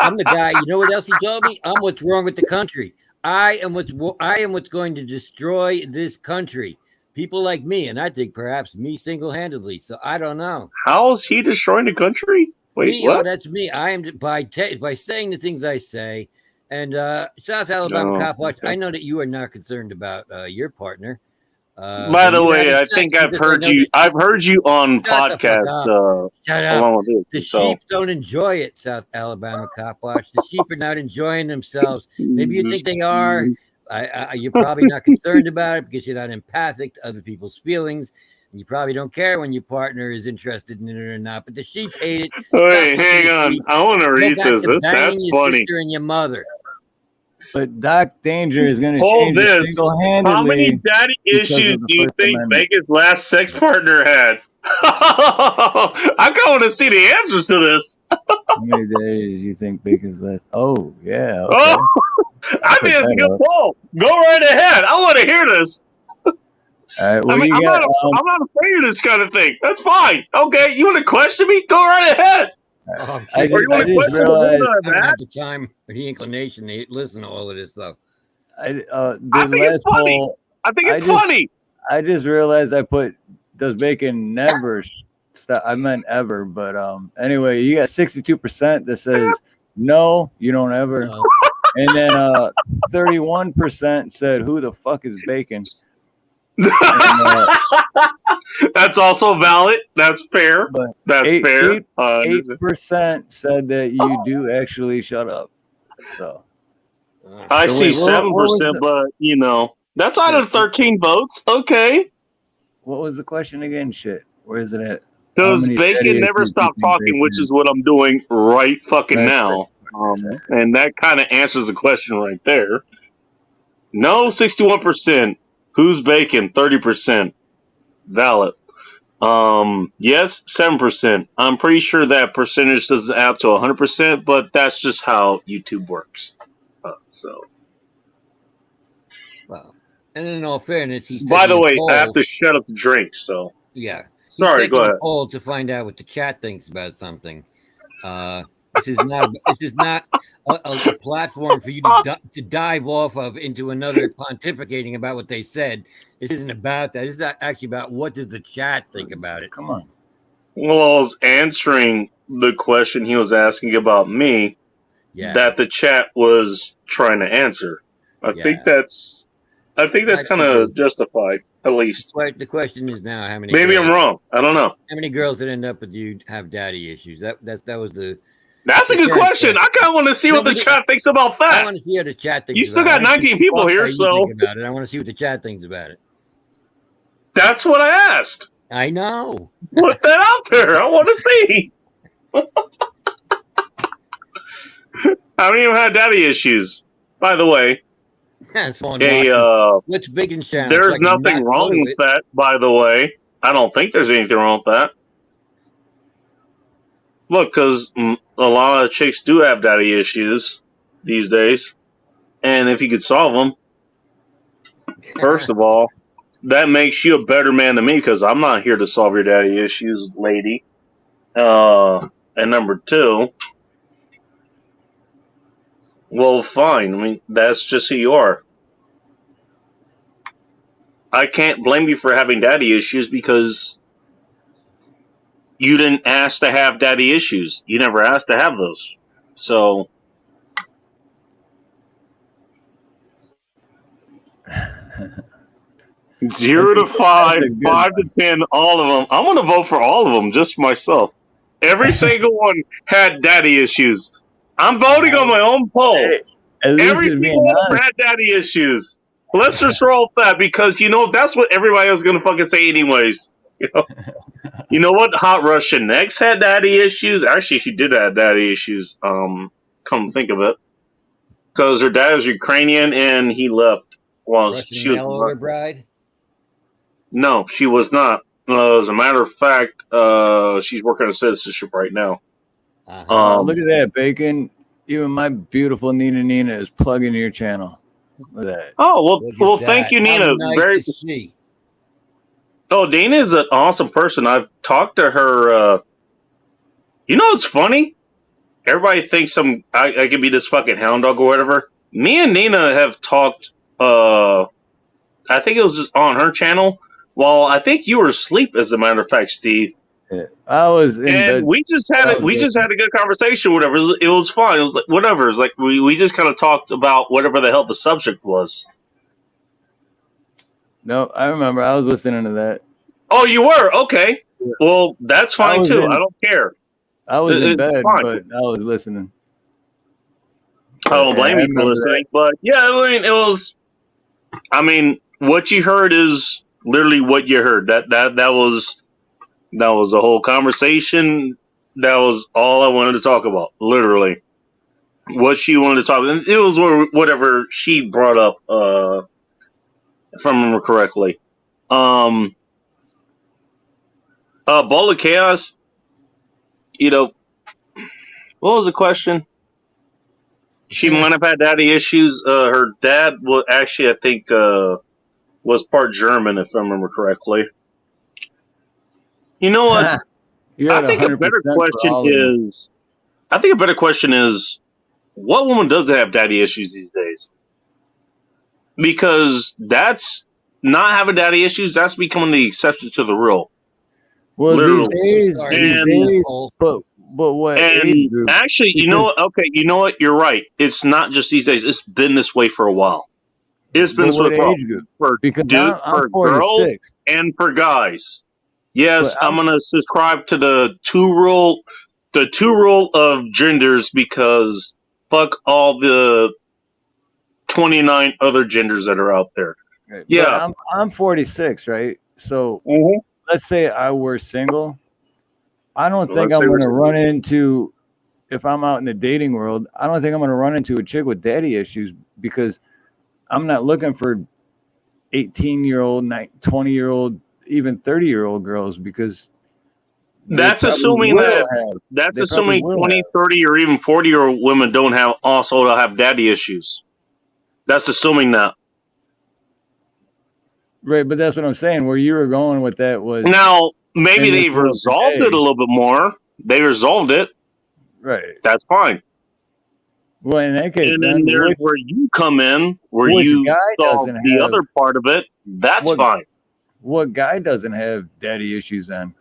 I'm the guy. You know what else he told me? I'm what's wrong with the country. I am what's going to destroy this country. People like me, and I think perhaps me single-handedly. So I don't know. How is he destroying the country? Wait, me, what? Oh, that's me. I am by saying the things I say. And South Alabama No, Cop Watch, okay. I know that you are not concerned about your partner. By the way, I think I've heard you. I've heard you on podcast. Shut up. Along with The it. So sheep don't enjoy it, South Alabama Cop Watch. The sheep are not enjoying themselves. Maybe you think they are. You're probably not concerned about it because you're not empathic to other people's feelings. And you probably don't care when your partner is interested in it or not. But the sheep hate it. wait, hang on. I want to read this. That's your funny. sister and your mother. But Doc Danger is going to Hold change it this. single-handedly. How many daddy because of issues the do you First think Amendment. Bacon's last sex partner had? I kind of want to see the answers to this. How many days do you think Bacon's left? Oh, yeah. Okay. Oh, I think it's a good poll. Go right ahead. I want to hear this. All right. Well, I mean, you I'm got. not afraid of this kind of thing. That's fine. Okay, you want to question me? Go right ahead. I Or you want to question the realized woman I I'm don't at? have the time or the inclination to listen to all of this, though. I think it's funny. I think it's funny. I just realized I put does Bacon never stop. I meant ever, but anyway, you got 62% that says no, you don't ever, and then 31% said who the fuck is Bacon. And, that's also valid. That's fair. That's fair. 8% said that you do actually shut up. So I so see wait, what was 7%, the- but you know that's out of 13 votes. Okay. What was the question again? Shit, where is it at? How Does many Bacon daddy never issues do you stop think talking, Bacon which has? is what I'm doing right fucking That's now. And that kind of answers the question right there. No, 61%. Who's Bacon? 30%. Valid. Yes, 7%. I'm pretty sure that percentage doesn't add up to 100%, but that's just how YouTube works. So. Well, and in all fairness, he's By the taking a way, poll. I have to shut up the drink, so. Yeah. Sorry, He's go taking ahead. a poll to find out what the chat thinks about something. This is not a platform for you to dive off of into another pontificating about what they said. This isn't about that. This is actually about what does the chat think about it. Come on. Well, I was answering the question he was asking about me that the chat was trying to answer. I think that's kind of justified, at least. The question is now how many. Maybe girls, I'm wrong. I don't know. How many girls that end up with you have daddy issues? That was the. That's a good question. I kind of want to see what the chat thinks about that. I want to see how the chat thinks. You still about got it. 19 people here, so about it. I want to see what the chat thinks about it. That's what I asked. I know. Put that out there. I want to see. How many of them had daddy issues? By the way, what's big and challenge? There's nothing wrong with that. By the way, I don't think there's anything wrong with that. Look, because a lot of chicks do have daddy issues these days, and if you could solve them, first of all, that makes you a better man than me because I'm not here to solve your daddy issues, lady. And number two, well, fine. I mean, that's just who you are. I can't blame you for having daddy issues because you didn't ask to have daddy issues. You never asked to have those. So 0 to 5, that's a good 5 to 10, all of them. I'm going to vote for all of them just for myself. Every single one had daddy issues. I'm voting on my own poll. Hey, at least Every you're single being one of them honest. had daddy issues. Let's just roll with that because that's what everybody else is going to fucking say anyways. You know what? Hot Russian Next had daddy issues. Actually, she did have daddy issues. Come to think of it, because her dad is Ukrainian and he left while Russian she was. mail order bride. No, she was not. As a matter of fact, she's working on citizenship right now. Look at that, Bacon. Even my beautiful Nina is plugging your channel. Look at that. Oh Look at well, that. thank you, How Nina. nice Very. to see. Oh, Dana is an awesome person. I've talked to her. It's funny. Everybody thinks I could be this fucking hound dog or whatever. Me and Nina have talked. I think it was just on her channel. Well, I think you were asleep, as a matter of fact, Steve. Yeah, I was in And bed. we just had a good conversation. Whatever, it was fine. It was like whatever. It was like we just kind of talked about whatever the hell the subject was. No, I remember. I was listening to that. Oh, you were? Okay. Well, that's fine too. I don't care. I was in It's bed, fine. but I was listening. I don't blame you for remember listening, but yeah, I mean, it was. I mean, what you heard is literally what you heard. That was the whole conversation. That was all I wanted to talk about. Literally, what she wanted to talk about. And it was whatever she brought up. If I remember correctly, Ball of Chaos. What was the question? She might have had daddy issues. Her dad was actually, I think, was part German, if I remember correctly. You know what? I think a better question is, what woman doesn't have daddy issues these days? Because that's not having daddy issues. That's becoming the exception to the rule. Well, Literally. these days, but what age group? Actually, you know what? Okay, you know what? You're right. It's not just these days. It's been this way for a while. It's been this way for a while. For girls 46. and for guys. Yes, I'm gonna subscribe to the two rule of genders because fuck all the 29 other genders that are out there. Right. Yeah, But I'm 46, right? So let's say I were single. I don't think I'm going to run into, if I'm out in the dating world, I don't think I'm going to run into a chick with daddy issues because I'm not looking for 18-year-old, 20-year-old, even 30-year-old girls because that's assuming 20, 30, or even 40-year-old women don't have daddy issues. That's assuming that. Right, but that's what I'm saying. Where you were going with that was now maybe they've resolved it a little bit more. They resolved it. Right. That's fine. Well, in that case, and then there's where you come in, where you solve the other part of it. That's fine. What guy doesn't have daddy issues then?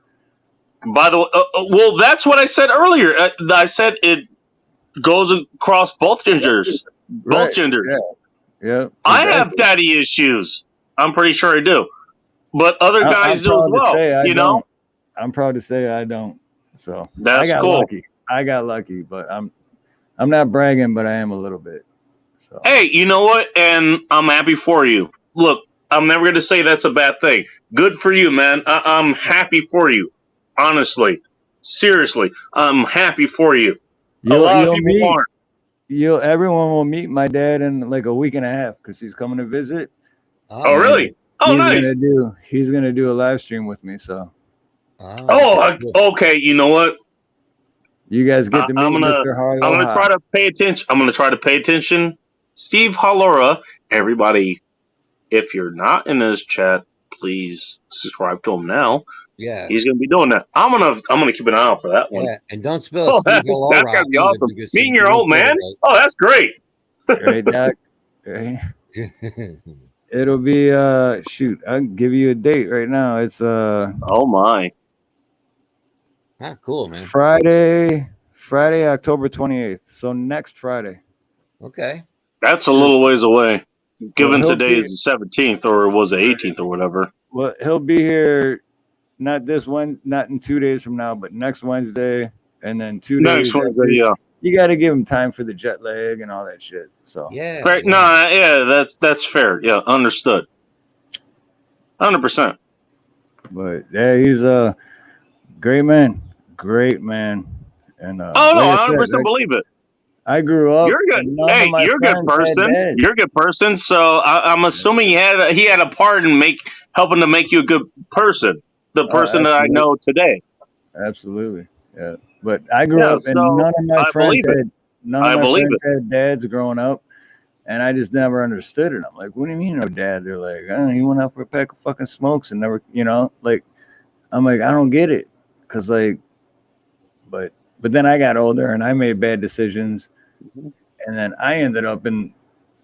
By the way, well, that's what I said earlier. I said it goes across both genders. Both genders. Yeah. I have daddy issues. I'm pretty sure I do. But other guys do as well. Know? I'm proud to say I don't. So that's lucky. I got lucky, but I'm not bragging, but I am a little bit. So. Hey, you know what? And I'm happy for you. Look, I'm never going to say that's a bad thing. Good for you, man. I'm happy for you. Honestly. Seriously. I'm happy for you. A lot of people aren't. Everyone will meet my dad in like a week and a half because he's coming to visit. Oh, really? Oh, nice. He's gonna do a live stream with me. So. Okay. You know what? You guys get to meet Mr. Harloha. I'm gonna try to pay attention. Steve Harloha, everybody. If you're not in this chat, please subscribe to him now. Yeah, he's gonna be doing that. I'm gonna keep an eye out for that one. Yeah, and don't spell Steve Harloha. That's gotta be awesome. Meeting your old man. Oh, that's great. Right, Doc. Right. It'll be shoot. I'll give you a date right now. It's oh my. Ah, cool, man. Friday, October 28th. So next Friday. Okay. That's a little ways away. Given he'll today be is the 17th, or was the 18th, or whatever. well, he'll be here not not in 2 days from now, but next Wednesday, and then 2 days Next Wednesday, after. yeah. You got to give him time for the jet lag and all that shit. So Yeah. Right? yeah. No, yeah, that's fair. Yeah, understood. 100%. but yeah, he's a great man, and Oh no, like I I said, 100% believe it. I grew up You're good. and none Hey, of my you're a good friends had person. dads. You're a good person. So I'm assuming he had a part in helping to make you a good person. The person that I know today. Absolutely, yeah. But I grew Yeah. up and So I believe it. none of I my believe friends it. had dads growing up, and I just never understood it. I'm like, what do you mean no dad? They're like, oh, he went out for a pack of fucking smokes and never, like, I'm like, I don't get it, cause like, but then I got older and I made bad decisions, and then I ended up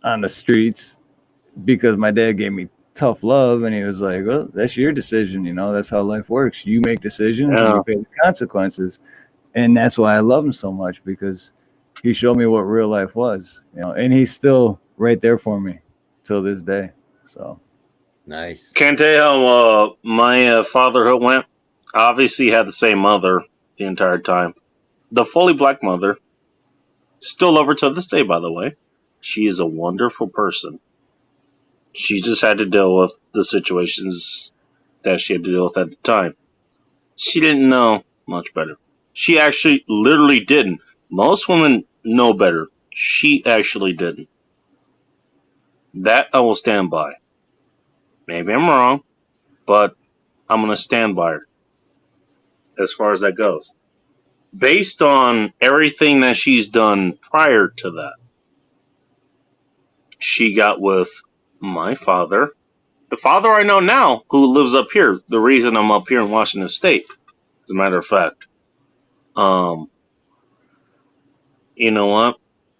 on the streets because my dad gave me tough love, and he was like, well, that's your decision, that's how life works. You make decisions and Yeah. you pay the consequences. And that's why I love him so much, because he showed me what real life was, and he's still right there for me till this day. So Nice. Can't tell you how my fatherhood went. Obviously, had the same mother the entire time. The fully black mother. Still love her to this day, by the way. She is a wonderful person. She just had to deal with the situations that she had to deal with at the time. She didn't know much better. She actually literally didn't. Most women know better. She actually didn't. That I will stand by. Maybe I'm wrong, but I'm going to stand by her as far as that goes. Based on everything that she's done prior to that, she got with my father, the father I know now, who lives up here. The reason I'm up here in Washington State, as a matter of fact. You know what?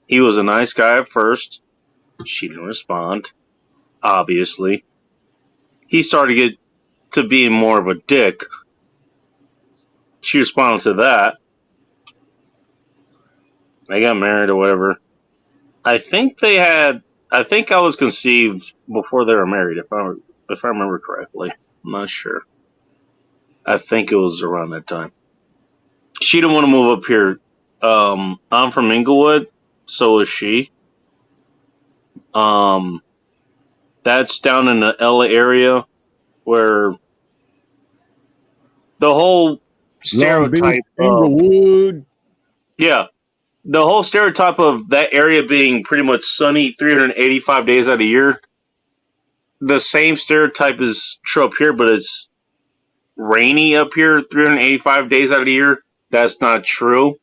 He was a nice guy at first. She didn't respond, obviously. He started to get to being more of a dick. She responded to that. They got married or whatever. I think I was conceived before they were married, if I remember correctly. I'm not sure. I think it was around that time. She didn't want to move up here. I'm from Inglewood, so is she. That's down in the LA area where the whole stereotype of Inglewood. Yeah, the whole stereotype of that area being pretty much sunny 385 days out of the year. The same stereotype is true up here, but it's rainy up here 385 days out of the year. That's not true.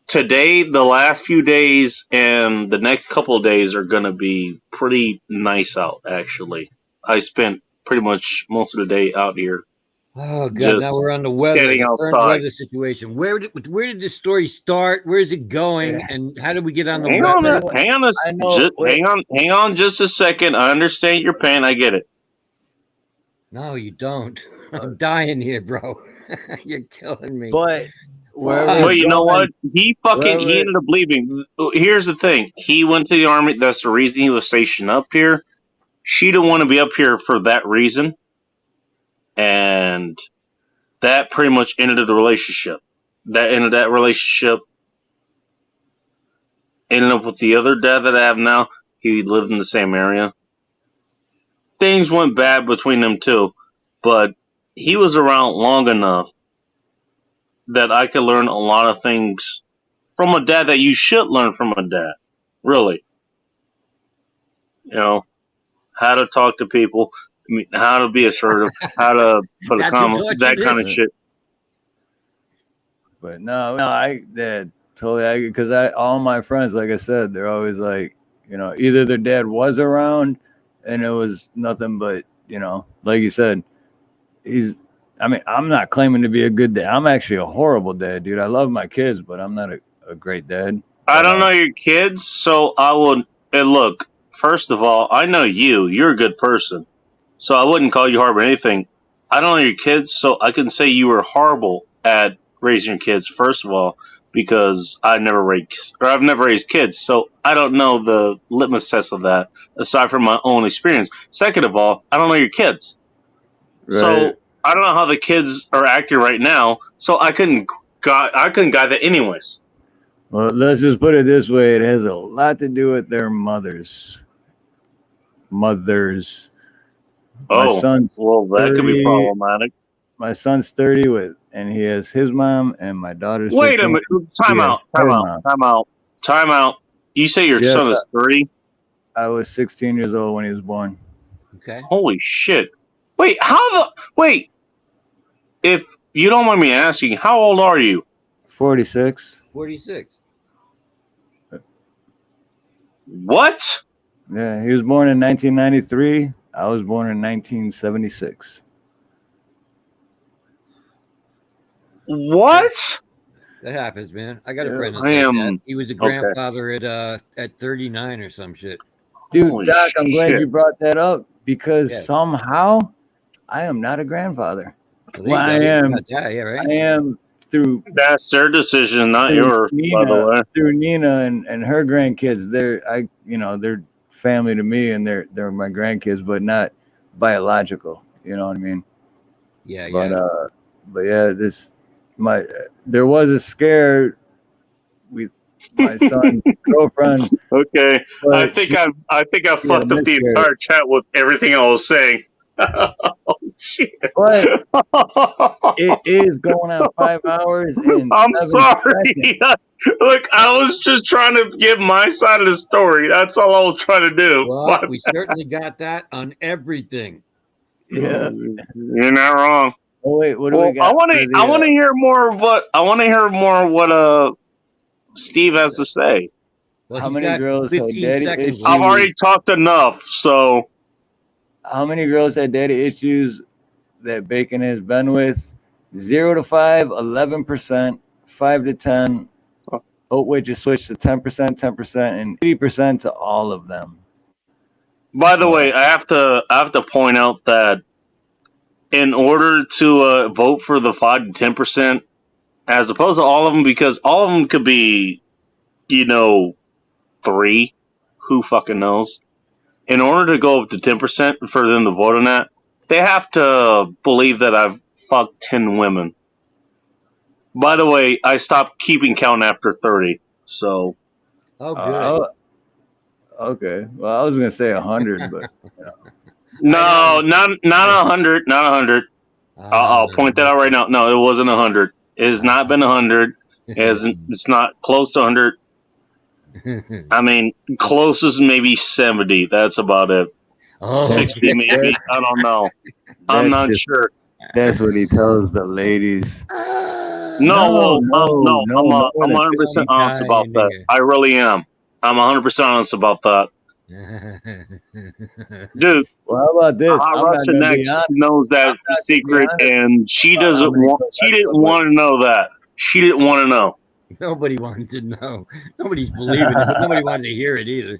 Today, the last few days and the next couple of days are going to be pretty nice out, actually. I spent pretty much most of the day out here. Oh God! Just Now we're on the weather, standing the current outside. weather situation. Where did this story start? Where is it going? And how did we get on the Hang weather? hang on just a second. I understand your pain. I get it. No, you don't. I'm dying here, bro. You're killing me. But Well, you know what? He ended up leaving. Here's the thing. He went to the army. That's the reason he was stationed up here. She didn't want to be up here for that reason. And that pretty much ended the relationship. That ended that relationship. Ended up with the other dad that I have now. He lived in the same area. Things went bad between them too. But he was around long enough that I could learn a lot of things from a dad that you should learn from a dad. Really. How to talk to people, how to be assertive, how to put a comment, that kind of shit. But no, totally, because all my friends, like I said, they're always like, either their dad was around and it was nothing but, like you said, I'm not claiming to be a good dad. I'm actually a horrible dad, dude. I love my kids, but I'm not a great dad. I don't know your kids, so I would. And look, first of all, I know you. You're a good person, so I wouldn't call you horrible or anything. I don't know your kids, so I can say you were horrible at raising your kids. First of all, because I've never raised kids, so I don't know the litmus test of that aside from my own experience. Second of all, I don't know your kids, so I don't know how the kids are acting right now. So I couldn't guide that anyways. Well, let's just put it this way: it has a lot to do with their mothers. Mothers. My Oh, son's well, that could be 30. problematic. My son's 30 and he has his mom, and my daughter's Wait a 15. minute. He has her mom. Time out. You say your Yes, son is 30? I was 16 years old when he was born. Okay. Holy shit. Wait, if you don't mind me asking, how old are you? 46. 46. What? Yeah, he was born in 1993. I was born in 1976. What? That happens, man. I got a Yeah, friend that's I like am- that. He was a grandfather at 39 or some shit. Dude, Holy Doc, I'm glad shit. you brought that up because Yeah. somehow I am not a grandfather. Well, Well, I you am. got that, yeah, right? I am through That's their decision, not through yours, by the way. Through Nina and her grandkids. They're family to me, and they're my grandkids, but not biological. You know what I mean? Yeah, But yeah, there was a scare with my son's girlfriend. Okay. But I think I fucked up the miscarriage. entire chat with everything I was saying. Oh shit. But it is going on 5 hours and I'm 7 sorry. seconds. Look, I was just trying to give my side of the story. That's all I was trying to do. Well, we certainly got that on everything. Yeah. You're not wrong. Oh wait, what do Well, we got? I want to hear more of what Steve has to say. Well, How he's many got girls had 15 daddy seconds issues? I've already talked enough, so How many girls had daddy issues that Bacon has been with? 0 to 5, 11%, 5 to 10. Oh, wait, just switch to 10%, 10%, and 80% to all of them. by the way, I have to point out that in order to vote for the 5 to 10%, as opposed to all of them, because all of them could be, 3. Who fucking knows? In order to go up to 10% for them to vote on that, they have to believe that I've fucked 10 women. By the way, I stopped keeping count after 30. So. Oh, good. Okay. Well, I was gonna say 100, but No, not 100, not 100. I'll point that out right now. No, it wasn't 100. It has not been 100. It's not close to 100. I mean, closest maybe 70. That's about it. Oh, 60 maybe. I don't know. I'm not sure. That's what he tells the ladies. No, I'm 100% honest about that. I really am. I'm 100% honest about that. Dude, well, how about this? Hot Russian Next knows that secret, and she doesn't want. She didn't want to know that. She didn't want to know. Nobody wanted to know. Nobody's believing it, but nobody wanted to hear it either.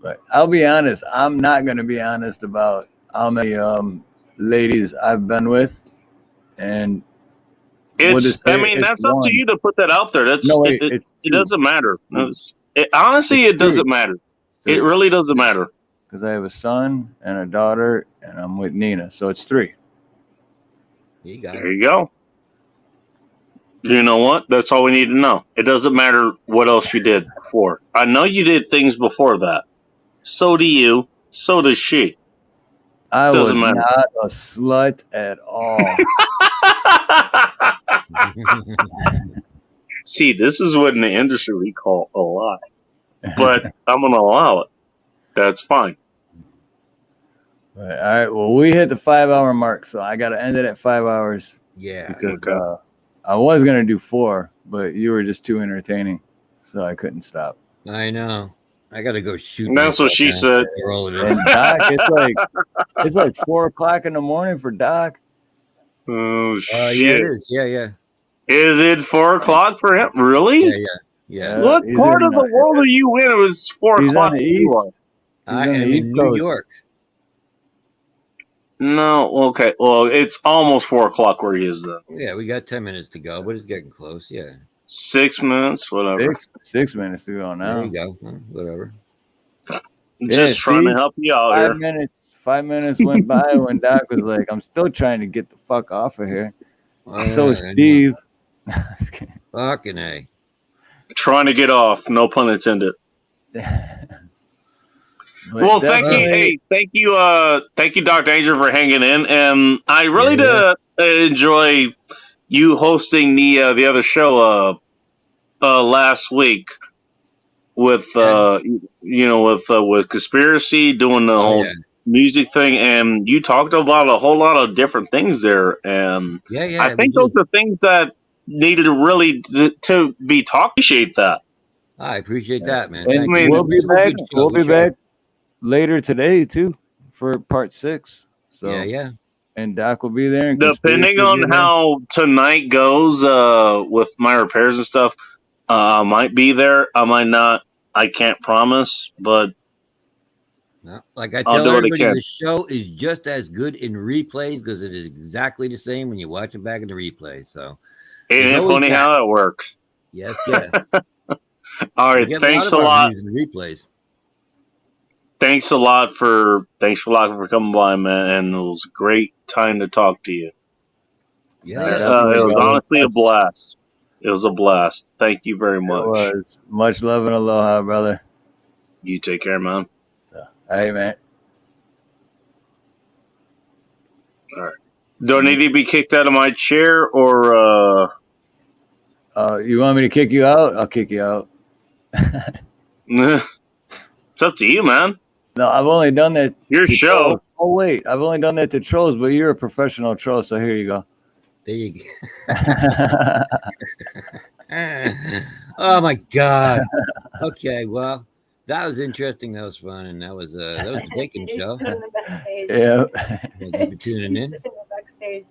But I'll be honest. I'm not going to be honest about how many ladies I've been with, and it's. I mean, that's up to you to put that out there. That's no, it doesn't matter. Honestly, it doesn't matter. It really doesn't matter. Because I have a son and a daughter, and I'm with Nina, so it's 3. There you go. You know what? That's all we need to know. It doesn't matter what else you did before. I know you did things before that. So do you. So does she. I Doesn't was matter. not a slut at all. See, this is what in the industry we call a lie. But I'm going to allow it. That's fine. All right. Well, we hit the 5-hour mark, so I got to end it at 5 hours. Yeah. Because I was going to do 4, but you were just too entertaining, so I couldn't stop. I know. I got to go shoot. And that's what she said. And Doc, it's like 4 o'clock in the morning for Doc. Oh, Yeah, shit. it is. Yeah. Is it 4 o'clock for him? Really? Yeah. What part of the world are you in? It was 4 He's o'clock. on the where you are? east. I am in New York. No, okay. Well, it's almost 4 o'clock where he is, though. Yeah, we got 10 minutes to go, but it's getting close. Yeah. 6 minutes, whatever. 6 minutes to go now. There you go. Whatever. Just trying to help you out here. 5 minutes went by when Doc was like, "I'm still trying to get the fuck off of here." So is Steve. Fucking A. Trying to get off, no pun intended. Well, thank you. Hey, thank you, Dr. Danger, for hanging in. And I really did enjoy you hosting the other show last week with with Conspiracy, doing the whole music thing, and you talked about a whole lot of different things there. And I think those are things that needed to be talked. Appreciate that. I appreciate that, man. And we'll be back. We'll be back later today too for part 6. So and Doc will be there. And depending on how tonight goes with my repairs and stuff, I might be there. I might not. I can't promise, but like I tell everybody, the show is just as good in replays because it is exactly the same when you watch it back in the replay. So ain't it funny how it works? Yes. All right, thanks a lot. Replays. Thanks a lot for coming by, man, and it was a great time to talk to you. Yeah, it was honestly a blast. It was a blast. Thank you very much. It was. Much love and aloha, brother. You take care, man. So, all right, man. All right. Do I need to be kicked out of my chair, or you want me to kick you out? I'll kick you out. It's up to you, man. No, I've only done that. Your show. Trolls. Oh wait, I've only done that to trolls, but you're a professional troll, so here you go. There you go. Oh my God. Okay, well, that was interesting. That was fun, and that was the Bacon show. Yeah. Thank you for tuning in. Backstage.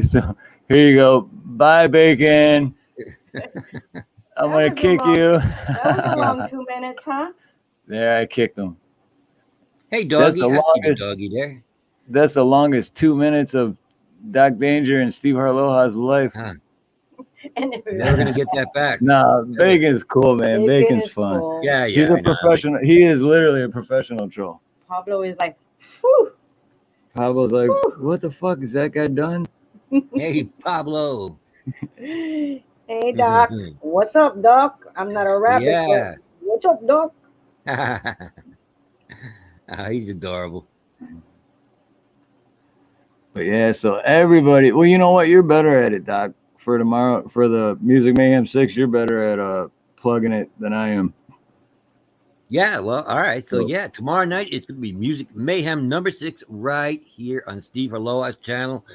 So here you go. Bye, Bacon. I'm gonna kick you. That was a long 2 minutes, huh? Yeah, I kicked him. Hey, doggy. I see the doggy there. That's the longest 2 minutes of Doc Danger and Steve Harloha's life. Huh. Never gonna get that back. Nah, Bacon's cool, man. Bacon's fun. Cool. Yeah. He's a professional. He is literally a professional troll. Pablo is like, whew. Pablo's like, what the fuck is that guy done? Hey, Pablo. Hey, Doc. What's up, Doc? I'm not a rabbit. Yeah. What's up, Doc? He's adorable. But yeah, so everybody, well, you know what? You're better at it, Doc. For tomorrow, for the Music Mayhem 6, you're better at plugging it than I am. Yeah, well, all right. So yeah, tomorrow night it's gonna be Music Mayhem number 6 right here on Steve Harloha's channel.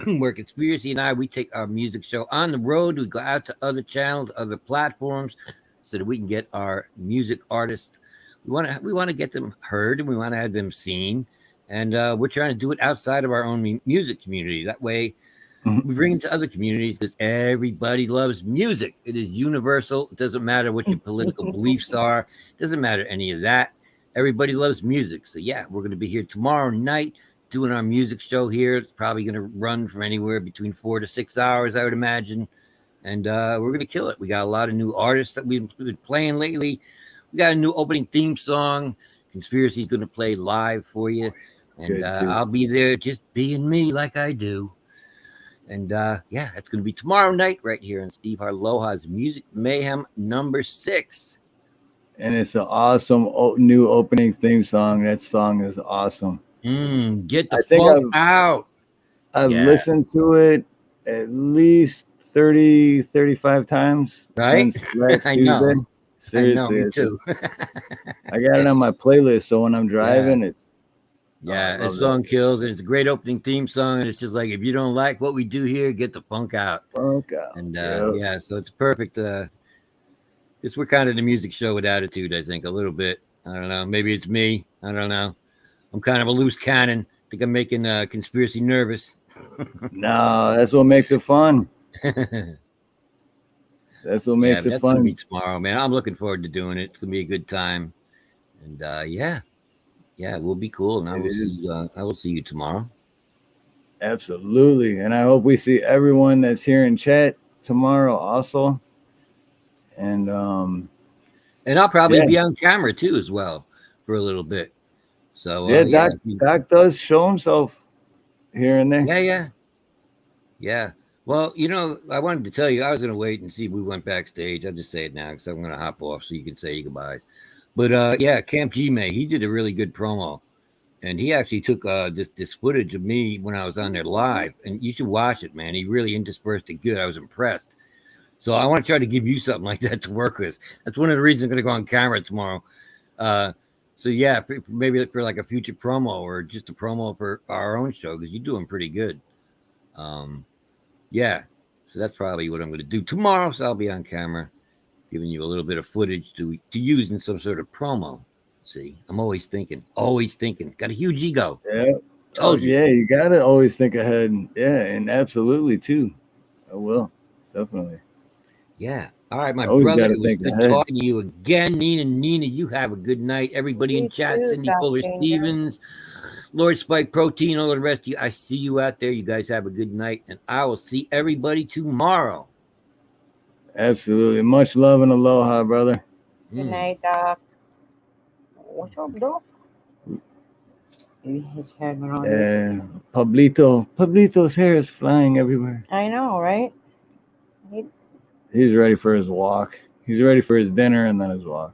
Where Conspiracy and I, we take our music show on the road. We go out to other channels, other platforms, so that we can get our music artists. We want to get them heard, and we want to have them seen. And we're trying to do it outside of our own music community. That way, we bring it to other communities because everybody loves music. It is universal. It doesn't matter what your political beliefs are. It doesn't matter any of that. Everybody loves music. So yeah, we're going to be here tomorrow night doing our music show here. It's probably going to run from anywhere between 4 to 6 hours, I would imagine. And we're going to kill it. We got a lot of new artists that we've been playing lately. We got a new opening theme song. Conspiracy is going to play live for you. And I'll be there just being me like I do. And yeah, it's going to be tomorrow night right here on Steve Harloha's Music Mayhem number 6. And it's an awesome new opening theme song. That song is awesome. Get the funk out. I've listened to it at least 30, 35 times. Right? Since last I know. Tuesday. Seriously. I know, me too. I got it on my playlist, so when I'm driving, it's the song kills, and it's a great opening theme song. And it's just like, if you don't like what we do here, get the funk out. Funk out. And yeah, so it's perfect. Because we're kind of the music show with attitude, I think, a little bit. I don't know. Maybe it's me. I don't know. I'm kind of a loose cannon. I think I'm making Conspiracy nervous. No, that's what makes it fun. That's what makes it that's fun. Gonna be tomorrow, man. I'm looking forward to doing it. It's gonna be a good time. And yeah, it will be cool. And I will see you tomorrow. Absolutely. And I hope we see everyone that's here in chat tomorrow also. And I'll probably yeah. be on camera too as well for a little bit. So Yeah, yeah, Doc does show himself here and there. yeah. Well, you know, I wanted to tell you, I was going to wait and see if we went backstage. I'll just say it now because I'm going to hop off so you can say your goodbyes. But yeah, Camp G May, he did a really good promo, and he actually took this footage of me when I was on there live, and you should watch it, man. He really interspersed it good. I was impressed. So I want to try to give you something like that to work with. That's one of the reasons I'm going to go on camera tomorrow. So yeah, maybe for like a future promo or just a promo for our own show because you're doing pretty good. Yeah, so that's probably what I'm going to do tomorrow. So I'll be on camera, giving you a little bit of footage to use in some sort of promo. See, I'm always thinking. Got a huge ego. Yeah. Told you. Yeah, you gotta always think ahead. Yeah, and absolutely too. I will, definitely. Yeah. All right, my Always brother. gotta It was think good ahead. talking to you again. Nina, you have a good night. Everybody in You chat, too, Cindy Doc Fuller Danger. Stevens, Lord Spike Protein, all the rest of you. I see you out there. You guys have a good night, and I will see everybody tomorrow. Absolutely. Much love and aloha, brother. Good night, Doc. What's up, Doc? Maybe his hair went on. Pablito's hair is flying everywhere. I know, right? He's ready for his walk. He's ready for his dinner and then his walk.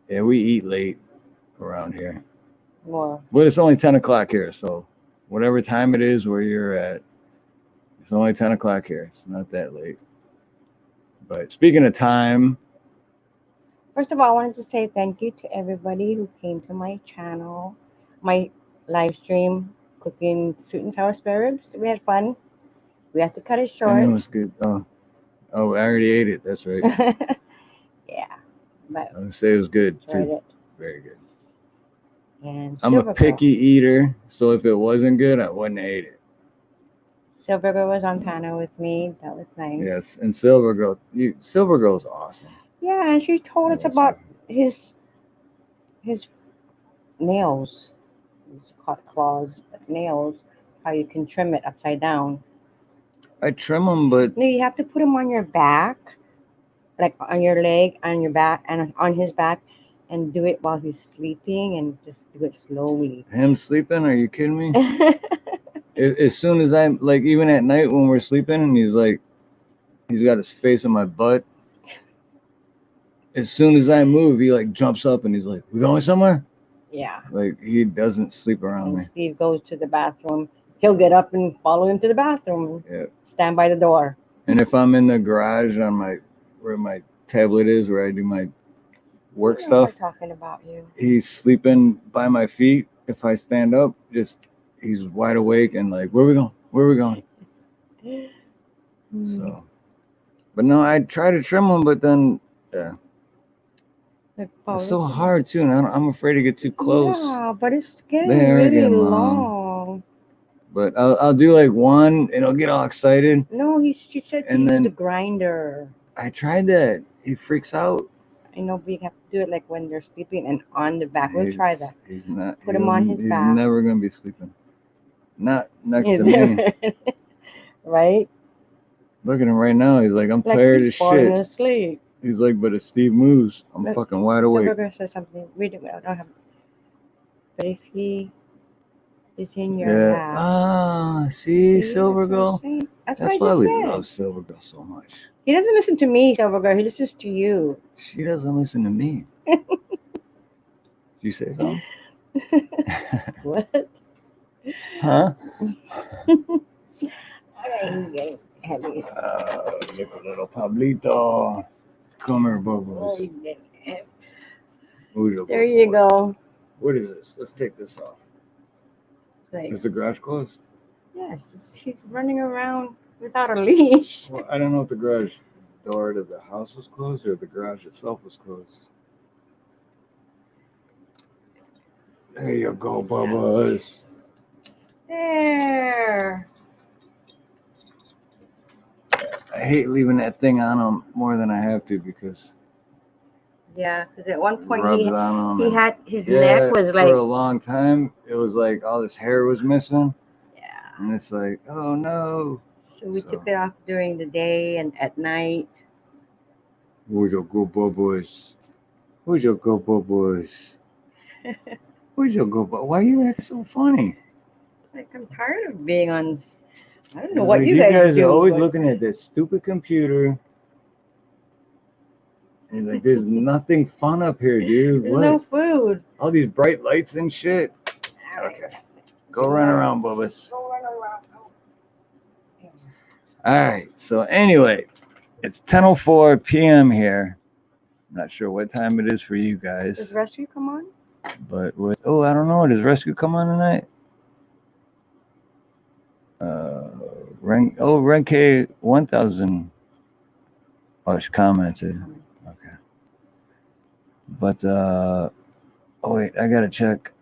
Yeah, we eat late around here. Well, But it's only 10 o'clock here, so whatever time it is where you're at, it's only 10 o'clock here. It's not that late. But speaking of time, first of all, I wanted to say thank you to everybody who came to my channel, my live stream, cooking sweet and sour spare ribs. We had fun. We had to cut it I short. know it's good. Oh, I already ate it. That's right. Yeah, but I would say it was good enjoyed too. it. Very good. And I'm a Silver picky eater, so if it wasn't good, I wouldn't have ate it. Silver Girl was on panel with me. That was nice. Yes, and Silver Girl's awesome. Yeah, and she told us about his nails. It's called claws, but nails. How you can trim it upside down. I trim them, but No, you have to put them on your back, like on your leg, on your back, and on his back, and do it while he's sleeping, and just do it slowly. him sleeping? Are you kidding me? As soon as I'm like, even at night when we're sleeping, and he's got his face in my butt. As soon as I move, he like jumps up and he's like, "We going somewhere?" Yeah. Like he doesn't sleep around me. And Steve goes to the bathroom. He'll get up and follow him to the bathroom. Yeah. Stand by the door. And if I'm in the garage on where my tablet is, where I do my work I know stuff, we're talking about you. he's sleeping by my feet. If I stand up, he's wide awake and like, "Where we going? Where we going?" So, but no, I try to trim them, but then yeah. It's so hard too, and I'm afraid to get too close. Yeah, but it's getting They are really getting long. But I'll do like one, and I'll get all excited. No, she said to And use then the grinder. I tried that. He freaks out. I know, but you have to do it like when they're sleeping and on the back. We'll try that. He's not. Put him on his He's back. never gonna be sleeping. Not next He's to me. never- right? Look at him right now. He's like, I'm Like tired he's as falling shit. asleep. He's like, but if Steve moves, I'm Look, fucking wide awake. Silver said something. Read it. I don't have. But if he is in your Yeah. lap. Ah, see, Silver Girl. That's That's what I why we just said. love Silver Girl so much. He doesn't listen to me, Silver Girl. He listens to you. She doesn't listen to me. Did you say something? What? Huh? He's getting heavy. Look at little Pablito. Come here, Bubbles. He's getting heavy. Ooh, There you go. What is this? Let's take this off. It's like, Is the garage closed? yes, he's running around without a leash. Well, I don't know if the garage door to the house was closed or if the garage itself was closed. There you go, Bubbles. There. I hate leaving that thing on him more than I have to because Yeah, because at one point rubs he on him. had his neck was like for a long time. It was like all this hair was missing. Yeah. And it's like, oh no. So we took it off during the day and at night. Who's your good boys? Who's your good boys? Who's your good boy? Why you act so funny? It's like I'm tired of being on. I don't know what Like, you guys are do. always but looking at this stupid computer. And like, there's nothing fun up here, dude. There's What? no food. All these bright lights and shit. Okay. Go run around, Bubba's. Go run around. All right. So anyway, it's 10:04 p.m. here. I'm not sure what time it is for you guys, Does Rescue come on? but I don't know. Does Rescue come on tonight? Renke 1000. Oh, she commented. Okay. But oh wait, I gotta check.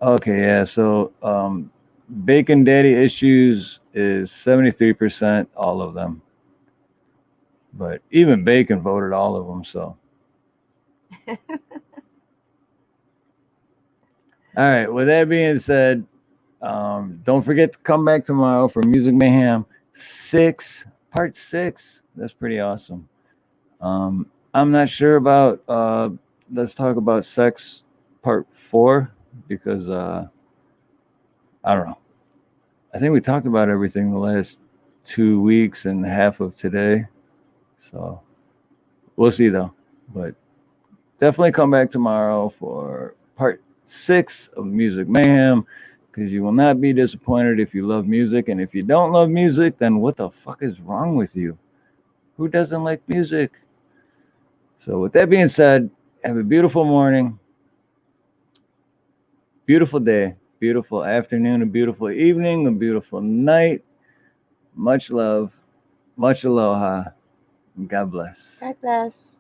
Okay, yeah. So Bacon Daddy issues is 73%, all of them. But even Bacon voted all of them. So all right. With that being said, don't forget to come back tomorrow for Music Mayhem part 6. That's pretty awesome. I'm not sure about let's talk about sex part 4 because I don't know. I think we talked about everything the last 2 weeks and half of today. So we'll see though. But definitely come back tomorrow for part 6 of Music Mayhem because you will not be disappointed if you love music. And if you don't love music, then what the fuck is wrong with you? Who doesn't like music? So with that being said, have a beautiful morning, beautiful day, beautiful afternoon, a beautiful evening, a beautiful night. Much love, much aloha, and God bless. God bless.